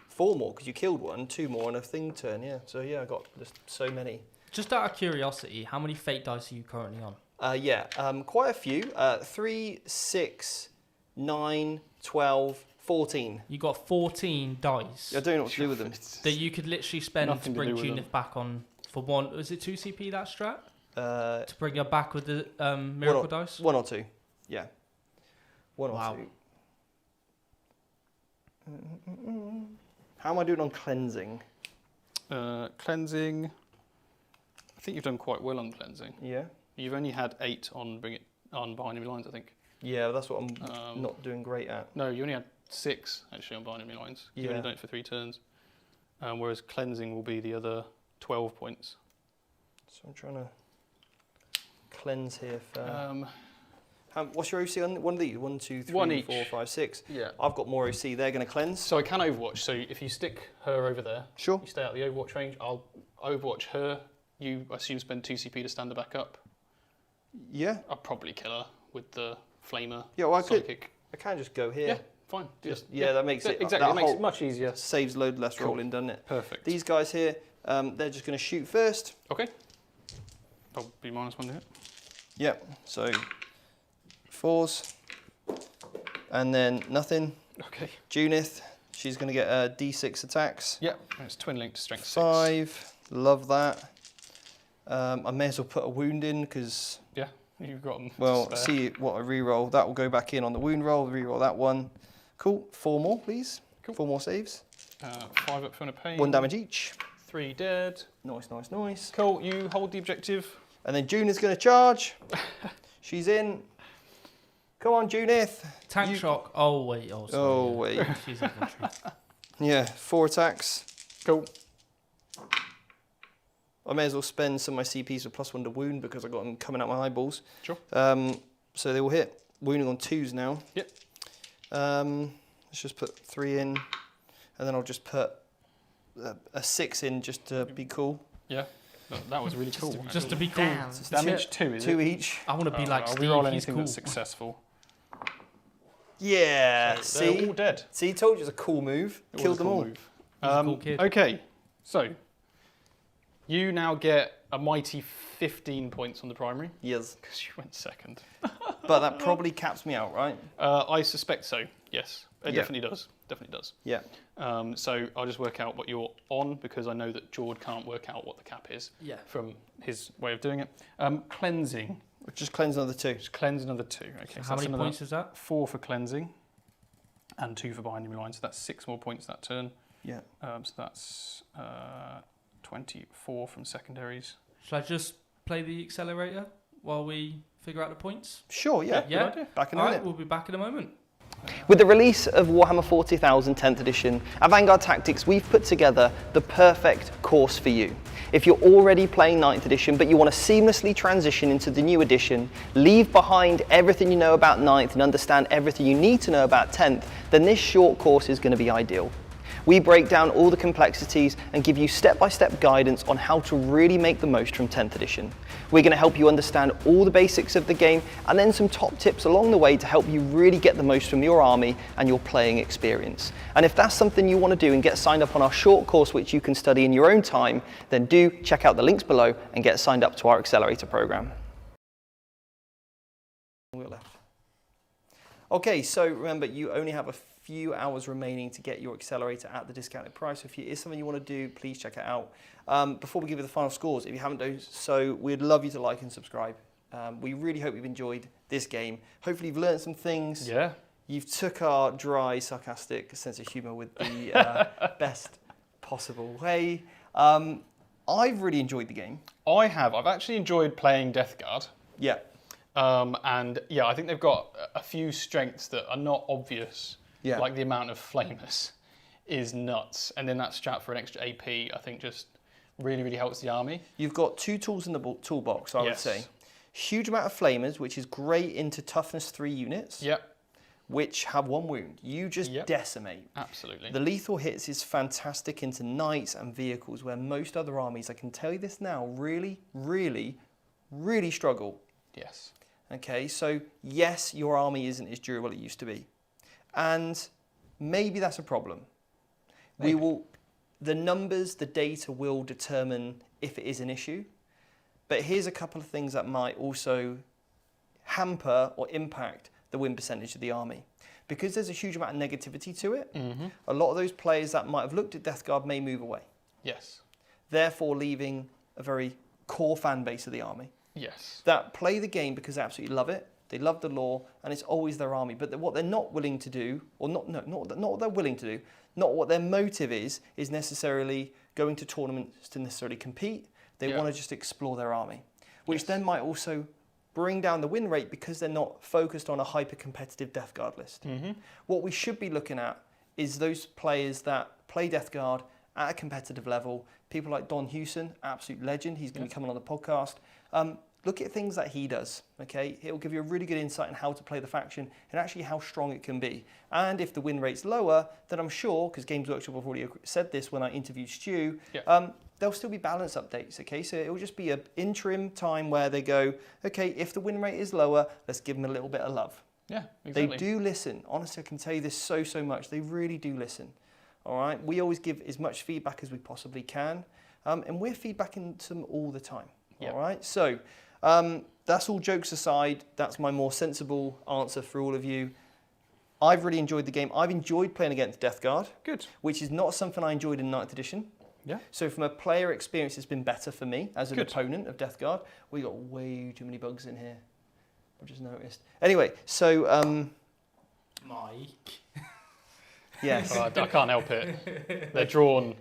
4 more, because you killed 1, 2 more on a thing turn, yeah. So yeah, I got just so many. Just out of curiosity, how many fate dice are you currently on? Quite a few. 3, 6, 9, 12, 14. You got 14 dice I don't know what to do with them. that you could literally spend to Nothing to bring do with them. Junith back on for 1. Was it 2 CP that strat? Uh, To bring her back with the miracle dice? 1 or 2. Yeah. 1 Wow. or 2. How am I doing on cleansing? Cleansing. I think you've done quite well on cleansing. Yeah. You've only had 8 on bring it on behind enemy lines, I think. Yeah, that's what I'm not doing great at. No, you only had 6 actually on behind enemy lines. You Yeah. only done it for 3 turns. Whereas cleansing will be the other 12 points. So I'm trying to cleanse here for... Um, what's your OC on one of these? 1, 2, 3, One each. 4, 5, 6. yeah. I've got more OC. They're going to cleanse. So I can overwatch. So if you stick her over there, Sure. you stay out of the overwatch range. I'll overwatch her. You, I assume, spend 2 CP to stand her back up. Yeah. I'll probably kill her with the flamer. Yeah, well, psychic. I can just go here. Yeah, fine. Just, yeah, that makes it... exactly. That It makes whole- it much easier. saves load less Cool. rolling, doesn't it? Perfect. These guys here, they're just going to shoot first. Okay. I'll be -1 to hit. Yep. So 4s, and then nothing. Okay. Junith, she's going to get D6 attacks. Yeah. It's twin linked strength 6. 5. Love that. I may as well put a wound in because, Yeah. You've got them. well, see what I re-roll. That will go back in on the wound roll. Re-roll that one. Cool. 4 more, please. Cool. 4 more saves. 5 up for a pain. 1 damage each. 3 dead. Nice, nice, nice. Cool. You hold the objective. And then Junith's going to charge. She's in. Come on, Junith. Tank shock. Oh, wait. Oh, sorry. Oh, yeah. wait. She's infantry. Yeah, 4 attacks. Cool. I may as well spend some of my CPs with +1 to wound because I got them coming out my eyeballs. Sure. So they will hit. Wounding on 2s now. Yep. Let's just put 3 in, and then I'll just put a 6 in just to be cool. Yeah. That was really cool. Just to be cool. Damn. Damage 2, is 2 it? each. I want to be like I'll Steve. reroll He's anything cool. that's successful. Yeah. So they're See, all dead. see, told you it's a cool move. It was Killed a them cool all. move. He's a cool kid. Okay, so you now get a mighty 15 points on the primary Yes, because you went second. but that probably caps me out, right? I suspect so. Yes, it Yeah. definitely does. Definitely does. Yeah. So I'll just work out what you're on because I know that Jord can't work out what the cap is Yeah. from his way of doing it. Cleansing. Just cleanse another 2. Just cleanse another 2. Okay. So So how that's many another points is that? 4 for cleansing and 2 for behind enemy lines. So that's 6 more points that turn. Yeah. So that's 24 from secondaries. Shall I just play the accelerator while we figure out the points? Sure. Yeah. Yeah. Good idea. Back in a All minute. right, we'll be back in a moment. With the release of Warhammer 40,000 10th edition, at Vanguard Tactics we've put together the perfect course for you. If you're already playing 9th edition but you want to seamlessly transition into the new edition, leave behind everything you know about 9th and understand everything you need to know about 10th, then this short course is going to be ideal. We break down all the complexities and give you step-by-step guidance on how to really make the most from 10th edition. We're going to help you understand all the basics of the game and then some top tips along the way to help you really get the most from your army and your playing experience. And if that's something you want to do and get signed up on our short course, which you can study in your own time, then do check out the links below and get signed up to our accelerator program. Okay, so remember, you only have a few hours remaining to get your accelerator at the discounted price. So if it is something you want to do, please check it out. Before we give you the final scores, if you haven't done so, we'd love you to like and subscribe. We really hope you've enjoyed this game. Hopefully you've learned some things. Yeah. You've took our dry, sarcastic sense of humour with the best possible way. I've really enjoyed the game. I have. I've actually enjoyed playing Death Guard. Yeah. And yeah, I think they've got a few strengths that are not obvious. Yeah. Like the amount of flamers is nuts. And then that strat for an extra AP, I think just really, really helps the army. You've got 2 tools in the toolbox, I would say. Huge amount of flamers, which is great into toughness 3 units. Yep. Which have 1 wound. You just decimate. Absolutely. The lethal hits is fantastic into knights and vehicles, where most other armies, I can tell you this now, really, really, really struggle. Yes. Okay, so yes, your army isn't as durable as it used to be. And maybe that's a problem. Maybe. The numbers, the data will determine if it is an issue. But here's a couple of things that might also hamper or impact the win percentage of the army. Because there's a huge amount of negativity to it, a lot of those players that might have looked at Death Guard may move away. Yes. Therefore leaving a very core fan base of the army. Yes. That play the game because they absolutely love it, they love the lore, and it's always their army. But what they're not willing to do, or not what they're willing to do, not what their motive is necessarily going to tournaments to necessarily compete. They want to just explore their army, which then might also bring down the win rate because they're not focused on a hyper-competitive Death Guard list. What we should be looking at is those players that play Death Guard at a competitive level. People like Don Hewson, absolute legend. He's going to be coming on the podcast. Look at things that he does, okay? It will give you a really good insight on how to play the faction and actually how strong it can be. And if the win rate's lower, then I'm sure, because Games Workshop have already said this when I interviewed Stu, there'll still be balance updates, okay? So it will just be an interim time where they go, okay, if the win rate is lower, let's give them a little bit of love. Yeah, exactly. They do listen. Honestly, I can tell you this so much. They really do listen, all right? We always give as much feedback as we possibly can, and we're feedbacking to them all the time, all right? So that's all jokes aside. That's my more sensible answer for all of you. I've really enjoyed the game. I've enjoyed playing against Death Guard. Good. Which is not something I enjoyed in 9th edition. Yeah. So from a player experience, it's been better for me as an opponent of Death Guard. We got way too many bugs in here. I've just noticed. Anyway, so Mike. Yes. I can't help it. They're drawn.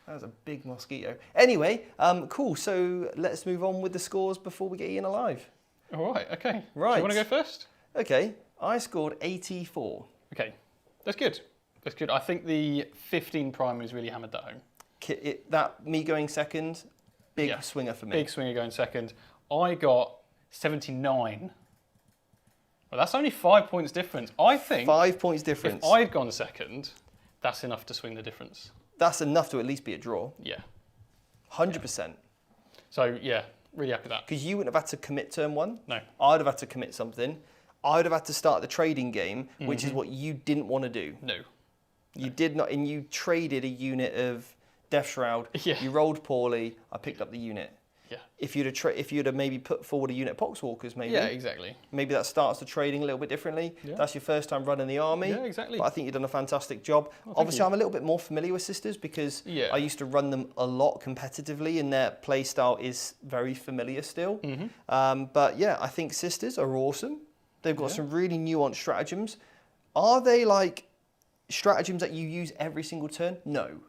That was a big mosquito. Anyway, cool. So let's move on with the scores before we get Ian alive. All right. Okay. Right. Do you want to go first? Okay. I scored 84. Okay. That's good. That's good. I think the 15 primaries really hammered that home. Me going second, big swinger for me. Big swinger going second. I got 79. Well, that's only 5 points difference. I think 5 points difference. If I'd gone second, that's enough to swing the difference. That's enough to at least be a draw. Yeah. 100%. So, yeah, really happy with that. Because you wouldn't have had to commit turn 1. No. I'd have had to commit something. I'd have had to start the trading game, which is what you didn't want to do. No. You did not, and you traded a unit of Death Shroud. Yeah. You rolled poorly. I picked up the unit. Yeah. If you'd have maybe put forward a unit of Poxwalkers, maybe. Yeah, exactly. Maybe that starts the trading a little bit differently. Yeah. That's your first time running the army. Yeah, exactly. But I think you've done a fantastic job. Well, obviously, I'm a little bit more familiar with Sisters because I used to run them a lot competitively, and their play style is very familiar still. But yeah, I think Sisters are awesome. They've got some really nuanced stratagems. Are they like stratagems that you use every single turn? No.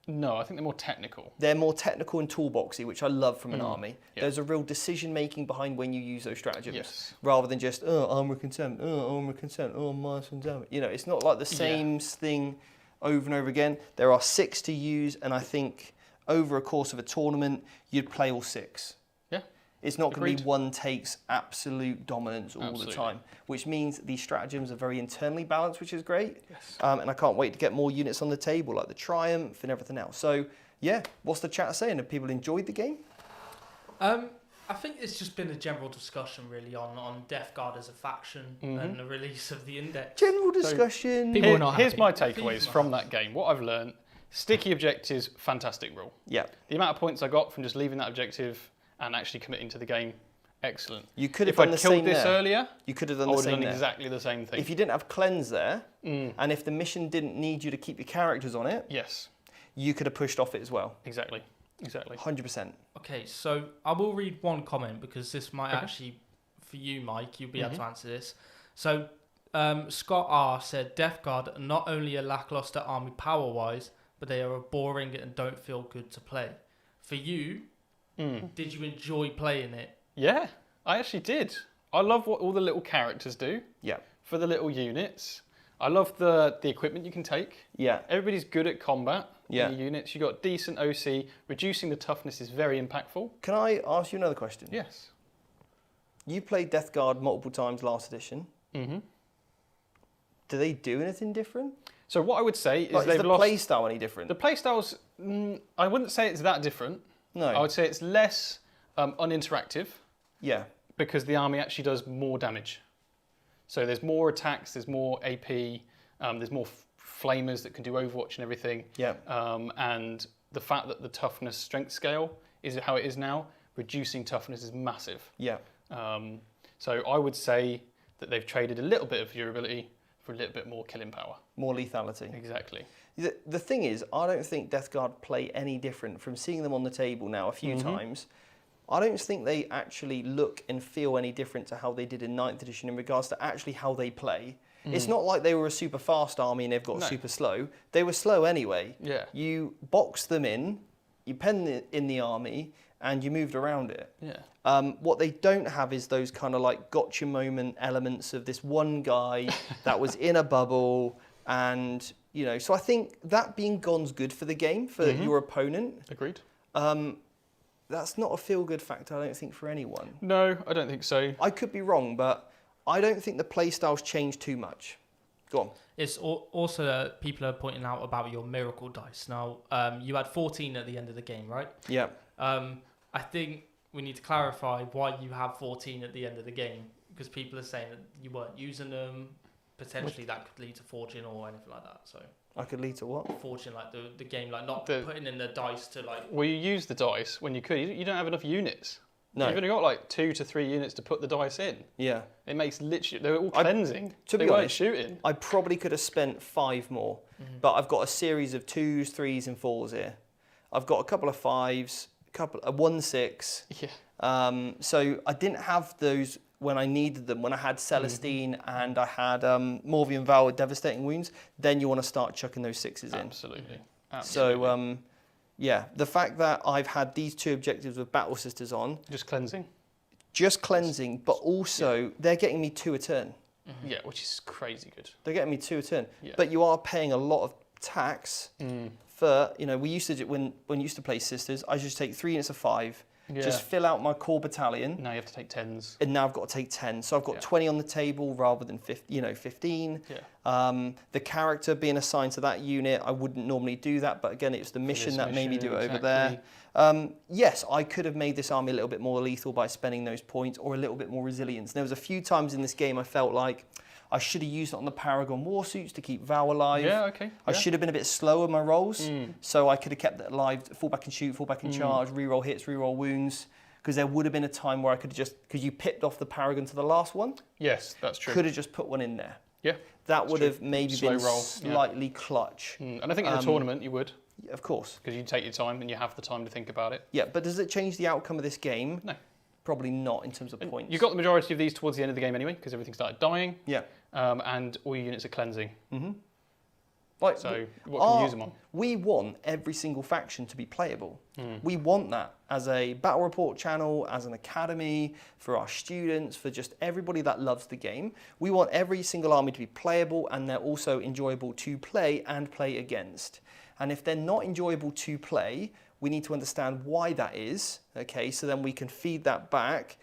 No, I think they're more technical. They're more technical and toolboxy, which I love from an army. Yeah. There's a real decision-making behind when you use those stratagems, rather than just, armor contempt, armor contempt, minus 1 damage. You know, it's not like the same thing over and over again. There are 6 to use, and I think over a course of a tournament, you'd play all 6. Yeah. It's not going to Agreed. be one takes absolute dominance all Absolutely. the time, which means these stratagems are very internally balanced, which is great. Yes. And I can't wait to get more units on the table, like the Triumph and everything else. So, yeah, what's the chat saying? Have people enjoyed the game? I think it's just been a general discussion really on Death Guard as a faction and the release of the index. General discussion. People are not Here's happy. my takeaways from that game. What I've learned: sticky objectives, fantastic rule. Yeah. The amount of points I got from just leaving that objective and actually committing to the game, excellent. You could have If I'd done the killed same this there. earlier, You could have done I the would have same done there. exactly the same thing. If you didn't have cleanse there, and if the mission didn't need you to keep your characters on it, Yes, you could have pushed off it as well. exactly. 100%. Okay, so I will read one comment because this might actually, for you, Mike, you'll be able to answer this. So Scott R said, Death Guard are not only a lackluster army power-wise, but they are boring and don't feel good to play. For you, did you enjoy playing it? Yeah, I actually did. I love what all the little characters do Yeah. for the little units. I love the equipment you can take. Yeah. Everybody's good at combat Yeah. in the units. You got decent OC. Reducing the toughness is very impactful. Can I ask you another question? Yes. You played Death Guard multiple times last edition. Mm-hmm. Do they do anything different? So what I would say is Like, is they've the lost... play style any different? The playstyles, I wouldn't say it's that different. No. I would say it's less uninteractive Yeah. because the army actually does more damage. So there's more attacks, there's more AP, there's more flamers that can do Overwatch and everything. Yeah. And the fact that the toughness strength scale is how it is now, reducing toughness is massive. Yeah. So I would say that they've traded a little bit of durability for a little bit more killing power. More lethality. Exactly. The thing is, I don't think Death Guard play any different from seeing them on the table now a few times. I don't think they actually look and feel any different to how they did in 9th edition in regards to actually how they play. It's not like they were a super fast army and they've got No. super slow. They were slow anyway. Yeah. You boxed them in, you penned it in the army, and you moved around it. Yeah. What they don't have is those kind of like gotcha moment elements of this one guy that was in a bubble, and you know. So I think that being gone's good for the game for your opponent. Agreed. That's not a feel-good factor, I don't think, for anyone. No, I don't think so. I could be wrong, but I don't think the playstyles change too much. Go on. It's also that people are pointing out about your miracle dice. Now, you had 14 at the end of the game, right? Yeah. I think we need to clarify why you have 14 at the end of the game, because people are saying that you weren't using them. Potentially that could lead to fortune or anything like that. So I could lead to what? fortune, like the game, like not The- putting in the dice to like. Well, you use the dice when you could. You don't have enough units. No. You've only got like 2 to 3 units to put the dice in. Yeah. It makes literally, they're all cleansing. to they be weren't honest, shooting. I probably could have spent 5 more, but I've got a series of 2s, 3s, and 4s here. I've got a couple of 5s, a 1/6. Yeah. So I didn't have those when I needed them. When I had Celestine and I had Morvian Vow with Devastating Wounds, then you want to start chucking those 6s in. Absolutely. Absolutely. So, yeah, the fact that I've had these 2 objectives with Battle Sisters on, Just cleansing. just cleansing, but also they're getting me 2 a turn. Yeah, which is crazy good. They're getting me 2 a turn. Yeah. But you are paying a lot of tax for, you know, we used to, when we used to play Sisters, I just take 3 units of 5, Yeah. just fill out my core battalion, Now you have to take 10s. and now I've got to take 10. So I've got Yeah. 20 on the table rather than 15. Yeah. The character being assigned to that unit, I wouldn't normally do that, but again, it was the mission this that made me do mission, it over there. exactly. Yes, I could have made this army a little bit more lethal by spending those points, or a little bit more resilience. There was a few times in this game I felt like I should have used it on the Paragon Warsuits to keep Vow alive. Yeah, okay. I yeah. should have been a bit slower in my rolls, so I could have kept it alive, fall back and shoot, fall back and charge, reroll hits, reroll wounds, because there would have been a time where I could have just, because you pipped off the Paragon to the last one, Yes, that's true. could have just put one in there. Yeah. That would true. have maybe Slow been roll, yeah. slightly clutch. And I think in a tournament you would, Of course. because you take your time and you have the time to think about it. Yeah, but does it change the outcome of this game? No. Probably not in terms of And points. you got the majority of these towards the end of the game anyway, because everything started dying, Yeah. and all your units are cleansing. Like, So what can you use them on? We want every single faction to be playable. We want that as a battle report channel, as an academy, for our students, for just everybody that loves the game. We want every single army to be playable, and they're also enjoyable to play and play against. And if they're not enjoyable to play, we need to understand why that is, okay? So then we can feed that back.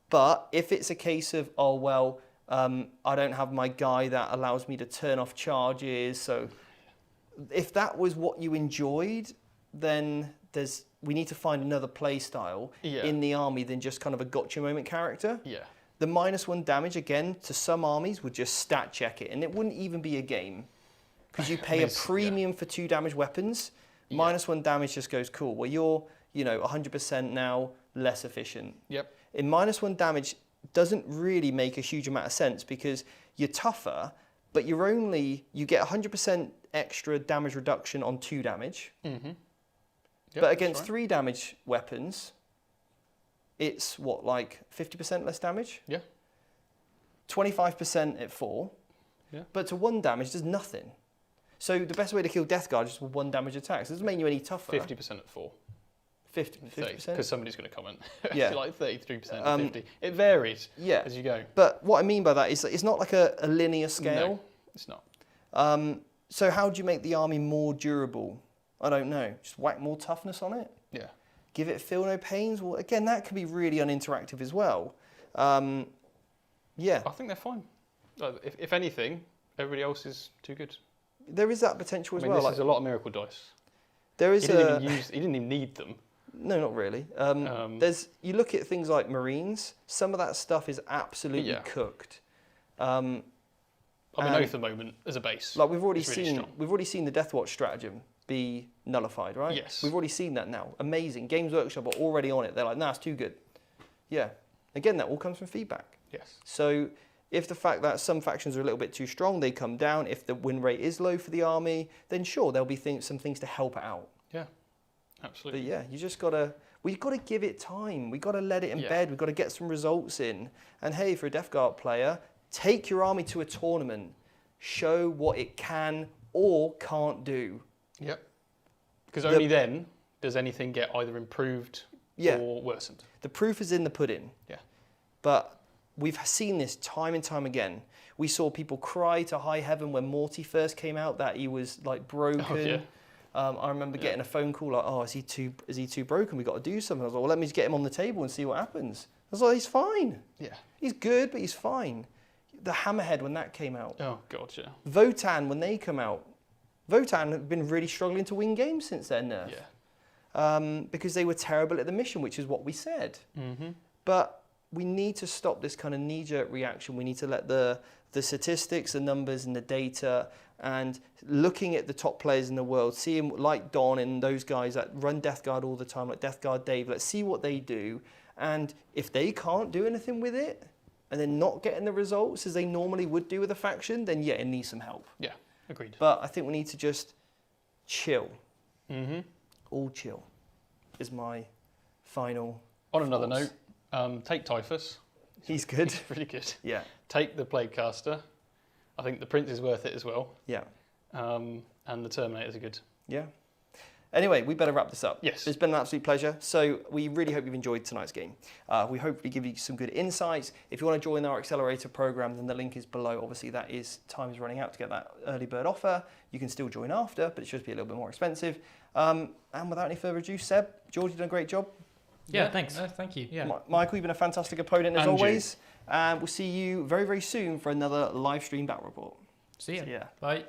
But if it's a case of, oh, well, I don't have my guy that allows me to turn off charges. So if that was what you enjoyed, then we need to find another play style in the army than just kind of a gotcha moment character. Yeah. The -1 damage, again, to some armies would just stat check it, and it wouldn't even be a game. Because you pay a premium for 2 damage weapons, -1 damage just goes, cool. Well, you're, 100% now, less efficient. Yep. In -1 damage doesn't really make a huge amount of sense because you're tougher, but you get 100% extra damage reduction on 2 damage. Mm-hmm. Yep, But against 3 damage weapons, it's what, like 50% less damage? Yeah. 25% at 4. Yeah. But to 1 damage does nothing. So the best way to kill Death Guard is with 1 damage attacks. It doesn't make you any tougher. 50% at 4. 50%? Because somebody's going to comment. Yeah. Like 33% at 50. It varies as you go. But what I mean by that is that it's not like a linear scale. No, it's not. So how do you make the army more durable? I don't know. Just whack more toughness on it? Yeah. Give it feel no pains? Well, again, that can be really uninteractive as well. Yeah. I think they're fine. If anything, everybody else is too good. There is that potential as well. This is a lot of miracle dice. There is he didn't even need them. No, not really. You look at things like Marines. Some of that stuff is absolutely cooked. Oath the moment as a base. Like we've already really seen the Death Watch stratagem be nullified, right? Yes. We've already seen that now. Amazing. Games Workshop are already on it. They're like, nah, it's too good. Yeah. Again, that all comes from feedback. Yes. So if the fact that some factions are a little bit too strong, they come down. If the win rate is low for the army, then sure, there'll be some things to help it out. Yeah, absolutely. But yeah, we've got to give it time. We've got to let it embed. We've got to get some results in. And hey, for a Death Guard player, take your army to a tournament. Show what it can or can't do. Yep. Because only then does anything get either improved or worsened. The proof is in the pudding. Yeah. But we've seen this time and time again. We saw people cry to high heaven when Morty first came out that he was like broken. Oh, yeah. I remember getting a phone call like, "Oh, is he too broken? We got to do something." I was like, "Well, let me just get him on the table and see what happens." I was like, "He's fine. Yeah, he's good, but he's fine." The Hammerhead when that came out. Oh God, yeah. Votan when they come out. Votan have been really struggling to win games since their nerf. Yeah. Because they were terrible at the mission, which is what we said. Mm-hmm. But we need to stop this kind of knee-jerk reaction. We need to let the statistics, the numbers, and the data, and looking at the top players in the world, seeing like Don and those guys that run Death Guard all the time, like Death Guard Dave. Let's see what they do, and if they can't do anything with it, and they're not getting the results as they normally would do with a faction, then yeah, it needs some help. Yeah, agreed. But I think we need to just chill. Mm-hmm. All chill is my final. On another note, take Typhus. He's good. He's pretty good. Yeah. Take the Plaguecaster. I think the Prince is worth it as well. Yeah. And the Terminators are good. Yeah. Anyway, we better wrap this up. Yes. It's been an absolute pleasure. So we really hope you've enjoyed tonight's game. We hope we give you some good insights. If you want to join our accelerator program, then the link is below. Obviously, time is running out to get that early bird offer. You can still join after, but it should be a little bit more expensive. And without any further ado, Seb, George, you've done a great job. Yeah, thanks. Thank you. Yeah. Michael, you've been a fantastic opponent as always. And we'll see you very, very soon for another live stream battle report. See ya. So, yeah. Bye.